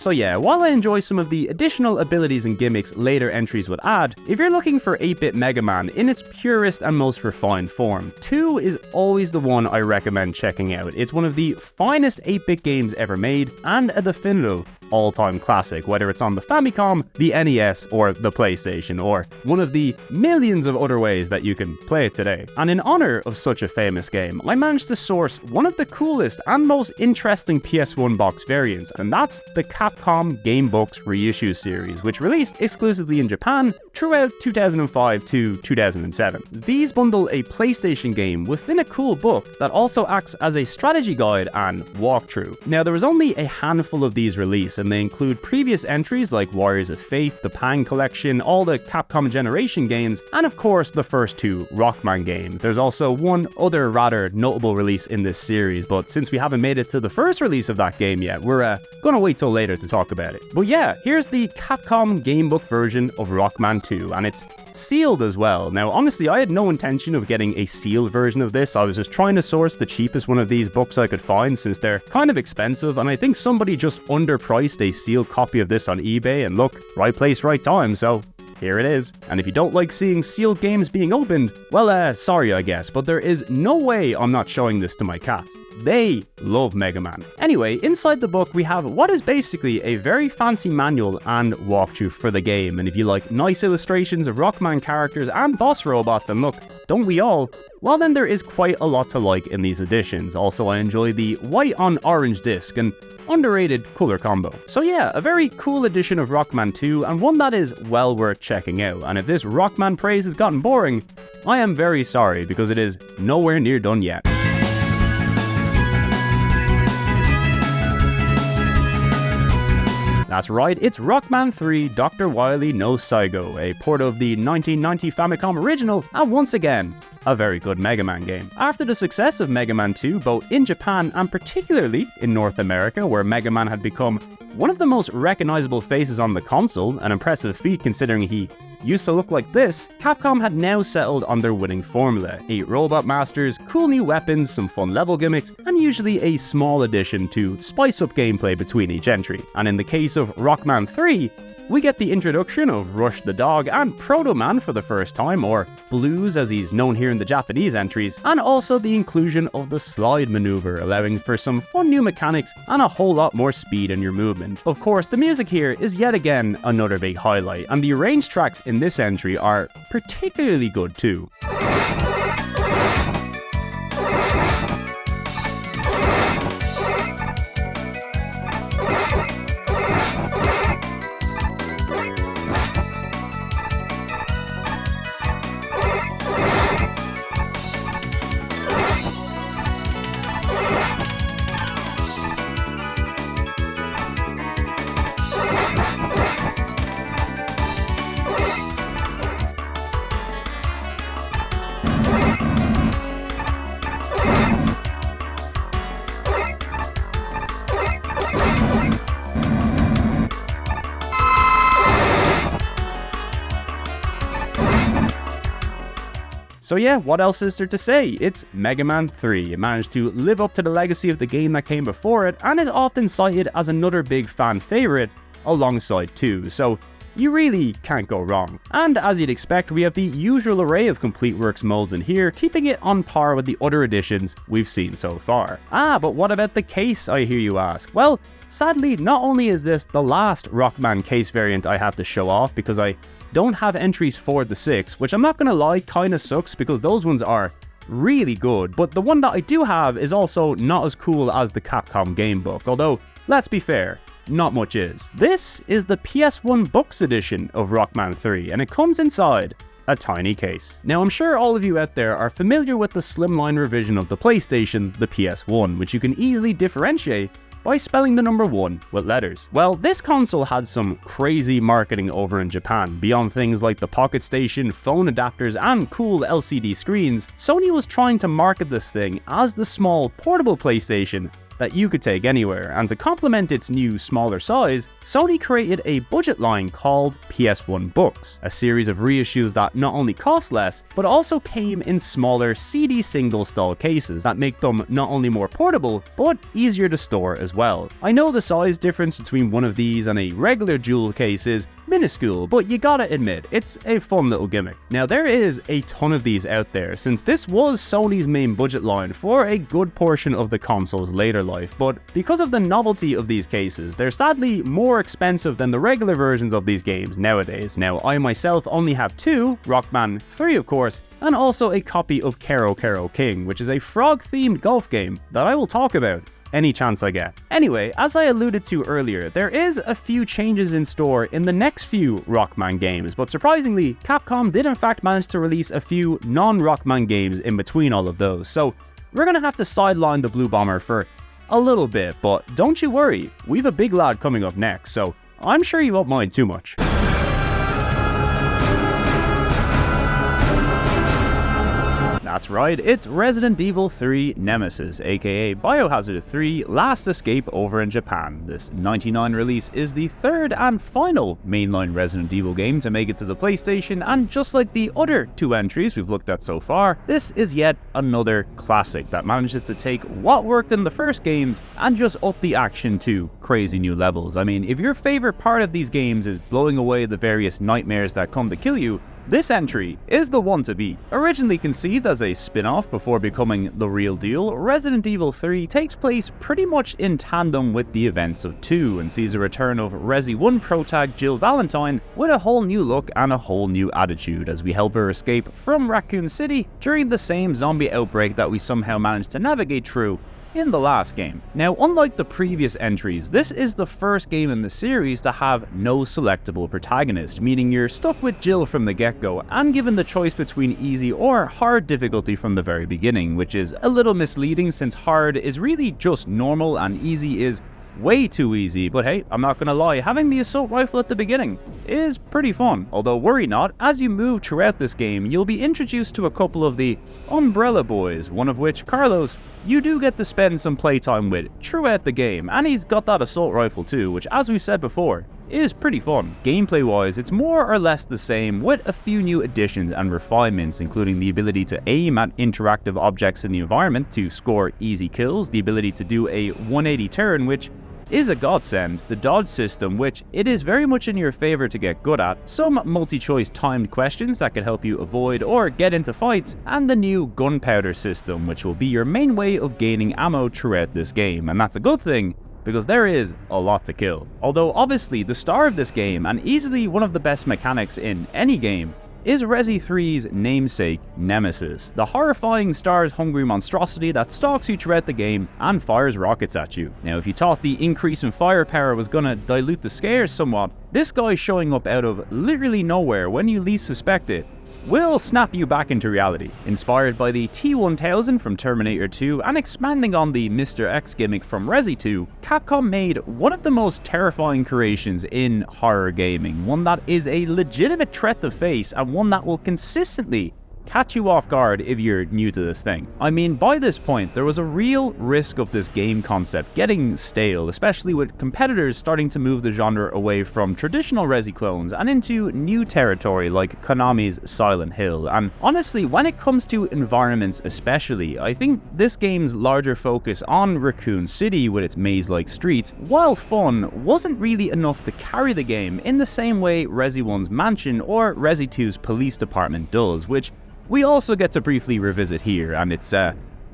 Speaker 18: So yeah, while I enjoy some of the additional abilities and gimmicks later entries would add, if you're looking for 8-bit Mega Man in its purest and most refined form, 2 is always the one I recommend checking out. It's one of the finest 8-bit games ever made, and a definitive all-time classic, whether it's on the Famicom, the NES, or the PlayStation, or one of the millions of other ways that you can play it today. And in honor of such a famous game, I managed to source one of the coolest and most interesting PS1 box variants, and that's the Capcom Game Books Reissue series, which released exclusively in Japan throughout 2005 to 2007. These bundle a PlayStation game within a cool book that also acts as a strategy guide and walkthrough. Now, there was only a handful of these released, and they include previous entries like Warriors of Faith, the Pang Collection, all the Capcom Generation games, and of course the first two Rockman games. There's also one other rather notable release in this series, but since we haven't made it to the first release of that game yet, we're gonna wait till later to talk about it. But yeah, here's the Capcom gamebook version of Rockman 2, and it's sealed as well. Now, honestly, I had no intention of getting a sealed version of this. I was just trying to source the cheapest one of these books I could find, since they're kind of expensive, and I think somebody just underpriced a sealed copy of this on eBay, and look, right place, right time, so here it is. And if you don't like seeing sealed games being opened, well, sorry I guess, but there is no way I'm not showing this to my cats. They love Mega Man. Anyway, inside the book we have what is basically a very fancy manual and walkthrough for the game, and if you like nice illustrations of Rockman characters and boss robots, and look, don't we all? Well then, there is quite a lot to like in these editions. Also, I enjoy the white on orange disc, and underrated color combo. So yeah, a very cool edition of Rockman 2, and one that is well worth checking out. And if this Rockman praise has gotten boring, I am very sorry, because it is nowhere near done yet. That's right, it's Rockman 3 Dr. Wily no Saigo, a port of the 1990 Famicom original, and once again, a very good Mega Man game. After the success of Mega Man 2, both in Japan and particularly in North America, where Mega Man had become one of the most recognizable faces on the console, an impressive feat considering he used to look like this, Capcom had now settled on their winning formula: 8 robot masters, cool new weapons, some fun level gimmicks, and usually a small addition to spice up gameplay between each entry. And in the case of Rockman 3, we get the introduction of Rush the Dog and Proto Man for the first time, or Blues as he's known here in the Japanese entries, and also the inclusion of the slide maneuver, allowing for some fun new mechanics and a whole lot more speed in your movement. Of course, the music here is yet again another big highlight, and the arranged tracks in this entry are particularly good too. So yeah, what else is there to say? It's Mega Man 3. It managed to live up to the legacy of the game that came before it, and is often cited as another big fan favourite alongside 2, so you really can't go wrong. And as you'd expect, we have the usual array of Complete Works molds in here, keeping it on par with the other editions we've seen so far. But what about the case, I hear you ask? Well, sadly, not only is this the last Rockman case variant I have to show off, because I don't have entries for the 6, which I'm not gonna lie, kinda sucks, because those ones are really good, but the one that I do have is also not as cool as the Capcom gamebook, although, let's be fair, not much is. This is the PS1 Books edition of Rockman 3, and it comes inside a tiny case. Now, I'm sure all of you out there are familiar with the slimline revision of the PlayStation, the PS1, which you can easily differentiate by spelling the number 1 with letters. Well, this console had some crazy marketing over in Japan. Beyond things like the Pocket Station, phone adapters, and cool LCD screens, Sony was trying to market this thing as the small, portable PlayStation that you could take anywhere, and to complement its new, smaller size, Sony created a budget line called PS1 Books, a series of reissues that not only cost less, but also came in smaller CD single style cases that make them not only more portable, but easier to store as well. I know the size difference between one of these and a regular jewel case is minuscule, but you gotta admit, it's a fun little gimmick. Now, there is a ton of these out there, since this was Sony's main budget line for a good portion of the console's later life, but because of the novelty of these cases, they're sadly more expensive than the regular versions of these games nowadays. Now, I myself only have 2, Rockman 3 of course, and also a copy of Kero Kero King, which is a frog-themed golf game that I will talk about any chance I get. Anyway, as I alluded to earlier, there is a few changes in store in the next few Rockman games, but surprisingly, Capcom did in fact manage to release a few non-Rockman games in between all of those, so we're gonna have to sideline the Blue Bomber for a little bit, but don't you worry, we've a big lad coming up next, so I'm sure you won't mind too much. That's right, it's Resident Evil 3 Nemesis, aka Biohazard 3 Last Escape over in Japan. This 99 release is the third and final mainline Resident Evil game to make it to the PlayStation, and just like the other two entries we've looked at so far, this is yet another classic that manages to take what worked in the first games and just up the action to crazy new levels. I mean, if your favorite part of these games is blowing away the various nightmares that come to kill you, this entry is the one to beat. Originally conceived as a spin-off before becoming the real deal, Resident Evil 3 takes place pretty much in tandem with the events of 2 and sees a return of Resi 1 protag Jill Valentine with a whole new look and a whole new attitude as we help her escape from Raccoon City during the same zombie outbreak that we somehow managed to navigate through in the last game. Now, unlike the previous entries, this is the first game in the series to have no selectable protagonist, meaning you're stuck with Jill from the get-go and given the choice between easy or hard difficulty from the very beginning, which is a little misleading since hard is really just normal and easy is way too easy. But hey, I'm not gonna lie, having the assault rifle at the beginning is pretty fun. Although worry not, as you move throughout this game, you'll be introduced to a couple of the Umbrella Boys, one of which, Carlos, you do get to spend some playtime with throughout the game, and he's got that assault rifle too, which, as we said before, is pretty fun. Gameplay wise, it's more or less the same with a few new additions and refinements, including the ability to aim at interactive objects in the environment to score easy kills, the ability to do a 180 turn, which is a godsend, the dodge system, which it is very much in your favor to get good at, some multi-choice timed questions that can help you avoid or get into fights, and the new gunpowder system, which will be your main way of gaining ammo throughout this game, and that's a good thing, because there is a lot to kill. Although obviously the star of this game, and easily one of the best mechanics in any game, is Resi 3's namesake, Nemesis, the horrifying stars-hungry monstrosity that stalks you throughout the game and fires rockets at you. Now, if you thought the increase in firepower was gonna dilute the scares somewhat, this guy showing up out of literally nowhere when you least suspect it will snap you back into reality. Inspired by the T-1000 from Terminator 2 and expanding on the Mr. X gimmick from Resi 2, Capcom made one of the most terrifying creations in horror gaming, one that is a legitimate threat to face and one that will consistently catch you off guard if you're new to this thing. I mean, by this point, there was a real risk of this game concept getting stale, especially with competitors starting to move the genre away from traditional Resi clones and into new territory like Konami's Silent Hill. And honestly, when it comes to environments especially, I think this game's larger focus on Raccoon City with its maze-like streets, while fun, wasn't really enough to carry the game in the same way Resi 1's mansion or Resi 2's police department does, which we also get to briefly revisit here, and it's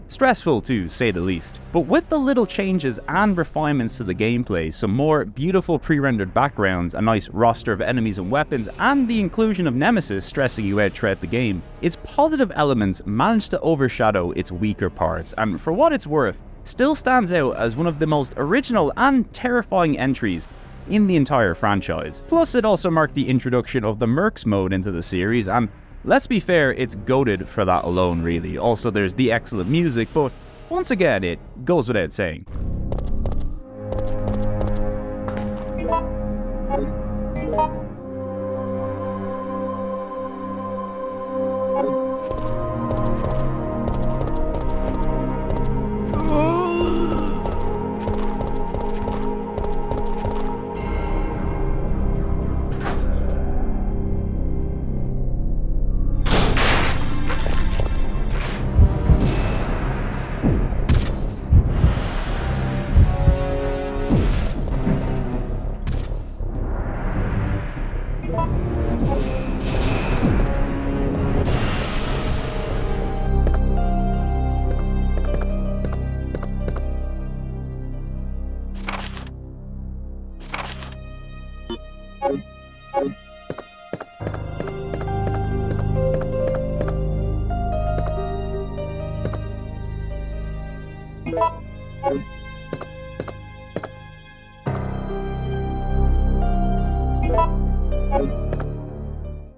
Speaker 18: stressful to say the least. But with the little changes and refinements to the gameplay, some more beautiful pre-rendered backgrounds, a nice roster of enemies and weapons, and the inclusion of Nemesis stressing you out throughout the game, its positive elements manage to overshadow its weaker parts, and for what it's worth, still stands out as one of the most original and terrifying entries in the entire franchise. Plus, it also marked the introduction of the Mercs mode into the series, and let's be fair, it's goated for that alone really. Also, there's the excellent music, but once again, it goes without saying.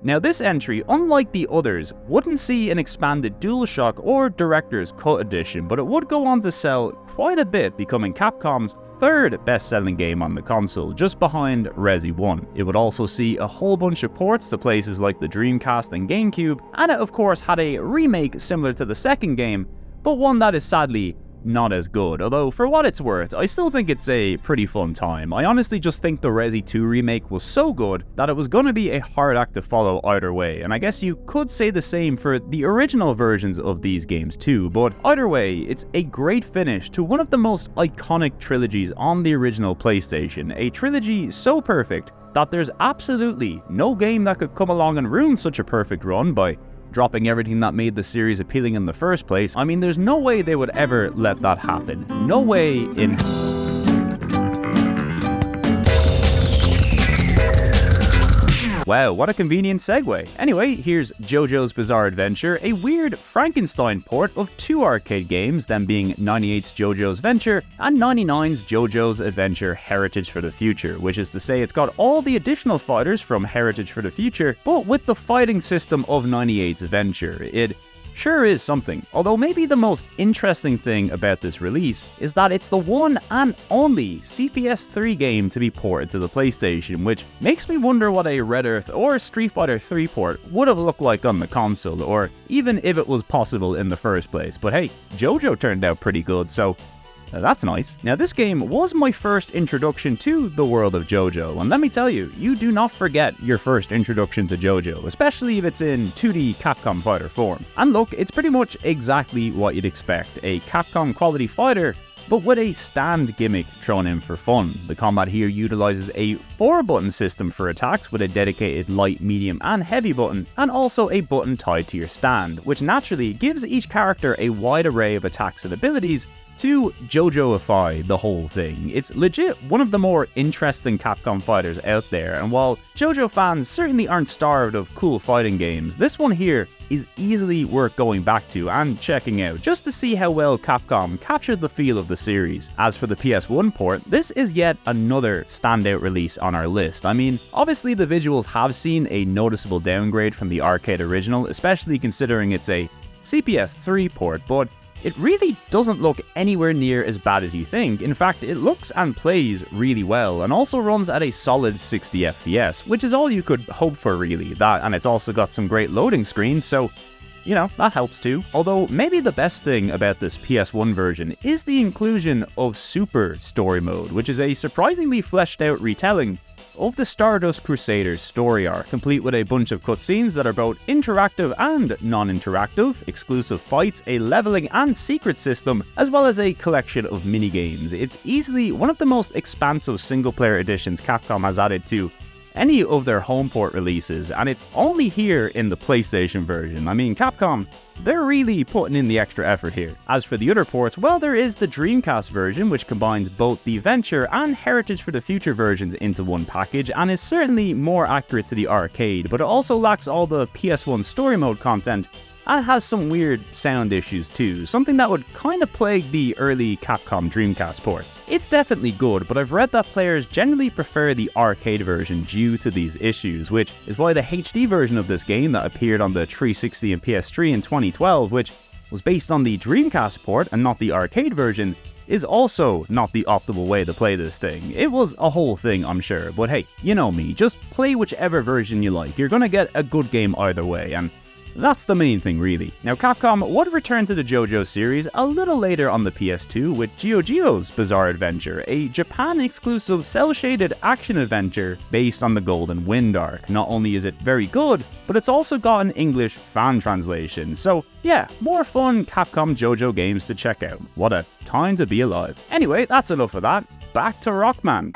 Speaker 1: Now this entry, unlike the others, wouldn't see an expanded DualShock or Director's Cut edition, but it would go on to sell quite a bit, becoming Capcom's third best-selling game on the console, just behind Resi 1. It would also see a whole bunch of ports to places like the Dreamcast and GameCube, and it of course had a remake similar to the second game, but one that is sadly not as good, although for what it's worth, I still think it's a pretty fun time. I honestly just think the Resi 2 remake was so good that it was going to be a hard act to follow either way, and I guess you could say the same for the original versions of these games too, but either way, it's a great finish to one of the most iconic trilogies on the original PlayStation, a trilogy so perfect that there's absolutely no game that could come along and ruin such a perfect run by dropping everything that made the series appealing in the first place. I mean, there's no way they would ever let that happen. No way in... Wow, what a convenient segue. Anyway, here's JoJo's Bizarre Adventure, a weird Frankenstein port of two arcade games, them being 98's JoJo's Venture and 99's JoJo's Adventure Heritage for the Future, which is to say it's got all the additional fighters from Heritage for the Future, but with the fighting system of 98's Venture. It sure is something, although maybe the most interesting thing about this release is that it's the one and only CPS3 game to be ported to the PlayStation, which makes me wonder what a Red Earth or Street Fighter 3 port would have looked like on the console, or even if it was possible in the first place. But hey, JoJo turned out pretty good, so that's nice. Now this game was my first introduction to the world of JoJo, and let me tell you, you do not forget your first introduction to JoJo, especially if it's in 2D Capcom fighter form. And look, it's pretty much exactly what you'd expect, a Capcom quality fighter, but with a stand gimmick thrown in for fun. The combat here utilizes a 4-button system for attacks with a dedicated light, medium and heavy button, and also a button tied to your stand, which naturally gives each character a wide array of attacks and abilities to JoJoify the whole thing. It's legit one of the more interesting Capcom fighters out there, and while JoJo fans certainly aren't starved of cool fighting games, this one here is easily worth going back to and checking out, just to see how well Capcom captured the feel of the series. As for the PS1 port, this is yet another standout release on our list. I mean, obviously the visuals have seen a noticeable downgrade from the arcade original, especially considering it's a CPS3 port, but it really doesn't look anywhere near as bad as you think. In fact, it looks and plays really well, and also runs at a solid 60 FPS, which is all you could hope for really. That, and it's also got some great loading screens, so you know, that helps too. Although maybe the best thing about this PS1 version is the inclusion of Super Story Mode, which is a surprisingly fleshed out retelling of the Stardust Crusaders story arc, complete with a bunch of cutscenes that are both interactive and non-interactive, exclusive fights, a leveling and secret system, as well as a collection of minigames. It's easily one of the most expansive single-player editions Capcom has added to any of their home port releases, and it's only here in the PlayStation version. I mean, Capcom, they're really putting in the extra effort here. As for the other ports, well, there is the Dreamcast version, which combines both the Venture and Heritage for the Future versions into one package, and is certainly more accurate to the arcade, but it also lacks all the PS1 story mode content, and has some weird sound issues too, something that would kind of plague the early Capcom Dreamcast ports. It's definitely good, but I've read that players generally prefer the arcade version due to these issues, which is why the HD version of this game that appeared on the 360 and PS3 in 2012, which was based on the Dreamcast port and not the arcade version, is also not the optimal way to play this thing. It was a whole thing, I'm sure, but hey, you know me, just play whichever version you like. You're gonna get a good game either way, and that's the main thing really. Now Capcom would return to the JoJo series a little later on the PS2 with GeoGeo's Bizarre Adventure, a Japan-exclusive cel-shaded action adventure based on the Golden Wind arc. Not only is it very good, but it's also got an English fan translation. So yeah, more fun Capcom JoJo games to check out. What a time to be alive. Anyway, that's enough of that. Back to Rockman.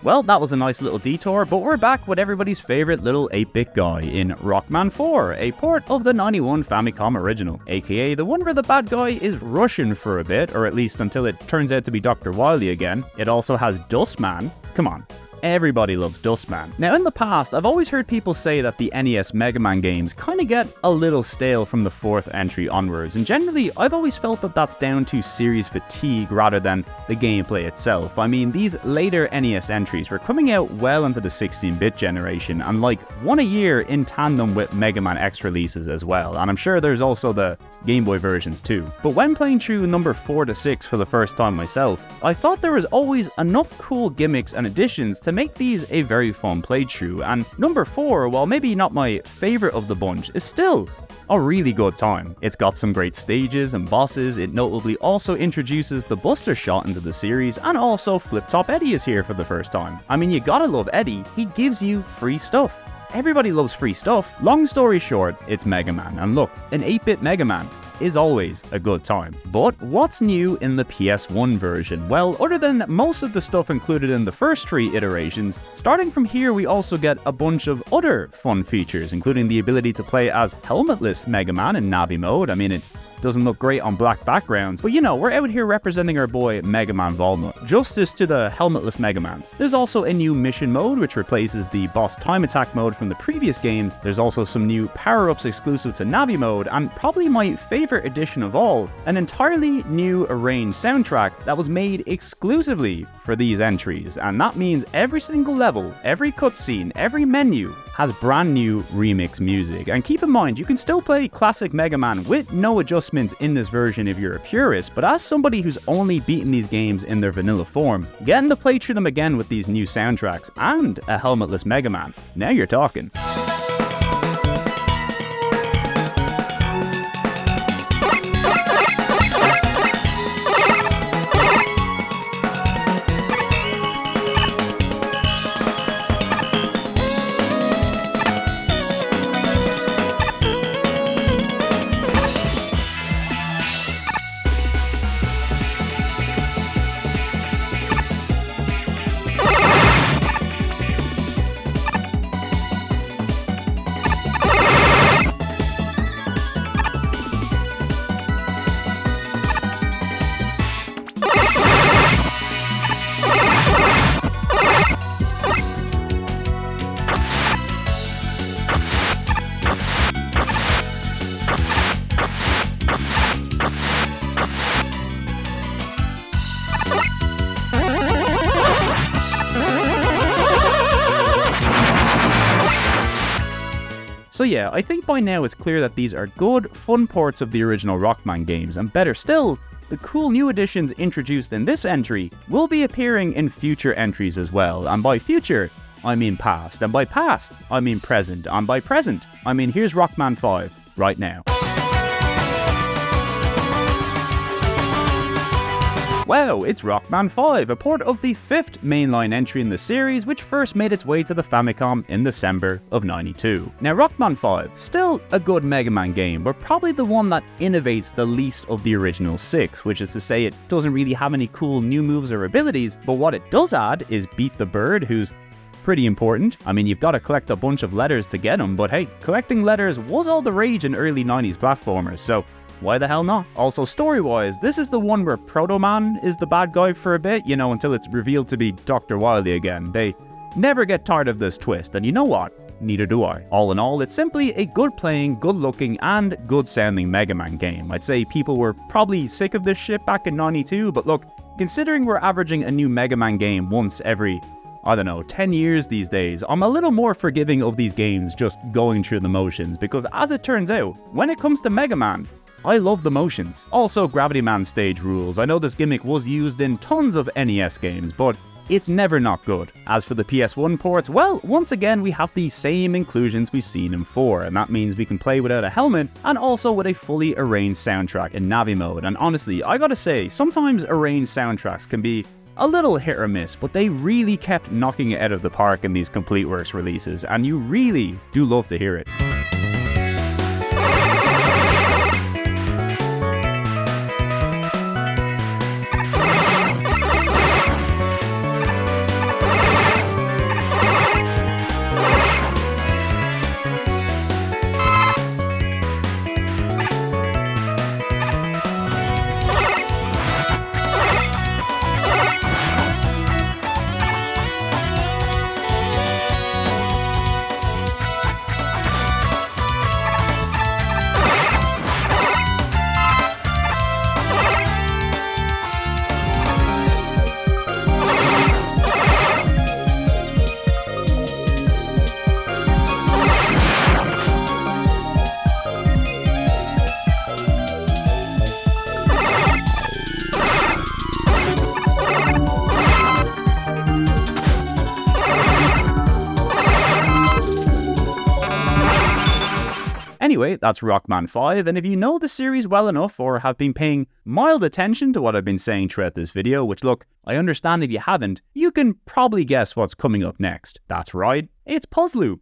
Speaker 1: Well, that was a nice little detour, but we're back with everybody's favourite little 8-bit guy in Rockman 4, a port of the 91 Famicom original, aka the one where the bad guy is Russian for a bit, or at least until it turns out to be Dr. Wily again. It also has Dustman. Come on. everybody loves Dustman. Now in the past, I've always heard people say that the NES Mega Man games kind of get a little stale from the 4th entry onwards, and generally I've always felt that that's down to series fatigue rather than the gameplay itself. I mean, these later NES entries were coming out well into the 16-bit generation, and like one a year in tandem with Mega Man X releases as well, and I'm sure there's also the Game Boy versions too. But when playing through number 4 to 6 for the first time myself, I thought there was always enough cool gimmicks and additions to make these a very fun playthrough, and number 4, while maybe not my favourite of the bunch, is still a really good time. It's got some great stages and bosses. It notably also introduces the Buster Shot into the series, and also Flip Top Eddie is here for the first time. I mean, you gotta love Eddie, he gives you free stuff. Everybody loves free stuff. Long story short, it's Mega Man, and look, an 8-bit Mega Man is always a good time. But what's new in the PS1 version? Well, other than most of the stuff included in the first 3 iterations, starting from here we also get a bunch of other fun features, including the ability to play as helmetless Mega Man in Navi mode. I mean, it doesn't look great on black backgrounds, but you know, we're out here representing our boy Mega Man Volnut. Justice to the helmetless Mega Mans. There's also a new mission mode which replaces the boss time attack mode from the previous games. There's also some new power-ups exclusive to Navi mode, and probably my favorite addition of all, an entirely new arranged soundtrack that was made exclusively for these entries, and that means every single level, every cutscene, every menu has brand new remix music. And keep in mind, you can still play classic Mega Man with no adjustments in this version if you're a purist, but as somebody who's only beaten these games in their vanilla form, getting to play through them again with these new soundtracks and a helmetless Mega Man, now you're talking. So yeah, I think by now it's clear that these are good, fun ports of the original Rockman games, and better still, the cool new additions introduced in this entry will be appearing in future entries as well, and by future, I mean past, and by past, I mean present, and by present, I mean here's Rockman 5, right now. Wow, it's Rockman 5, a port of the 5th mainline entry in the series, which first made its way to the Famicom in December of '92. Now Rockman 5, still a good Mega Man game, but probably the one that innovates the least of the original 6, which is to say it doesn't really have any cool new moves or abilities, but what it does add is Beat the Bird, who's pretty important. I mean, you've got to collect a bunch of letters to get them, but hey, collecting letters was all the rage in early 90s platformers, so why the hell not? Also, story-wise, this is the one where Proto Man is the bad guy for a bit, you know, until it's revealed to be Dr. Wily again. They never get tired of this twist, and you know what? Neither do I. All in all, it's simply a good-playing, good-looking, and good-sounding Mega Man game. I'd say people were probably sick of this shit back in '92, but look, considering we're averaging a new Mega Man game once every, I don't know, 10 years these days, I'm a little more forgiving of these games just going through the motions, because as it turns out, when it comes to Mega Man, I love the motions. Also, Gravity Man stage rules. I know this gimmick was used in tons of NES games, but it's never not good. As for the PS1 ports, well, once again we have the same inclusions we've seen in 4, and that means we can play without a helmet, and also with a fully arranged soundtrack in Navi mode. And honestly, I gotta say, sometimes arranged soundtracks can be a little hit or miss, but they really kept knocking it out of the park in these Complete Works releases, and you really do love to hear it. Anyway, that's Rockman 5, and if you know the series well enough or have been paying mild attention to what I've been saying throughout this video, which look, I understand if you haven't, you can probably guess what's coming up next. That's right, it's Puzz Loop.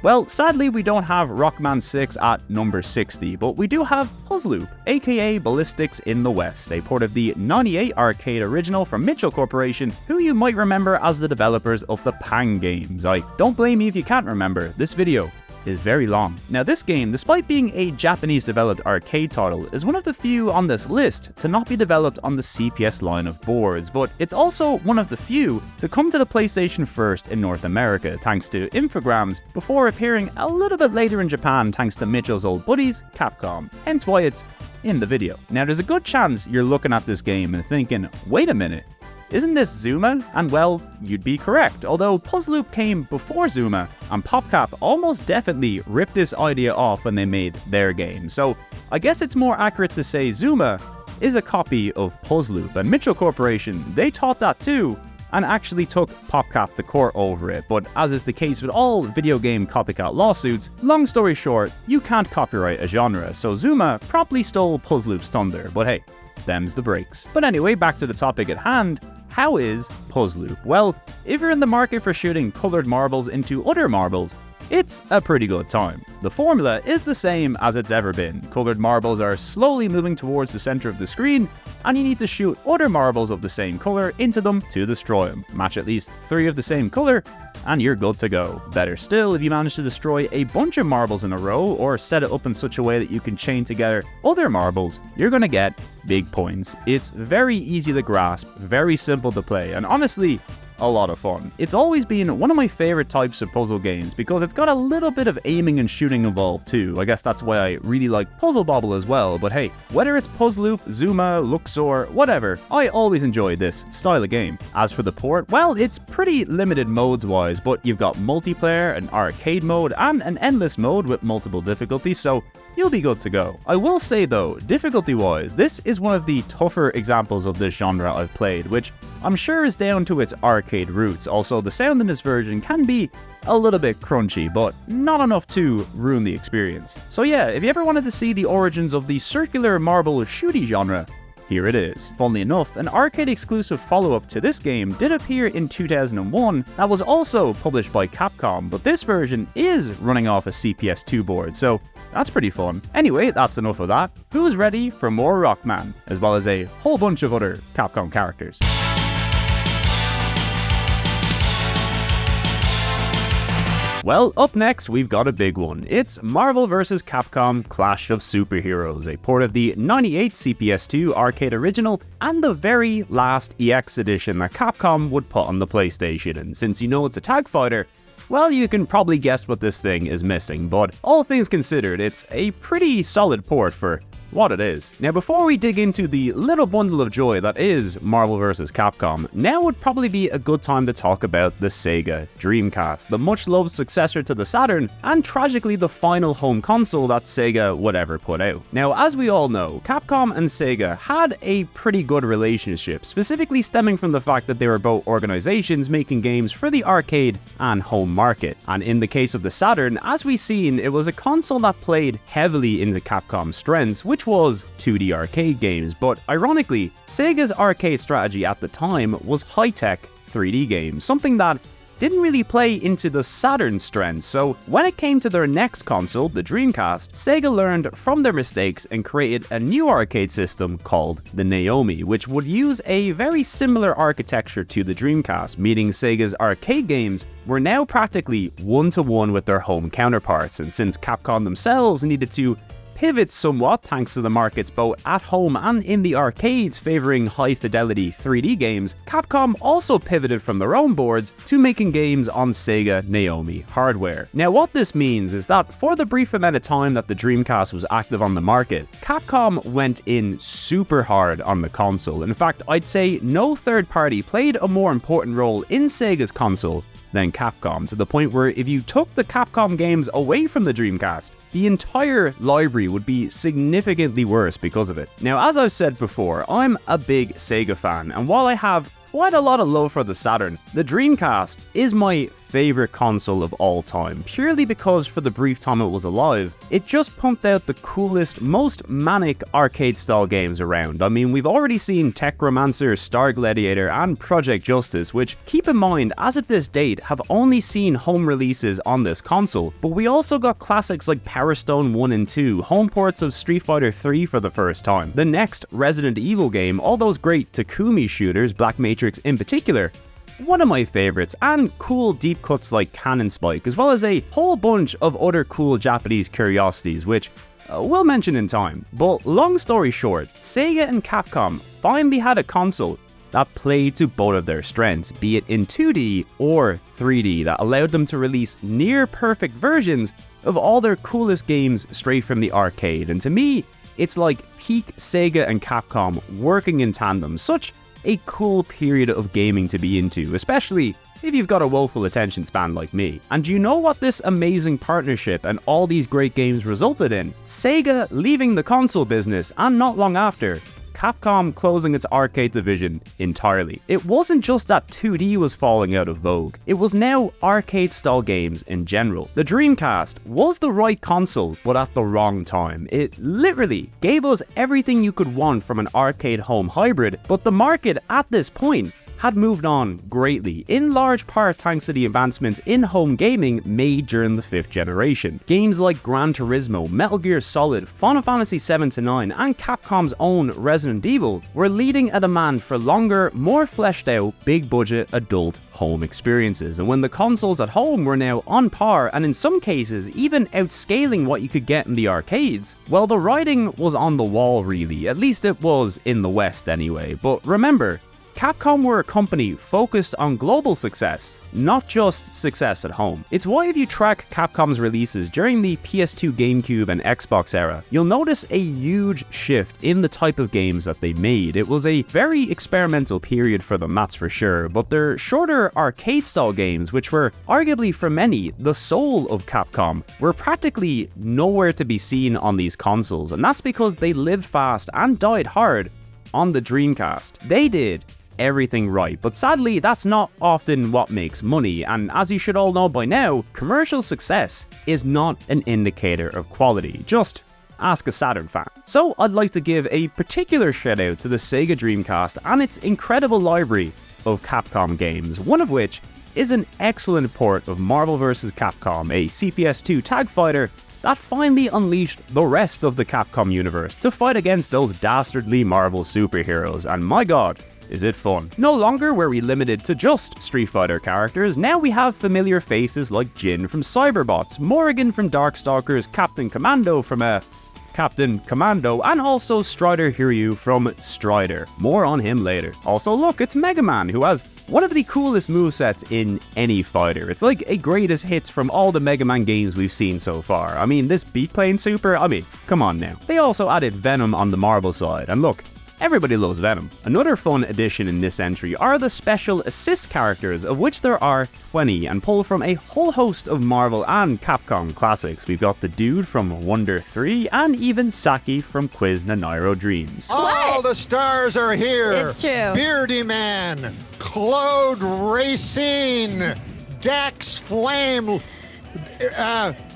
Speaker 1: Well, sadly we don't have Rockman 6 at number 60, but we do have Puzz Loop, aka Ballistics in the West, a port of the '98 arcade original from Mitchell Corporation, who you might remember as the developers of the Pang games. Don't blame me if you can't remember, this video is very long. Now this game, despite being a Japanese developed arcade title, is one of the few on this list to not be developed on the CPS line of boards, but it's also one of the few to come to the PlayStation first in North America thanks to Infogrames, before appearing a little bit later in Japan thanks to Mitchell's old buddies, Capcom, hence why it's in the video. Now there's a good chance you're looking at this game and thinking, wait a minute, isn't this Zuma? And well, you'd be correct, although Puzz Loop came before Zuma, and PopCap almost definitely ripped this idea off when they made their game. So I guess it's more accurate to say Zuma is a copy of Puzz Loop, and Mitchell Corporation, they taught that too, and actually took PopCap to court over it. But as is the case with all video game copycat lawsuits, long story short, you can't copyright a genre, so Zuma promptly stole Puzz Loop's thunder, but hey, them's the breaks. But anyway, back to the topic at hand. How is Puzz Loop? Well, if you're in the market for shooting coloured marbles into other marbles, it's a pretty good time. The formula is the same as it's ever been. Coloured marbles are slowly moving towards the centre of the screen, and you need to shoot other marbles of the same colour into them to destroy them. Match at least 3 of the same colour, and you're good to go. Better still, if you manage to destroy a bunch of marbles in a row, or set it up in such a way that you can chain together other marbles, you're gonna get big points. It's very easy to grasp, very simple to play, and honestly, a lot of fun. It's always been one of my favourite types of puzzle games because it's got a little bit of aiming and shooting involved too. I guess that's why I really like Puzzle Bobble as well, but hey, whether it's Puzz Loop, Zuma, Luxor, whatever, I always enjoy this style of game. As for the port, well, it's pretty limited modes wise, but you've got multiplayer, an arcade mode, and an endless mode with multiple difficulties, so you'll be good to go. I will say though, difficulty wise, this is one of the tougher examples of this genre I've played, which I'm sure is down to its arcade roots. Also, the sound in this version can be a little bit crunchy, but not enough to ruin the experience. So yeah, if you ever wanted to see the origins of the circular marble shooty genre, here it is. Funnily enough, an arcade-exclusive follow-up to this game did appear in 2001 that was also published by Capcom, but this version is running off a CPS2 board, so that's pretty fun. Anyway, that's enough of that. Who's ready for more Rockman, as well as a whole bunch of other Capcom characters? Well, up next, we've got a big one. It's Marvel vs. Capcom Clash of Superheroes, a port of the '98 CPS2 arcade original and the very last EX edition that Capcom would put on the PlayStation. And since you know it's a tag fighter, well, you can probably guess what this thing is missing, but all things considered, it's a pretty solid port for what it is. Now, before we dig into the little bundle of joy that is Marvel vs. Capcom, now would probably be a good time to talk about the Sega Dreamcast, the much-loved successor to the Saturn, and tragically the final home console that Sega would ever put out. Now, as we all know, Capcom and Sega had a pretty good relationship, specifically stemming from the fact that they were both organizations making games for the arcade and home market. And in the case of the Saturn, as we've seen, it was a console that played heavily into Capcom's strengths, which was 2D arcade games, but ironically, Sega's arcade strategy at the time was high-tech 3D games, something that didn't really play into the Saturn's strengths. So when it came to their next console, the Dreamcast, Sega learned from their mistakes and created a new arcade system called the Naomi, which would use a very similar architecture to the Dreamcast, meaning Sega's arcade games were now practically one-to-one with their home counterparts, and since Capcom themselves needed to pivot somewhat thanks to the markets both at home and in the arcades favouring high-fidelity 3D games, Capcom also pivoted from their own boards to making games on Sega Naomi hardware. Now what this means is that for the brief amount of time that the Dreamcast was active on the market, Capcom went in super hard on the console. In fact, I'd say no third party played a more important role in Sega's console than Capcom, to the point where if you took the Capcom games away from the Dreamcast, the entire library would be significantly worse because of it. Now, as I've said before, I'm a big Sega fan, and while I have
Speaker 18: quite a lot of love for the Saturn. The Dreamcast is my favorite console of all time, purely because for the brief time it was alive, it just pumped out the coolest, most manic arcade-style games around. I mean, we've already seen Techromancer, Star Gladiator, and Project Justice, which, keep in mind, as of this date, have only seen home releases on this console, but we also got classics like Power Stone 1 and 2, home ports of Street Fighter 3 for the first time, the next Resident Evil game, all those great Takumi shooters, Black Matrix in particular, one of my favorites, and cool deep cuts like Cannon Spike, as well as a whole bunch of other cool Japanese curiosities, which we'll mention in time. But long story short, Sega and Capcom finally had a console that played to both of their strengths, be it in 2D or 3D, that allowed them to release near perfect versions of all their coolest games straight from the arcade. And to me, it's like peak Sega and Capcom working in tandem. Such a cool period of gaming to be into, especially if you've got a woeful attention span like me. And do you know what this amazing partnership and all these great games resulted in? Sega leaving the console business, and not long after, Capcom closing its arcade division entirely. It wasn't just that 2D was falling out of vogue, it was now arcade-style games in general. The Dreamcast was the right console, but at the wrong time. It literally gave us everything you could want from an arcade home hybrid, but the market at this point had moved on greatly, in large part thanks to the advancements in home gaming made during the 5th generation. Games like Gran Turismo, Metal Gear Solid, Final Fantasy 7-9, and Capcom's own Resident Evil were leading a demand for longer, more fleshed out, big budget adult home experiences. And when the consoles at home were now on par, and in some cases even outscaling what you could get in the arcades, well, the writing was on the wall really, at least it was in the West anyway. But remember, Capcom were a company focused on global success, not just success at home. It's why if you track Capcom's releases during the PS2, GameCube, and Xbox era, you'll notice a huge shift in the type of games that they made. It was a very experimental period for them, that's for sure, but their shorter arcade-style games, which were arguably for many the soul of Capcom, were practically nowhere to be seen on these consoles, and that's because they lived fast and died hard on the Dreamcast. They did everything right, but sadly that's not often what makes money, and as you should all know by now, commercial success is not an indicator of quality. Just ask a Saturn fan. So I'd like to give a particular shout out to the Sega Dreamcast and its incredible library of Capcom games, one of which is an excellent port of Marvel vs. Capcom, a CPS2 tag fighter that finally unleashed the rest of the Capcom universe to fight against those dastardly Marvel superheroes, and my god, is it fun. No longer were we limited to just Street Fighter characters, now we have familiar faces like Jin from Cyberbots, Morrigan from Darkstalkers, Captain Commando from Captain Commando, and also Strider Hiryu from Strider. More on him later. Also look, it's Mega Man, who has one of the coolest movesets in any fighter. It's like a greatest hits from all the Mega Man games we've seen so far. I mean, this Beat Plane Super, come on now. They also added Venom on the Marvel side, and look, everybody loves Venom. Another fun addition in this entry are the special assist characters, of which there are 20, and pull from a whole host of Marvel and Capcom classics. We've got the dude from Wonder 3, and even Saki from Quiz Nanairo Dreams.
Speaker 19: All the stars are here!
Speaker 13: It's true.
Speaker 19: Beardy Man, Claude Racine, Dax Flame,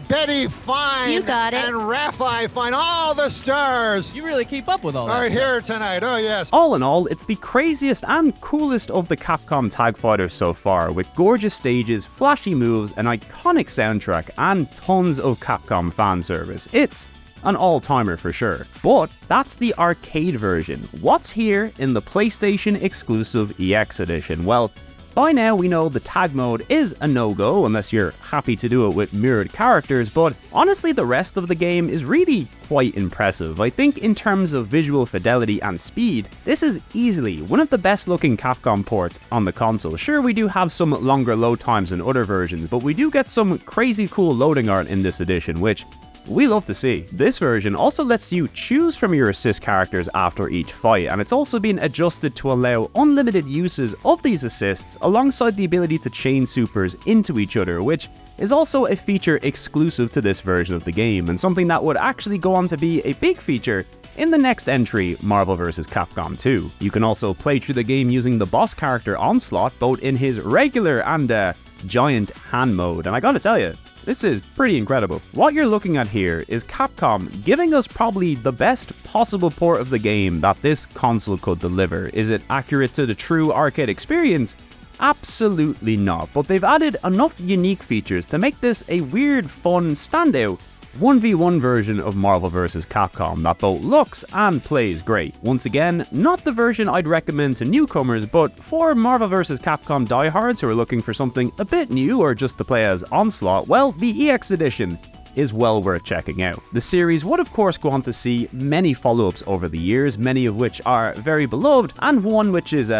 Speaker 19: Betty Fine,
Speaker 13: You got it.
Speaker 19: and Raffi Fine, all the stars
Speaker 2: You really keep up with all that
Speaker 19: are
Speaker 2: stuff.
Speaker 19: here tonight. Oh yes.
Speaker 18: All in all, it's the craziest and coolest of the Capcom tag fighters so far, with gorgeous stages, flashy moves, an iconic soundtrack, and tons of Capcom fan service. It's an all-timer for sure. But that's the arcade version. What's here in the PlayStation exclusive EX edition? Well, by now we know the tag mode is a no-go unless you're happy to do it with mirrored characters, but honestly the rest of the game is really quite impressive. I think in terms of visual fidelity and speed, this is easily one of the best looking Capcom ports on the console. Sure, we do have some longer load times than other versions, but we do get some crazy cool loading art in this edition, which we love to see. This version also lets you choose from your assist characters after each fight, and it's also been adjusted to allow unlimited uses of these assists alongside the ability to chain supers into each other, which is also a feature exclusive to this version of the game, and something that would actually go on to be a big feature in the next entry, Marvel vs. Capcom 2. You can also play through the game using the boss character Onslaught, both in his regular and giant hand mode, and I gotta tell you, this is pretty incredible. What you're looking at here is Capcom giving us probably the best possible port of the game that this console could deliver. Is it accurate to the true arcade experience? Absolutely not, but they've added enough unique features to make this a weird, fun, standout 1v1 version of Marvel vs. Capcom that both looks and plays great. Once again, not the version I'd recommend to newcomers, but for Marvel vs. Capcom diehards who are looking for something a bit new or just to play as Onslaught, well, the EX edition is well worth checking out. The series would of course go on to see many follow-ups over the years, many of which are very beloved, and one which is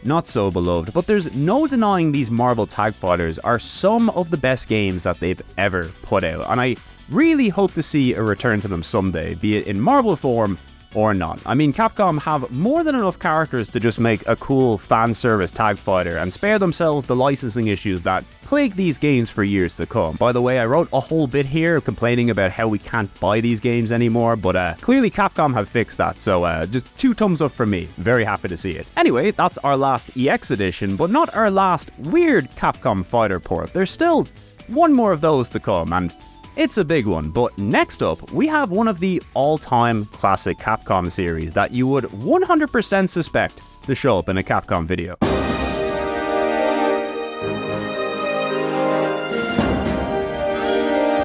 Speaker 18: not so beloved, but there's no denying these Marvel Tag Fighters are some of the best games that they've ever put out, and I really hope to see a return to them someday, be it in Marvel form or not. I mean, Capcom have more than enough characters to just make a cool fan service tag fighter and spare themselves the licensing issues that plague these games for years to come. By the way, I wrote a whole bit here complaining about how we can't buy these games anymore, but clearly Capcom have fixed that, so just 2 thumbs up from me. Very happy to see it. Anyway, that's our last EX edition, but not our last weird Capcom fighter port. There's still one more of those to come, and it's a big one. But next up, we have one of the all-time classic Capcom series that you would 100% suspect to show up in a Capcom video.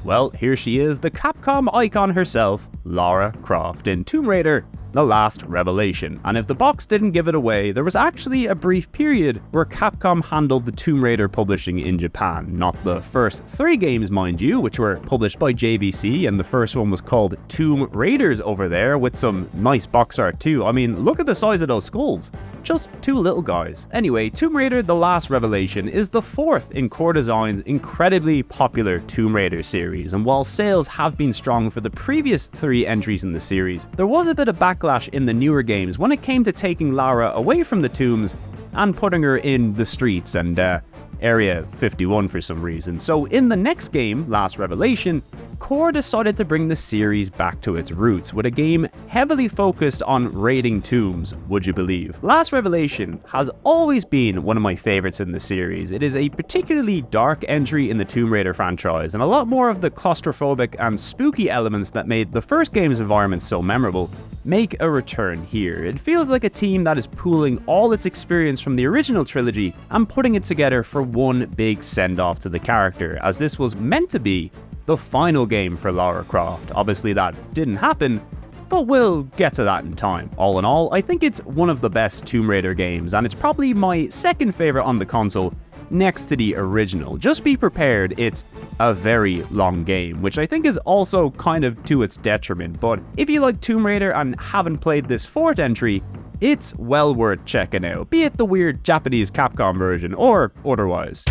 Speaker 18: Well, here she is, the Capcom icon herself, Lara Croft, in Tomb Raider: The Last Revelation. And if the box didn't give it away, there was actually a brief period where Capcom handled the Tomb Raider publishing in Japan. Not the first 3 games, mind you, which were published by JVC, and the first one was called Tomb Raiders over there, with some nice box art too. I mean, look at the size of those skulls. Just 2 little guys. Anyway, Tomb Raider: The Last Revelation is the 4th in Core Design's incredibly popular Tomb Raider series, and while sales have been strong for the previous 3 entries in the series, there was a bit of backlash in the newer games when it came to taking Lara away from the tombs and putting her in the streets and Area 51 for some reason. So in the next game, Last Revelation, Core decided to bring the series back to its roots with a game heavily focused on raiding tombs, would you believe? Last Revelation has always been one of my favorites in the series. It is a particularly dark entry in the Tomb Raider franchise, and a lot more of the claustrophobic and spooky elements that made the first game's environment so memorable make a return here. It feels like a team that is pooling all its experience from the original trilogy and putting it together for one big send-off to the character, as this was meant to be the final game for Lara Croft. Obviously that didn't happen, but we'll get to that in time. All in all, I think it's one of the best Tomb Raider games, and it's probably my second favorite on the console, next to the original. Just be prepared, it's a very long game, which I think is also kind of to its detriment, but if you like Tomb Raider and haven't played this 4th entry, it's well worth checking out, be it the weird Japanese Capcom version or otherwise.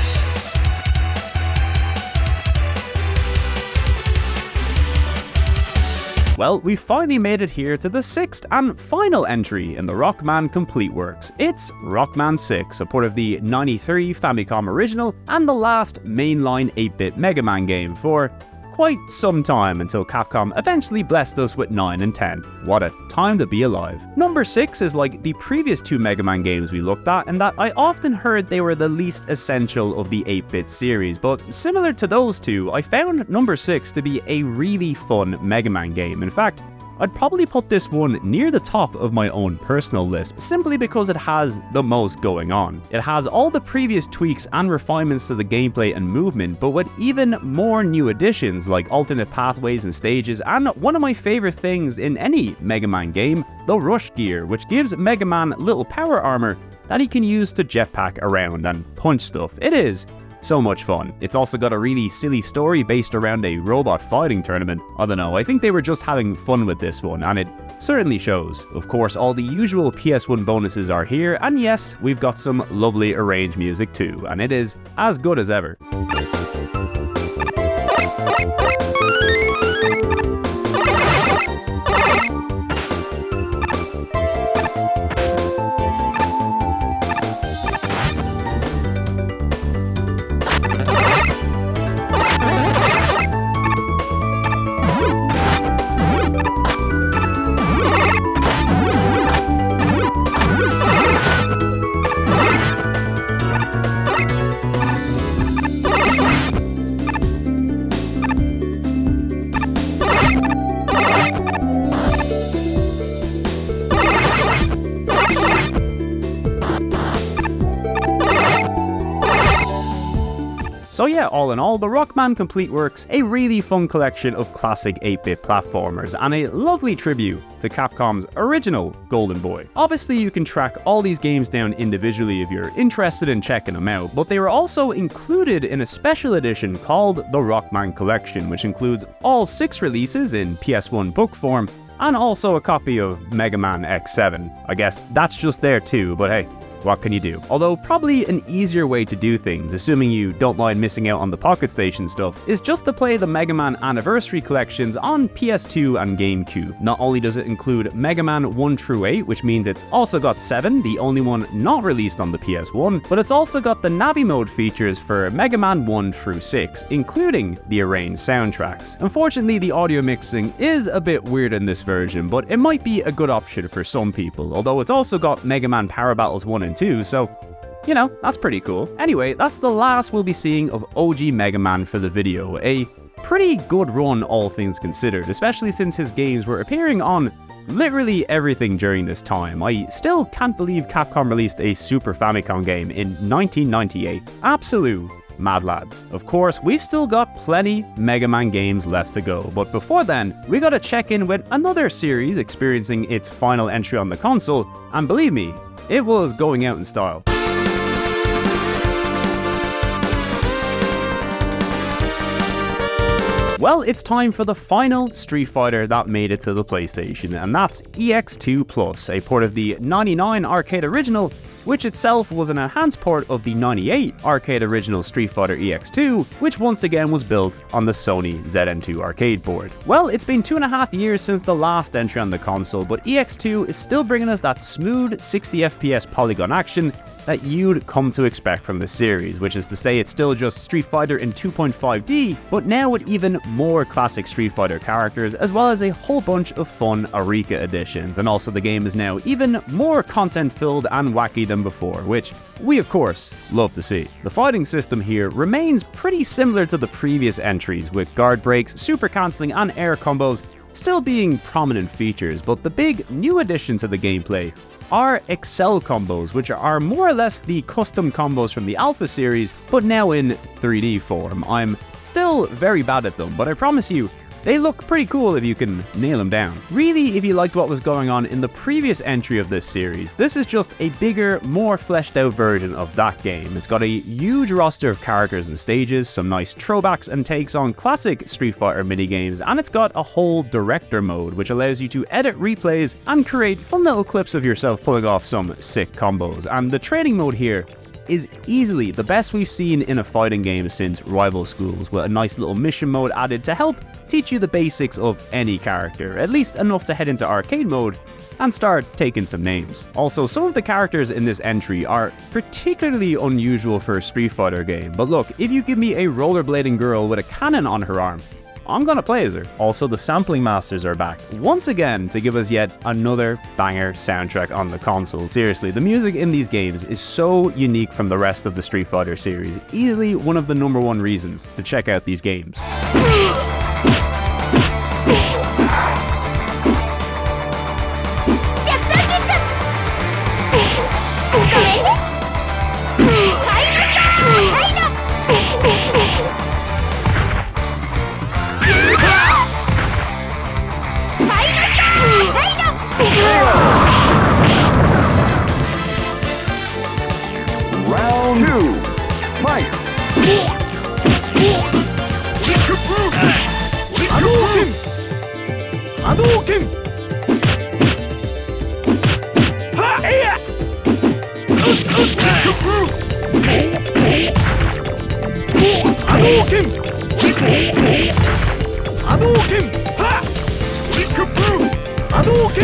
Speaker 18: Well, we finally made it here to the 6th and final entry in the Rockman Complete Works. It's Rockman 6, a port of the '93 Famicom original and the last mainline 8-bit Mega Man game for quite some time, until Capcom eventually blessed us with 9 and 10. What a time to be alive. Number 6 is like the previous 2 Mega Man games we looked at, in that I often heard they were the least essential of the 8-bit series, but similar to those 2, I found number 6 to be a really fun Mega Man game. In fact, I'd probably put this one near the top of my own personal list, simply because it has the most going on. It has all the previous tweaks and refinements to the gameplay and movement, but with even more new additions like alternate pathways and stages, and one of my favorite things in any Mega Man game, the Rush Gear, which gives Mega Man little power armor that he can use to jetpack around and punch stuff. It is so much fun. It's also got a really silly story based around a robot fighting tournament. I don't know, I think they were just having fun with this one, and it certainly shows. Of course, all the usual PS1 bonuses are here, and yes, we've got some lovely arranged music too, and it is as good as ever.
Speaker 1: So yeah, all in all, the Rockman Complete Works, a really fun collection of classic 8-bit platformers, and a lovely tribute to Capcom's original Golden Boy. Obviously, you can track all these games down individually if you're interested in checking them out, but they were also included in a special edition called the Rockman Collection, which includes all 6 releases in PS1 book form, and also a copy of Mega Man X7. I guess that's just there too, but hey, what can you do? Although probably an easier way to do things, assuming you don't mind missing out on the Pocket Station stuff, is just to play the Mega Man Anniversary Collections on PS2 and GameCube. Not only does it include Mega Man 1 through 8, which means it's also got 7, the only one not released on the PS1, but it's also got the Navi mode features for Mega Man 1 through 6, including the arranged soundtracks. Unfortunately, the audio mixing is a bit weird in this version, but it might be a good option for some people, although it's also got Mega Man Power Battles 1 and 2, so you know, that's pretty cool. Anyway, that's the last we'll be seeing of OG Mega Man for the video. A pretty good run, all things considered, especially since his games were appearing on literally everything during this time. I still can't believe Capcom released a Super Famicom game in 1998. Absolute mad lads. Of course, we've still got plenty Mega Man games left to go, but before then, we gotta check in with another series experiencing its final entry on the console, and believe me, it was going out in style. Well, it's time for the final Street Fighter that made it to the PlayStation, and that's EX2 Plus, a port of the 99 arcade original, which itself was an enhanced port of the 98 arcade original Street Fighter EX2, which once again was built on the Sony ZN2 arcade board. Well, it's been 2.5 years since the last entry on the console, but EX2 is still bringing us that smooth 60 FPS polygon action that you'd come to expect from the series, which is to say it's still just Street Fighter in 2.5D, but now with even more classic Street Fighter characters, as well as a whole bunch of fun Arika additions, and also the game is now even more content-filled and wacky than before, which we of course love to see. The fighting system here remains pretty similar to the previous entries, with guard breaks, super cancelling and air combos still being prominent features, but the big new addition to the gameplay are Excel combos, which are more or less the custom combos from the Alpha series, but now in 3D form. I'm still very bad at them, but I promise you, they look pretty cool if you can nail them down. Really, if you liked what was going on in the previous entry of this series, this is just a bigger, more fleshed out version of that game. It's got a huge roster of characters and stages, some nice throwbacks and takes on classic Street Fighter minigames, and it's got a whole director mode, which allows you to edit replays and create fun little clips of yourself pulling off some sick combos. And the training mode here is easily the best we've seen in a fighting game since Rival Schools, with a nice little mission mode added to help teach you the basics of any character, at least enough to head into arcade mode and start taking some names. Also, some of the characters in this entry are particularly unusual for a Street Fighter game, but look, if you give me a rollerblading girl with a cannon on her arm, I'm gonna play as her. Also, the sampling masters are back once again to give us yet another banger soundtrack on the console. Seriously, the music in these games is so unique from the rest of the Street Fighter series. Easily one of the #1 reasons to check out these games.
Speaker 3: Round 2, fight! Hadouken! Hadouken! Hadouken!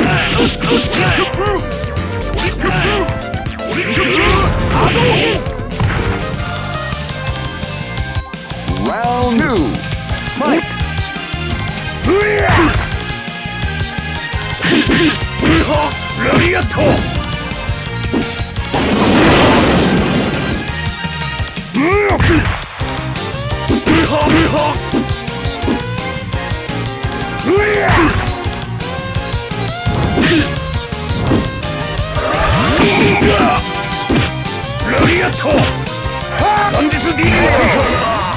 Speaker 3: Round 2, fight! Gladiator! Gladiator! 元日 D ゲート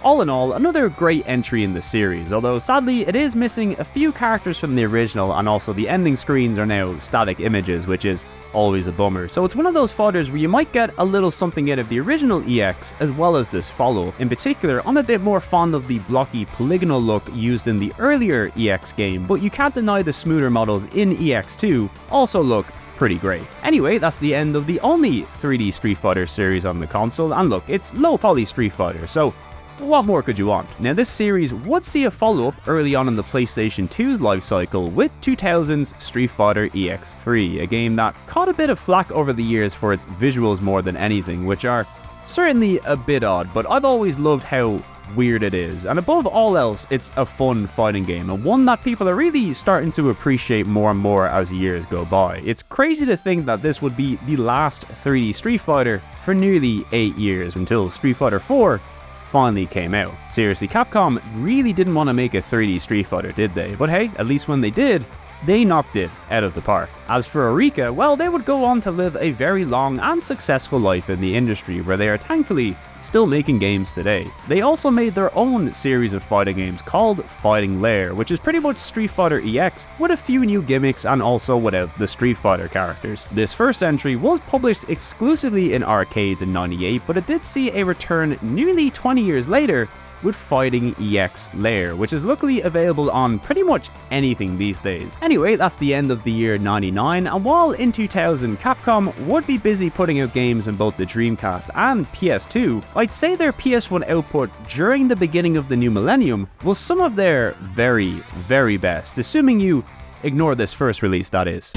Speaker 18: all in all, another great entry in the series, although sadly it is missing a few characters from the original, and also the ending screens are now static images, which is always a bummer. So it's one of those fighters where you might get a little something out of the original EX as well as this follow-up. In particular, I'm a bit more fond of the blocky polygonal look used in the earlier EX game, but you can't deny the smoother models in EX2 also look pretty great. Anyway, that's the end of the only 3D Street Fighter series on the console, and look, it's low poly Street Fighter, so what more could you want? Now, this series would see a follow-up early on in the PlayStation 2's life cycle with 2000's Street Fighter EX3, a game that caught a bit of flack over the years for its visuals more than anything, which are certainly a bit odd, but I've always loved how weird it is, and above all else, it's a fun fighting game, and one that people are really starting to appreciate more and more as years go by. It's crazy to think that this would be the last 3D Street Fighter for nearly 8 years, until Street Fighter 4 finally came out. Seriously, Capcom really didn't want to make a 3D Street Fighter, did they? But hey, at least when they did, they knocked it out of the park. As for Eureka, well, they would go on to live a very long and successful life in the industry, where they are thankfully still making games today. They also made their own series of fighting games called Fighting Lair, which is pretty much Street Fighter EX with a few new gimmicks and also without the Street Fighter characters. This first entry was published exclusively in arcades in '98, but it did see a return nearly 20 years later with Fighting EX Lair, which is luckily available on pretty much anything these days. Anyway, that's the end of the year '99, and while in 2000 Capcom would be busy putting out games on both the Dreamcast and PS2, I'd say their PS1 output during the beginning of the new millennium was some of their very, very best, assuming you ignore this first release, that is.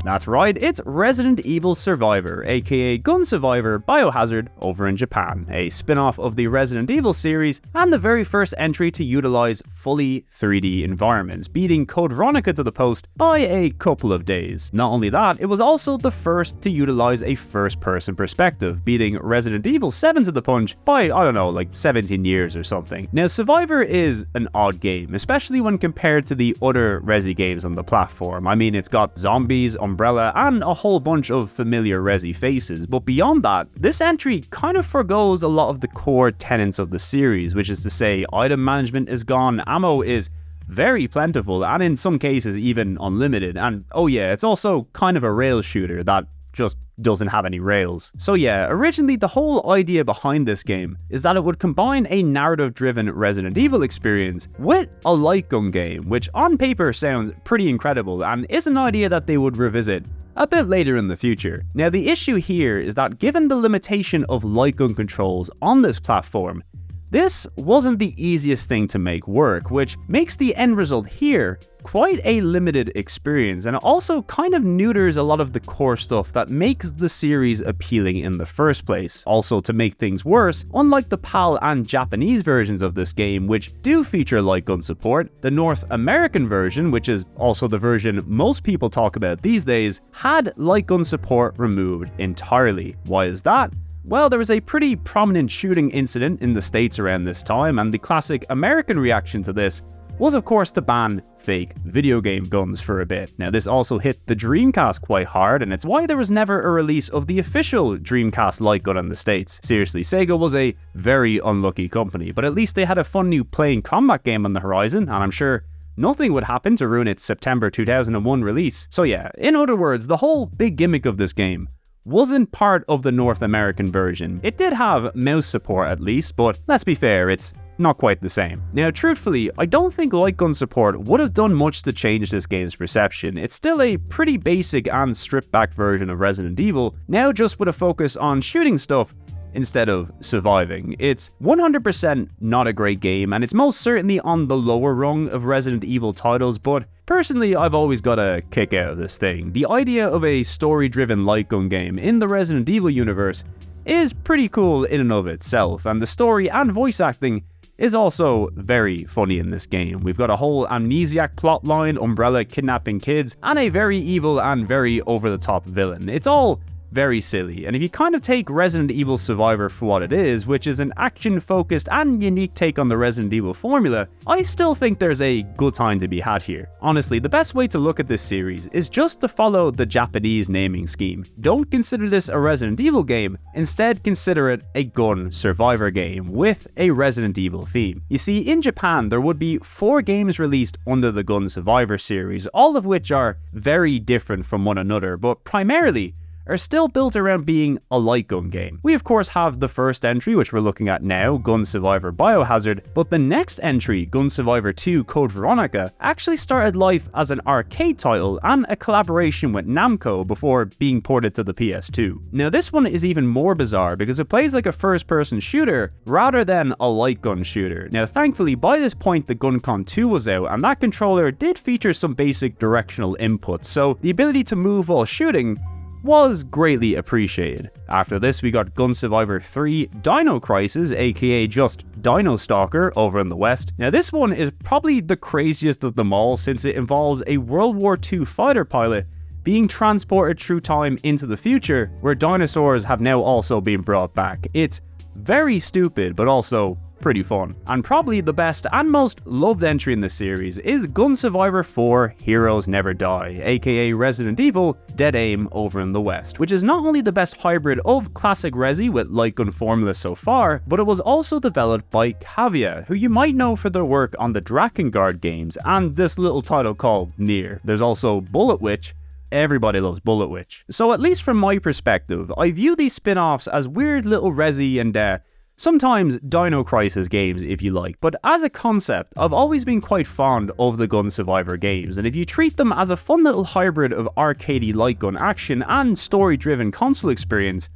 Speaker 18: That's right, it's Resident Evil Survivor, aka Gun Survivor Biohazard over in Japan, a spin-off of the Resident Evil series and the very first entry to utilize fully 3D environments, beating Code Veronica to the post by a couple of days. Not only that, it was also the first to utilize a first-person perspective, beating Resident Evil 7 to the punch by, I don't know, like 17 years or something. Now, Survivor is an odd game, especially when compared to the other Resi games on the platform. I mean, it's got zombies, Umbrella, and a whole bunch of familiar Resi faces, but beyond that, this entry kind of forgoes a lot of the core tenets of the series, which is to say, item management is gone, ammo is very plentiful, and in some cases even unlimited, and oh yeah, it's also kind of a rail shooter that just doesn't have any rails. So yeah, originally the whole idea behind this game is that it would combine a narrative-driven Resident Evil experience with a light gun game, which on paper sounds pretty incredible and is an idea that they would revisit a bit later in the future. Now, the issue here is that given the limitation of light gun controls on this platform, this wasn't the easiest thing to make work, which makes the end result here quite a limited experience, and it also kind of neuters a lot of the core stuff that makes the series appealing in the first place. Also, to make things worse, unlike the PAL and Japanese versions of this game, which do feature light gun support, the North American version, which is also the version most people talk about these days, had light gun support removed entirely. Why is that? Well, there was a pretty prominent shooting incident in the States around this time, and the classic American reaction to this was of course to ban fake video game guns for a bit. Now, this also hit the Dreamcast quite hard, and it's why there was never a release of the official Dreamcast light gun in the States. Seriously, Sega was a very unlucky company, but at least they had a fun new playing combat game on the horizon, and I'm sure nothing would happen to ruin its September 2001 release. So yeah, in other words, the whole big gimmick of this game wasn't part of the North American version. It did have mouse support at least, but let's be fair, it's not quite the same. Now, truthfully, I don't think light gun support would have done much to change this game's perception. It's still a pretty basic and stripped back version of Resident Evil, now just with a focus on shooting stuff instead of surviving. It's 100% not a great game, and it's most certainly on the lower rung of Resident Evil titles, but personally, I've always got a kick out of this thing. The idea of a story-driven light gun game in the Resident Evil universe is pretty cool in and of itself, and the story and voice acting is also very funny in this game. We've got a whole amnesiac plotline, Umbrella kidnapping kids, and a very evil and very over-the-top villain. It's all
Speaker 1: very silly. And if you kind of take Resident Evil Survivor for what it is, which is an action-focused and unique take on the Resident Evil formula, I still think there's a good time to be had here. Honestly, the best way to look at this series is just to follow the Japanese naming scheme. Don't consider this a Resident Evil game, instead consider it a gun survivor game with a Resident Evil theme. You see, in Japan, there would be 4 games released under the Gun Survivor series, all of which are very different from one another, but primarily are still built around being a light gun game. We of course have the first entry, which we're looking at now, Gun Survivor Biohazard, but the next entry, Gun Survivor 2 Code Veronica, actually started life as an arcade title and a collaboration with Namco before being ported to the PS2. Now this one is even more bizarre because it plays like a first-person shooter rather than a light gun shooter. Now thankfully by this point the GunCon 2 was out and that controller did feature some basic directional inputs, so the ability to move while shooting was greatly appreciated. After this we got Gun Survivor 3 Dino Crisis, aka just Dino Stalker over in the West. Now this one is probably the craziest of them all since it involves a World War II fighter pilot being transported through time into the future where dinosaurs have now also been brought back. It's very stupid but also pretty fun. And probably the best and most loved entry in the series is Gun Survivor 4 Heroes Never Die, aka Resident Evil Dead Aim over in the West, which is not only the best hybrid of classic Resi with light gun formula so far, but it was also developed by Cavia, who you might know for their work on the Drakengard games and this little title called Nier. There's also Bullet Witch. Everybody loves Bullet Witch. So at least from my perspective, I view these spin-offs as weird little Resi and sometimes Dino Crisis games if you like, but as a concept, I've always been quite fond of the Gun Survivor games, and if you treat them as a fun little hybrid of arcadey light gun action and story-driven console experience,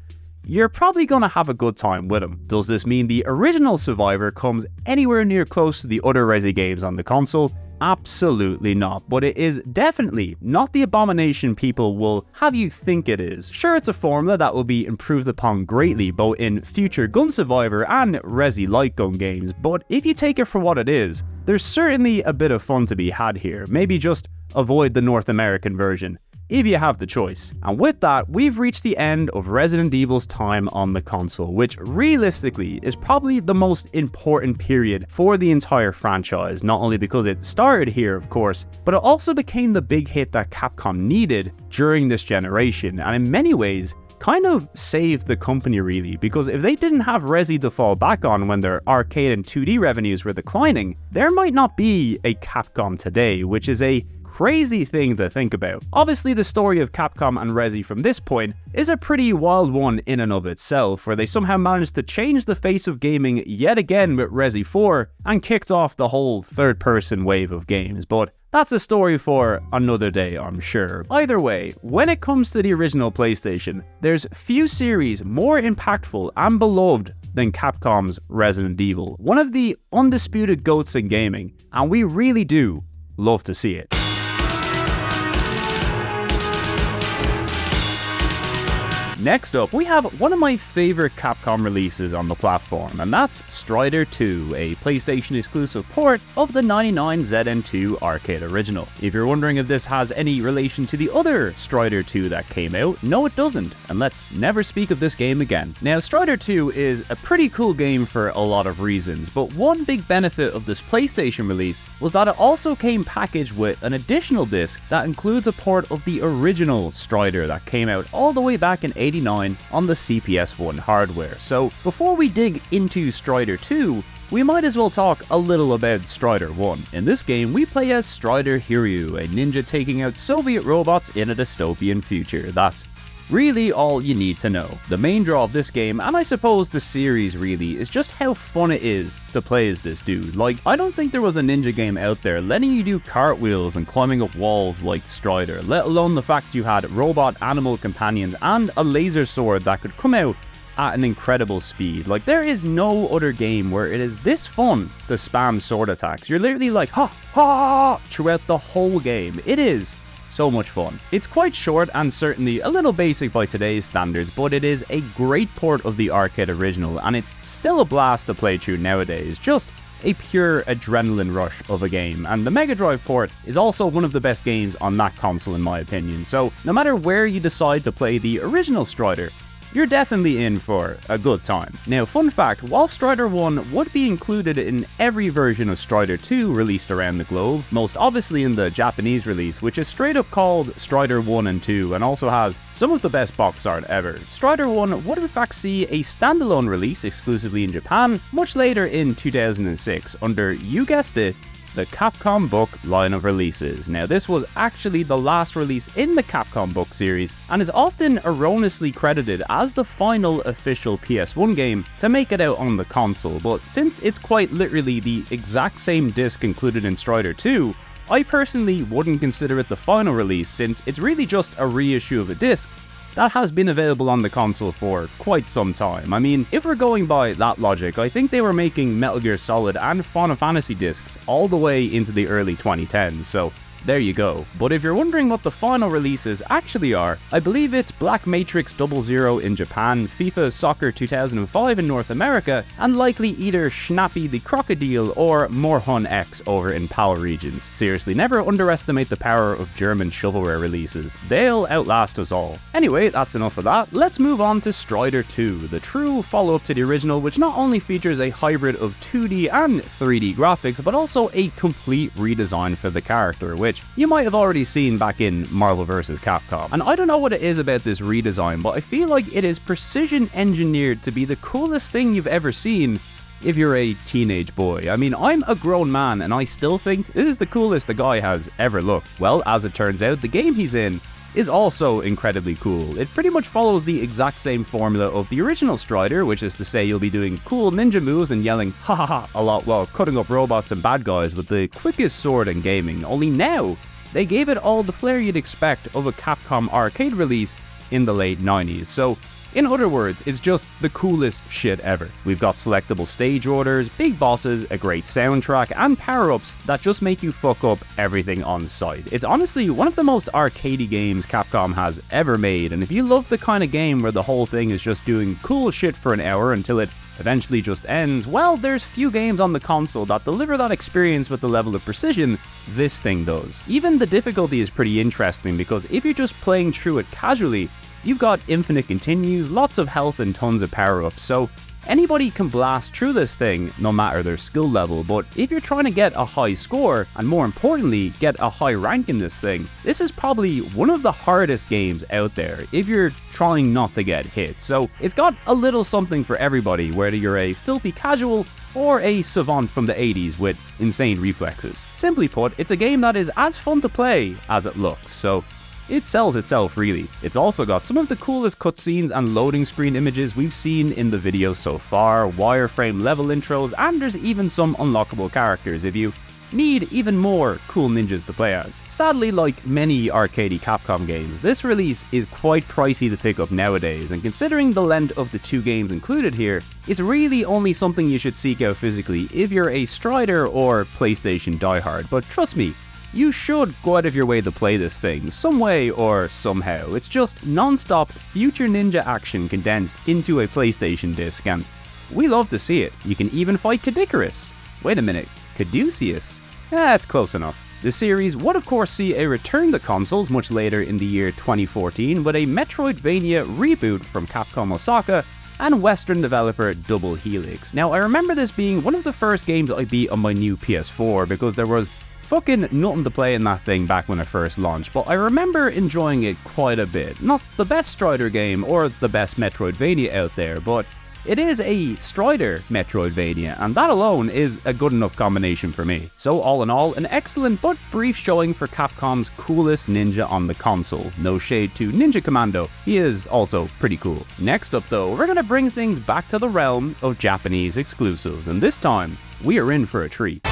Speaker 1: you're probably gonna have a good time with them. Does this mean the original Survivor comes anywhere near close to the other Resi games on the console? Absolutely not, but it is definitely not the abomination people will have you think it is. Sure, it's a formula that will be improved upon greatly both in future Gun Survivor and Resi light gun games, but if you take it for what it is, there's certainly a bit of fun to be had here. Maybe just avoid the North American version, if you have the choice. And with that, we've reached the end of Resident Evil's time on the console, which realistically is probably the most important period for the entire franchise, not only because it started here of course, but it also became the big hit that Capcom needed during this generation, and in many ways kind of saved the company really, because if they didn't have Resi to fall back on when their arcade and 2D revenues were declining, there might not be a Capcom today, which is a crazy thing to think about. Obviously the story of Capcom and Resi from this point is a pretty wild one in and of itself, where they somehow managed to change the face of gaming yet again with Resi 4 and kicked off the whole third-person wave of games, but that's a story for another day, I'm sure. Either way, when it comes to the original PlayStation, there's few series more impactful and beloved than Capcom's Resident Evil, one of the undisputed GOATs in gaming, and we really do love to see it. Next up, we have one of my favorite Capcom releases on the platform, and that's Strider 2, a PlayStation exclusive port of the 99 ZN2 arcade original. If you're wondering if this has any relation to the other Strider 2 that came out, no it doesn't, and let's never speak of this game again. Now, Strider 2 is a pretty cool game for a lot of reasons, but one big benefit of this PlayStation release was that it also came packaged with an additional disc that includes a port of the original Strider that came out all the way back in '89 on the CPS1 hardware. So before we dig into Strider 2, we might as well talk a little about Strider 1. In this game, we play as Strider Hiryu, a ninja taking out Soviet robots in a dystopian future. That's really all you need to know. The main draw of this game, and I suppose the series really, is just how fun it is to play as this dude. Like, I don't think there was a ninja game out there letting you do cartwheels and climbing up walls like Strider, let alone the fact you had robot animal companions and a laser sword that could come out at an incredible speed. Like, there is no other game where it is this fun to spam sword attacks. You're literally like, ha, ha, throughout the whole game. It is so much fun. It's quite short and certainly a little basic by today's standards, but it is a great port of the arcade original, and it's still a blast to play through nowadays. Just a pure adrenaline rush of a game, and the Mega Drive port is also one of the best games on that console in my opinion, so no matter where you decide to play the original Strider, you're definitely in for a good time. Now, fun fact, while Strider 1 would be included in every version of Strider 2 released around the globe, most obviously in the Japanese release, which is straight up called Strider 1 and 2 and also has some of the best box art ever, Strider 1 would in fact see a standalone release exclusively in Japan much later in 2006 under, you guessed it, the Capcom Book line of releases. Now, this was actually the last release in the Capcom Book series and is often erroneously credited as the final official PS1 game to make it out on the console, but since it's quite literally the exact same disc included in Strider 2, I personally wouldn't consider it the final release since it's really just a reissue of a disc that has been available on the console for quite some time. I mean, if we're going by that logic, I think they were making Metal Gear Solid and Final Fantasy discs all the way into the early 2010s, so there you go. But if you're wondering what the final releases actually are, I believe it's Black Matrix 00 in Japan, FIFA Soccer 2005 in North America, and likely either Schnappy the Crocodile or Morhun X over in PAL regions. Seriously, never underestimate the power of German shovelware releases. They'll outlast us all. Anyway, that's enough of that. Let's move on to Strider 2, the true follow-up to the original, which not only features a hybrid of 2D and 3D graphics, but also a complete redesign for the character, which you might have already seen back in Marvel vs. Capcom. And I don't know what it is about this redesign, but I feel like it is precision engineered to be the coolest thing you've ever seen if you're a teenage boy. I mean, I'm a grown man and I still think this is the coolest the guy has ever looked. Well, as it turns out, the game he's in is also incredibly cool. It pretty much follows the exact same formula of the original Strider, which is to say you'll be doing cool ninja moves and yelling ha ha ha a lot while cutting up robots and bad guys with the quickest sword in gaming, only now they gave it all the flair you'd expect of a Capcom arcade release in the late 90s. So in other words, it's just the coolest shit ever. We've got selectable stage orders, big bosses, a great soundtrack, and power-ups that just make you fuck up everything on sight. It's honestly one of the most arcadey games Capcom has ever made, and if you love the kind of game where the whole thing is just doing cool shit for an hour until it eventually just ends, well, there's few games on the console that deliver that experience with the level of precision this thing does. Even the difficulty is pretty interesting because if you're just playing through it casually, you've got infinite continues, lots of health and tons of power-ups, so anybody can blast through this thing no matter their skill level. But if you're trying to get a high score, and more importantly, get a high rank in this thing, this is probably one of the hardest games out there if you're trying not to get hit. So it's got a little something for everybody, whether you're a filthy casual or a savant from the 80s with insane reflexes. Simply put, it's a game that is as fun to play as it looks, so it sells itself really. It's also got some of the coolest cutscenes and loading screen images we've seen in the video so far, wireframe level intros, and there's even some unlockable characters if you need even more cool ninjas to play as. Sadly, like many arcadey Capcom games, this release is quite pricey to pick up nowadays, and considering the length of the two games included here, it's really only something you should seek out physically if you're a Strider or PlayStation diehard, but trust me, you should go out of your way to play this thing, some way or somehow. It's just non-stop future ninja action condensed into a PlayStation disc, and we love to see it. You can even fight Kadikarus. Wait a minute, Caduceus? That's close enough. The series would of course see a return to consoles much later in the year 2014 with a Metroidvania reboot from Capcom Osaka and Western developer Double Helix. Now, I remember this being one of the first games I beat on my new PS4 because there was fucking nothing to play in that thing back when it first launched, but I remember enjoying it quite a bit. Not the best Strider game or the best Metroidvania out there, but it is a Strider Metroidvania, and that alone is a good enough combination for me. So all in all, an excellent but brief showing for Capcom's coolest ninja on the console. No shade to Ninja Commando, he is also pretty cool. Next up though, we're gonna bring things back to the realm of Japanese exclusives, and this time, we are in for a treat.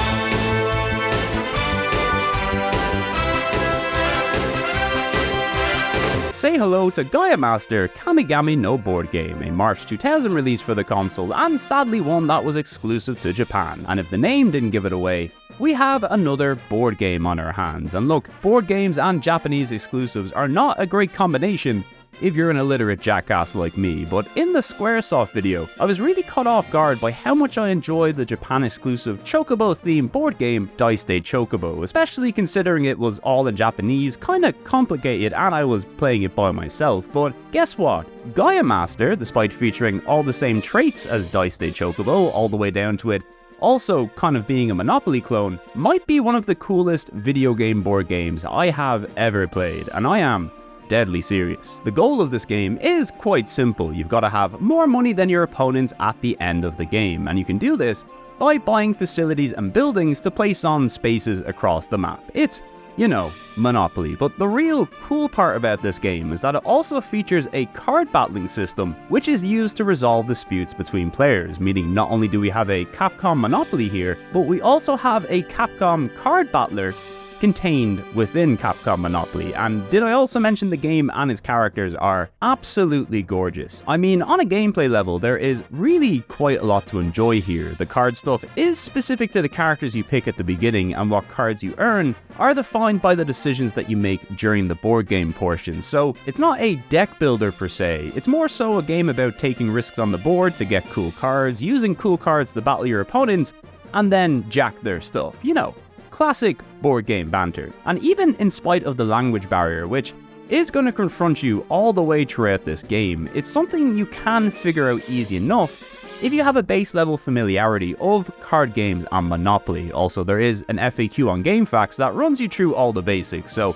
Speaker 1: Say hello to Gaia Master Kamigami no Board Game, a March 2000 release for the console, and sadly one that was exclusive to Japan. And if the name didn't give it away,
Speaker 18: we have another board game on our hands. And look, board games and Japanese exclusives are not a great combination if you're an illiterate jackass like me, but in the Squaresoft video, I was really caught off guard by how much I enjoyed the Japan-exclusive Chocobo-themed board game Dice Day Chocobo, especially considering it was all in Japanese, kinda complicated, and I was playing it by myself. But guess what? Gaia Master, despite featuring all the same traits as Dice Day Chocobo, all the way down to it also kind of being a Monopoly clone, might be one of the coolest video game board games I have ever played, and I am deadly serious. The goal of this game is quite simple. You've got to have more money than your opponents at the end of the game, and you can do this by buying facilities and buildings to place on spaces across the map. It's, you know, Monopoly. But the real cool part about this game is that it also features a card battling system, which is used to resolve disputes between players, meaning not only do we have a Capcom Monopoly here, but we also have a Capcom card battler contained within Capcom Monopoly. And did I also mention the game and its characters are absolutely gorgeous? I mean, on a gameplay level, there is really quite a lot to enjoy here. The card stuff is specific to the characters you pick at the beginning, and what cards you earn are defined by the decisions that you make during the board game portion. So it's not a deck builder per se, it's more so a game about taking risks on the board to get cool cards, using cool cards to battle your opponents, and then jack their stuff. You know, classic board game banter. And even in spite of the language barrier, which is going to confront you all the way throughout this game, it's something you can figure out easy enough if you have a base level familiarity of card games and Monopoly. Also, there is an FAQ on GameFAQs that runs you through all the basics, so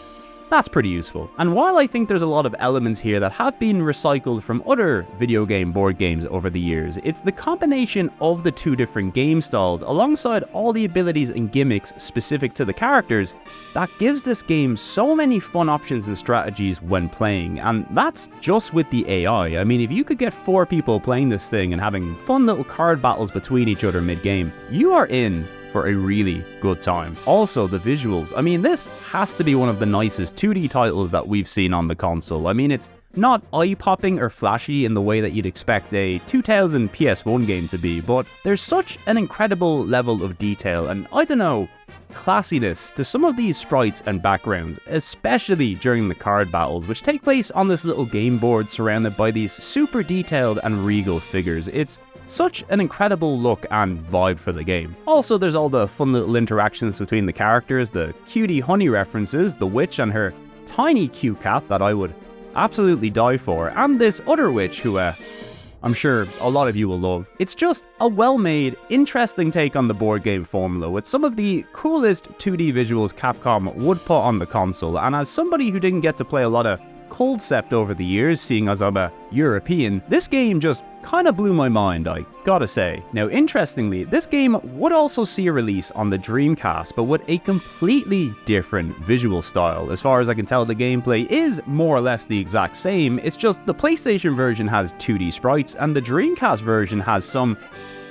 Speaker 18: that's pretty useful. And while I think there's a lot of elements here that have been recycled from other video game board games over the years, it's the combination of the two different game styles alongside all the abilities and gimmicks specific to the characters that gives this game so many fun options and strategies when playing. And that's just with the AI. I mean, if you could get 4 people playing this thing and having fun little card battles between each other mid-game, you are in for a really good time. Also, the visuals. I mean, this has to be one of the nicest 2D titles that we've seen on the console. I mean, it's not eye-popping or flashy in the way that you'd expect a 2000 PS1 game to be, but there's such an incredible level of detail and, I don't know, classiness to some of these sprites and backgrounds, especially during the card battles, which take place on this little game board surrounded by these super detailed and regal figures. It's such an incredible look and vibe for the game. Also, there's all the fun little interactions between the characters, the cutie honey references, the witch and her tiny cute cat that I would absolutely die for, and this other witch who I'm sure a lot of you will love. It's just a well-made, interesting take on the board game formula with some of the coolest 2D visuals Capcom would put on the console. And as somebody who didn't get to play a lot of Coldcept over the years, seeing as I'm a European, this game just kind of blew my mind, I gotta say. Now, interestingly, this game would also see a release on the Dreamcast, but with a completely different visual style. As far as I can tell, the gameplay is more or less the exact same. It's just the PlayStation version has 2D sprites, and the Dreamcast version has some,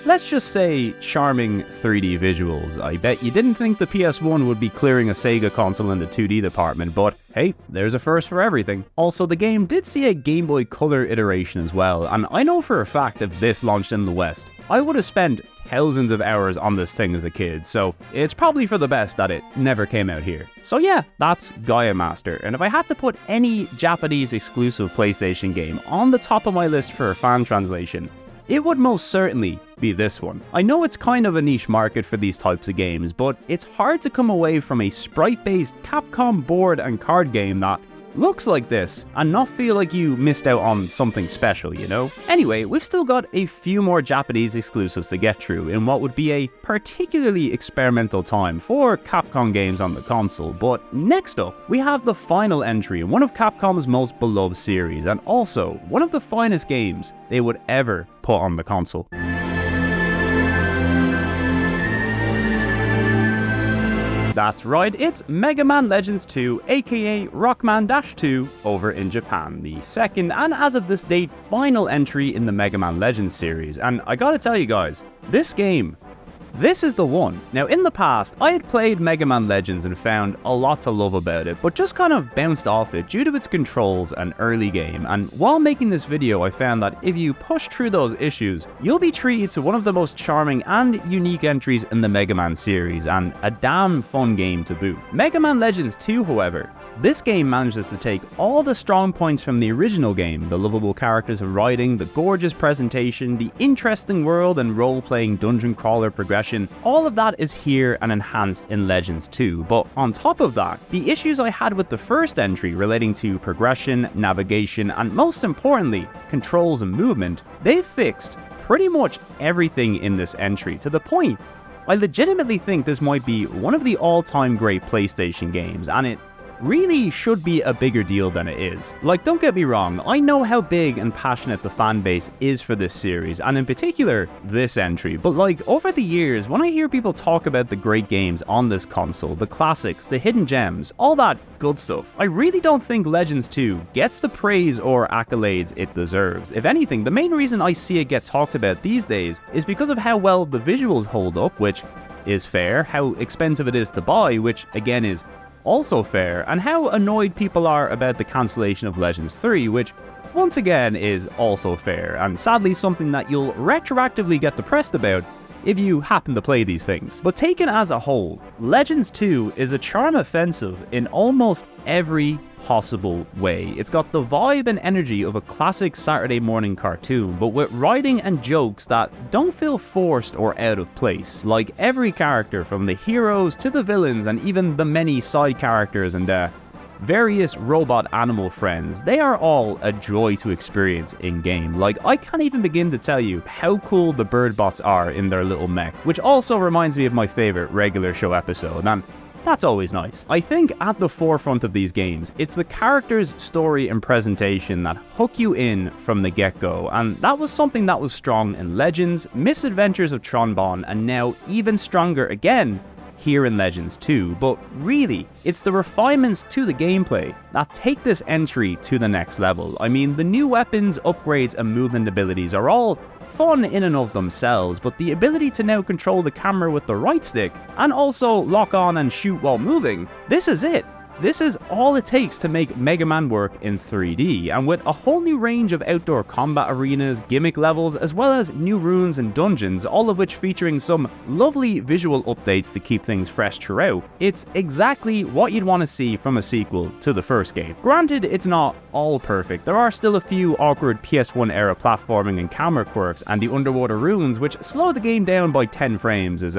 Speaker 18: let's just say, charming 3D visuals. I bet you didn't think the PS1 would be clearing a Sega console in the 2D department, but hey, there's a first for everything. Also, the game did see a Game Boy Color iteration as well, and I know for a fact if this launched in the West, I would have spent thousands of hours on this thing as a kid, so it's probably for the best that it never came out here. So yeah, that's Gaia Master, and if I had to put any Japanese exclusive PlayStation game on the top of my list for a fan translation, it would most certainly be this one. I know it's kind of a niche market for these types of games, but it's hard to come away from a sprite-based Capcom board and card game that looks like this and not feel like you missed out on something special, you know? Anyway, we've still got a few more Japanese exclusives to get through in what would be a particularly experimental time for Capcom games on the console, but next up, we have the final entry in one of Capcom's most beloved series, and also one of the finest games they would ever put on the console. That's right, it's Mega Man Legends 2, aka Rockman-2 over in Japan, the second and as of this date final entry in the Mega Man Legends series. And I gotta tell you guys, this game
Speaker 1: This is the one. Now, in the past, I had played Mega Man Legends and found a lot to love about it, but just kind of bounced off it due to its controls and early game. And while making this video, I found that if you push through those issues, you'll be treated to one of the most charming and unique entries in the Mega Man series, and a damn fun game to boot. Mega Man Legends 2, however, this game manages to take all the strong points from the original game, the lovable characters and writing, the gorgeous presentation, the interesting world and role-playing dungeon crawler progression. All of that is here and enhanced in Legends 2, but on top of that, the issues I had with the first entry relating to progression, navigation, and most importantly, controls and movement, they've fixed pretty much everything in this entry, to the point I legitimately think this might be one of the all-time great PlayStation games, and it really should be a bigger deal than it is. Like, don't get me wrong, I know how big and passionate the fan base is for this series, and in particular, this entry, but like, over the years, when I hear people talk about the great games on this console, the classics, the hidden gems, all that good stuff, I really don't think Legends 2 gets the praise or accolades it deserves. If anything, the main reason I see it get talked about these days is because of how well the visuals hold up, which is fair, how expensive it is to buy, which again is also fair, and how annoyed people are about the cancellation of Legends 3, which once again is also fair, and sadly something that you'll retroactively get depressed about if you happen to play these things. But taken as a whole, Legends 2 is a charm offensive in almost every possible way. It's got the vibe and energy of a classic Saturday morning cartoon, but with writing and jokes that don't feel forced or out of place. Like, every character, from the heroes to the villains and even the many side characters and various robot animal friends, they are all a joy to experience in-game. Like, I can't even begin to tell you how cool the bird bots are in their little mech, which also reminds me of my favorite regular show episode, and that's always nice. I think at the forefront of these games, it's the characters, story, and presentation that hook you in from the get-go, and that was something that was strong in Legends, Misadventures of Tron, and now even stronger again here in Legends 2, but really, it's the refinements to the gameplay that take this entry to the next level. I mean, the new weapons, upgrades, and movement abilities are all fun in and of themselves, but the ability to now control the camera with the right stick, and also lock on and shoot while moving, this is it. This is all it takes to make Mega Man work in 3D, and with a whole new range of outdoor combat arenas, gimmick levels, as well as new runes and dungeons, all of which featuring some lovely visual updates to keep things fresh throughout, it's exactly what you'd want to see from a sequel to the first game. Granted, it's not all perfect. There are still a few awkward PS1 era platforming and camera quirks, and the underwater runes, which slow the game down by 10 frames, is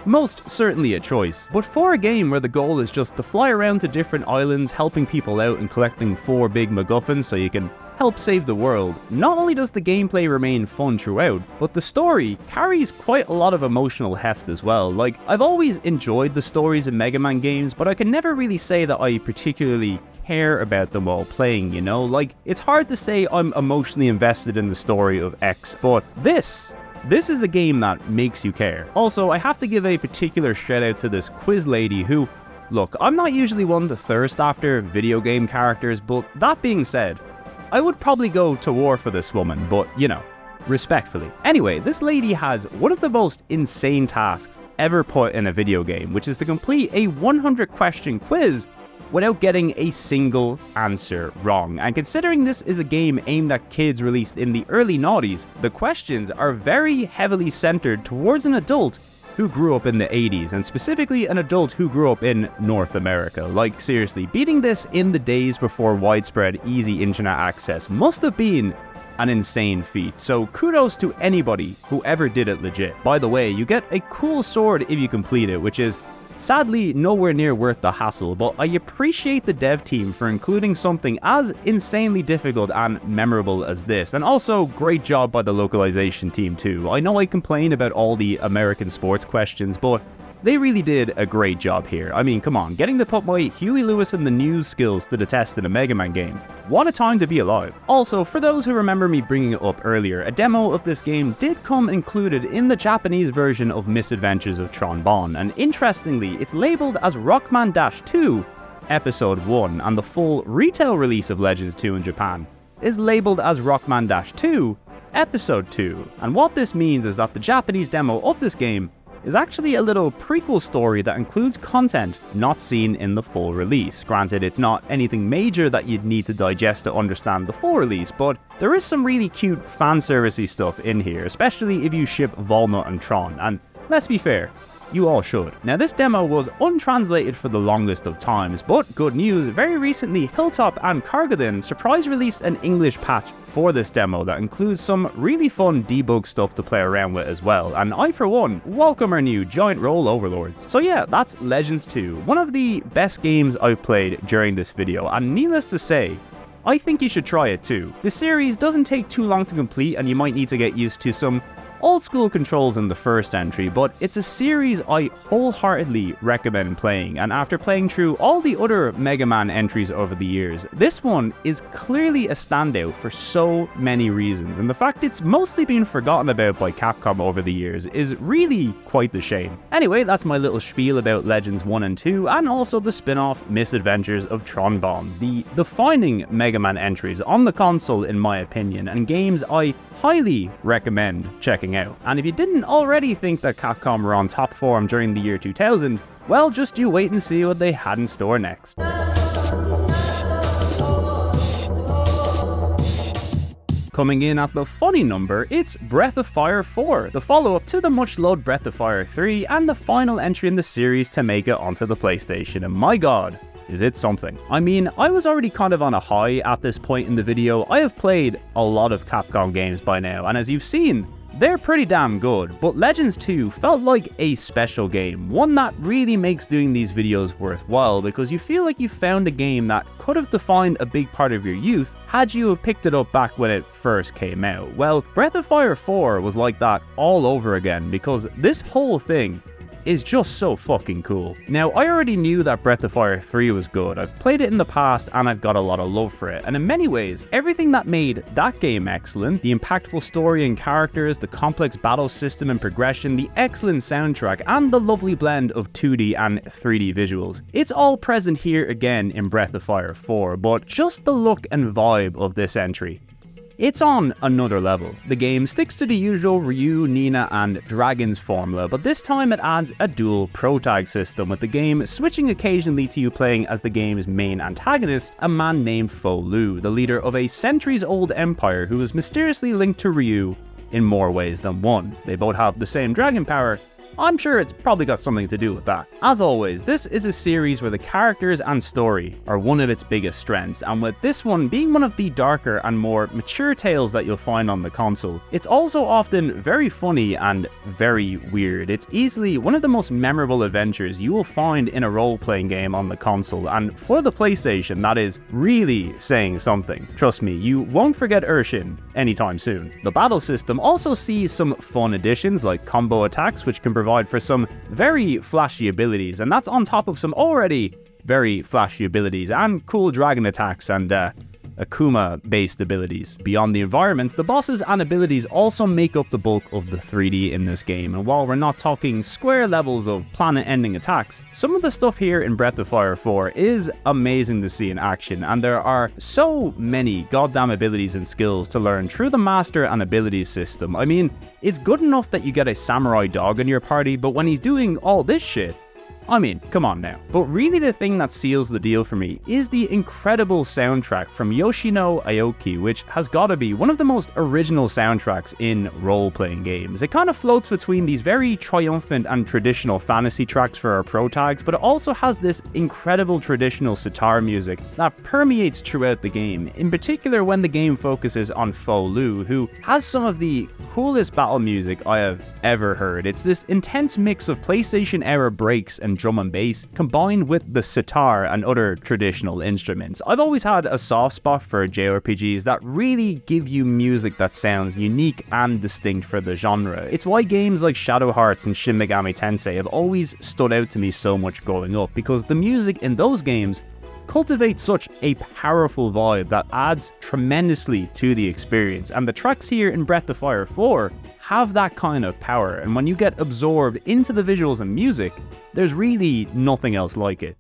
Speaker 1: most certainly a choice. But for a game where the goal is just to fly around to different islands, helping people out and collecting 4 big MacGuffins so you can help save the world, not only does the gameplay remain fun throughout, but the story carries quite a lot of emotional heft as well. Like, I've always enjoyed the stories in Mega Man games, but I can never really say that I particularly care about them while playing, you know? Like, it's hard to say I'm emotionally invested in the story of X, but this is a game that makes you care. Also, I have to give a particular shout out to this quiz lady who, look, I'm not usually one to thirst after video game characters, but that being said, I would probably go to war for this woman, but you know, respectfully. Anyway, this lady has one of the most insane tasks ever put in a video game, which is to complete a 100-question quiz without getting a single answer wrong. And considering this is a game aimed at kids released in the early noughties, the questions are very heavily centered towards an adult who grew up in the 80s, and specifically an adult who grew up in North America. Like, seriously, beating this in the days before widespread easy internet access must have been an insane feat, so kudos to anybody who ever did it legit. By the way, you get a cool sword if you complete it, which is sadly nowhere near worth the hassle, but I appreciate the dev team for including something as insanely difficult and memorable as this, and also great job by the localization team too. I know I complain about all the American sports questions, but they really did a great job here. I mean, come on, getting to put my Huey Lewis and the News skills to the test in a Mega Man game. What a time to be alive. Also, for those who remember me bringing it up earlier, a demo of this game did come included in the Japanese version of Misadventures of Tron, and interestingly, it's labeled as Rockman-2 Episode 1, and the full retail release of Legends 2 in Japan is labeled as Rockman-2 Episode 2. And what this means is that the Japanese demo of this game is actually a little prequel story that includes content not seen in the full release. Granted, it's not anything major that you'd need to digest to understand the full release, but there is some really cute fanservice-y stuff in here, especially if you ship Volnut and Tron, and let's be fair, you all should. Now, this demo was untranslated for the longest of times, but good news, very recently Hilltop and Kargadin surprise released an English patch for this demo that includes some really fun debug stuff to play around with as well, and I for one welcome our new giant roll overlords. So yeah, that's Legends 2, one of the best games I've played during this video, and needless to say, I think you should try it too. The series doesn't take too long to complete, and you might need to get used to some old school controls in the first entry, but it's a series I wholeheartedly recommend playing, and after playing through all the other Mega Man entries over the years, this one is clearly a standout for so many reasons, and the fact it's mostly been forgotten about by Capcom over the years is really quite the shame. Anyway, that's my little spiel about Legends 1 and 2, and also the spin-off Misadventures of Tron Bonne, the defining Mega Man entries on the console in my opinion, and games I highly recommend checking out. And if you didn't already think that Capcom were on top form during the year 2000, well, just you wait and see what they had in store next. Coming in at the funny number, it's Breath of Fire 4, the follow-up to the much-loved Breath of Fire 3, and the final entry in the series to make it onto the PlayStation, and my god, is it something. I mean, I was already kind of on a high at this point in the video. I have played a lot of Capcom games by now, and as you've seen, they're pretty damn good, but Legends 2 felt like a special game, one that really makes doing these videos worthwhile because you feel like you found a game that could have defined a big part of your youth had you have picked it up back when it first came out. Well, Breath of Fire 4 was like that all over again because this whole thing is just so fucking cool. Now, I already knew that Breath of Fire 3 was good. I've played it in the past and I've got a lot of love for it. And in many ways, everything that made that game excellent, the impactful story and characters, the complex battle system and progression, the excellent soundtrack, and the lovely blend of 2D and 3D visuals, it's all present here again in Breath of Fire 4, but just the look and vibe of this entry, it's on another level. The game sticks to the usual Ryu, Nina, and Dragons formula, but this time it adds a dual protag system, with the game switching occasionally to you playing as the game's main antagonist, a man named Fo Lu, the leader of a centuries-old empire who is mysteriously linked to Ryu in more ways than one. They both have the same dragon power. I'm sure it's probably got something to do with that. As always, this is a series where the characters and story are one of its biggest strengths, and with this one being one of the darker and more mature tales that you'll find on the console, it's also often very funny and very weird. It's easily one of the most memorable adventures you will find in a role-playing game on the console, and for the PlayStation, that is really saying something. Trust me, you won't forget Urshin anytime soon. The battle system also sees some fun additions like combo attacks, which can provide for some very flashy abilities, and that's on top of some already very flashy abilities and cool dragon attacks and Akuma-based abilities. Beyond the environments, the bosses and abilities also make up the bulk of the 3D in this game, and while we're not talking square levels of planet-ending attacks, some of the stuff here in Breath of Fire 4 is amazing to see in action, and there are so many goddamn abilities and skills to learn through the Master and Abilities system. I mean, it's good enough that you get a samurai dog in your party, but when he's doing all this shit, I mean, come on now. But really the thing that seals the deal for me is the incredible soundtrack from Yoshino Aoki, which has gotta be one of the most original soundtracks in role-playing games. It kind of floats between these very triumphant and traditional fantasy tracks for our protags, but it also has this incredible traditional sitar music that permeates throughout the game, in particular when the game focuses on Fo Lu, who has some of the coolest battle music I have ever heard. It's this intense mix of PlayStation-era breaks and drum and bass, combined with the sitar and other traditional instruments. I've always had a soft spot for JRPGs that really give you music that sounds unique and distinct for the genre. It's why games like Shadow Hearts and Shin Megami Tensei have always stood out to me so much growing up, because the music in those games cultivates such a powerful vibe that adds tremendously to the experience, and the tracks here in Breath of Fire 4 have that kind of power, and when you get absorbed into the visuals and music, there's really nothing else like it.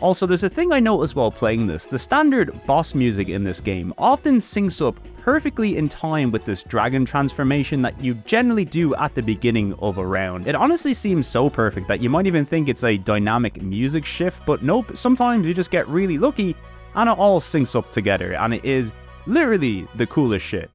Speaker 18: Also, there's a thing I noticed while playing this. The standard boss music in this game often syncs up perfectly in time with this dragon transformation that you generally do at the beginning of a round. It honestly seems so perfect that you might even think it's a dynamic music shift, but nope, sometimes you just get really lucky and it all syncs up together, and it is literally the coolest shit.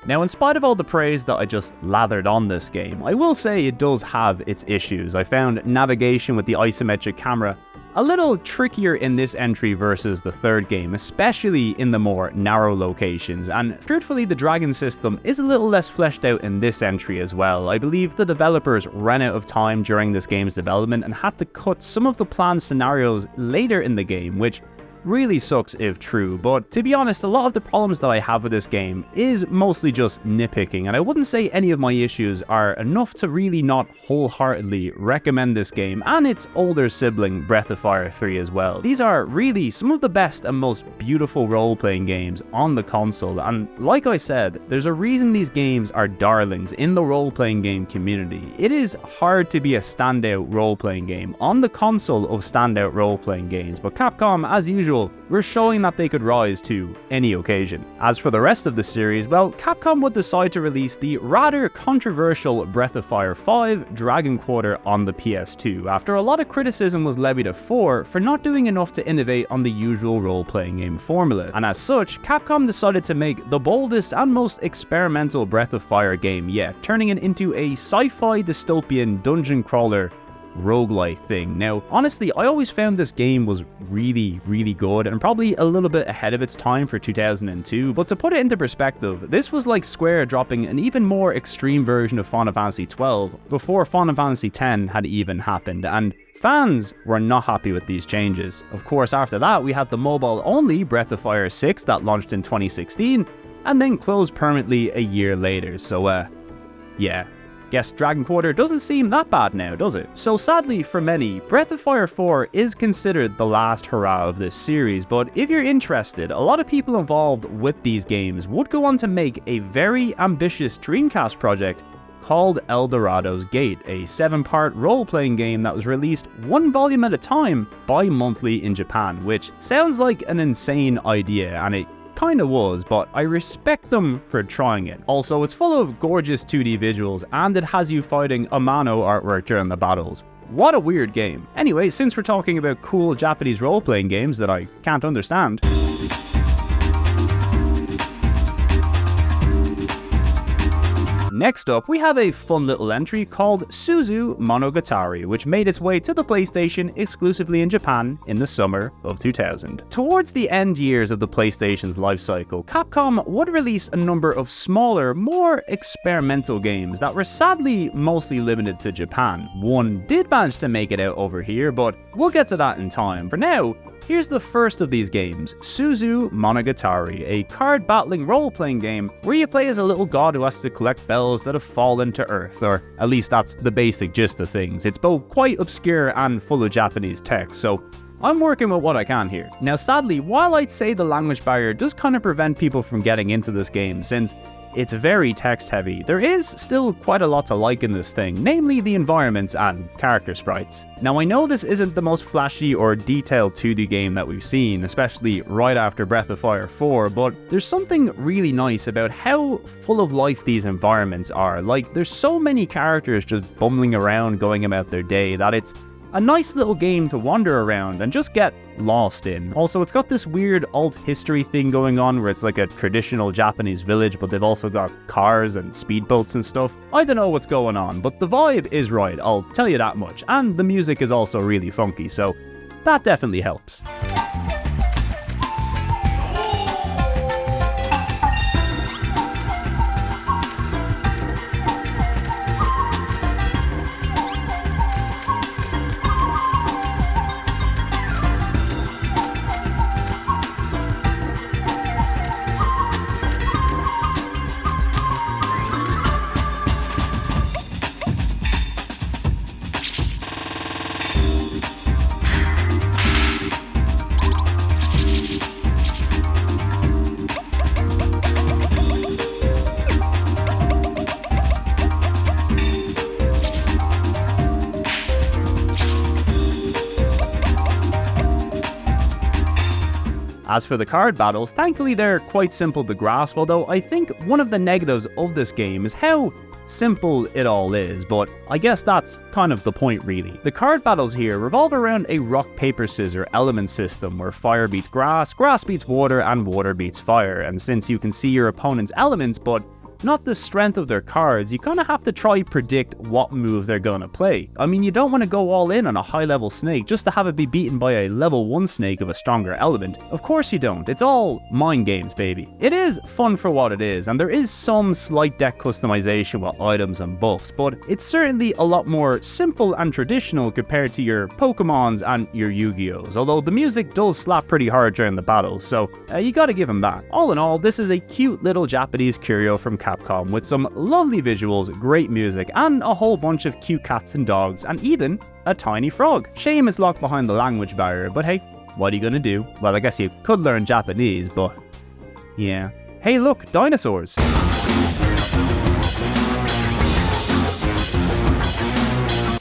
Speaker 18: Now, in spite of all the praise that I just lathered on this game, I will say it does have its issues. I found navigation with the isometric camera a little trickier in this entry versus the third game, especially in the more narrow locations, and truthfully the dragon system is a little less fleshed out in this entry as well. I believe the developers ran out of time during this game's development and had to cut some of the planned scenarios later in the game, which really sucks if true, but to be honest, a lot of the problems that I have with this game is mostly just nitpicking, and I wouldn't say any of my issues are enough to really not wholeheartedly recommend this game and its older sibling Breath of Fire 3 as well. These are really some of the best and most beautiful role-playing games on the console, and like I said, there's a reason these games are darlings in the role-playing game community. It is hard to be a standout role-playing game on the console of standout role-playing games, but Capcom, as usual, were showing that they could rise to any occasion. As for the rest of the series, well, Capcom would decide to release the rather controversial Breath of Fire 5 Dragon Quarter on the PS2, after a lot of criticism was levied at 4 for not doing enough to innovate on the usual role-playing game formula. And as such, Capcom decided to make the boldest and most experimental Breath of Fire game yet, turning it into a sci-fi dystopian dungeon crawler roguelike thing. Now, honestly, I always found this game was really good and probably a little bit ahead of its time for 2002, but to put it into perspective, this was like Square dropping an even more extreme version of Final Fantasy XII before Final Fantasy X had even happened, and fans were not happy with these changes. Of course, after that, we had the mobile-only Breath of Fire 6 that launched in 2016, and then closed permanently a year later, so yeah. Guess Dragon Quarter doesn't seem that bad now, does it? So sadly for many, Breath of Fire 4 is considered the last hurrah of this series, but if you're interested, a lot of people involved with these games would go on to make a very ambitious Dreamcast project called Eldorado's Gate, a 7-part role-playing game that was released one volume at a time bi-monthly in Japan, which sounds like an insane idea, and it kinda was, but I respect them for trying it. Also, it's full of gorgeous 2D visuals, and it has you fighting Amano artwork during the battles. What a weird game. Anyway, since we're talking about cool Japanese role-playing games that I can't understand, next up, we have a fun little entry called Suzu Monogatari, which made its way to the PlayStation exclusively in Japan in the summer of 2000. Towards the end years of the PlayStation's lifecycle, Capcom would release a number of smaller, more experimental games that were sadly mostly limited to Japan. One did manage to make it out over here, but we'll get to that in time. For now, here's the first of these games, Suzu Monogatari, a card battling role-playing game where you play as a little god who has to collect bells that have fallen to Earth, or at least that's the basic gist of things. It's both quite obscure and full of Japanese text, so I'm working with what I can here. Now sadly, while I'd say the language barrier does kind of prevent people from getting into this game, since it's very text heavy, there is still quite a lot to like in this thing, namely the environments and character sprites. Now I know this isn't the most flashy or detailed 2D game that we've seen, especially right after Breath of Fire 4, but there's something really nice about how full of life these environments are. Like, there's so many characters just bumbling around going about their day that it's a nice little game to wander around and just get lost in. Also, it's got this weird alt history thing going on where it's like a traditional Japanese village, but they've also got cars and speedboats and stuff. I don't know what's going on, but the vibe is right, I'll tell you that much. And the music is also really funky, so that definitely helps.
Speaker 1: As for the card battles, thankfully they're quite simple to grasp, although I think one of the negatives of this game is how simple it all is, but I guess that's kind of the point really. The card battles here revolve around a rock, paper, scissors element system where fire beats grass, grass beats water, and water beats fire, and since you can see your opponent's elements but not the strength of their cards, you kind of have to try predict what move they're gonna play. I mean, you don't want to go all in on a high level snake just to have it be beaten by a level 1 snake of a stronger element. Of course you don't, it's all mind games, baby. It is fun for what it is, and there is some slight deck customization with items and buffs, but it's certainly a lot more simple and traditional compared to your Pokemons and your Yu-Gi-Ohs, although the music does slap pretty hard during the battles, so you gotta give them that. All in all, this is a cute little Japanese curio from Capcom with some lovely visuals, great music, and a whole bunch of cute cats and dogs, and even a tiny frog. Shame it's locked behind the language barrier, but hey, what are you gonna do? Well, I guess you could learn Japanese, but yeah. Hey look, dinosaurs!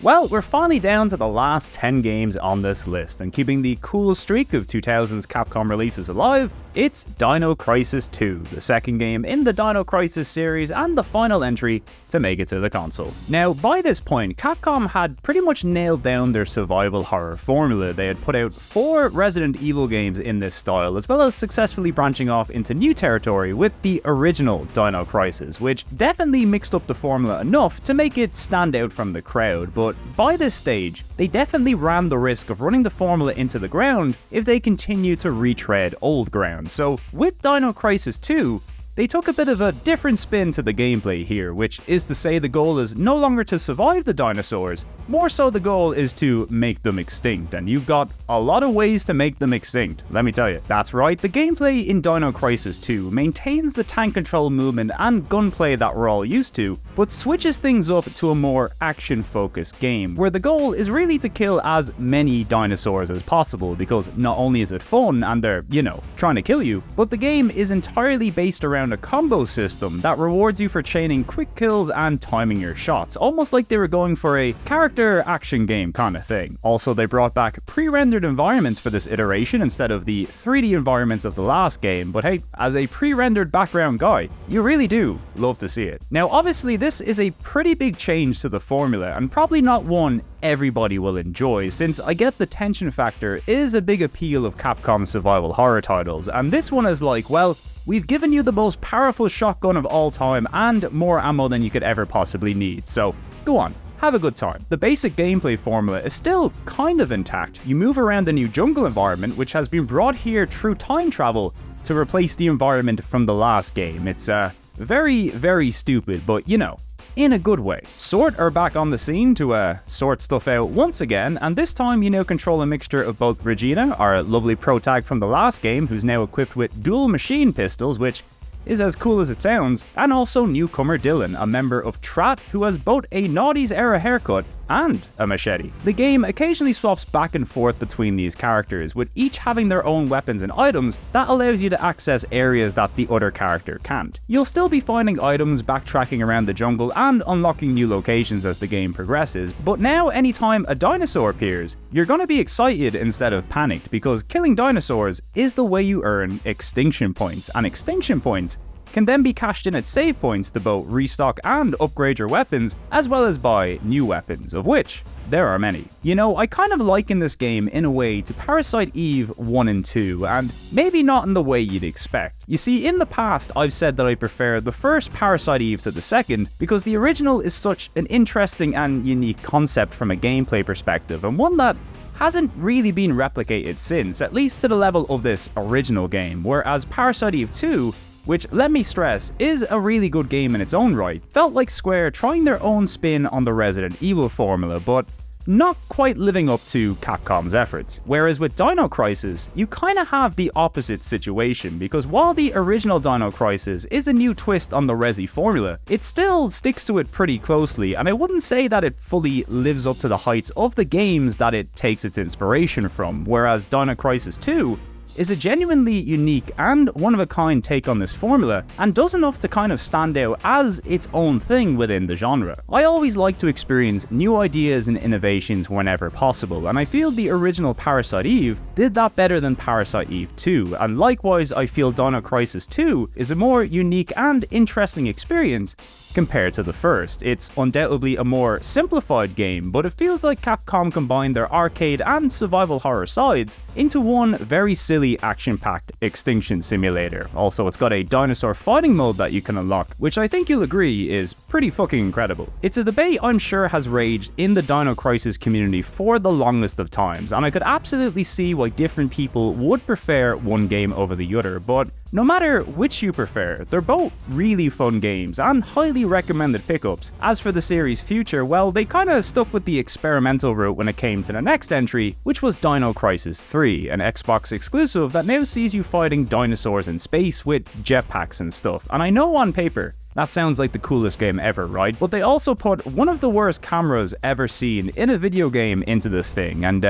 Speaker 1: Well, we're finally down to the last 10 games on this list, and keeping the cool streak of 2000's Capcom releases alive, it's Dino Crisis 2, the second game in the Dino Crisis series and the final entry to make it to the console. Now, by this point, Capcom had pretty much nailed down their survival horror formula. They had put out 4 Resident Evil games in this style, as well as successfully branching off into new territory with the original Dino Crisis, which definitely mixed up the formula enough to make it stand out from the crowd, but by this stage, they definitely ran the risk of running the formula into the ground if they continued to retread old ground. So with Dino Crisis 2, they took a bit of a different spin to the gameplay here, which is to say the goal is no longer to survive the dinosaurs, more so the goal is to make them extinct, and you've got a lot of ways to make them extinct, let me tell you. That's right, the gameplay in Dino Crisis 2 maintains the tank control movement and gunplay that we're all used to, but switches things up to a more action-focused game, where the goal is really to kill as many dinosaurs as possible, because not only is it fun and they're, you know, trying to kill you, but the game is entirely based around a combo system that rewards you for chaining quick kills and timing your shots, almost like they were going for a character action game kind of thing. Also, they brought back pre-rendered environments for this iteration instead of the 3D environments of the last game, but hey, as a pre-rendered background guy, you really do love to see it. Now, obviously, this is a pretty big change to the formula, and probably not one everybody will enjoy, since I get the tension factor is a big appeal of Capcom's survival horror titles, and this one is like, well, we've given you the most powerful shotgun of all time and more ammo than you could ever possibly need, so go on, have a good time. The basic gameplay formula is still kind of intact. You move around the new jungle environment, which has been brought here through time travel to replace the environment from the last game. It's very, very stupid, but you know, in a good way. Sort are back on the scene to sort stuff out once again, and this time you now control a mixture of both Regina, our lovely pro tag from the last game, who's now equipped with dual machine pistols, which is as cool as it sounds, and also newcomer Dylan, a member of Trat who has both a Naughty's era haircut and a machete. The game occasionally swaps back and forth between these characters, with each having their own weapons and items that allows you to access areas that the other character can't. You'll still be finding items, backtracking around the jungle, and unlocking new locations as the game progresses, but now anytime a dinosaur appears, you're gonna be excited instead of panicked, because killing dinosaurs is the way you earn extinction points, and extinction points can then be cashed in at save points to both restock and upgrade your weapons, as well as buy new weapons, of which there are many. You know, I kind of liken this game in a way to Parasite Eve 1 and 2, and maybe not in the way you'd expect. You see, in the past I've said that I prefer the first Parasite Eve to the second, because the original is such an interesting and unique concept from a gameplay perspective, and one that hasn't really been replicated since, at least to the level of this original game, whereas Parasite Eve 2, which, let me stress, is a really good game in its own right, felt like Square trying their own spin on the Resident Evil formula, but not quite living up to Capcom's efforts. Whereas with Dino Crisis, you kinda have the opposite situation, because while the original Dino Crisis is a new twist on the Resi formula, it still sticks to it pretty closely, and I wouldn't say that it fully lives up to the heights of the games that it takes its inspiration from, whereas Dino Crisis 2 is a genuinely unique and one-of-a-kind take on this formula, and does enough to kind of stand out as its own thing within the genre. I always like to experience new ideas and innovations whenever possible, and I feel the original Parasite Eve did that better than Parasite Eve 2, and likewise I feel Dino Crisis 2 is a more unique and interesting experience compared to the first. It's undoubtedly a more simplified game, but it feels like Capcom combined their arcade and survival horror sides into one very silly action-packed extinction simulator. Also, it's got a dinosaur fighting mode that you can unlock, which I think you'll agree is pretty fucking incredible. It's a debate I'm sure has raged in the Dino Crisis community for the longest of times, and I could absolutely see why different people would prefer one game over the other, but no matter which you prefer, they're both really fun games and highly recommended pickups. As for the series' future, well, they kinda stuck with the experimental route when it came to the next entry, which was Dino Crisis 3, an Xbox exclusive that now sees you fighting dinosaurs in space with jetpacks and stuff. And I know on paper, that sounds like the coolest game ever, right? But they also put one of the worst cameras ever seen in a video game into this thing, and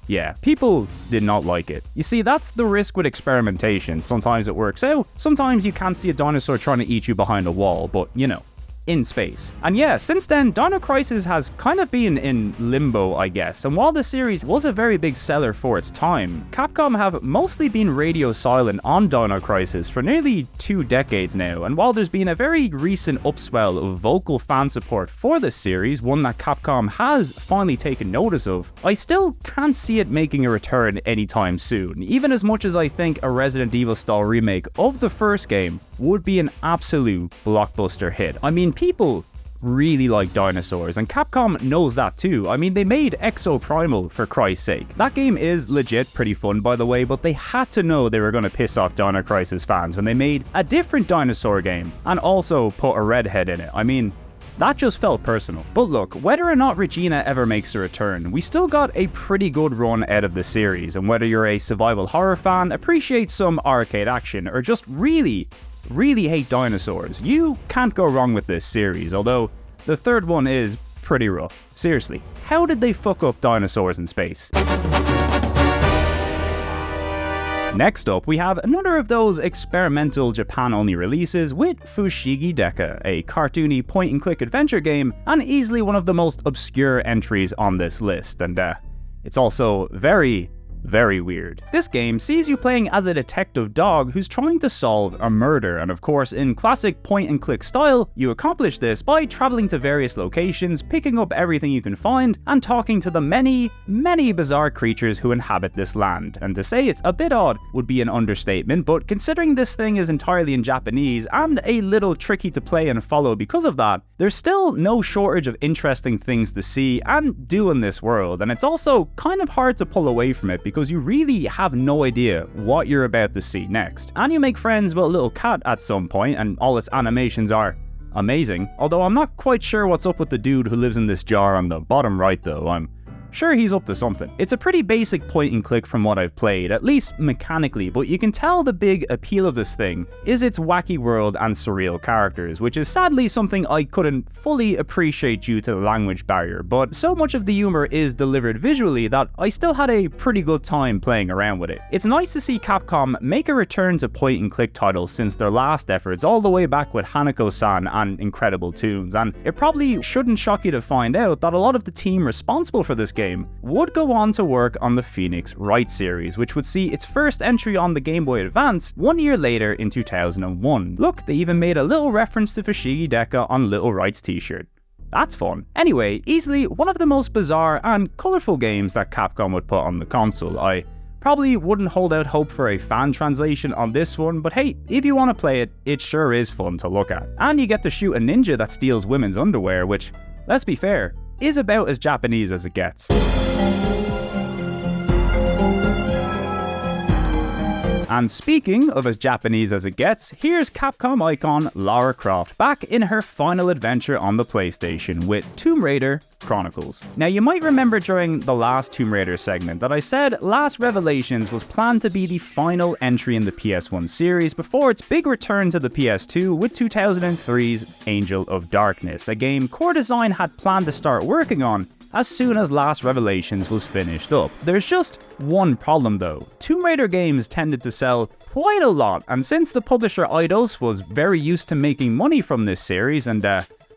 Speaker 1: yeah, people did not like it. You see, that's the risk with experimentation. Sometimes it works out, sometimes you can't see a dinosaur trying to eat you behind a wall, but you know, in space. And yeah, since then, Dino Crisis has kind of been in limbo, I guess, and while the series was a very big seller for its time, Capcom have mostly been radio silent on Dino Crisis for nearly 2 decades now, and while there's been a very recent upswell of vocal fan support for this series, one that Capcom has finally taken notice of, I still can't see it making a return anytime soon, even as much as I think a Resident Evil style remake of the first game would be an absolute blockbuster hit. I mean, people really like dinosaurs, and Capcom knows that too. I mean, they made Exo Primal for Christ's sake. That game is legit pretty fun, by the way, but they had to know they were going to piss off Dino Crisis fans when they made a different dinosaur game and also put a redhead in it. I mean, that just felt personal. But look, whether or not Regina ever makes a return, we still got a pretty good run out of the series, and whether you're a survival horror fan, appreciate some arcade action, or just really hate dinosaurs, you can't go wrong with this series, although the third one is pretty rough. Seriously, how did they fuck up dinosaurs in space? Next up, we have another of those experimental Japan-only releases with Fushigi Deka, a cartoony point-and-click adventure game, and easily one of the most obscure entries on this list, and it's also very weird. This game sees you playing as a detective dog who's trying to solve a murder, and of course, in classic point-and-click style, you accomplish this by traveling to various locations, picking up everything you can find, and talking to the many bizarre creatures who inhabit this land. And to say it's a bit odd would be an understatement, but considering this thing is entirely in Japanese and a little tricky to play and follow because of that, there's still no shortage of interesting things to see and do in this world, and it's also kind of hard to pull away from it because you really have no idea what you're about to see next. And you make friends with a little cat at some point, and all its animations are amazing. Although I'm not quite sure what's up with the dude who lives in this jar on the bottom right though. I'm sure he's up to something. It's a pretty basic point and click from what I've played, at least mechanically, but you can tell the big appeal of this thing is its wacky world and surreal characters, which is sadly something I couldn't fully appreciate due to the language barrier, but so much of the humor is delivered visually that I still had a pretty good time playing around with it. It's nice to see Capcom make a return to point and click titles since their last efforts all the way back with Hanako-san and Incredible Toons, and it probably shouldn't shock you to find out that a lot of the team responsible for this game would go on to work on the Phoenix Wright series, which would see its first entry on the Game Boy Advance 1 year later in 2001. Look, they even made a little reference to Fushigi Deka on Little Wright's t-shirt. That's fun. Anyway, easily one of the most bizarre and colourful games that Capcom would put on the console. I probably wouldn't hold out hope for a fan translation on this one, but hey, if you want to play it, it sure is fun to look at. And you get to shoot a ninja that steals women's underwear, which, let's be fair, is about as Japanese as it gets. And speaking of as Japanese as it gets, here's Capcom icon Lara Croft back in her final adventure on the PlayStation with Tomb Raider Chronicles. Now, you might remember during the last Tomb Raider segment that I said Last Revelations was planned to be the final entry in the PS1 series before its big return to the PS2 with 2003's Angel of Darkness, a game Core Design had planned to start working on as soon as Last Revelations was finished up. There's just one problem though. Tomb Raider games tended to sell quite a lot, and since the publisher Eidos was very used to making money from this series and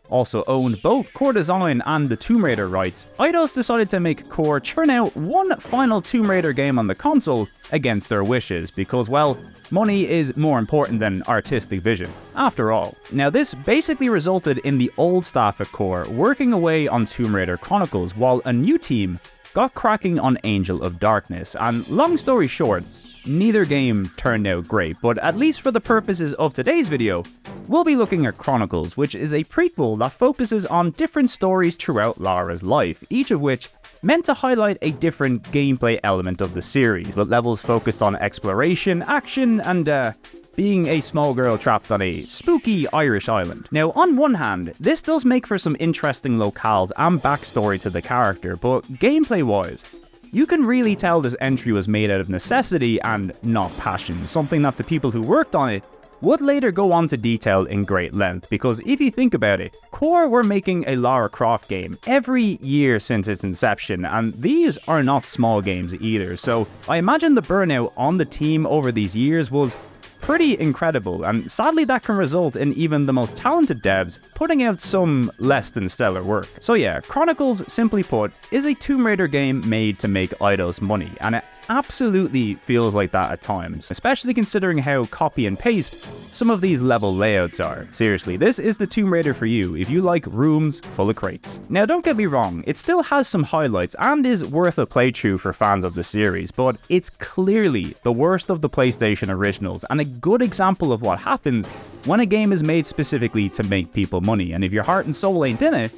Speaker 1: also owned both Core Design and the Tomb Raider rights, Eidos decided to make Core churn out one final Tomb Raider game on the console against their wishes because, well, money is more important than artistic vision, after all. Now this basically resulted in the old staff at Core working away on Tomb Raider Chronicles while a new team got cracking on Angel of Darkness, and long story short, neither game turned out great, but at least for the purposes of today's video, we'll be looking at Chronicles, which is a prequel that focuses on different stories throughout Lara's life, each of which meant to highlight a different gameplay element of the series, with levels focused on exploration, action, and being a small girl trapped on a spooky Irish island. Now, on one hand, this does make for some interesting locales and backstory to the character, but gameplay-wise, you can really tell this entry was made out of necessity and not passion, something that the people who worked on it would later go on to detail in great length, because if you think about it, Core were making a Lara Croft game every year since its inception, and these are not small games either, so I imagine the burnout on the team over these years was pretty incredible, and sadly that can result in even the most talented devs putting out some less than stellar work. So yeah, Chronicles, simply put, is a Tomb Raider game made to make Eidos money, and it absolutely feels like that at times, especially considering how copy and paste some of these level layouts are. Seriously, this is the Tomb Raider for you if you like rooms full of crates. Now don't get me wrong, it still has some highlights and is worth a playthrough for fans of the series, but it's clearly the worst of the PlayStation originals and a good example of what happens when a game is made specifically to make people money, and if your heart and soul ain't in it,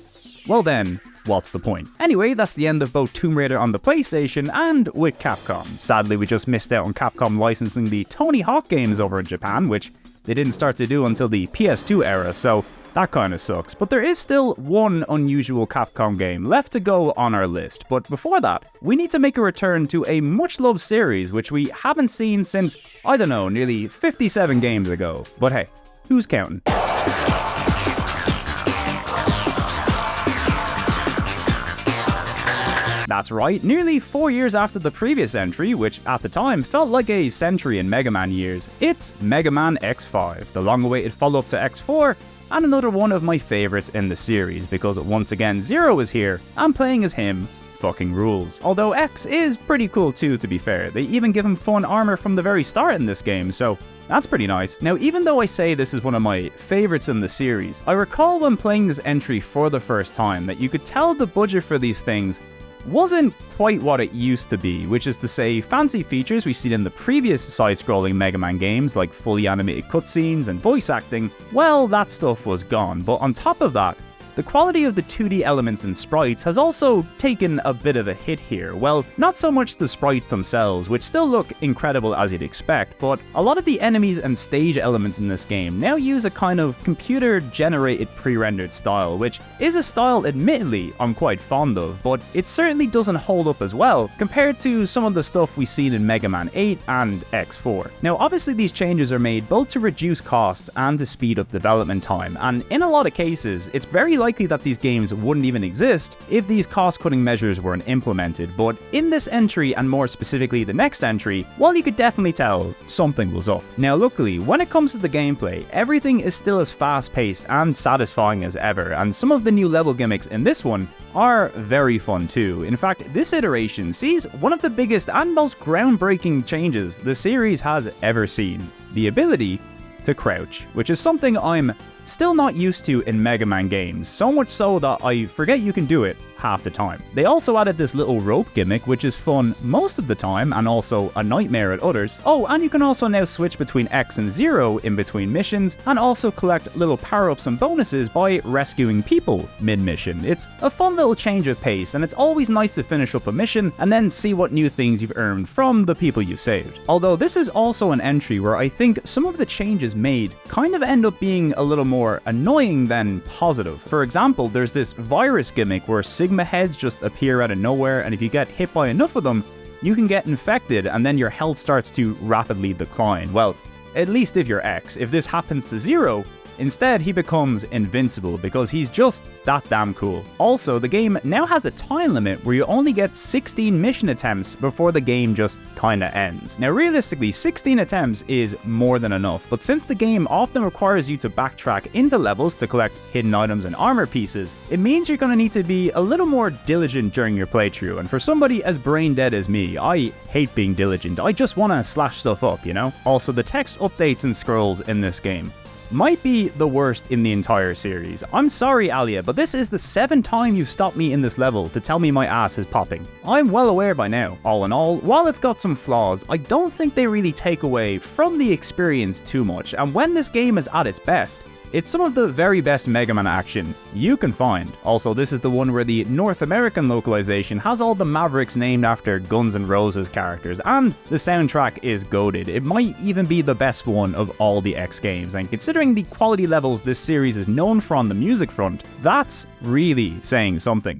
Speaker 1: well then, what's the point? Anyway, that's the end of both Tomb Raider on the PlayStation and with Capcom. Sadly, we just missed out on Capcom licensing the Tony Hawk games over in Japan, which they didn't start to do until the PS2 era, so that kinda sucks. But there is still one unusual Capcom game left to go on our list, but before that, we need to make a return to a much-loved series which we haven't seen since, I don't know, nearly 57 games ago. But hey, who's counting? That's right, nearly 4 years after the previous entry, which at the time felt like a century in Mega Man years, it's Mega Man X5, the long-awaited follow-up to X4, and another one of my favourites in the series, because once again Zero is here, and playing as him fucking rules. Although X is pretty cool too, to be fair. They even give him fun armor from the very start in this game, so that's pretty nice. Now, even though I say this is one of my favorites in the series, I recall when playing this entry for the first time that you could tell the budget for these things wasn't quite what it used to be, which is to say fancy features we've seen in the previous side-scrolling Mega Man games like fully animated cutscenes and voice acting, well, that stuff was gone. But on top of that, the quality of the 2D elements and sprites has also taken a bit of a hit here. Well, not so much the sprites themselves, which still look incredible as you'd expect, but a lot of the enemies and stage elements in this game now use a kind of computer-generated pre-rendered style, which is a style admittedly I'm quite fond of, but it certainly doesn't hold up as well compared to some of the stuff we've seen in Mega Man 8 and X4. Now obviously these changes are made both to reduce costs and to speed up development time, and in a lot of cases it's very likely that these games wouldn't even exist if these cost-cutting measures weren't implemented, but in this entry, and more specifically the next entry, well, you could definitely tell something was up. Now luckily, when it comes to the gameplay, everything is still as fast-paced and satisfying as ever, and some of the new level gimmicks in this one are very fun too. In fact, this iteration sees one of the biggest and most groundbreaking changes the series has ever seen: the ability to crouch, which is something I'm still not used to in Mega Man games, so much so that I forget you can do it half the time. They also added this little rope gimmick, which is fun most of the time and also a nightmare at others. Oh, and you can also now switch between X and Zero in between missions, and also collect little power-ups and bonuses by rescuing people mid-mission. It's a fun little change of pace, and it's always nice to finish up a mission and then see what new things you've earned from the people you saved. Although this is also an entry where I think some of the changes made kind of end up being a little more annoying than positive. For example, there's this virus gimmick where Sigma heads just appear out of nowhere, and if you get hit by enough of them, you can get infected and then your health starts to rapidly decline. Well, at least if you're X. If this happens to Zero, Instead, he becomes invincible because he's just that damn cool. Also, the game now has a time limit where you only get 16 mission attempts before the game just kinda ends. Now realistically, 16 attempts is more than enough, but since the game often requires you to backtrack into levels to collect hidden items and armor pieces, it means you're gonna need to be a little more diligent during your playthrough, and for somebody as brain dead as me, I hate being diligent. I just wanna slash stuff up, you know? Also, the text updates and scrolls in this game might be the worst in the entire series. I'm sorry, Alia, but this is the 7th time you've stopped me in this level to tell me my ass is popping. I'm well aware by now. All in all, while it's got some flaws, I don't think they really take away from the experience too much, and when this game is at its best, it's some of the very best Mega Man action you can find. Also, this is the one where the North American localization has all the Mavericks named after Guns N' Roses characters, and the soundtrack is goated. It might even be the best one of all the X games, and considering the quality levels this series is known for on the music front, that's really saying something.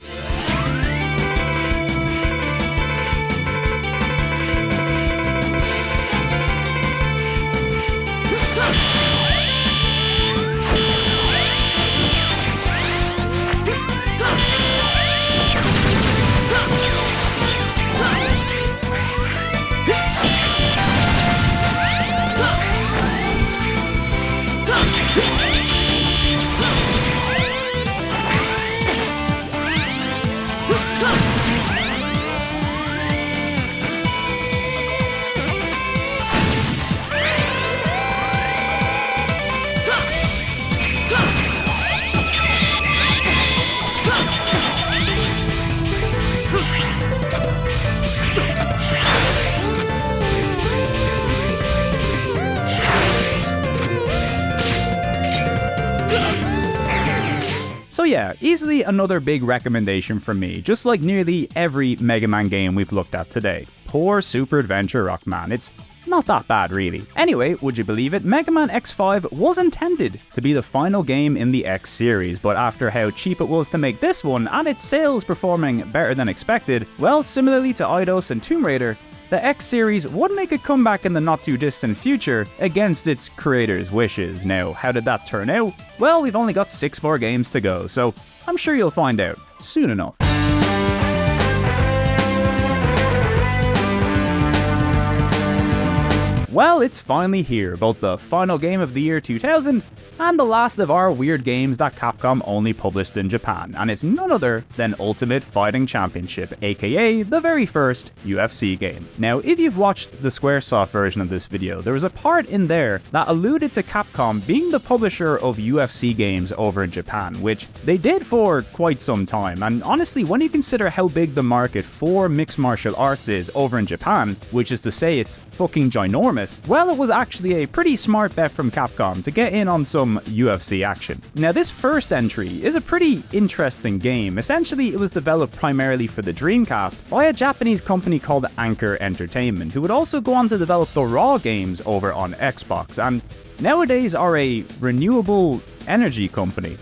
Speaker 1: So yeah, easily another big recommendation from me, just like nearly every Mega Man game we've looked at today. Poor Super Adventure Rockman, it's not that bad really. Anyway, would you believe it, Mega Man X5 was intended to be the final game in the X series, but after how cheap it was to make this one, and its sales performing better than expected, well, similarly to Eidos and Tomb Raider, the X series would make a comeback in the not too distant future against its creators' wishes. Now, how did that turn out? Well, we've only got 6 more games to go, so I'm sure you'll find out soon enough. Well, it's finally here, both the final game of the year 2000 and the last of our weird games that Capcom only published in Japan, and it's none other than Ultimate Fighting Championship, aka the very first UFC game. Now, if you've watched the Squaresoft version of this video, there was a part in there that alluded to Capcom being the publisher of UFC games over in Japan, which they did for quite some time, and honestly, when you consider how big the market for mixed martial arts is over in Japan, which is to say it's fucking ginormous, well, it was actually a pretty smart bet from Capcom to get in on some UFC action. Now, this first entry is a pretty interesting game. Essentially, it was developed primarily for the Dreamcast by a Japanese company called Anchor Entertainment, who would also go on to develop the Raw games over on Xbox, and nowadays are a renewable energy company.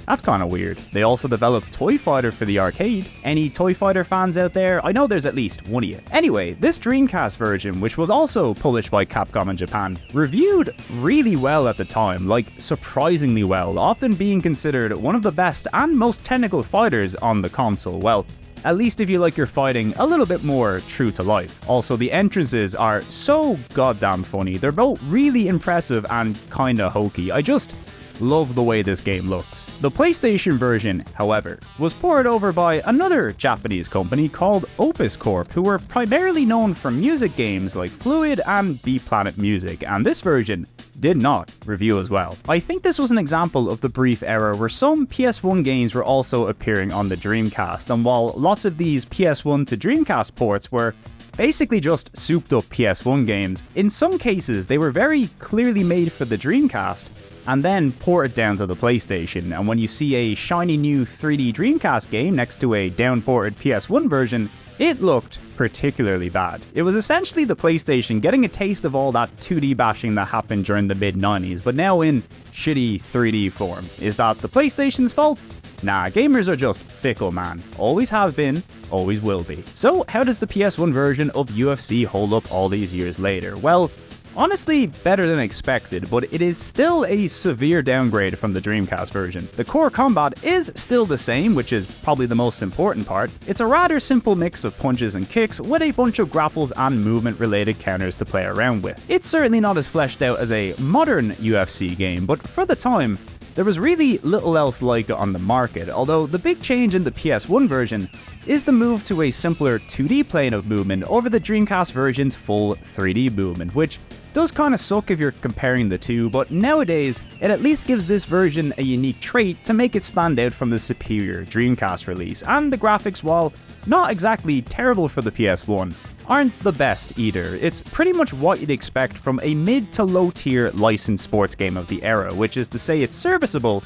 Speaker 1: That's kind of weird. They also developed Toy Fighter for the arcade. Any Toy Fighter fans out there? I know there's at least one of you. Anyway, this Dreamcast version, which was also published by Capcom in Japan, reviewed really well at the time, like surprisingly well, often being considered one of the best and most technical fighters on the console. Well, at least if you like your fighting a little bit more true to life. Also, the entrances are so goddamn funny. They're both really impressive and kinda hokey. I just love the way this game looks. The PlayStation version, however, was ported over by another Japanese company called Opus Corp, who were primarily known for music games like Fluid and B-Planet Music, and this version did not review as well. I think this was an example of the brief era where some PS1 games were also appearing on the Dreamcast, and while lots of these PS1 to Dreamcast ports were basically just souped up PS1 games, in some cases they were very clearly made for the Dreamcast and then ported down to the PlayStation, and when you see a shiny new 3D Dreamcast game next to a downported PS1 version, it looked particularly bad. It was essentially the PlayStation getting a taste of all that 2D bashing that happened during the mid-90s, but now in shitty 3D form. Is that the PlayStation's fault? Nah, gamers are just fickle, man. Always have been, always will be. So how does the PS1 version of UFC hold up all these years later? Well, Honestly, better than expected, but it is still a severe downgrade from the Dreamcast version. The core combat is still the same, which is probably the most important part. It's a rather simple mix of punches and kicks with a bunch of grapples and movement related counters to play around with. It's certainly not as fleshed out as a modern UFC game, but for the time, there was really little else like it on the market, although the big change in the PS1 version is the move to a simpler 2D plane of movement over the Dreamcast version's full 3D movement, which does kinda suck if you're comparing the two, but nowadays, it at least gives this version a unique trait to make it stand out from the superior Dreamcast release, and the graphics, while not exactly terrible for the PS1, aren't the best either. It's pretty much what you'd expect from a mid to low tier licensed sports game of the era, which is to say it's serviceable,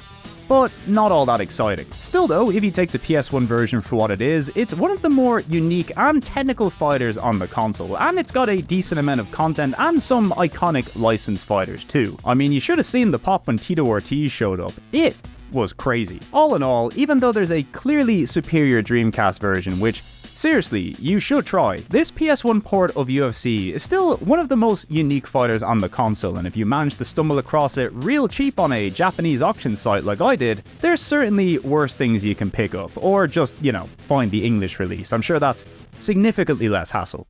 Speaker 1: but not all that exciting. Still though, if you take the PS1 version for what it is, it's one of the more unique and technical fighters on the console, and it's got a decent amount of content and some iconic licensed fighters too. I mean, you should have seen the pop when Tito Ortiz showed up. It was crazy. All in all, even though there's a clearly superior Dreamcast version, which seriously, you should try, this PS1 port of UFC is still one of the most unique fighters on the console, and if you manage to stumble across it real cheap on a Japanese auction site like I did, there's certainly worse things you can pick up, or just, find the English release. I'm sure that's significantly less hassle.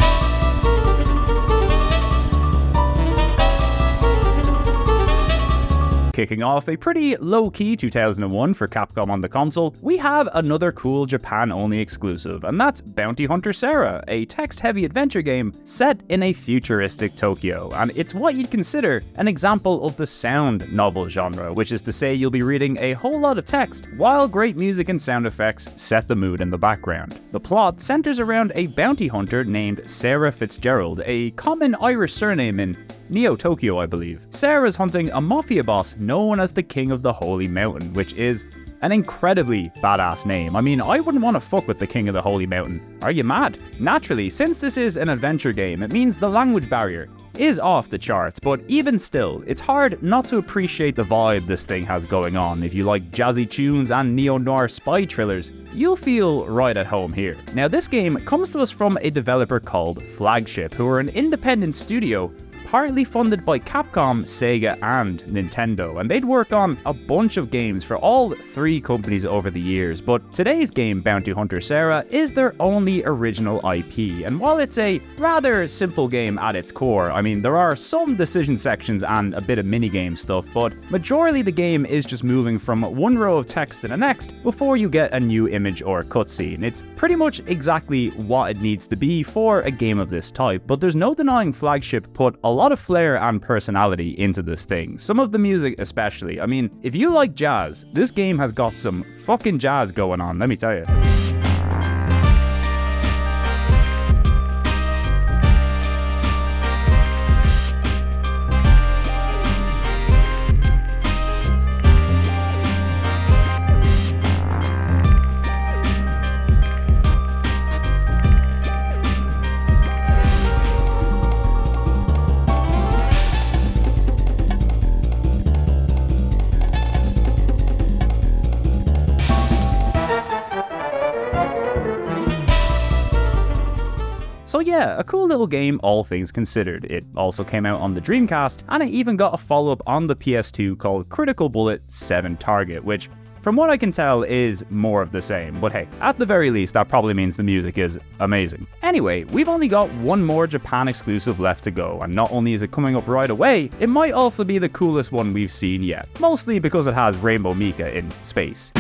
Speaker 1: Kicking off a pretty low-key 2001 for Capcom on the console, we have another cool Japan-only exclusive, and that's Bounty Hunter Sarah, a text-heavy adventure game set in a futuristic Tokyo, and it's what you'd consider an example of the sound novel genre, which is to say you'll be reading a whole lot of text, while great music and sound effects set the mood in the background. The plot centers around a bounty hunter named Sarah Fitzgerald, a common Irish surname in Neo-Tokyo, I believe. Sarah's hunting a mafia boss known as the King of the Holy Mountain, which is an incredibly badass name. I mean, I wouldn't want to fuck with the King of the Holy Mountain. Are you mad? Naturally, since this is an adventure game, it means the language barrier is off the charts, but even still, it's hard not to appreciate the vibe this thing has going on. If you like jazzy tunes and neo-noir spy thrillers, you'll feel right at home here. Now, this game comes to us from a developer called Flagship, who are an independent studio partly funded by Capcom, Sega, and Nintendo, and they'd work on a bunch of games for all three companies over the years, but today's game, Bounty Hunter Sarah, is their only original IP, and while it's a rather simple game at its core, I mean, there are some decision sections and a bit of minigame stuff, but majorly the game is just moving from one row of text to the next before you get a new image or cutscene. It's pretty much exactly what it needs to be for a game of this type, but there's no denying Flagship put a lot of flair and personality into this thing. Some of the music especially. I mean, if you like jazz, this game has got some fucking jazz going on, let me tell you. So yeah, a cool little game all things considered. It also came out on the Dreamcast, and it even got a follow-up on the PS2 called Critical Bullet 7 Target, which, from what I can tell, is more of the same. But hey, at the very least, that probably means the music is amazing. Anyway, we've only got one more Japan exclusive left to go, and not only is it coming up right away, it might also be the coolest one we've seen yet. Mostly because it has Rainbow Mika in space.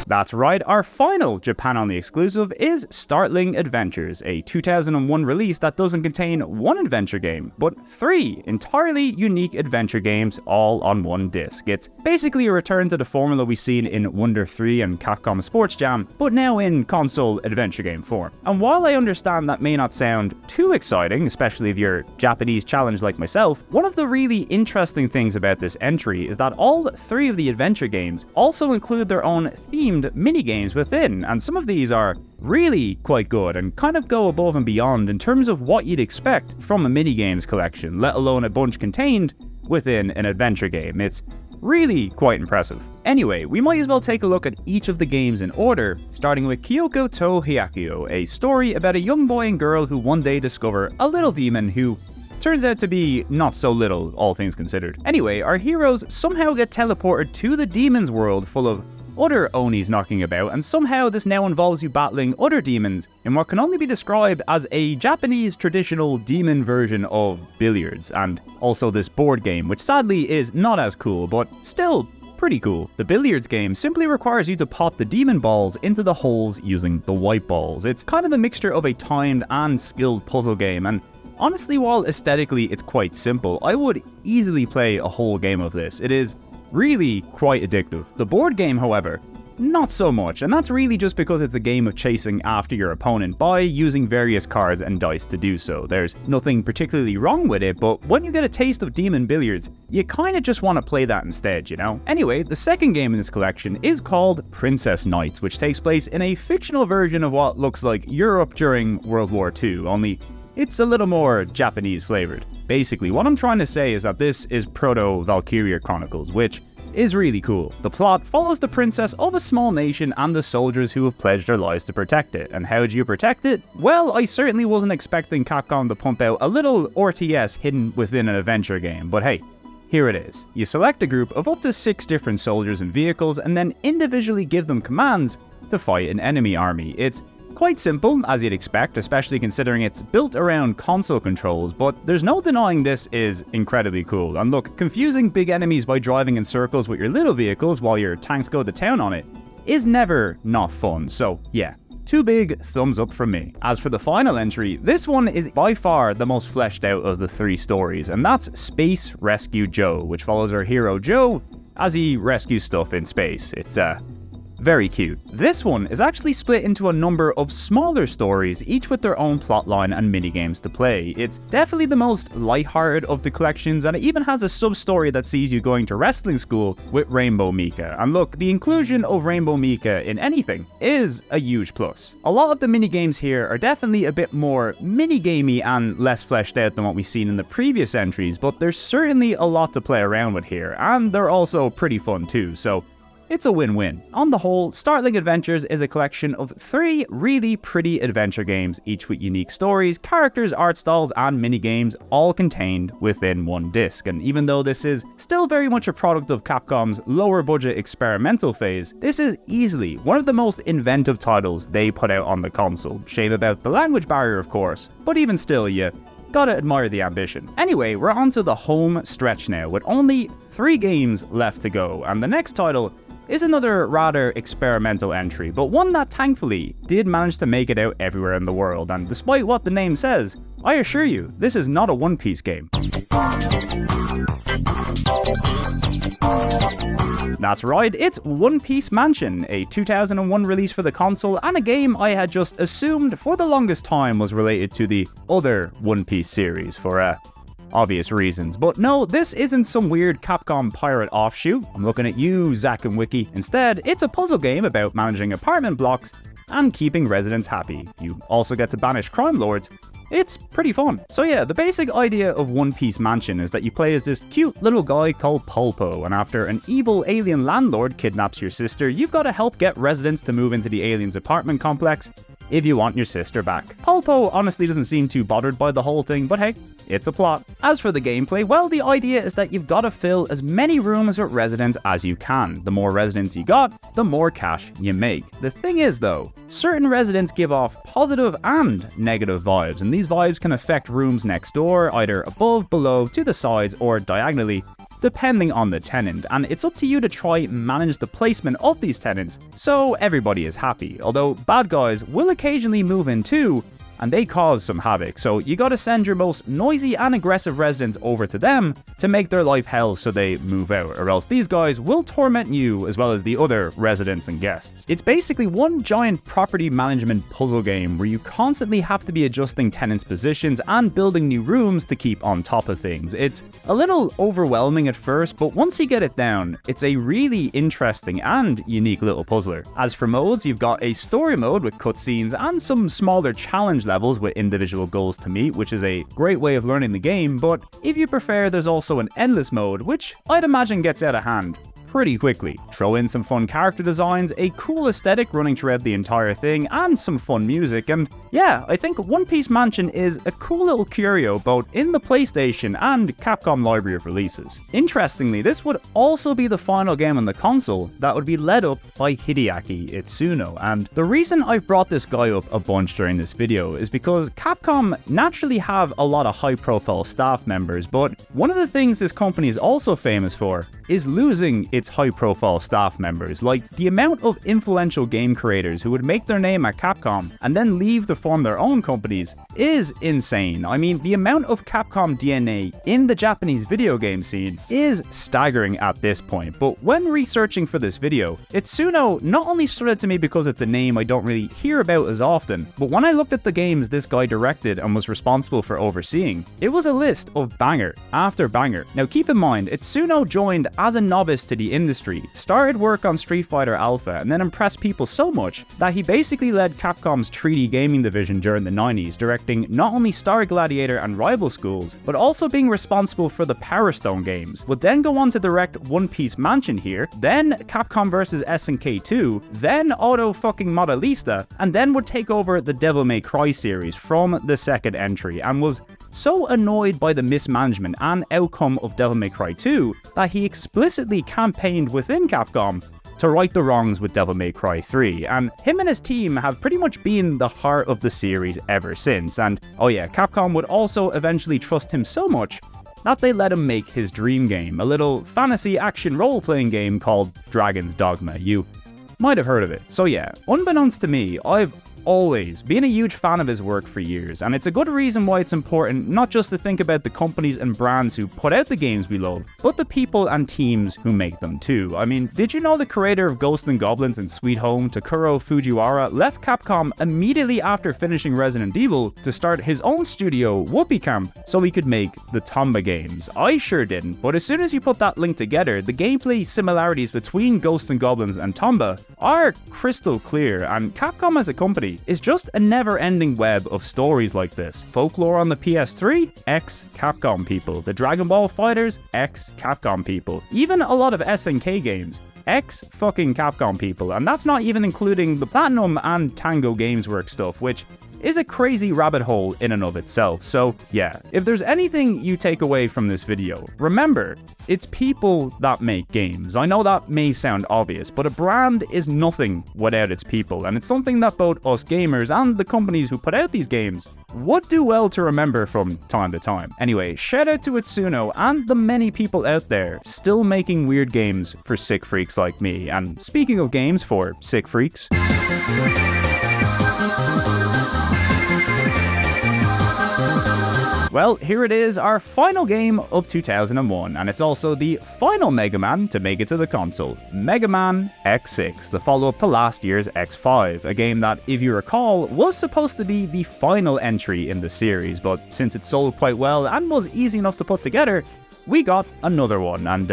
Speaker 1: That's right, our final Japan-only exclusive is Startling Adventures, a 2001 release that doesn't contain one adventure game, but three entirely unique adventure games all on one disc. It's basically a return to the formula we've seen in Wonder 3 and Capcom Sports Jam, but now in console adventure game form. And while I understand that may not sound too exciting, especially if you're Japanese challenged like myself, one of the really interesting things about this entry is that all three of the adventure games also include their own themed mini-games within, and some of these are really quite good and kind of go above and beyond in terms of what you'd expect from a mini-games collection, let alone a bunch contained within an adventure game. It's really quite impressive. Anyway, we might as well take a look at each of the games in order, starting with Kyoko to Hyakuyo, a story about a young boy and girl who one day discover a little demon who turns out to be not so little, all things considered. Anyway, our heroes somehow get teleported to the demon's world full of other Onis knocking about, and somehow this now involves you battling other demons in what can only be described as a Japanese traditional demon version of billiards, and also this board game, which sadly is not as cool, but still pretty cool. The billiards game simply requires you to pot the demon balls into the holes using the white balls. It's kind of a mixture of a timed and skilled puzzle game, and honestly, while aesthetically it's quite simple, I would easily play a whole game of this. It is really quite addictive. The board game, however, not so much, and that's really just because it's a game of chasing after your opponent by using various cards and dice to do so. There's nothing particularly wrong with it, but when you get a taste of demon billiards, you kinda just want to play that instead, you know? Anyway, the second game in this collection is called Princess Knights, which takes place in a fictional version of what looks like Europe during World War II, only it's a little more Japanese flavored. Basically, what I'm trying to say is that this is Proto-Valkyria Chronicles, which is really cool. The plot follows the princess of a small nation and the soldiers who have pledged their lives to protect it. And how do you protect it? Well, I certainly wasn't expecting Capcom to pump out a little RTS hidden within an adventure game, but hey, here it is. You select a group of up to 6 different soldiers and vehicles and then individually give them commands to fight an enemy army. It's quite simple, as you'd expect, especially considering it's built around console controls, but there's no denying this is incredibly cool. And look, confusing big enemies by driving in circles with your little vehicles while your tanks go to town on it is never not fun, so yeah. 2 big thumbs up from me. As for the final entry, this one is by far the most fleshed out of the 3 stories, and that's Space Rescue Joe, which follows our hero Joe as he rescues stuff in space. It's very cute. This one is actually split into a number of smaller stories, each with their own plotline and minigames to play. It's definitely the most lighthearted of the collections, and it even has a sub-story that sees you going to wrestling school with Rainbow Mika. And look, the inclusion of Rainbow Mika in anything is a huge plus. A lot of the minigames here are definitely a bit more minigamey and less fleshed out than what we've seen in the previous entries, but there's certainly a lot to play around with here, and they're also pretty fun too, so it's a win-win. On the whole, Startling Adventures is a collection of 3 really pretty adventure games, each with unique stories, characters, art styles, and minigames, all contained within one disc. And even though this is still very much a product of Capcom's lower budget experimental phase, this is easily one of the most inventive titles they put out on the console. Shame about the language barrier, of course, but even still, you gotta admire the ambition. Anyway, we're on to the home stretch now, with only 3 games left to go, and the next title is another rather experimental entry, but one that thankfully did manage to make it out everywhere in the world, and despite what the name says, I assure you, this is not a One Piece game. That's right, it's One Piece Mansion, a 2001 release for the console, and a game I had just assumed for the longest time was related to the other One Piece series for obvious reasons. But no, this isn't some weird Capcom pirate offshoot. I'm looking at you, Zack and Wiki. Instead, it's a puzzle game about managing apartment blocks and keeping residents happy. You also get to banish crime lords. It's pretty fun. So yeah, the basic idea of One Piece Mansion is that you play as this cute little guy called Pulpo, and after an evil alien landlord kidnaps your sister, you've got to help get residents to move into the alien's apartment complex if you want your sister back. Pulpo honestly doesn't seem too bothered by the whole thing, but hey, it's a plot. As for the gameplay, well, the idea is that you've got to fill as many rooms with residents as you can. The more residents you got, the more cash you make. The thing is though, certain residents give off positive and negative vibes, and these vibes can affect rooms next door, either above, below, to the sides, or diagonally, depending on the tenant, and it's up to you to try and manage the placement of these tenants so everybody is happy, although bad guys will occasionally move in too, and they cause some havoc, so you gotta send your most noisy and aggressive residents over to them to make their life hell so they move out, or else these guys will torment you as well as the other residents and guests. It's basically one giant property management puzzle game where you constantly have to be adjusting tenants' positions and building new rooms to keep on top of things. It's a little overwhelming at first, but once you get it down, it's a really interesting and unique little puzzler. As for modes, you've got a story mode with cutscenes and some smaller challenge levels with individual goals to meet, which is a great way of learning the game, but if you prefer, there's also an endless mode, which I'd imagine gets out of hand pretty quickly. Throw in some fun character designs, a cool aesthetic running throughout the entire thing, and some fun music, and yeah, I think One Piece Mansion is a cool little curio both in the PlayStation and Capcom library of releases. Interestingly, this would also be the final game on the console that would be led up by Hideaki Itsuno, and the reason I've brought this guy up a bunch during this video is because Capcom naturally have a lot of high-profile staff members, but one of the things this company is also famous for is losing its high-profile staff members. Like, the amount of influential game creators who would make their name at Capcom and then leave to form their own companies is insane. I mean, the amount of Capcom DNA in the Japanese video game scene is staggering at this point, but when researching for this video, Itsuno not only stood out to me because it's a name I don't really hear about as often, but when I looked at the games this guy directed and was responsible for overseeing, it was a list of banger after banger. Now keep in mind, Itsuno joined as a novice to the industry, started work on Street Fighter Alpha, and then impressed people so much that he basically led Capcom's 3D gaming division during the 90s, directing not only Star Gladiator and Rival Schools, but also being responsible for the Power Stone games. Would then go on to direct One Piece Mansion here, then Capcom vs SNK 2, then Auto fucking Modelista, and then would take over the Devil May Cry series from the second entry, and was so annoyed by the mismanagement and outcome of Devil May Cry 2 that he explicitly campaigned within Capcom to right the wrongs with Devil May Cry 3, and him and his team have pretty much been the heart of the series ever since. And oh yeah, Capcom would also eventually trust him so much that they let him make his dream game, a little fantasy action role-playing game called Dragon's Dogma. You might have heard of it. So yeah, unbeknownst to me, I've always been a huge fan of his work for years, and it's a good reason why it's important not just to think about the companies and brands who put out the games we love, but the people and teams who make them too. I mean, did you know the creator of Ghosts and Goblins and Sweet Home, Takuro Fujiwara, left Capcom immediately after finishing Resident Evil to start his own studio, Whoopee Camp, so he could make the Tomba games? I sure didn't, but as soon as you put that link together, the gameplay similarities between Ghosts and Goblins and Tomba are crystal clear, and Capcom as a company is just a never-ending web of stories like this. Folklore on the PS3? Ex-Capcom people. The Dragon Ball Fighters? Ex-Capcom people. Even a lot of SNK games. Ex-fucking Capcom people. And that's not even including the Platinum and Tango Games Works stuff, which is a crazy rabbit hole in and of itself. So yeah, if there's anything you take away from this video, remember, it's people that make games. I know that may sound obvious, but a brand is nothing without its people, and it's something that both us gamers and the companies who put out these games would do well to remember from time to time. Anyway, shout out to Itsuno and the many people out there still making weird games for sick freaks like me. And speaking of games for sick freaks, well, here it is, our final game of 2001, and it's also the final Mega Man to make it to the console, Mega Man X6, the follow-up to last year's X5, a game that, if you recall, was supposed to be the final entry in the series, but since it sold quite well and was easy enough to put together, we got another one, and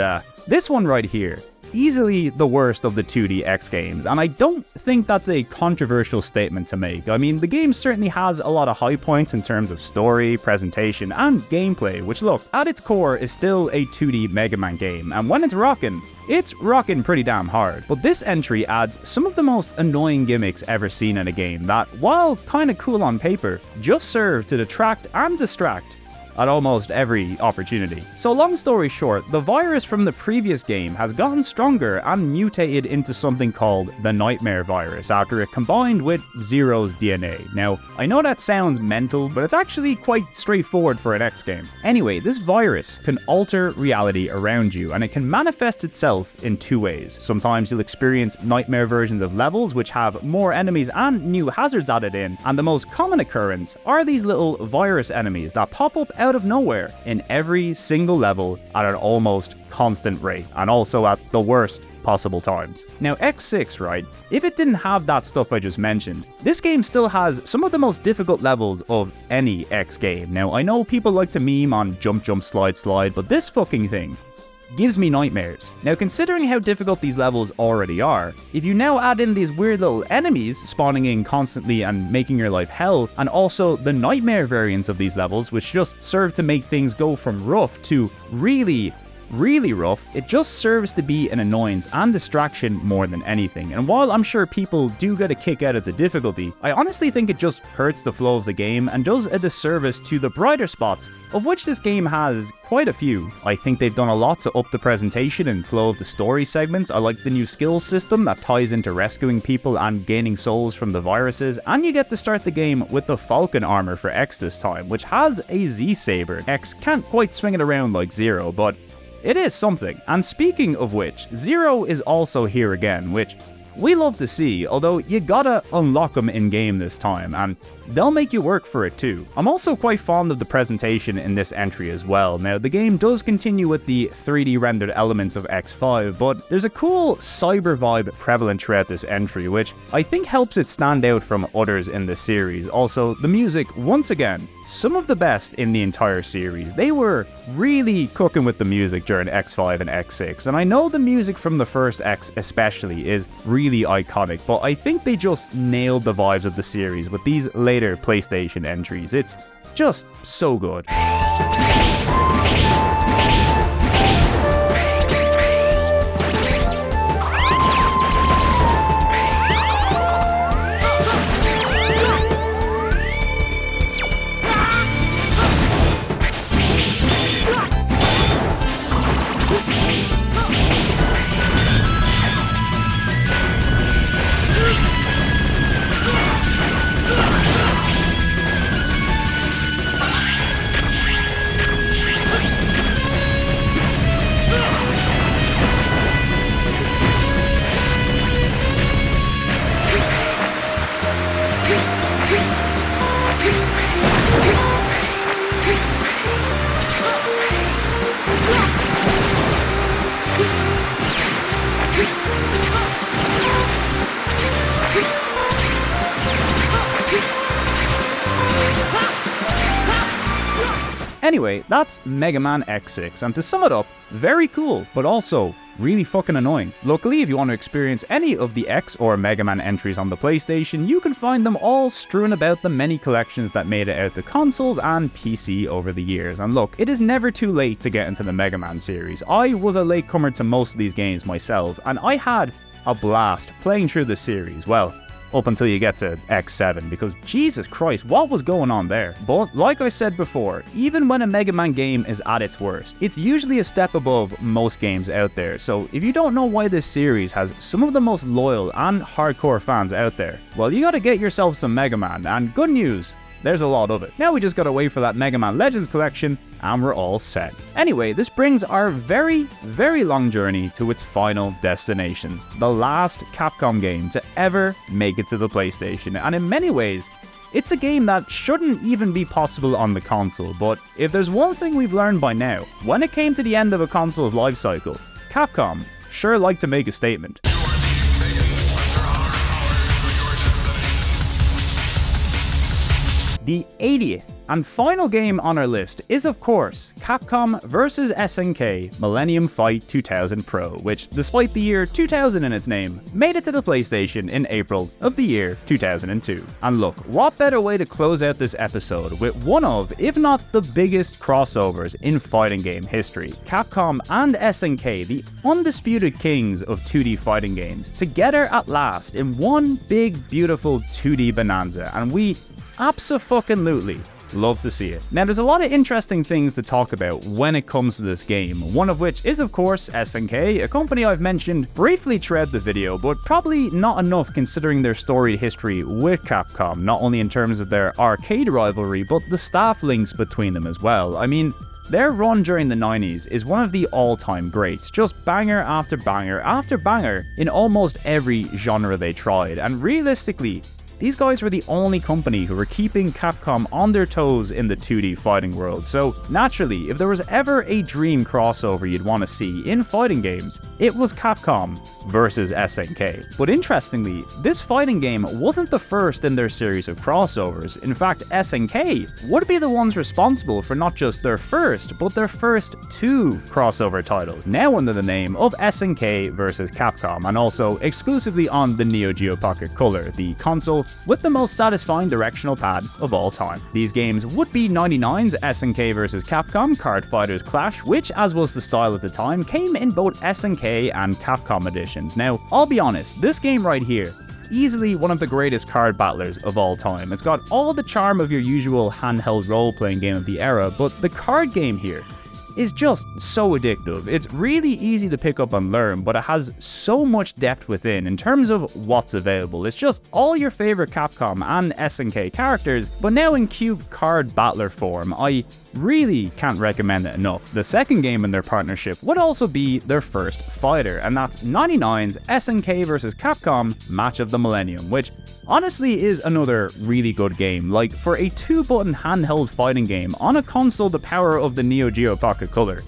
Speaker 1: this one right here, easily the worst of the 2D X games, and I don't think that's a controversial statement to make. I mean, the game certainly has a lot of high points in terms of story, presentation, and gameplay, which look, at its core is still a 2D Mega Man game, and when it's rocking pretty damn hard. But this entry adds some of the most annoying gimmicks ever seen in a game that, while kinda cool on paper, just serve to detract and distract at almost every opportunity. So long story short, the virus from the previous game has gotten stronger and mutated into something called the Nightmare virus after it combined with Zero's DNA. Now, I know that sounds mental, but it's actually quite straightforward for an X game. Anyway, this virus can alter reality around you, and it can manifest itself in two ways. Sometimes you'll experience nightmare versions of levels which have more enemies and new hazards added in, and the most common occurrence are these little virus enemies that pop up out of nowhere in every single level at an almost constant rate, and also at the worst possible times. Now X6, right, if it didn't have that stuff I just mentioned, this game still has some of the most difficult levels of any X game. Now I know people like to meme on jump jump slide slide, but this fucking thing gives me nightmares. Now, considering how difficult these levels already are, if you now add in these weird little enemies spawning in constantly and making your life hell, and also the nightmare variants of these levels, which just serve to make things go from rough to really rough, it just serves to be an annoyance and distraction more than anything. And while I'm sure people do get a kick out of the difficulty, I honestly think it just hurts the flow of the game and does a disservice to the brighter spots, of which this game has quite a few. I think they've done a lot to up the presentation and flow of the story segments. I like the new skills system that ties into rescuing people and gaining souls from the viruses, and you get to start the game with the Falcon armor for X this time, which has a Z-Saber. X can't quite swing it around like Zero, but it is something. And speaking of which, Zero is also here again, which we love to see, although you gotta unlock them in-game this time, and they'll make you work for it too. I'm also quite fond of the presentation in this entry as well. Now, the game does continue with the 3D rendered elements of X5, but there's a cool cyber vibe prevalent throughout this entry, which I think helps it stand out from others in the series. Also, the music, once again, some of the best in the entire series. They were really cooking with the music during X5 and X6, and I know the music from the first X especially is really iconic, but I think they just nailed the vibes of the series with these later PlayStation entries. It's just so good. Anyway, that's Mega Man X6, and to sum it up, very cool, but also really fucking annoying. Luckily, if you want to experience any of the X or Mega Man entries on the PlayStation, you can find them all strewn about the many collections that made it out to consoles and PC over the years. And look, it is never too late to get into the Mega Man series. I was a latecomer to most of these games myself, and I had a blast playing through the series. Well, up until you get to X7, because Jesus Christ, what was going on there? But like I said before, even when a Mega Man game is at its worst, it's usually a step above most games out there. So if you don't know why this series has some of the most loyal and hardcore fans out there, well, you gotta get yourself some Mega Man, and good news, there's a lot of it. Now we just gotta wait for that Mega Man Legends collection, and we're all set. Anyway, this brings our very long journey to its final destination, the last Capcom game to ever make it to the PlayStation, and in many ways, it's a game that shouldn't even be possible on the console. But if there's one thing we've learned by now, when it came to the end of a console's life cycle, Capcom sure like to make a statement. The 80th and final game on our list is, of course, Capcom vs SNK Millennium Fight 2000 Pro, which, despite the year 2000 in its name, made it to the PlayStation in April of the year 2002. And look, what better way to close out this episode with one of, if not the biggest crossovers in fighting game history. Capcom and SNK, the undisputed kings of 2D fighting games, together at last in one big, beautiful 2D bonanza, and we abso-fucking-lutely love to see it. Now, there's a lot of interesting things to talk about when it comes to this game, one of which is, of course, SNK, a company I've mentioned briefly throughout the video, but probably not enough considering their storied history with Capcom, not only in terms of their arcade rivalry, but the staff links between them as well. I mean, their run during the 90s is one of the all-time greats, just banger after banger after banger in almost every genre they tried, and realistically, these guys were the only company who were keeping Capcom on their toes in the 2D fighting world, so naturally, if there was ever a dream crossover you'd want to see in fighting games, it was Capcom versus SNK. But interestingly, this fighting game wasn't the first in their series of crossovers. In fact, SNK would be the ones responsible for not just their first, but their first 2 crossover titles, now under the name of SNK vs Capcom, and also exclusively on the Neo Geo Pocket Color, the console with the most satisfying directional pad of all time. These games would be 99's SNK vs Capcom Card Fighters Clash, which, as was the style at the time, came in both SNK and Capcom editions. Now, I'll be honest, this game right here, easily one of the greatest card battlers of all time. It's got all the charm of your usual handheld role-playing game of the era, but the card game here is just so addictive. It's really easy to pick up and learn, but it has so much depth within in terms of what's available. It's just all your favorite Capcom and SNK characters, but now in cube card battler form. I really can't recommend it enough. The second game in their partnership would also be their first fighter, and that's 99's SNK vs Capcom Match of the Millennium, which honestly is another really good game. Like, for a 2-button handheld fighting game on a console the power of the Neo Geo Pocket Color,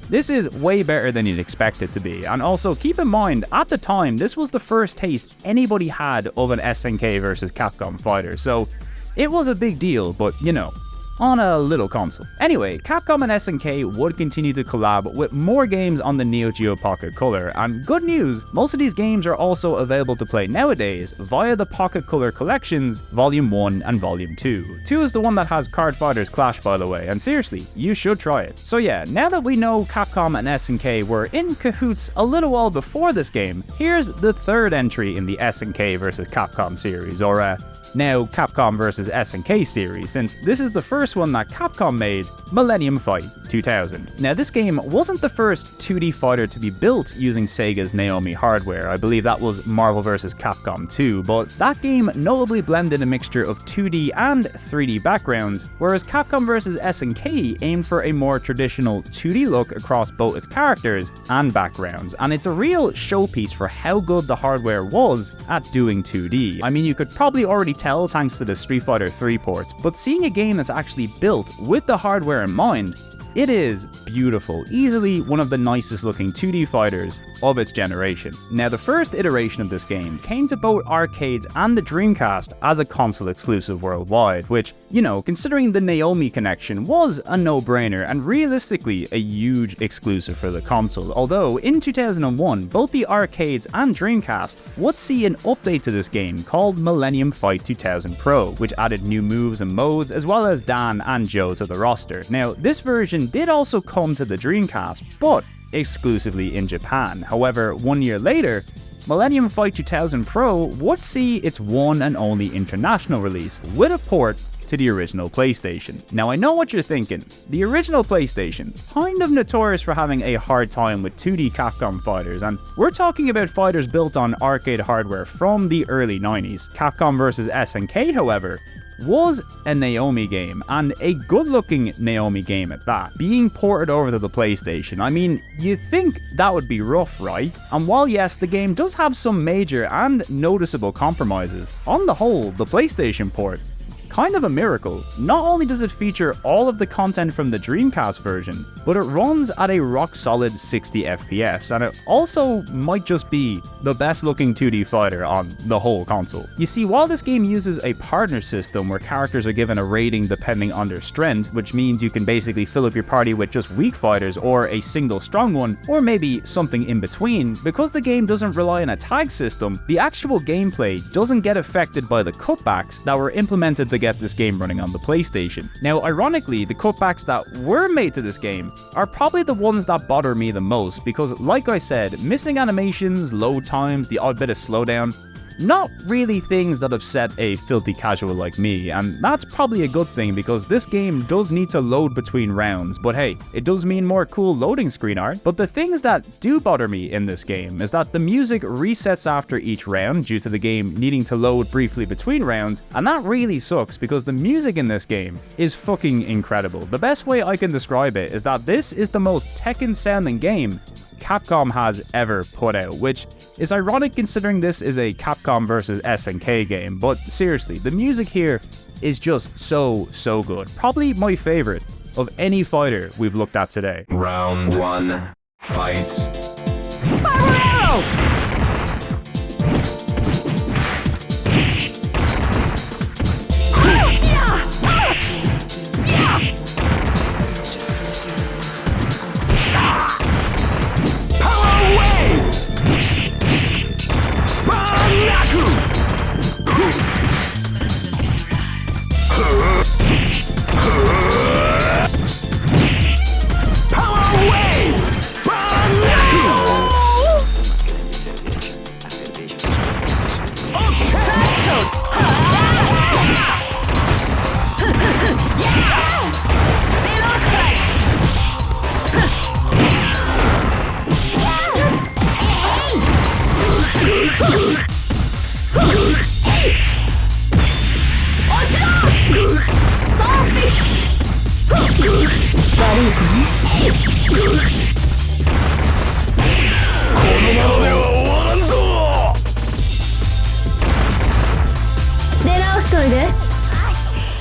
Speaker 1: this is way better than you'd expect it to be. And also keep in mind, at the time, this was the first taste anybody had of an SNK vs Capcom fighter, so it was a big deal, but you know, on a little console. Anyway, Capcom and SNK would continue to collab with more games on the Neo Geo Pocket Color, and good news, most of these games are also available to play nowadays via the Pocket Color Collections Volume 1 and Volume 2. 2 is the one that has Card Fighters Clash, by the way, and seriously, you should try it. So yeah, now that we know Capcom and SNK were in cahoots a little while before this game, here's the third entry in the SNK vs Capcom series, or now Capcom vs SNK series, since this is the first one that Capcom made, Millennium Fight 2000. Now, this game wasn't the first 2D fighter to be built using Sega's Naomi hardware. I believe that was Marvel vs Capcom 2, but that game notably blended a mixture of 2D and 3D backgrounds, whereas Capcom vs SNK aimed for a more traditional 2D look across both its characters and backgrounds, and it's a real showpiece for how good the hardware was at doing 2D. I mean, you could probably already tell thanks to the Street Fighter 3 ports, but seeing a game that's actually built with the hardware in mind, it is beautiful, easily one of the nicest looking 2D fighters of its generation. Now, the first iteration of this game came to both arcades and the Dreamcast as a console exclusive worldwide, which, you know, considering the Naomi connection, was a no-brainer and realistically a huge exclusive for the console. Although, in 2001, both the arcades and Dreamcast would see an update to this game called Millennium Fight 2000 Pro, which added new moves and modes, as well as Dan and Joe to the roster. Now, this version did also come to the Dreamcast, but exclusively in Japan. However, 1 year later, Millennium Fight 2000 Pro would see its one and only international release, with a port to the original PlayStation. Now, I know what you're thinking. The original PlayStation, kind of notorious for having a hard time with 2D Capcom fighters, and we're talking about fighters built on arcade hardware from the early 90s. Capcom vs SNK, however, was a Naomi game, and a good-looking Naomi game at that, being ported over to the PlayStation. I mean, you'd think that would be rough, right? And while yes, the game does have some major and noticeable compromises, on the whole, the PlayStation port, kind of a miracle. Not only does it feature all of the content from the Dreamcast version, but it runs at a rock-solid 60 FPS, and it also might just be the best looking 2D fighter on the whole console. You see, while this game uses a partner system where characters are given a rating depending on their strength, which means you can basically fill up your party with just weak fighters or a single strong one, or maybe something in between, because the game doesn't rely on a tag system, the actual gameplay doesn't get affected by the cutbacks that were implemented to get this game running on the PlayStation. Now, ironically, the cutbacks that were made to this game are probably the ones that bother me the most, because like I said, missing animations, load times, the odd bit of slowdown, not really things that upset a filthy casual like me, and that's probably a good thing because this game does need to load between rounds, but hey, it does mean more cool loading screen art. But the things that do bother me in this game is that the music resets after each round due to the game needing to load briefly between rounds, and that really sucks because the music in this game is fucking incredible. The best way I can describe it is that this is the most Tekken sounding game Capcom has ever put out, which is ironic considering this is a Capcom vs SNK game, but seriously, the music here is just so good. Probably my favorite of any fighter we've looked at today.
Speaker 20: Round 1, fight.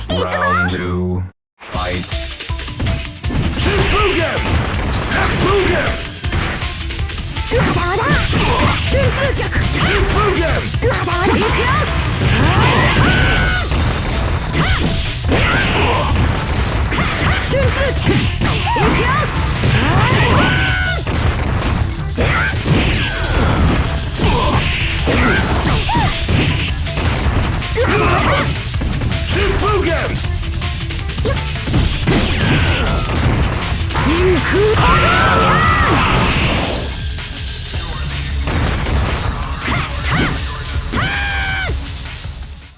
Speaker 20: Round 2, fight.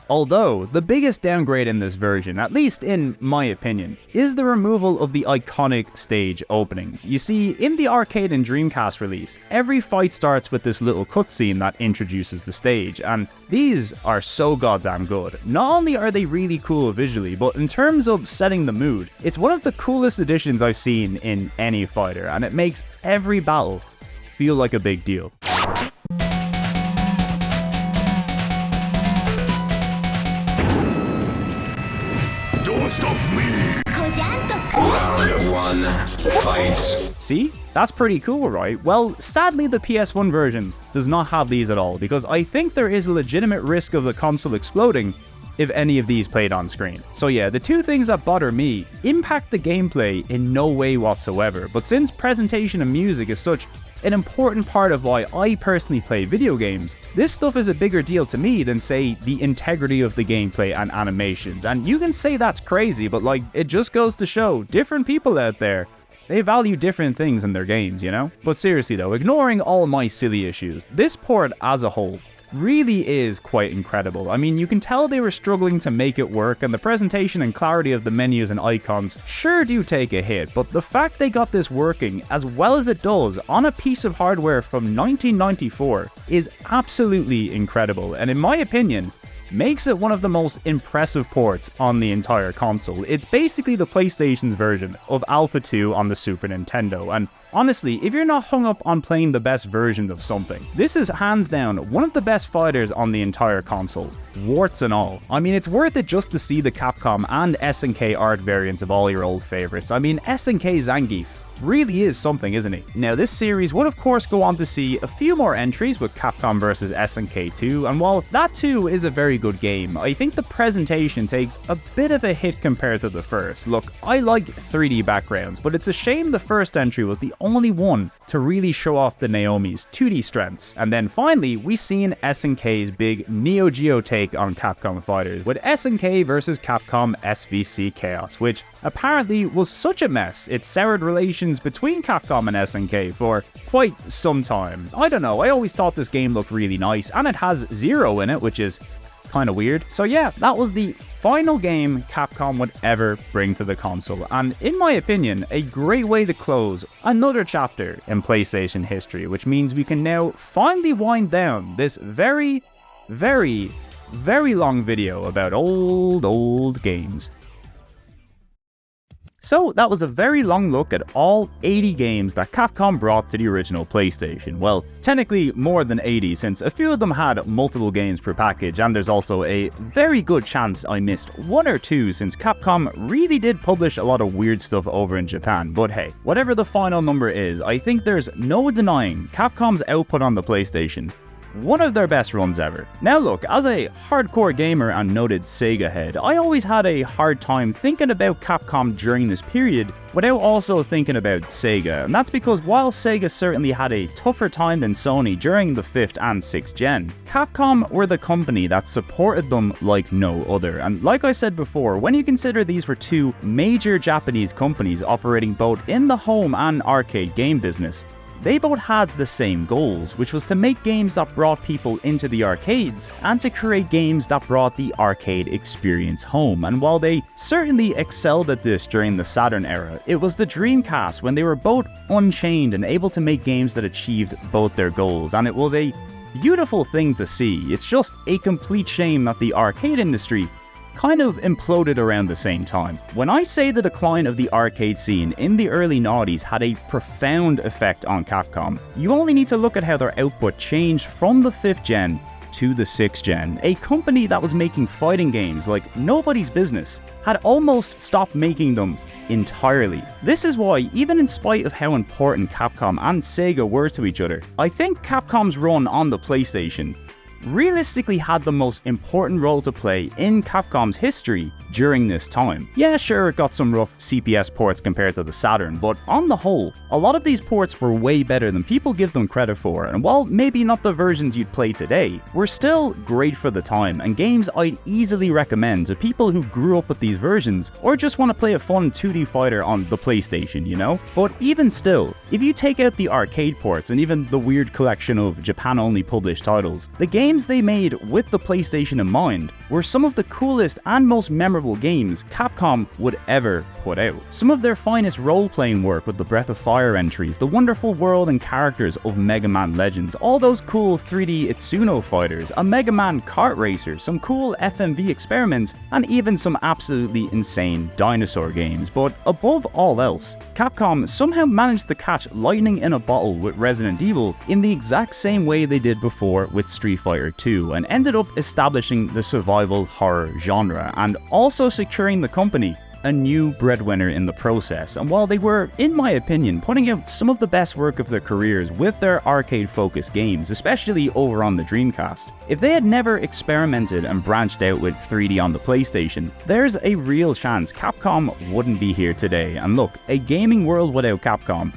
Speaker 1: Although, the biggest downgrade in this version, at least in my opinion, is the removal of the iconic stage openings. You see, in the arcade and Dreamcast release, every fight starts with this little cutscene that introduces the stage, and these are so goddamn good. Not only are they really cool visually, but in terms of setting the mood, it's one of the coolest additions I've seen in any fighter, and it makes every battle feel like a big deal.
Speaker 20: Stop me! Round 1, fight.
Speaker 1: See? That's pretty cool, right? Well, sadly the PS1 version does not have these at all, because I think there is a legitimate risk of the console exploding if any of these played on screen. So yeah, the two things that bother me impact the gameplay in no way whatsoever, but since presentation and music is such an important part of why I personally play video games, this stuff is a bigger deal to me than, say, the integrity of the gameplay and animations. And you can say that's crazy, but like, it just goes to show different people out there, they value different things in their games, you know? But seriously though, ignoring all my silly issues, this port as a whole really is quite incredible. I mean, you can tell they were struggling to make it work, and the presentation and clarity of the menus and icons sure do take a hit, but the fact they got this working as well as it does on a piece of hardware from 1994 is absolutely incredible, and in my opinion, makes it one of the most impressive ports on the entire console. It's basically the PlayStation's version of Alpha 2 on the Super Nintendo, and honestly, if you're not hung up on playing the best version of something, this is hands down one of the best fighters on the entire console, warts and all. I mean, it's worth it just to see the Capcom and SNK art variants of all your old favorites. I mean, SNK Zangief really is something, isn't he? Now, this series would of course go on to see a few more entries with Capcom vs SNK 2, and while that too is a very good game, I think the presentation takes a bit of a hit compared to the first. Look, I like 3D backgrounds, but it's a shame the first entry was the only one to really show off the Naomi's 2D strengths. And then finally, we seen SNK's big Neo Geo take on Capcom fighters, with SNK vs Capcom SVC Chaos, which apparently was such a mess it soured relations between Capcom and SNK for quite some time. I don't know, I always thought this game looked really nice, and it has Zero in it, which is kind of weird. So yeah, that was the final game Capcom would ever bring to the console, and in my opinion, a great way to close another chapter in PlayStation history, which means we can now finally wind down this very long video about old games. So that was a very long look at all 80 games that Capcom brought to the original PlayStation. Well, technically more than 80, since a few of them had multiple games per package, and there's also a very good chance I missed one or two, since Capcom really did publish a lot of weird stuff over in Japan. But hey, whatever the final number is, I think there's no denying Capcom's output on the PlayStation. One of their best runs ever. Now look, as a hardcore gamer and noted Sega head, I always had a hard time thinking about Capcom during this period without also thinking about Sega, and that's because while Sega certainly had a tougher time than Sony during the 5th and 6th gen, Capcom were the company that supported them like no other. And like I said before, when you consider these were two major Japanese companies operating both in the home and arcade game business, they both had the same goals, which was to make games that brought people into the arcades and to create games that brought the arcade experience home. And while they certainly excelled at this during the Saturn era, it was the Dreamcast when they were both unchained and able to make games that achieved both their goals. And it was a beautiful thing to see. It's just a complete shame that the arcade industry kind of imploded around the same time. When I say the decline of the arcade scene in the early 90s had a profound effect on Capcom, you only need to look at how their output changed from the 5th gen to the 6th gen. A company that was making fighting games like nobody's business had almost stopped making them entirely. This is why, even in spite of how important Capcom and Sega were to each other, I think Capcom's run on the PlayStation realistically had the most important role to play in Capcom's history during this time. Yeah, sure, it got some rough CPS ports compared to the Saturn, but on the whole, a lot of these ports were way better than people give them credit for, and while maybe not the versions you'd play today, were still great for the time, and games I'd easily recommend to people who grew up with these versions, or just want to play a fun 2D fighter on the PlayStation, you know? But even still, if you take out the arcade ports and even the weird collection of Japan-only published titles, the games they made with the PlayStation in mind were some of the coolest and most memorable games Capcom would ever put out. Some of their finest role-playing work with the Breath of Fire entries, the wonderful world and characters of Mega Man Legends, all those cool 3D Itsuno fighters, a Mega Man kart racer, some cool FMV experiments, and even some absolutely insane dinosaur games. But above all else, Capcom somehow managed to catch lightning in a bottle with Resident Evil in the exact same way they did before with Street Fighter 2, and ended up establishing the survival horror genre, and also securing the company a new breadwinner in the process. And while they were, in my opinion, putting out some of the best work of their careers with their arcade-focused games, especially over on the Dreamcast, if they had never experimented and branched out with 3D on the PlayStation, there's a real chance Capcom wouldn't be here today. And look, a gaming world without Capcom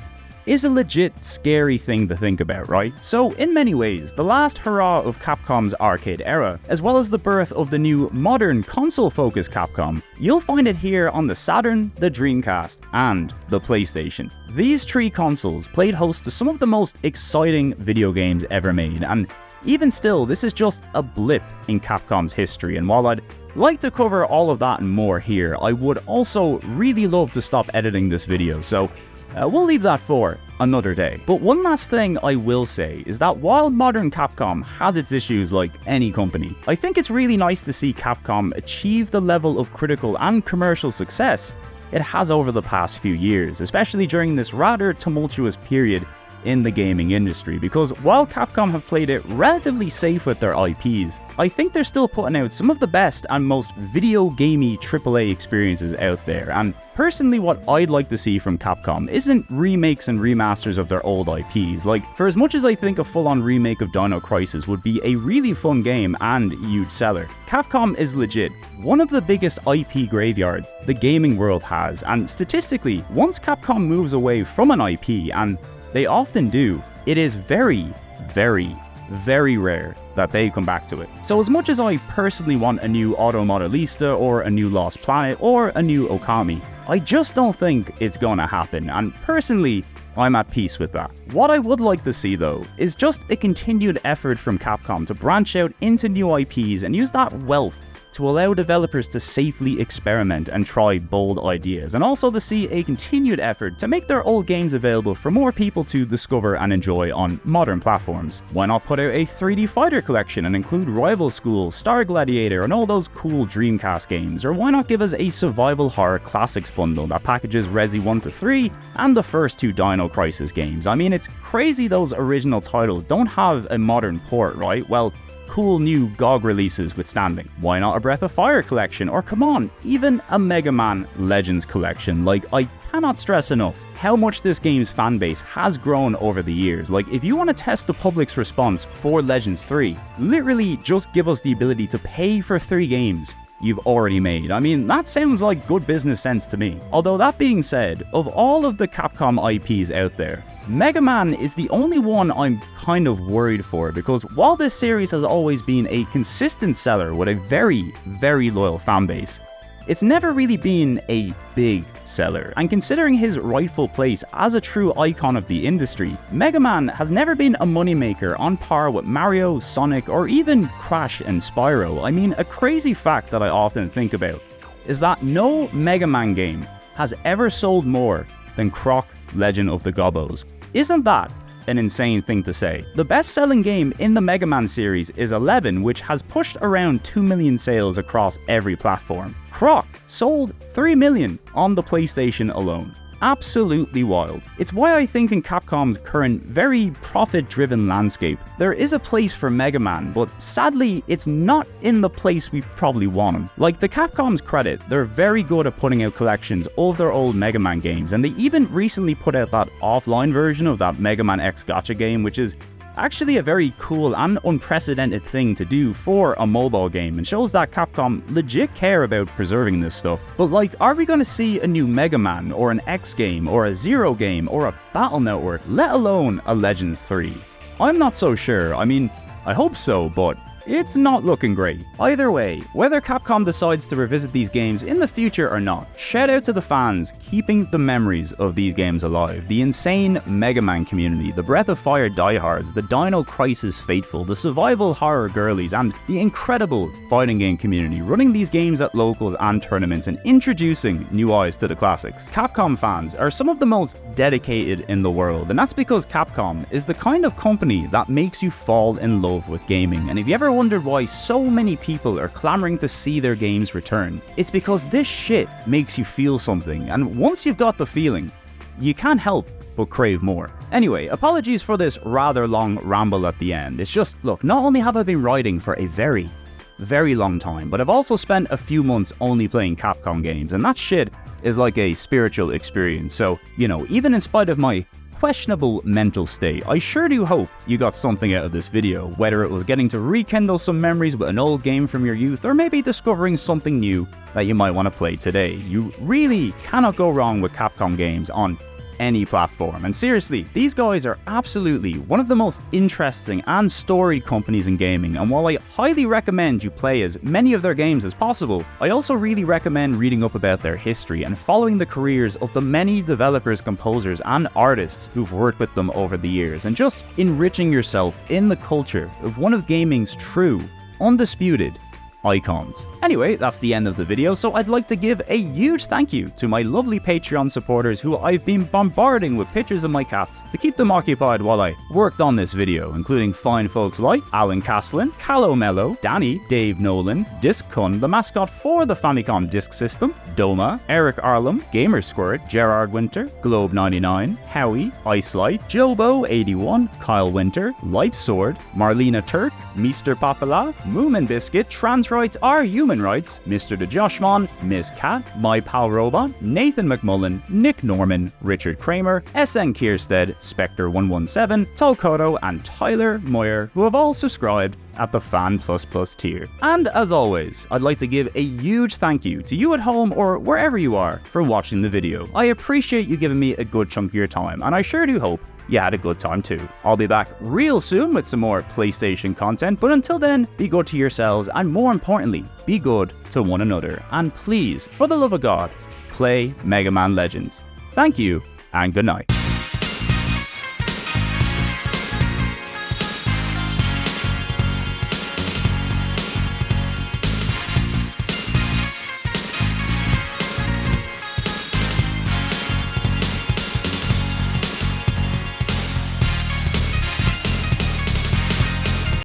Speaker 1: is a legit scary thing to think about, right? So in many ways, the last hurrah of Capcom's arcade era, as well as the birth of the new modern console-focused Capcom, you'll find it here on the Saturn, the Dreamcast, and the PlayStation. These three consoles played host to some of the most exciting video games ever made, and even still, this is just a blip in Capcom's history, and while I'd like to cover all of that and more here, I would also really love to stop editing this video, so we'll leave that for another day. But one last thing I will say is that while modern Capcom has its issues like any company, I think it's really nice to see Capcom achieve the level of critical and commercial success it has over the past few years, especially during this rather tumultuous period in the gaming industry, because while Capcom have played it relatively safe with their IPs, I think they're still putting out some of the best and most video gamey AAA experiences out there. And personally, what I'd like to see from Capcom isn't remakes and remasters of their old IPs. Like, for as much as I think a full-on remake of Dino Crisis would be a really fun game and huge seller, Capcom is legit one of the biggest IP graveyards the gaming world has, and statistically, once Capcom moves away from an IP, and they often do, it is very, very, very rare that they come back to it. So as much as I personally want a new Automodelista or a new Lost Planet or a new Okami, I just don't think it's gonna happen, and personally, I'm at peace with that. What I would like to see though is just a continued effort from Capcom to branch out into new IPs and use that wealth to allow developers to safely experiment and try bold ideas, and also to see a continued effort to make their old games available for more people to discover and enjoy on modern platforms. Why not put out a 3D fighter collection and include Rival School, Star Gladiator, and all those cool Dreamcast games? Or why not give us a survival horror classics bundle that packages Resi 1 to 3 and the first 2 Dino Crisis games? I mean, it's crazy those original titles don't have a modern port, right? Well, cool new GOG releases withstanding. Why not a Breath of Fire collection? Or come on, even a Mega Man Legends collection? Like, I cannot stress enough how much this game's fanbase has grown over the years. Like, if you want to test the public's response for Legends 3, literally just give us the ability to pay for 3 games you've already made. I mean, that sounds like good business sense to me. Although that being said, of all of the Capcom IPs out there, Mega Man is the only one I'm kind of worried for, because while this series has always been a consistent seller with a very, very loyal fanbase, it's never really been a big seller. And considering his rightful place as a true icon of the industry, Mega Man has never been a moneymaker on par with Mario, Sonic, or even Crash and Spyro. I mean, a crazy fact that I often think about is that no Mega Man game has ever sold more than Croc Legend of the Gobbos. Isn't that an insane thing to say? The best-selling game in the Mega Man series is 11, which has pushed around 2 million sales across every platform. Croc sold 3 million on the PlayStation alone. Absolutely wild. It's why I think in Capcom's current very profit-driven landscape, there is a place for Mega Man, but sadly it's not in the place we probably want him. Like, to Capcom's credit, they're very good at putting out collections of their old Mega Man games, and they even recently put out that offline version of that Mega Man X Gacha game, which is actually a very cool and unprecedented thing to do for a mobile game, and shows that Capcom legit care about preserving this stuff. But like, are we going to see a new Mega Man, or an X game, or a Zero game, or a Battle Network, let alone a Legends 3? I'm not so sure. I mean, I hope so, but it's not looking great. Either way, whether Capcom decides to revisit these games in the future or not, shout out to the fans keeping the memories of these games alive. The insane Mega Man community, the Breath of Fire diehards, the Dino Crisis faithful, the survival horror girlies, and the incredible fighting game community running these games at locals and tournaments and introducing new eyes to the classics. Capcom fans are some of the most dedicated in the world, and that's because Capcom is the kind of company that makes you fall in love with gaming. And if you ever wondered why so many people are clamoring to see their games return, it's because this shit makes you feel something, and once you've got the feeling, you can't help but crave more. Anyway, apologies for this rather long ramble at the end. It's just, look, not only have I been writing for a very long time, but I've also spent a few months only playing Capcom games, and that shit is like a spiritual experience. So, you know, even in spite of my questionable mental state, I sure do hope you got something out of this video, whether it was getting to rekindle some memories with an old game from your youth, or maybe discovering something new that you might want to play today. You really cannot go wrong with Capcom games on any platform. And seriously, these guys are absolutely one of the most interesting and storied companies in gaming, and while I highly recommend you play as many of their games as possible, I also really recommend reading up about their history and following the careers of the many developers, composers, and artists who've worked with them over the years, and just enriching yourself in the culture of one of gaming's true, undisputed icons. Anyway, that's the end of the video, so I'd like to give a huge thank you to my lovely Patreon supporters who I've been bombarding with pictures of my cats to keep them occupied while I worked on this video, including fine folks like Alan Caslin, Callow Mello, Danny, Dave Nolan, Disc Kun, the mascot for the Famicom Disk System, Doma, Eric Arlam, Gamer Squirt, Gerard Winter, Globe99, Howie, Icelight, Jobo81, Kyle Winter, Life Sword, Marlena Turk, Mr. Papala, Moomin Biscuit, Trans Rights Are Human Rights, Mr. the Joshmon, Miss Cat, My Pal Robot, Nathan McMullen, Nick Norman, Richard Kramer, SN Kierstead, Spectre117, Tolkoto, and Tyler Moyer, who have all subscribed at the Fan++ tier. And as always, I'd like to give a huge thank you to you at home or wherever you are for watching the video. I appreciate you giving me a good chunk of your time, and I sure do hope you had a good time too. I'll be back real soon with some more PlayStation content, but until then, be good to yourselves, and more importantly, be good to one another. And please, for the love of God, play Mega Man Legends. Thank you, and good night.